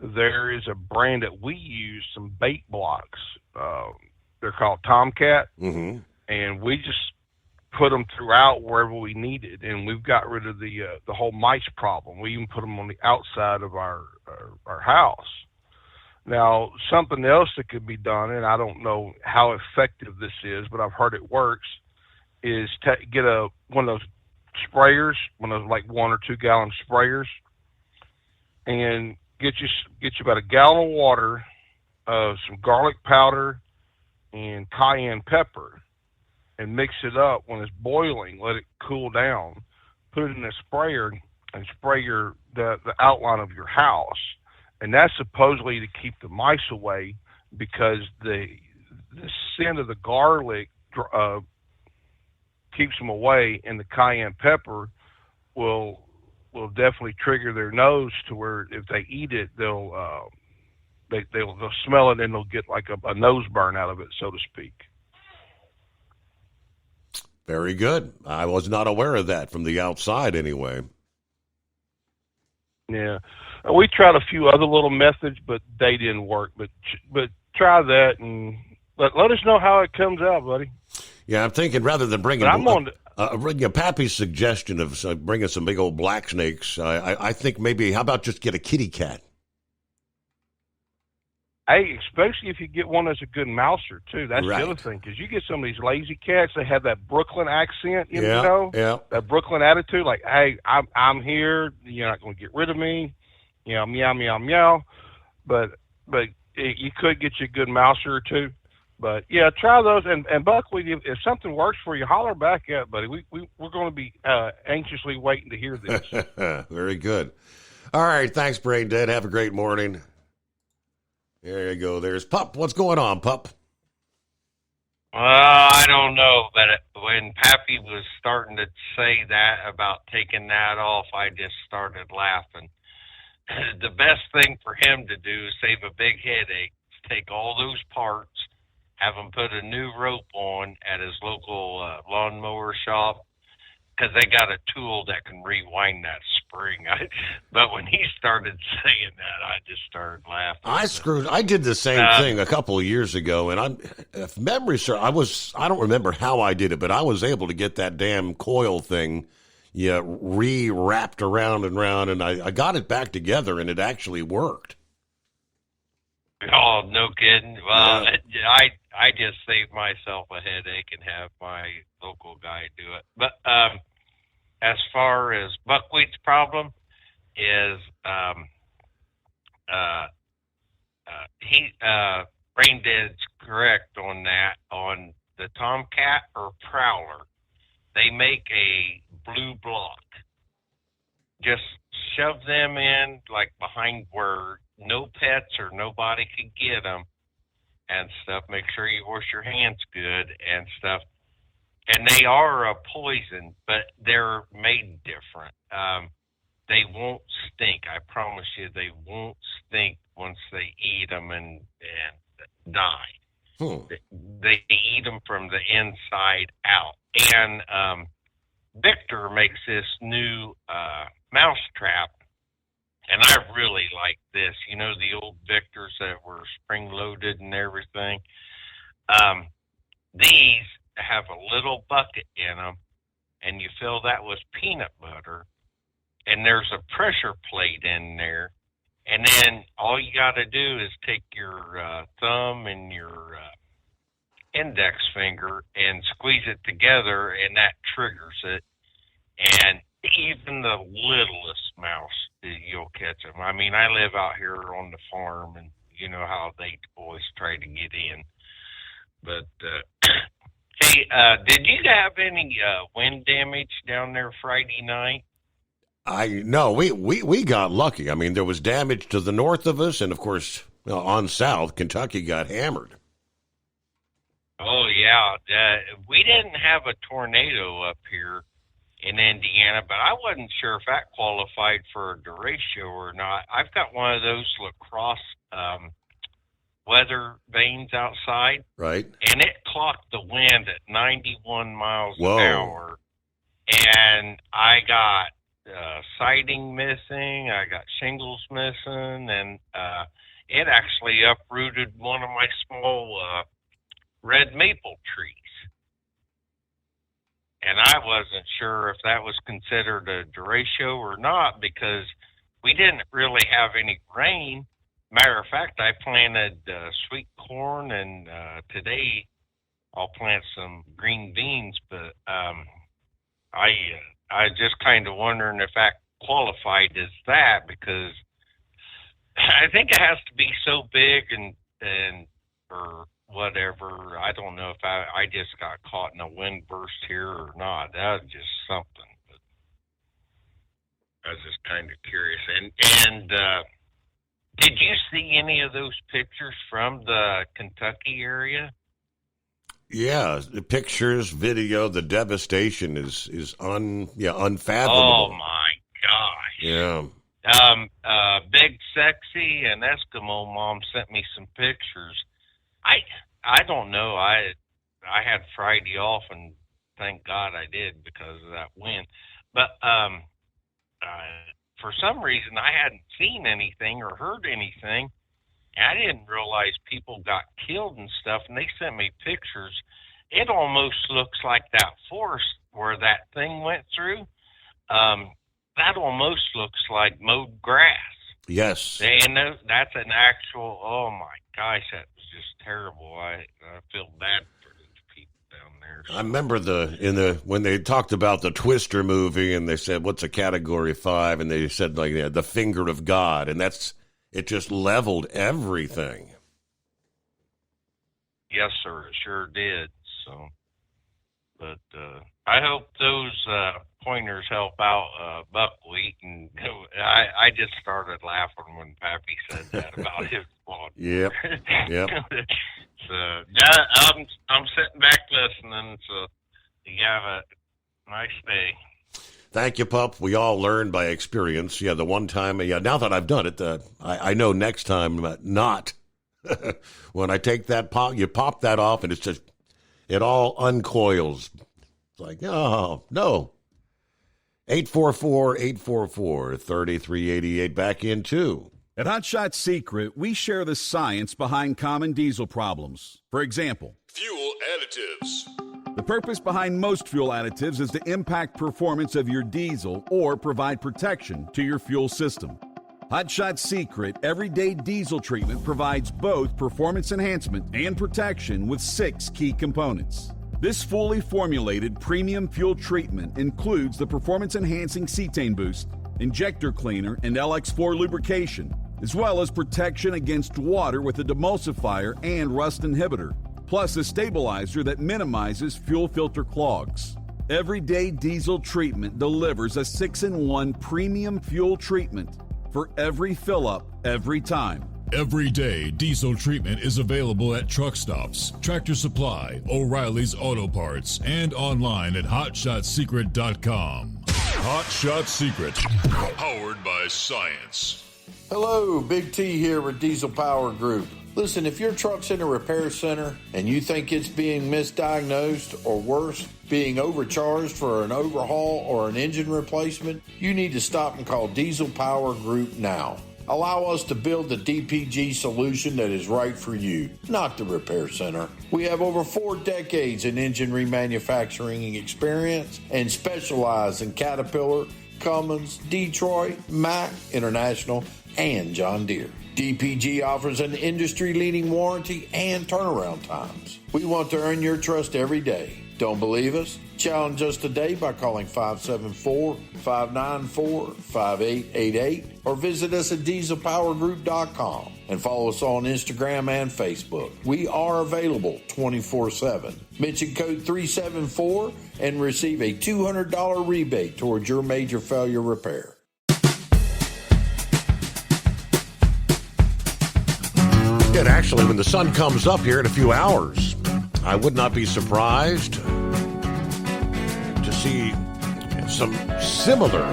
There is a brand that we use, some bait blocks. They're called Tomcat, and we just put them throughout wherever we needed, and we've got rid of the whole mice problem. We even put them on the outside of our house. Now, something else that could be done, and I don't know how effective this is, but I've heard it works, is get one of those sprayers, one of those like 1 or 2 gallon sprayers, and get you about a gallon of water, some garlic powder, and cayenne pepper, and mix it up. When it's boiling, let it cool down. Put it in a sprayer and spray the outline of your house. And that's supposedly to keep the mice away, because the scent of the garlic keeps them away, and the cayenne pepper will definitely trigger their nose to where if they eat it, they'll smell it and they'll get like a nose burn out of it, so to speak. Very good. I was not aware of that from the outside anyway. Yeah. We tried a few other little methods, but they didn't work. But try that and let us know how it comes out, buddy. Yeah, I'm thinking rather than bringing Pappy's suggestion of bringing some big old black snakes, I think maybe, how about just get a kitty cat? Hey, especially if you get one that's a good mouser, too. That's right. The other thing, because you get some of these lazy cats, they have that Brooklyn accent, you Yeah. know? That Brooklyn attitude, like, hey, I'm here, you're not going to get rid of me, meow, meow, meow. But you could get you a good mouser or two. But, yeah, try those. And Buckwheat, if something works for you, holler back at it, buddy. We're going to be anxiously waiting to hear this. Very good. All right, thanks, Brain Dead. Have a great morning. There you go. There's Pup. What's going on, Pup? I don't know, but when Pappy was starting to say that about taking that off, I just started laughing. The best thing for him to do is save a big headache, take all those parts, have him put a new rope on at his local lawnmower shop, because they got a tool that can rewind that spring. But when he started saying that, I just started laughing. I did the same thing a couple of years ago, and if memory serves, I don't remember how I did it, but I was able to get that damn coil thing re-wrapped around and around, and I got it back together, and it actually worked. Oh, no kidding. Well, yeah. I just saved myself a headache and have my local guy do it. But as far as Buckwheat's problem is, Brain Dead's correct on that. On the Tomcat or Prowler, they make a blue block. Just shove them in like behind where no pets or nobody can get them and stuff. Make sure you wash your hands good and stuff. And they are a poison, but they're made different. They won't stink. I promise you, they won't stink once they eat them and die. They eat them from the inside out. And Victor makes this new mouse trap, and I really like this. You know, the old Victors that were spring-loaded and everything? These have a little bucket in them, and you fill that with peanut butter, and there's a pressure plate in there, and then all you got to do is take your thumb and your index finger and squeeze it together, and that triggers it. And even the littlest mouse, you'll catch them. I mean, I live out here on the farm, and you know how they always try to get in. But hey, did you have any wind damage down there Friday night? No, we got lucky. I mean, there was damage to the north of us, and of course, on south, Kentucky got hammered. Oh yeah, we didn't have a tornado up here in Indiana, but I wasn't sure if that qualified for a derecho or not. I've got one of those lacrosse weather vanes outside. Right. And it clocked the wind at 91 miles Whoa. an hour. And I got siding missing, I got shingles missing, and it actually uprooted one of my small red maple trees. And I wasn't sure if that was considered a derecho or not, because we didn't really have any rain. Matter of fact, I planted sweet corn, and today I'll plant some green beans. But I just kind of wondering if that qualified as that, because I think it has to be so big and or whatever. I don't know if I just got caught in a wind burst here or not. That was just something. But I was just kind of curious. And did you see any of those pictures from the Kentucky area? Yeah, the pictures, video, the devastation is unfathomable. Oh my gosh. Yeah. Big Sexy and Eskimo Mom sent me some pictures. I don't know. I had Friday off, and thank God I did because of that wind. But for some reason, I hadn't seen anything or heard anything. I didn't realize people got killed and stuff, and they sent me pictures. It almost looks like that forest where that thing went through. That almost looks like mowed grass. Yes. And that's an actual, oh my gosh, that was just terrible. I feel bad for the people down there. I remember when they talked about the Twister movie, and they said, what's a Category 5? And they said, like, the finger of God. And it just leveled everything. Yes, sir, it sure did. So, but I hope those pointers help out buckwheat. And I just started laughing when Pappy said that about his blog. Yep. So I'm sitting back listening. So you have a nice day. Thank you, Pup. We all learn by experience. Yeah, the one time, now that I've done it, I know next time not. When I take that pop, you pop that off, and it's just, it all uncoils. It's like, oh, no. 844-844-3388, back in too. At Hot Shot Secret, we share the science behind common diesel problems. For example, fuel additives. The purpose behind most fuel additives is to impact performance of your diesel or provide protection to your fuel system. Hot Shot Secret Everyday Diesel Treatment provides both performance enhancement and protection with 6 key components. This fully formulated premium fuel treatment includes the performance-enhancing cetane boost, injector cleaner, and LX4 lubrication, as well as protection against water with a demulsifier and rust inhibitor, plus a stabilizer that minimizes fuel filter clogs. Everyday Diesel Treatment delivers a 6-in-1 premium fuel treatment for every fill-up, every time. Everyday Diesel Treatment is available at truck stops, Tractor Supply, O'Reilly's Auto Parts, and online at HotShotSecret.com. Hot Shot Secret, powered by science. Hello, Big T here with Diesel Power Group. Listen, if your truck's in a repair center and you think it's being misdiagnosed or worse, being overcharged for an overhaul or an engine replacement, you need to stop and call Diesel Power Group now. Allow us to build the DPG solution that is right for you, not the repair center. We have over 4 decades in engine remanufacturing experience and specialize in Caterpillar, Cummins, Detroit, Mack, International, and John Deere. DPG offers an industry-leading warranty and turnaround times. We want to earn your trust every day. Don't believe us? Challenge us today by calling 574-594-5888 or visit us at dieselpowergroup.com and follow us on Instagram and Facebook. We are available 24/7. Mention code 374 and receive a $200 rebate towards your major failure repair. And actually, when the sun comes up here in a few hours, I would not be surprised to see some similar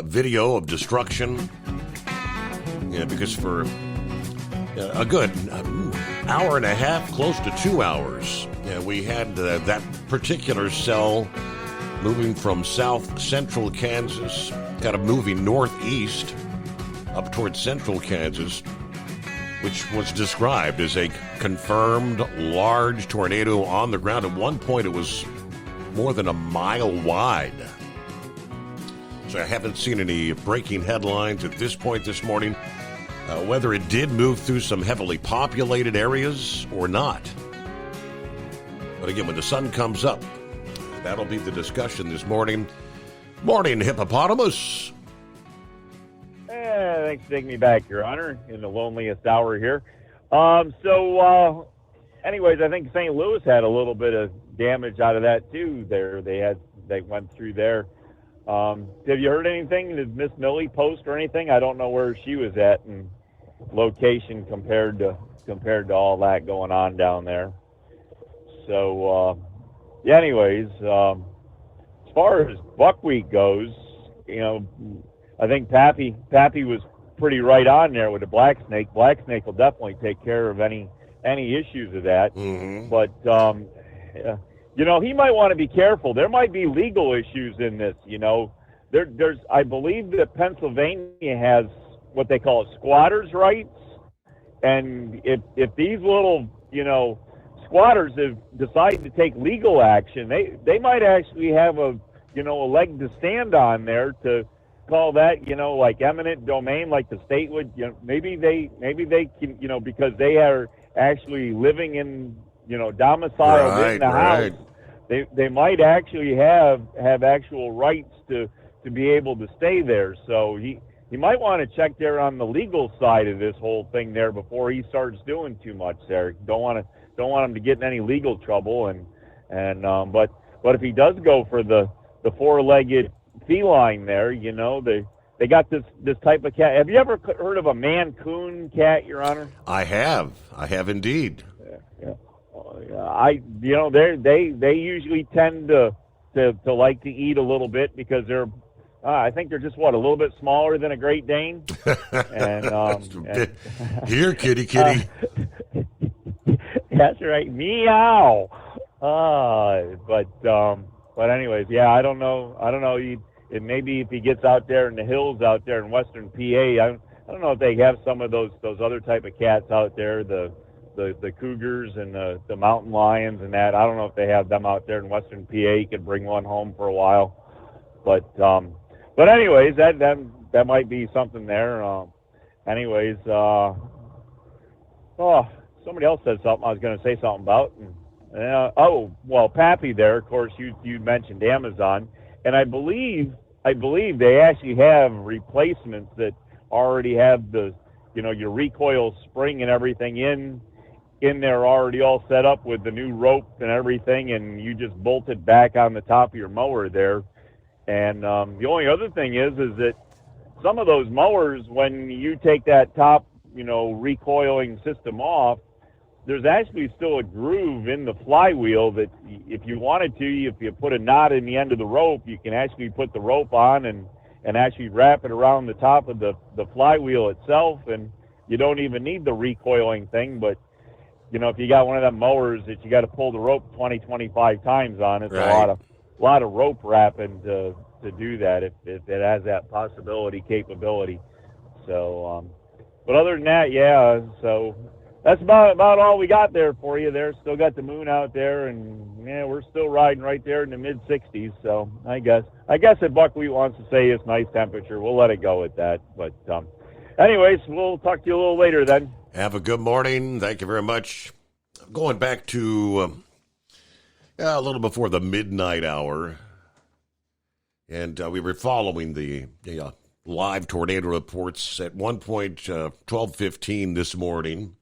video of destruction. Because for a good hour and a half, close to 2 hours, we had that particular cell moving from south central Kansas, kind of moving northeast up towards central Kansas, which was described as a confirmed large tornado on the ground. At one point, it was more than a mile wide. So I haven't seen any breaking headlines at this point this morning, whether it did move through some heavily populated areas or not. But again, when the sun comes up, that'll be the discussion this morning. Morning, Hippopotamus. Thanks for taking me back, Your Honor, in the loneliest hour here. Anyways, I think St. Louis had a little bit of damage out of that too. They went through there. Have you heard anything? Did Miss Millie post or anything? I don't know where she was at in location compared to all that going on down there. So, anyways, as far as buckwheat goes, I think Pappy was pretty right on there with the black snake. Black snake will definitely take care of any issues of that. Mm-hmm. But he might want to be careful. There might be legal issues in this. There's I believe that Pennsylvania has what they call squatters' rights, and if these little squatters have decided to take legal action, they might actually have a leg to stand on there to call that, like eminent domain, like the state would. Maybe they can, because they are actually living in, domiciled in the house. They might actually have actual rights to be able to stay there. So he might want to check there on the legal side of this whole thing there before he starts doing too much there. Don't want him to get in any legal trouble. But if he does go for the 4-legged feline there, they got this type of cat. Have you ever heard of a Mancoon cat, Your Honor? I have indeed. Yeah. They usually tend to like to eat a little bit because they're I think they're just a little bit smaller than a Great Dane. Here, kitty. That's right, meow. But anyways, yeah, I don't know. Maybe if he gets out there in the hills out there in western PA, I don't know if they have some of those other type of cats out there, the cougars and the mountain lions and that. I don't know if they have them out there in western PA. You could bring one home for a while. But anyways, that might be something there. Somebody else said something I was going to say something about. Pappy there, of course, you mentioned Amazon, and I believe they actually have replacements that already have the, your recoil spring and everything in there already all set up with the new rope and everything, and you just bolt it back on the top of your mower there. And the only other thing is that some of those mowers, when you take that top, recoiling system off, there's actually still a groove in the flywheel that if you wanted to, if you put a knot in the end of the rope, you can actually put the rope on and actually wrap it around the top of the flywheel itself and you don't even need the recoiling thing, but you know, if you got one of them mowers that you got to pull the rope 20, 25 times on, it's right. a lot of rope wrapping to do that if it has that capability. So, but other than that, yeah. So that's about all we got there for you. There, still got the moon out there, and yeah, we're still riding right there in the mid 60s. So I guess if Buckwheat wants to say it's nice temperature, we'll let it go at that. But anyways, we'll talk to you a little later then. Have a good morning. Thank you very much. Going back to a little before the midnight hour, and we were following the live tornado reports at one point, 12:15 this morning.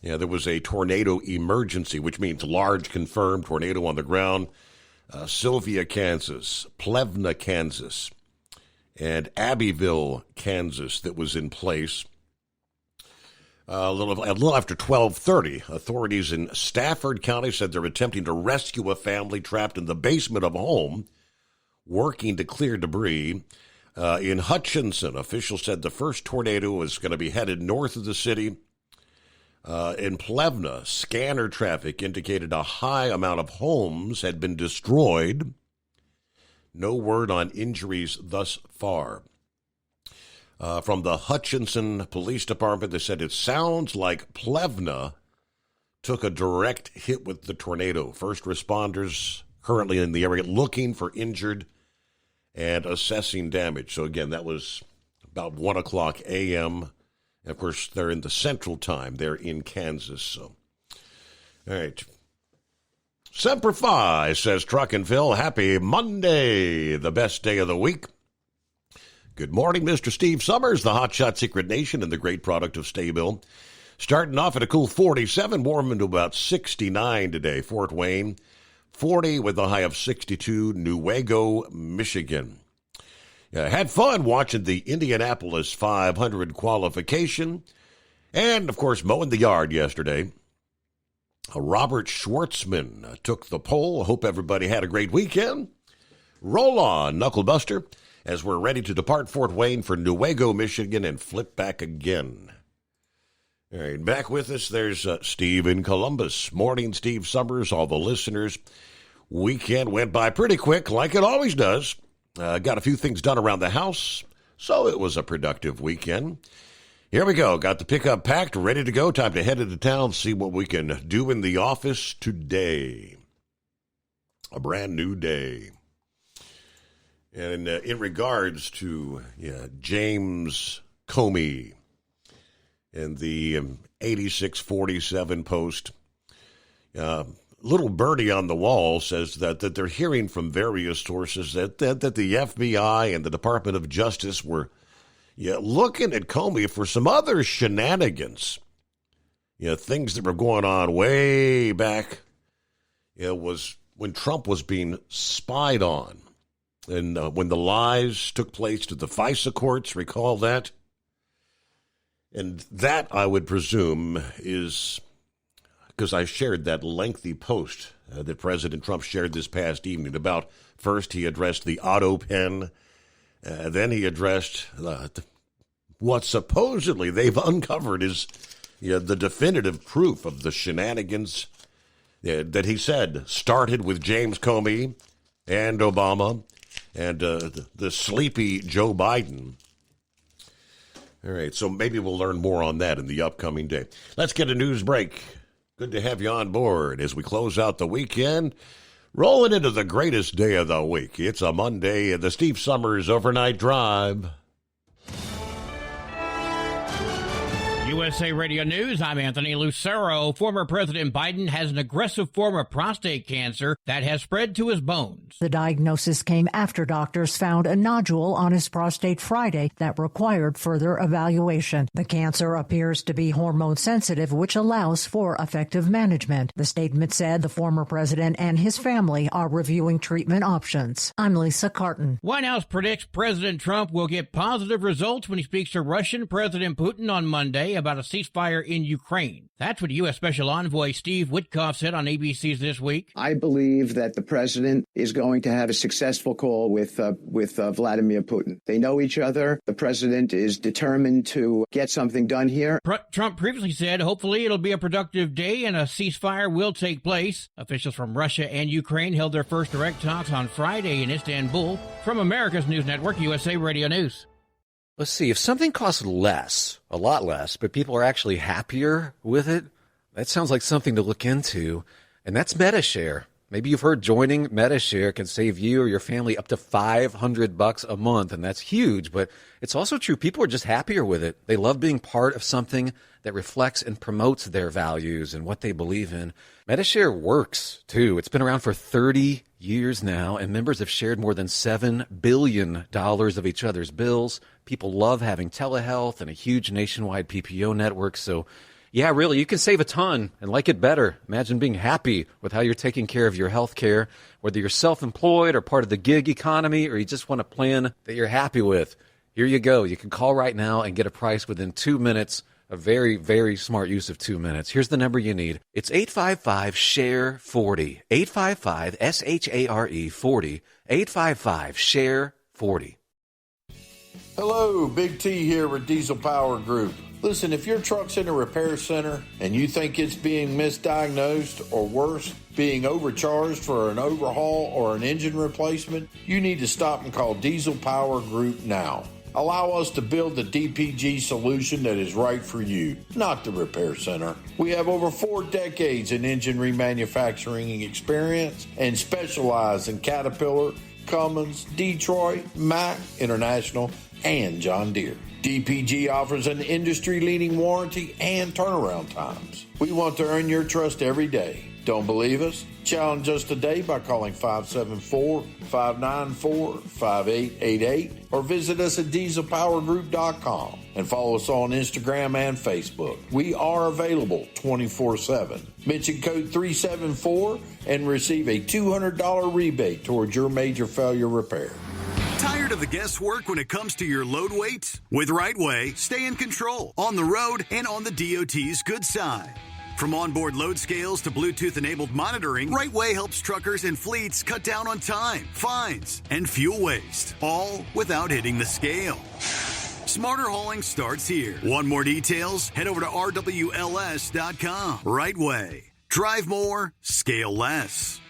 Yeah, there was a tornado emergency, which means large confirmed tornado on the ground. Sylvia, Kansas, Plevna, Kansas, and Abbeville, Kansas, that was in place. A little after 12:30, authorities in Stafford County said they're attempting to rescue a family trapped in the basement of a home, working to clear debris. In Hutchinson, officials said the first tornado was going to be headed north of the city. In Plevna, scanner traffic indicated a high amount of homes had been destroyed. No word on injuries thus far. From the Hutchinson Police Department, they said it sounds like Plevna took a direct hit with the tornado. First responders currently in the area looking for injured and assessing damage. So again, that was about 1 o'clock a.m. And of course, they're in the Central Time. They're in Kansas. So, all right. Semper Fi, says Truck and Phil. Happy Monday, the best day of the week. Good morning, Mr. Steve Summers, the Hotshot Secret Nation, and the great product of Staybill. Starting off at a cool 47, warming to about 69 today. Fort Wayne, 40 with a high of 62. Newaygo, Michigan. Had fun watching the Indianapolis 500 qualification and, of course, mowing the yard yesterday. Robert Schwartzman took the pole. Hope everybody had a great weekend. Roll on, Knucklebuster, as we're ready to depart Fort Wayne for Newaygo, Michigan, and flip back again. All right, back with us, there's Steve in Columbus. Morning, Steve Summers, all the listeners. Weekend went by pretty quick, like it always does. Got a few things done around the house, so it was a productive weekend. Here we go. Got the pickup packed, ready to go. Time to head into town, see what we can do in the office today. A brand new day. And in regards to James Comey and the 8647 post, Little Birdie on the Wall says that they're hearing from various sources that the FBI and the Department of Justice were looking at Comey for some other shenanigans. Things that were going on way back. It was when Trump was being spied on. And when the lies took place to the FISA courts, recall that? And that, I would presume, is because I shared that lengthy post that President Trump shared this past evening about, first he addressed the auto pen, then he addressed what supposedly they've uncovered is the definitive proof of the shenanigans that he said started with James Comey and Obama and the sleepy Joe Biden. All right, so maybe we'll learn more on that in the upcoming day. Let's get a news break. Good to have you on board as we close out the weekend, rolling into the greatest day of the week. It's a Monday, the Steve Summers Overnight Drive. USA Radio News, I'm Anthony Lucero. Former President Biden has an aggressive form of prostate cancer that has spread to his bones. The diagnosis came after doctors found a nodule on his prostate Friday that required further evaluation. The cancer appears to be hormone sensitive, which allows for effective management. The statement said the former president and his family are reviewing treatment options. I'm Lisa Carton. White House predicts President Trump will get positive results when he speaks to Russian President Putin on Monday about about a ceasefire in Ukraine. That's what U.S. Special Envoy Steve Witkoff said on ABC's This Week. I believe that the president is going to have a successful call with Vladimir Putin. They know each other. The president is determined to get something done here. Trump previously said hopefully it'll be a productive day and a ceasefire will take place. Officials from Russia and Ukraine held their first direct talks on Friday in Istanbul. From America's News Network, USA Radio News. Let's see, if something costs less, a lot less, but people are actually happier with it, that sounds like something to look into, and that's MediShare. Maybe you've heard joining MediShare can save you or your family up to $500 a month, and that's huge, but it's also true. People are just happier with it. They love being part of something that reflects and promotes their values and what they believe in. MediShare works, too. It's been around for 30 years now, and members have shared more than $7 billion of each other's bills. People love having telehealth and a huge nationwide PPO network, so yeah, really, you can save a ton and like it better. Imagine being happy with how you're taking care of your health care, whether you're self-employed or part of the gig economy, or you just want a plan that you're happy with. Here you go. You can call right now and get a price within 2 minutes. A very, very smart use of 2 minutes. Here's the number you need. It's 855-SHARE-40. 855-SHARE-40. 855-SHARE-40. Hello, Big T here with Diesel Power Group. Listen, if your truck's in a repair center and you think it's being misdiagnosed or worse, being overcharged for an overhaul or an engine replacement, you need to stop and call Diesel Power Group now. Allow us to build the DPG solution that is right for you, not the repair center. We have over 4 decades in engine remanufacturing experience and specialize in Caterpillar, Cummins, Detroit, Mack, International, and John Deere. DPG offers an industry-leading warranty and turnaround times. We want to earn your trust every day. Don't believe us? Challenge us today by calling 574-594-5888 or visit us at dieselpowergroup.com and follow us on Instagram and Facebook. We are available 24/7. Mention code 374 and receive a $200 rebate towards your major failure repair. Tired of the guesswork when it comes to your load weight? With RightWay, stay in control on the road and on the DOT's good side. From onboard load scales to Bluetooth-enabled monitoring, RightWay helps truckers and fleets cut down on time, fines, and fuel waste, all without hitting the scale. Smarter hauling starts here. Want more details? Head over to rwls.com. RightWay. Drive more, scale less.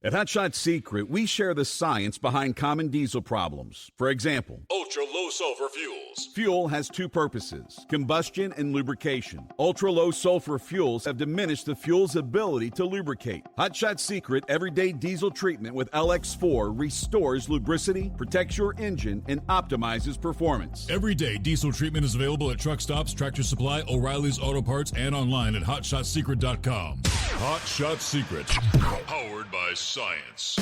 At Hot Shot Secret, we share the science behind common diesel problems. For example, ultra-low sulfur fuels. Fuel has 2 purposes, combustion and lubrication. Ultra-low sulfur fuels have diminished the fuel's ability to lubricate. Hot Shot Secret Everyday Diesel Treatment with LX4 restores lubricity, protects your engine, and optimizes performance. Everyday Diesel Treatment is available at truck stops, Tractor Supply, O'Reilly's Auto Parts, and online at HotShotSecret.com. Hot Shot Secret, powered by science.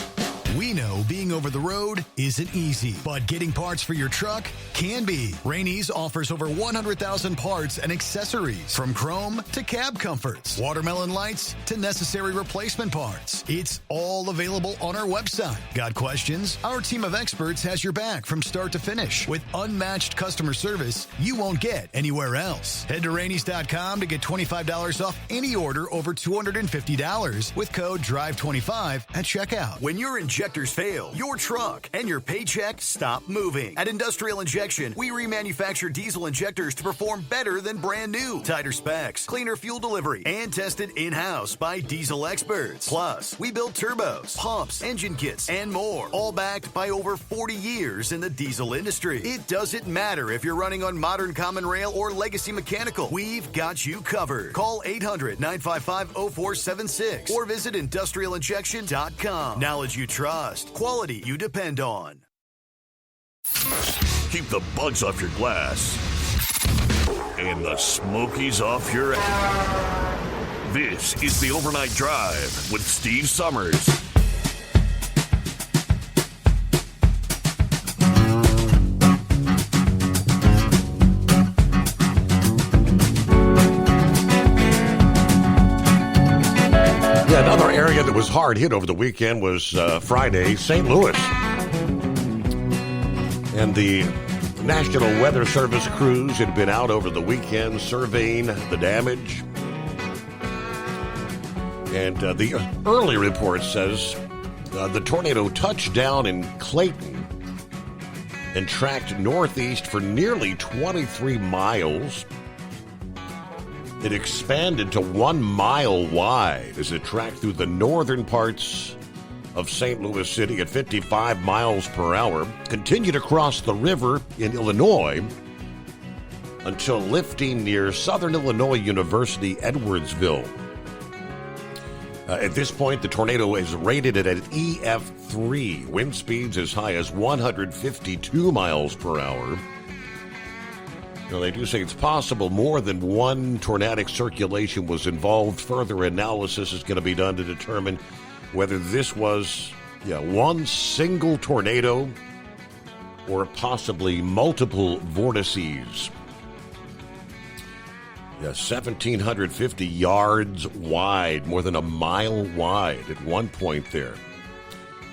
We know being over the road isn't easy, but getting parts for your truck can be. Rainey's offers over 100,000 parts and accessories, from chrome to cab comforts, watermelon lights to necessary replacement parts. It's all available on our website. Got questions? Our team of experts has your back from start to finish with unmatched customer service you won't get anywhere else. Head to Rainey's.com to get $25 off any order over $250 with code DRIVE25 at checkout. When your injectors fail, your truck and your paycheck stop moving. At Industrial Injection, we remanufacture diesel injectors to perform better than brand new. Tighter specs, cleaner fuel delivery, and tested in-house by diesel experts. Plus, we build turbos, pumps, engine kits, and more, all backed by over 40 years in the diesel industry. It doesn't matter if you're running on modern common rail or legacy mechanical. We've got you covered. Call 800-955-0476 or visit industrialinjection.com. Knowledge you trust. Quality you depend on. Keep the bugs off your glass and the smokies off your ass. This is the Overnight Drive with Steve Summers. Another area that was hard hit over the weekend was Friday, St. Louis. And the National Weather Service crews had been out over the weekend surveying the damage. And the early report says the tornado touched down in Clayton and tracked northeast for nearly 23 miles. It expanded to 1 mile wide as it tracked through the northern parts of St. Louis City at 55 miles per hour, continued across the river in Illinois until lifting near Southern Illinois University, Edwardsville. At this point, the tornado is rated at an EF3, wind speeds as high as 152 miles per hour. Now, they do say it's possible more than one tornadic circulation was involved. Further analysis is going to be done to determine whether this was one single tornado or possibly multiple vortices. 1,750 yards wide, more than a mile wide at one point there.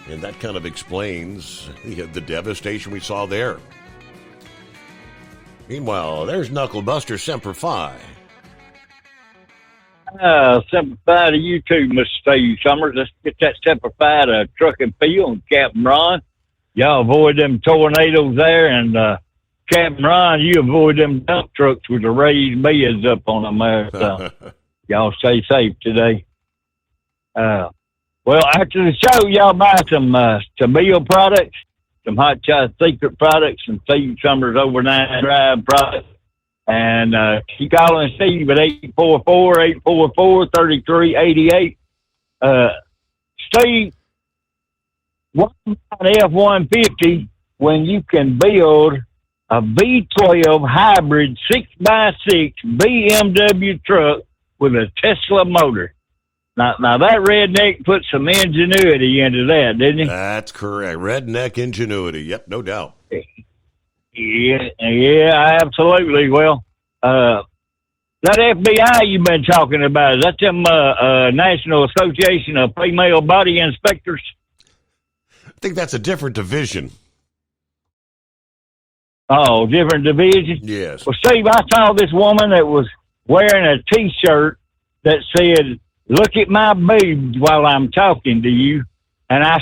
And that kind of explains the devastation we saw there. Meanwhile, there's Knucklebuster Semper Fi. Semper Fi to you too, Mr. Steve Summers. Let's get that Semper Fi to Truck and Field and Captain Ron. Y'all avoid them tornadoes there, and Captain Ron, you avoid them dump trucks with the raised beds up on them there. So y'all stay safe today. Well, after the show, y'all buy some Tamil products, some Hot Shot Secret products, some Steve Summers Overnight Drive products. And keep calling Steve at 844-844-3388. Steve, why buy an F-150 when you can build a V12 hybrid 6x6 BMW truck with a Tesla motor? Now that redneck put some ingenuity into that, didn't he? That's correct. Redneck ingenuity. Yep, no doubt. Yeah, absolutely. Well, that FBI you've been talking about, is that them National Association of Female Body Inspectors? I think that's a different division. Oh, different division? Yes. Well, Steve, I saw this woman that was wearing a T-shirt that said, "Look at my boobs while I'm talking to you." And I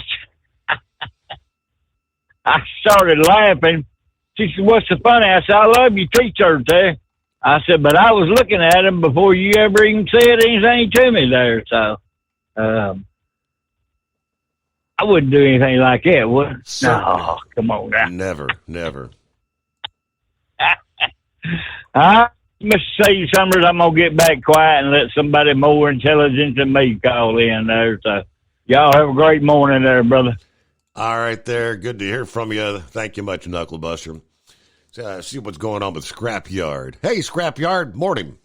started laughing. She said, "What's so funny?" I said, "I love your T-shirt there." I said, "But I was looking at them before you ever even said anything to me there." So, I wouldn't do anything like that, would I? No, come on now. Never. Mr. Steve Summers, I'm going to get back quiet and let somebody more intelligent than me call in there. So, y'all have a great morning there, brother. All right there. Good to hear from you. Thank you much, Knucklebuster. See what's going on with Scrapyard. Hey, Scrapyard, morning.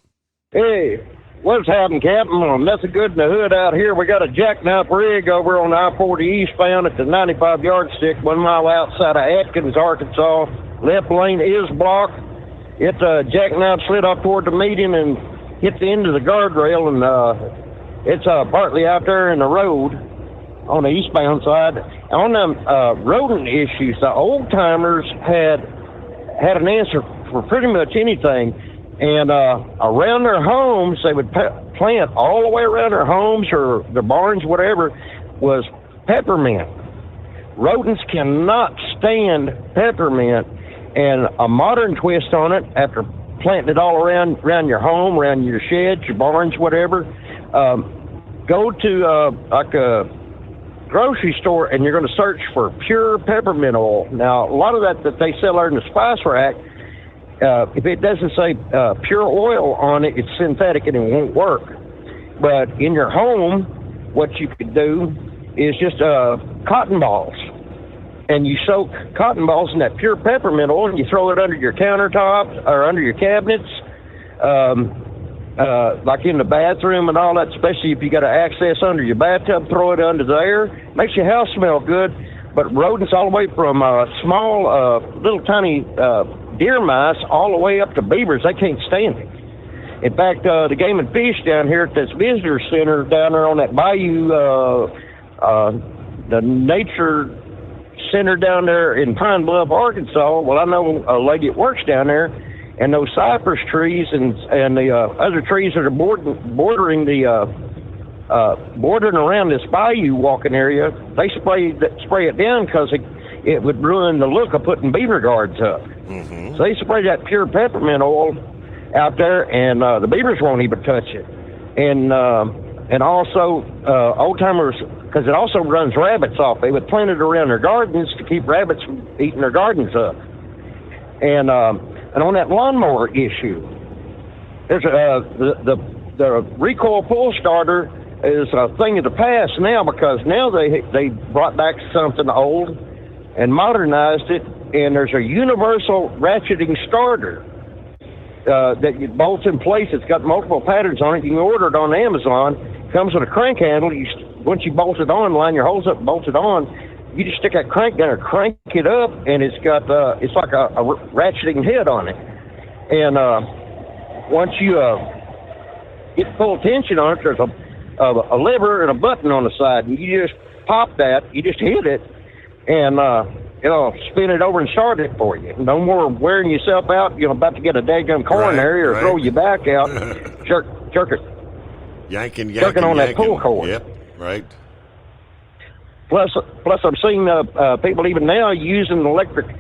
Hey, what's happening, Captain? Well, nothing good in the hood out here. We got a jackknife rig over on I-40 eastbound at the 95 yardstick, 1 mile outside of Atkins, Arkansas. Left lane is blocked. It jackknife slid off toward the median and hit the end of the guardrail, and it's partly out there in the road on the eastbound side. On the rodent issues, the old-timers had an answer for pretty much anything. And around their homes, they would plant all the way around their homes or their barns, whatever, was peppermint. Rodents cannot stand peppermint. And a modern twist on it, after planting it all around your home, around your sheds, your barns, whatever, go to like a grocery store and you're going to search for pure peppermint oil. Now, a lot of that they sell there in the spice rack, if it doesn't say pure oil on it, it's synthetic and it won't work. But in your home, what you could do is just cotton balls. And you soak cotton balls in that pure peppermint oil and you throw it under your countertops or under your cabinets, like in the bathroom and all that, especially if you got access under your bathtub, throw it under there. Makes your house smell good. But rodents all the way from small, little tiny deer mice all the way up to beavers, they can't stand it. In fact, the Game and Fish down here at this visitor center down there on that bayou, the nature center down there in Pine Bluff, Arkansas. Well, I know a lady that works down there, and those cypress trees and the other trees that are bordering around this bayou walking area, they spray it down because it would ruin the look of putting beaver guards up. So they spray that pure peppermint oil out there, and the beavers won't even touch it. And also old timers, because it also runs rabbits off. They would plant it around their gardens to keep rabbits from eating their gardens up. And on that lawnmower issue, there's the recoil pull starter is a thing of the past now, because now they brought back something old and modernized it, and there's a universal ratcheting starter that bolts in place. It's got multiple patterns on it. You can order it on Amazon. Comes with a crank handle. Once you bolt it on, line your hose up, bolt it on, you just stick that crank down and crank it up, and it's got it's like a ratcheting head on it. And once you get full tension on it, there's a lever and a button on the side, and you just pop that, you just hit it, and it'll spin it over and start it for you. No more wearing yourself out, about to get a daggum coronary or throw your back out, jerk it. Jerking on that pull cord. Yep, right. Plus I'm seeing people even now using electric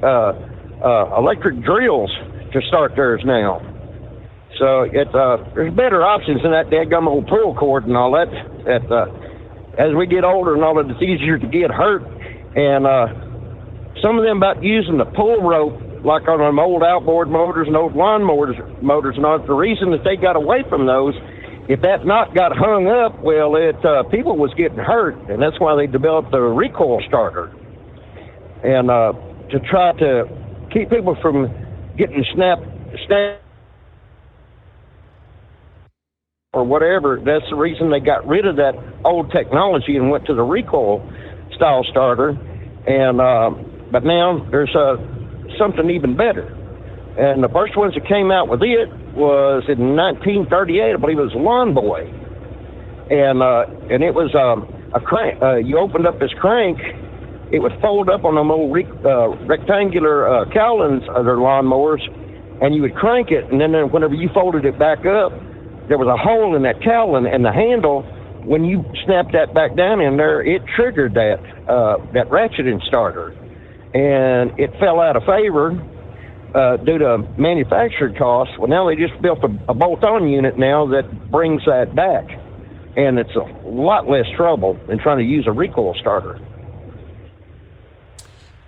drills to start theirs now. So there's better options than that daggum old pull cord and all that. As we get older and all that, it's easier to get hurt. And some of them about using the pull rope, like on them old outboard motors and old lawn motors and all, the reason that they got away from those, if that knot got hung up, well, people was getting hurt, and that's why they developed the recoil starter. And to try to keep people from getting snapped or whatever, that's the reason they got rid of that old technology and went to the recoil style starter. And but now there's something even better. And the first ones that came out with it was in 1938, I believe it was Lawn Boy. And it was a crank. You opened up this crank, it would fold up on them old rectangular cowlings of their lawnmowers, and you would crank it, and then whenever you folded it back up, there was a hole in that cowling, and the handle, when you snapped that back down in there, it triggered that ratcheting starter. And it fell out of favor due to manufactured costs. Well, now they just built a bolt-on unit now that brings that back. And it's a lot less trouble than trying to use a recoil starter.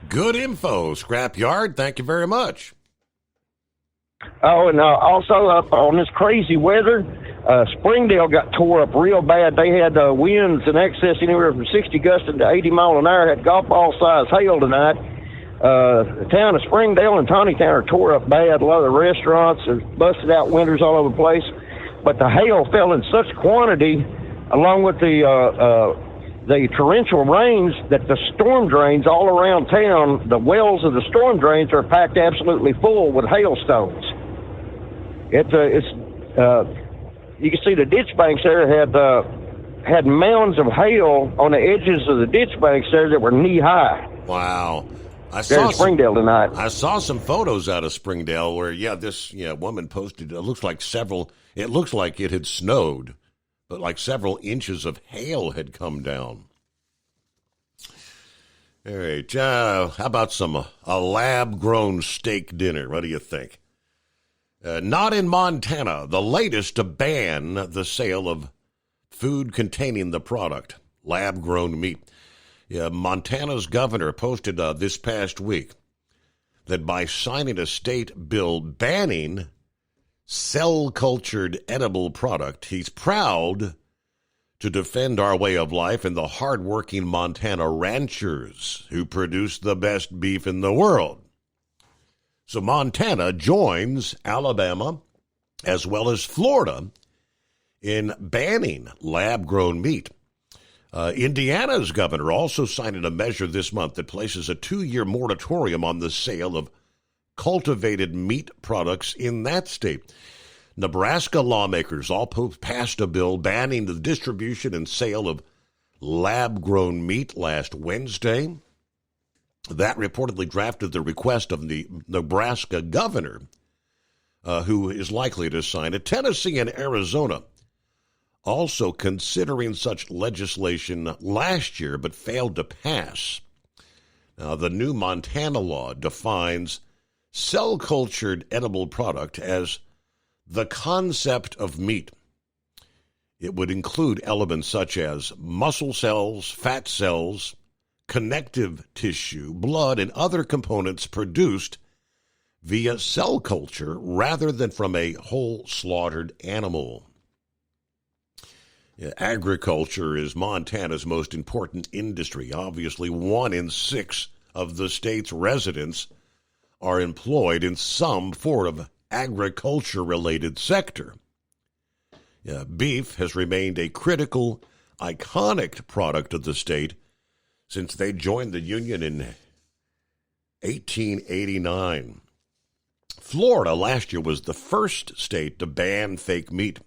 Good info, Scrapyard. Thank you very much. Oh, and also on this crazy weather, Springdale got tore up real bad. They had winds in excess anywhere from 60 gusting to 80 mile an hour. Had golf ball size hail tonight. The town of Springdale and Tawnytown are tore up bad. A lot of the restaurants are busted out windows all over the place. But the hail fell in such quantity, along with the torrential rains, that the storm drains all around town, the wells of the storm drains are packed absolutely full with hailstones. You can see the ditch banks there had mounds of hail on the edges of the ditch banks there that were knee high. Wow. I saw Springdale tonight. I saw some photos out of Springdale where, this woman posted, it looks like it had snowed, but like several inches of hail had come down. All right, how about a lab-grown steak dinner? What do you think? Not in Montana, the latest to ban the sale of food containing the product, lab-grown meat. Montana's governor posted this past week that by signing a state bill banning cell-cultured edible product, he's proud to defend our way of life and the hardworking Montana ranchers who produce the best beef in the world. So Montana joins Alabama as well as Florida in banning lab-grown meat. Indiana's governor also signed a measure this month that places a 2-year moratorium on the sale of cultivated meat products in that state. Nebraska lawmakers all passed a bill banning the distribution and sale of lab-grown meat last Wednesday. That reportedly drafted the request of the Nebraska governor, who is likely to sign it. Tennessee and Arizona also considering such legislation last year, but failed to pass. Now, the new Montana law defines cell-cultured edible product as the concept of meat. It would include elements such as muscle cells, fat cells, connective tissue, blood, and other components produced via cell culture rather than from a whole slaughtered animal. Agriculture is Montana's most important industry. Obviously, 1 in 6 of the state's residents are employed in some form of agriculture-related sector. Beef has remained a critical, iconic product of the state since they joined the Union in 1889. Florida last year was the first state to ban fake meat,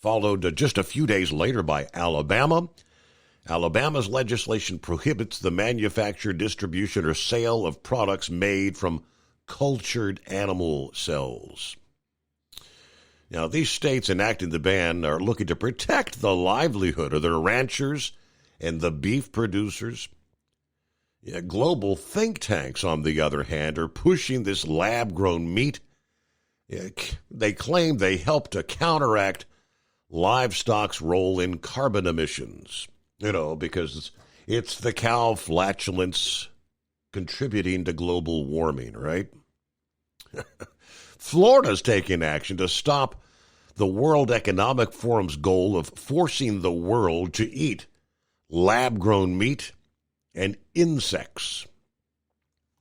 followed just a few days later by Alabama. Alabama's legislation prohibits the manufacture, distribution, or sale of products made from cultured animal cells. Now, these states enacting the ban are looking to protect the livelihood of their ranchers and the beef producers. Global think tanks, on the other hand, are pushing this lab-grown meat. They claim they help to counteract livestock's role in carbon emissions, because it's the cow flatulence contributing to global warming, right? Florida's taking action to stop the World Economic Forum's goal of forcing the world to eat lab-grown meat and insects.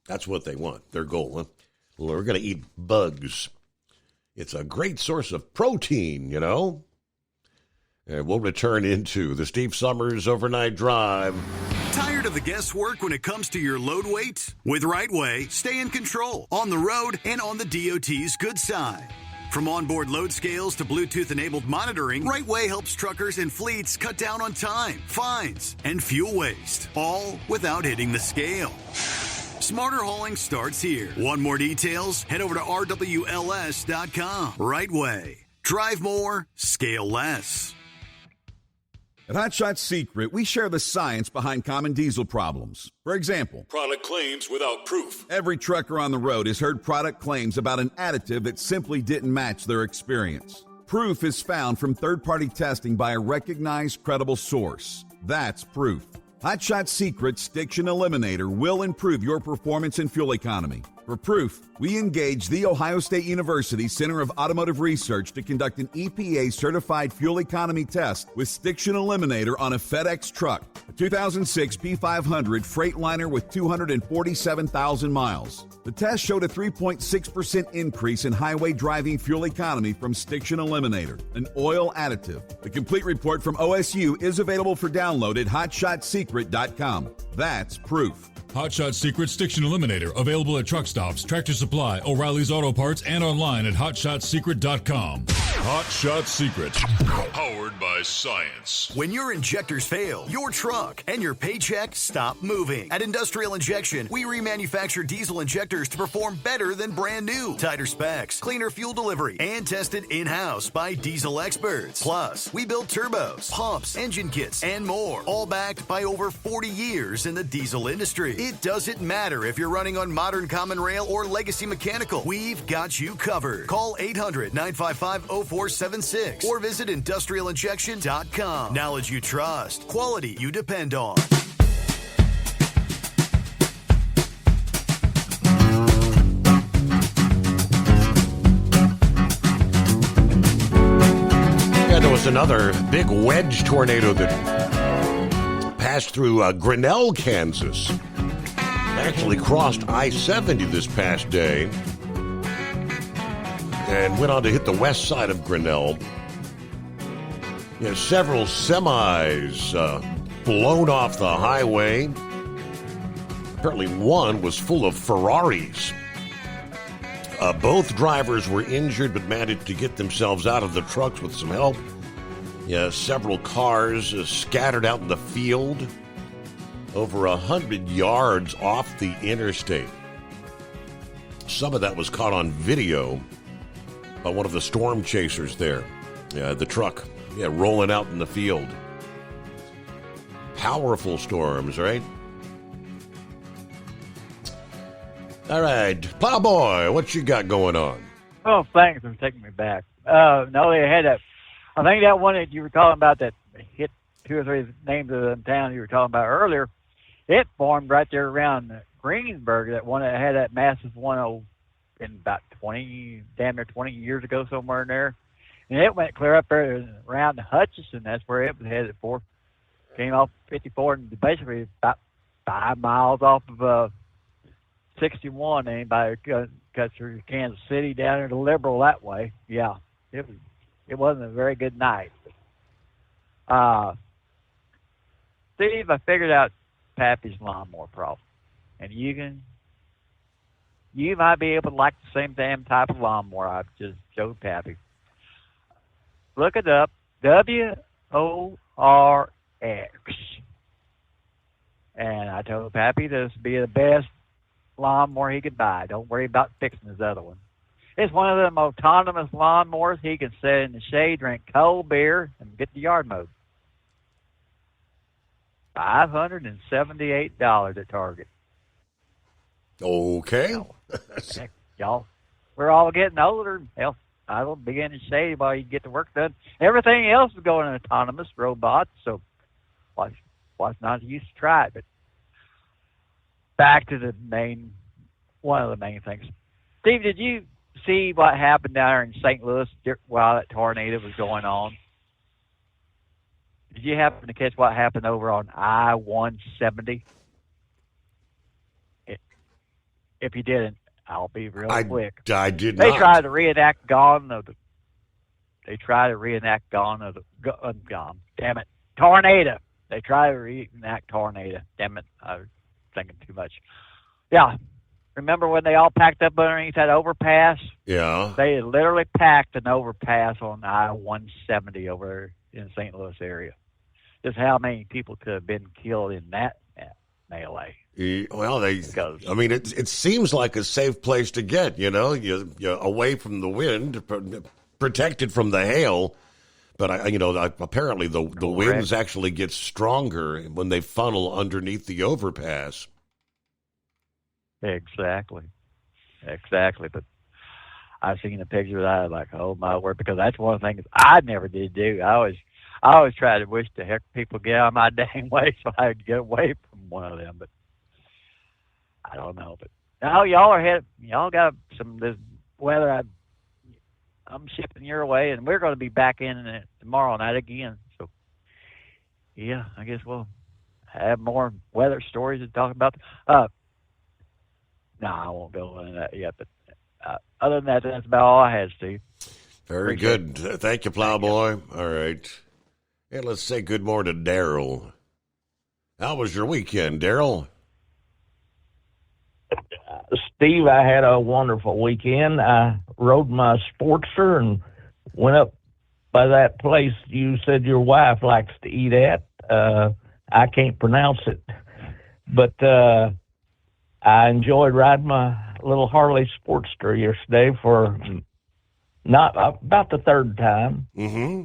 That's what they want, their goal. Huh? Well, we're going to eat bugs. It's a great source of protein, And we'll return into the Steve Summers Overnight Drive. Tired of the guesswork when it comes to your load weight? With RightWay, stay in control on the road and on the DOT's good side. From onboard load scales to Bluetooth-enabled monitoring, RightWay helps truckers and fleets cut down on time, fines, and fuel waste, all without hitting the scale. Smarter hauling starts here. Want more details? Head over to RWLS.com. RightWay. Drive more, scale less. At Hot Shot Secret, we share the science behind common diesel problems. For example, product claims without proof. Every trucker on the road has heard product claims about an additive that simply didn't match their experience. Proof is found from third-party testing by a recognized, credible source. That's proof. Hot Shot Secret's Stiction Eliminator will improve your performance and fuel economy. For proof, we engaged the Ohio State University Center of Automotive Research to conduct an EPA-certified fuel economy test with Stiction Eliminator on a FedEx truck, a 2006 P500 Freightliner with 247,000 miles. The test showed a 3.6% increase in highway driving fuel economy from Stiction Eliminator, an oil additive. The complete report from OSU is available for download at hotshotsecret.com. That's proof. Hot Shot Secret Stiction Eliminator, available at truck stops, Tractor Supply, O'Reilly's Auto Parts, and online at hotshotsecret.com. Hot Shot Secret, powered by science. When your injectors fail, your truck and your paycheck stop moving. At Industrial Injection, we remanufacture diesel injectors to perform better than brand new. Tighter specs, cleaner fuel delivery, and tested in-house by diesel experts. Plus, we build turbos, pumps, engine kits, and more, all backed by over 40 years in the diesel industry. It doesn't matter if you're running on modern common rail or legacy mechanical. We've got you covered. Call 800-955-0476 or visit industrialinjection.com. Knowledge you trust. Quality you depend on. Yeah, there was another big wedge tornado that passed through Grinnell, Kansas. Actually crossed I-70 this past day and went on to hit the west side of Grinnell. Several semis blown off the highway. Apparently one was full of Ferraris. Both drivers were injured but managed to get themselves out of the trucks with some help. Several cars scattered out in the field. over 100 yards off the interstate. Some of that was caught on video by one of the storm chasers there. The truck, rolling out in the field. Powerful storms, right? All right, Plowboy, what you got going on? Oh, thanks for taking me back. No, they had that. I think that one that you were talking about that hit 2 or 3 names of the town you were talking about earlier, it formed right there around Greensburg, that one that had that massive one in about 20 years ago, somewhere in there. And it went clear up there around Hutchinson. That's where it was headed for. Came off 54 and basically about 5 miles off of 61. Anybody cuts through Kansas City down there to Liberal that way. Yeah, it wasn't a very good night. Steve, I figured out Pappy's lawnmower problem, and you might be able to like the same damn type of lawnmower I just showed Pappy. Look it up, WORX. And I told Pappy this would be the best lawnmower he could buy. Don't worry about fixing his other one. It's one of them autonomous lawnmowers. He can sit in the shade, drink cold beer, and get the yard mowed. $578 at Target. Okay. Heck, y'all, we're all getting older. Hell, I will be in the shade while you get the work done. Everything else is going autonomous robots, so why not use to try it? But back to one of the main things. Steve, did you see what happened down there in St. Louis while that tornado was going on? Did you happen to catch what happened over on I-170? If you didn't, I'll be real quick. I did They not. tried to reenact Gone of the Damn it. Tornado. They tried to reenact Tornado. Damn it. I was thinking too much. Yeah. Remember when they all packed up underneath that overpass? Yeah. They literally packed an overpass on I-170 over in the St. Louis area. Just how many people could have been killed in that melee? Well, it seems like a safe place to get, you're away from the wind, protected from the hail. But, apparently the winds actually get stronger when they funnel underneath the overpass. Exactly. But I've seen the pictures. I was like, oh, my word, because that's one of the things I never did do. I always try to wish the heck people get out of my dang way so I could get away from one of them. But I don't know. But now y'all got some this weather. I'm shipping your way, and we're going to be back in it tomorrow night again. So, yeah, I guess we'll have more weather stories to talk about. No, I won't go into that yet. But other than that, that's about all I had, Steve. Very good. Thank you, Plowboy. All right. And let's say good morning to Daryl. How was your weekend, Daryl? Steve, I had a wonderful weekend. I rode my Sportster and went up by that place you said your wife likes to eat at. I can't pronounce it. But I enjoyed riding my little Harley Sportster yesterday for not about the third time. Mm-hmm.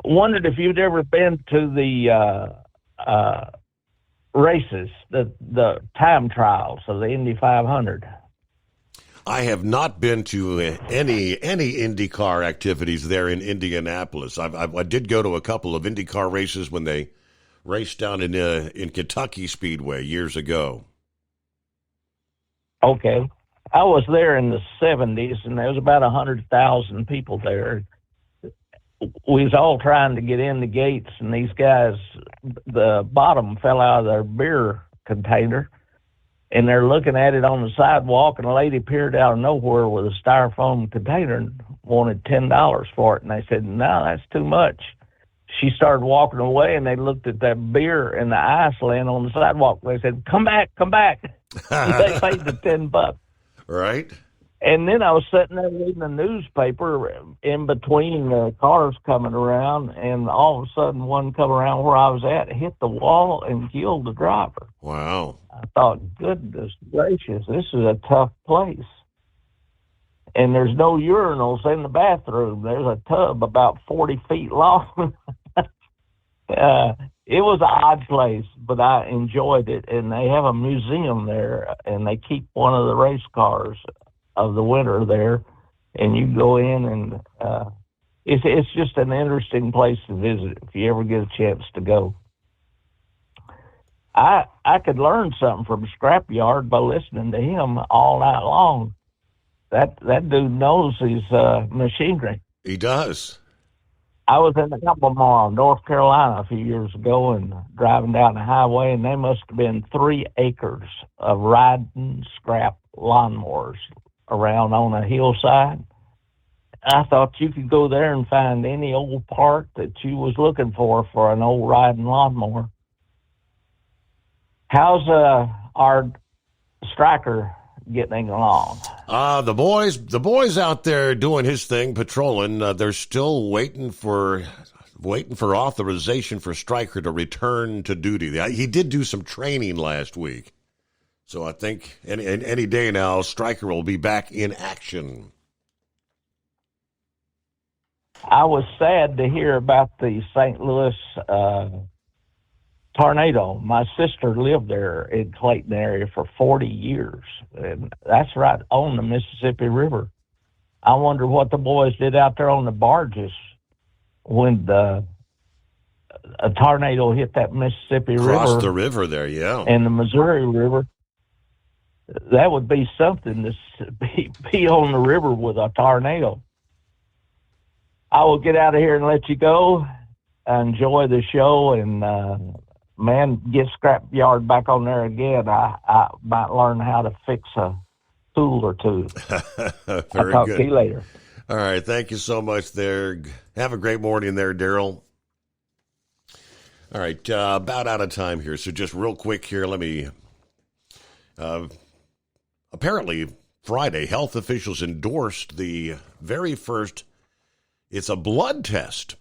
Wondered if you'd ever been to the races, the time trials of the Indy 500. I have not been to any IndyCar activities there in Indianapolis. I did go to a couple of IndyCar races when they raced down in Kentucky Speedway years ago. Okay. I was there in the 70s, and there was about 100,000 people there. We was all trying to get in the gates, and these guys, the bottom fell out of their beer container, and they're looking at it on the sidewalk, and a lady appeared out of nowhere with a styrofoam container and wanted $10 for it. And they said, no, that's too much. She started walking away, and they looked at that beer and the ice laying on the sidewalk. They said, come back. They paid the $10. Right. And then I was sitting there reading the newspaper in between the cars coming around, and all of a sudden one come around where I was at, hit the wall, and killed the driver. Wow. I thought, goodness gracious, this is a tough place. And there's no urinals in the bathroom. There's a tub about 40 feet long. It was an odd place, but I enjoyed it. And they have a museum there, and they keep one of the race cars of the winter there. And you go in, and it's just an interesting place to visit if you ever get a chance to go. I could learn something from Scrapyard by listening to him all night long. That dude knows his machinery. He does. I was in Albemarle, North Carolina, a few years ago, and driving down the highway, and there must have been 3 acres of riding scrap lawnmowers around on a hillside. I thought you could go there and find any old part that you was looking for an old riding lawnmower. How's our striker getting along? The boys out there doing his thing, patrolling. They're still waiting for authorization for Stryker to return to duty. He did do some training last week, so I think any day now Stryker will be back in action. I was sad to hear about the St. Louis tornado. My sister lived there in Clayton area for 40 years, and that's right on the Mississippi River. I wonder what the boys did out there on the barges when a tornado hit that Mississippi River. Across the river there, yeah. And the Missouri River. That would be something to be on the river with a tornado. I will get out of here and let you go. Enjoy the show, and man, get Scrapyard back on there again. I might learn how to fix a tool or two. Very I'll talk good. to you later. All right. Thank you so much there. Have a great morning there, Daryl. All right. About out of time here. So just real quick here, let me... apparently, Friday, health officials endorsed the very first... It's a blood test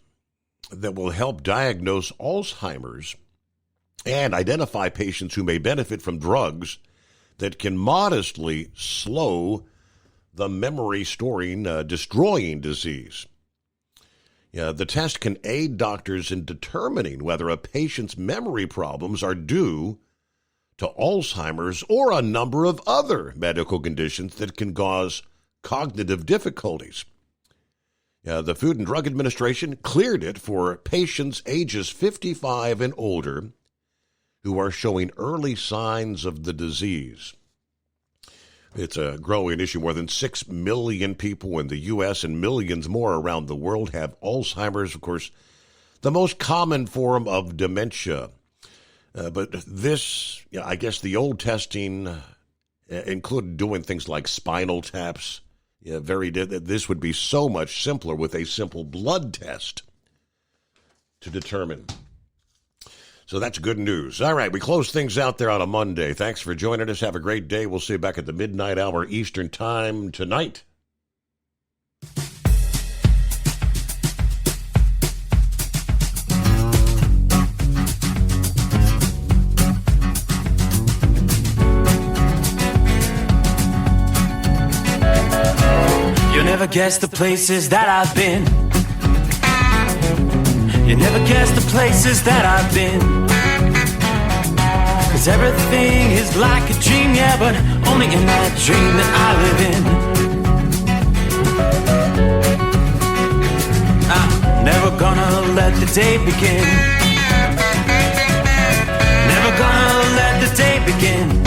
that will help diagnose Alzheimer's and identify patients who may benefit from drugs that can modestly slow the memory storing, destroying disease. Yeah, the test can aid doctors in determining whether a patient's memory problems are due to Alzheimer's or a number of other medical conditions that can cause cognitive difficulties. The Food and Drug Administration cleared it for patients ages 55 and older who are showing early signs of the disease. It's a growing issue. More than 6 million people in the U.S. and millions more around the world have Alzheimer's, of course, the most common form of dementia. But this, I guess the old testing included doing things like spinal taps. Yeah, this would be so much simpler with a simple blood test to determine. So that's good news. All right, we close things out there on a Monday. Thanks for joining us. Have a great day. We'll see you back at the midnight hour Eastern Time tonight. You never guess the places that I've been. You never guess the places that I've been. 'Cause everything is like a dream, yeah, but only in that dream that I live in. I'm never gonna let the day begin. Never gonna let the day begin.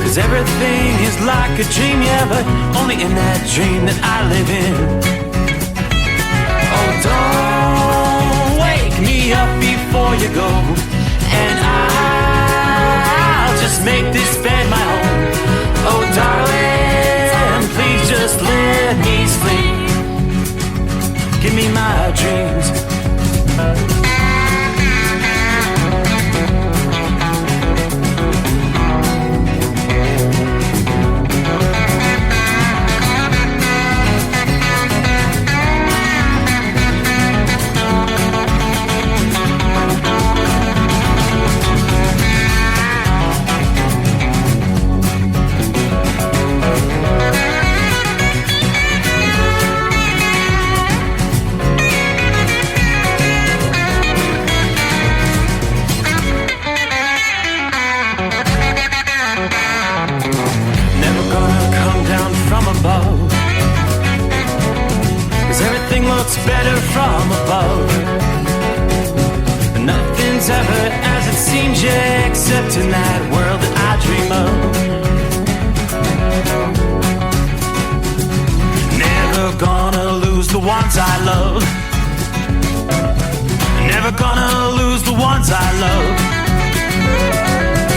'Cause everything is like a dream, yeah, but only in that dream that I live in. Oh, don't wake me up before you go, and I'll just make this bed my home. Oh, darling, please just let me sleep. Give me my dreams. it's better from above. Nothing's ever as it seems, yeah, except in that world that I dream of. Never gonna lose the ones I love. Never gonna lose the ones I love.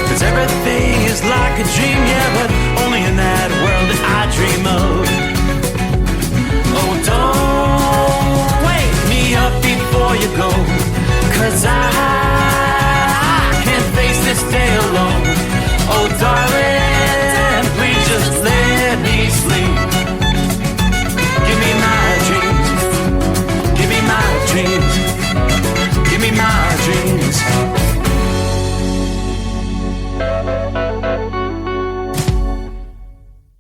'Cause everything is like a dream, yeah, but only in that world that I dream of. Oh, don't wake me up before you go, 'cause I can't face this day alone. Oh, darling, please just let me sleep.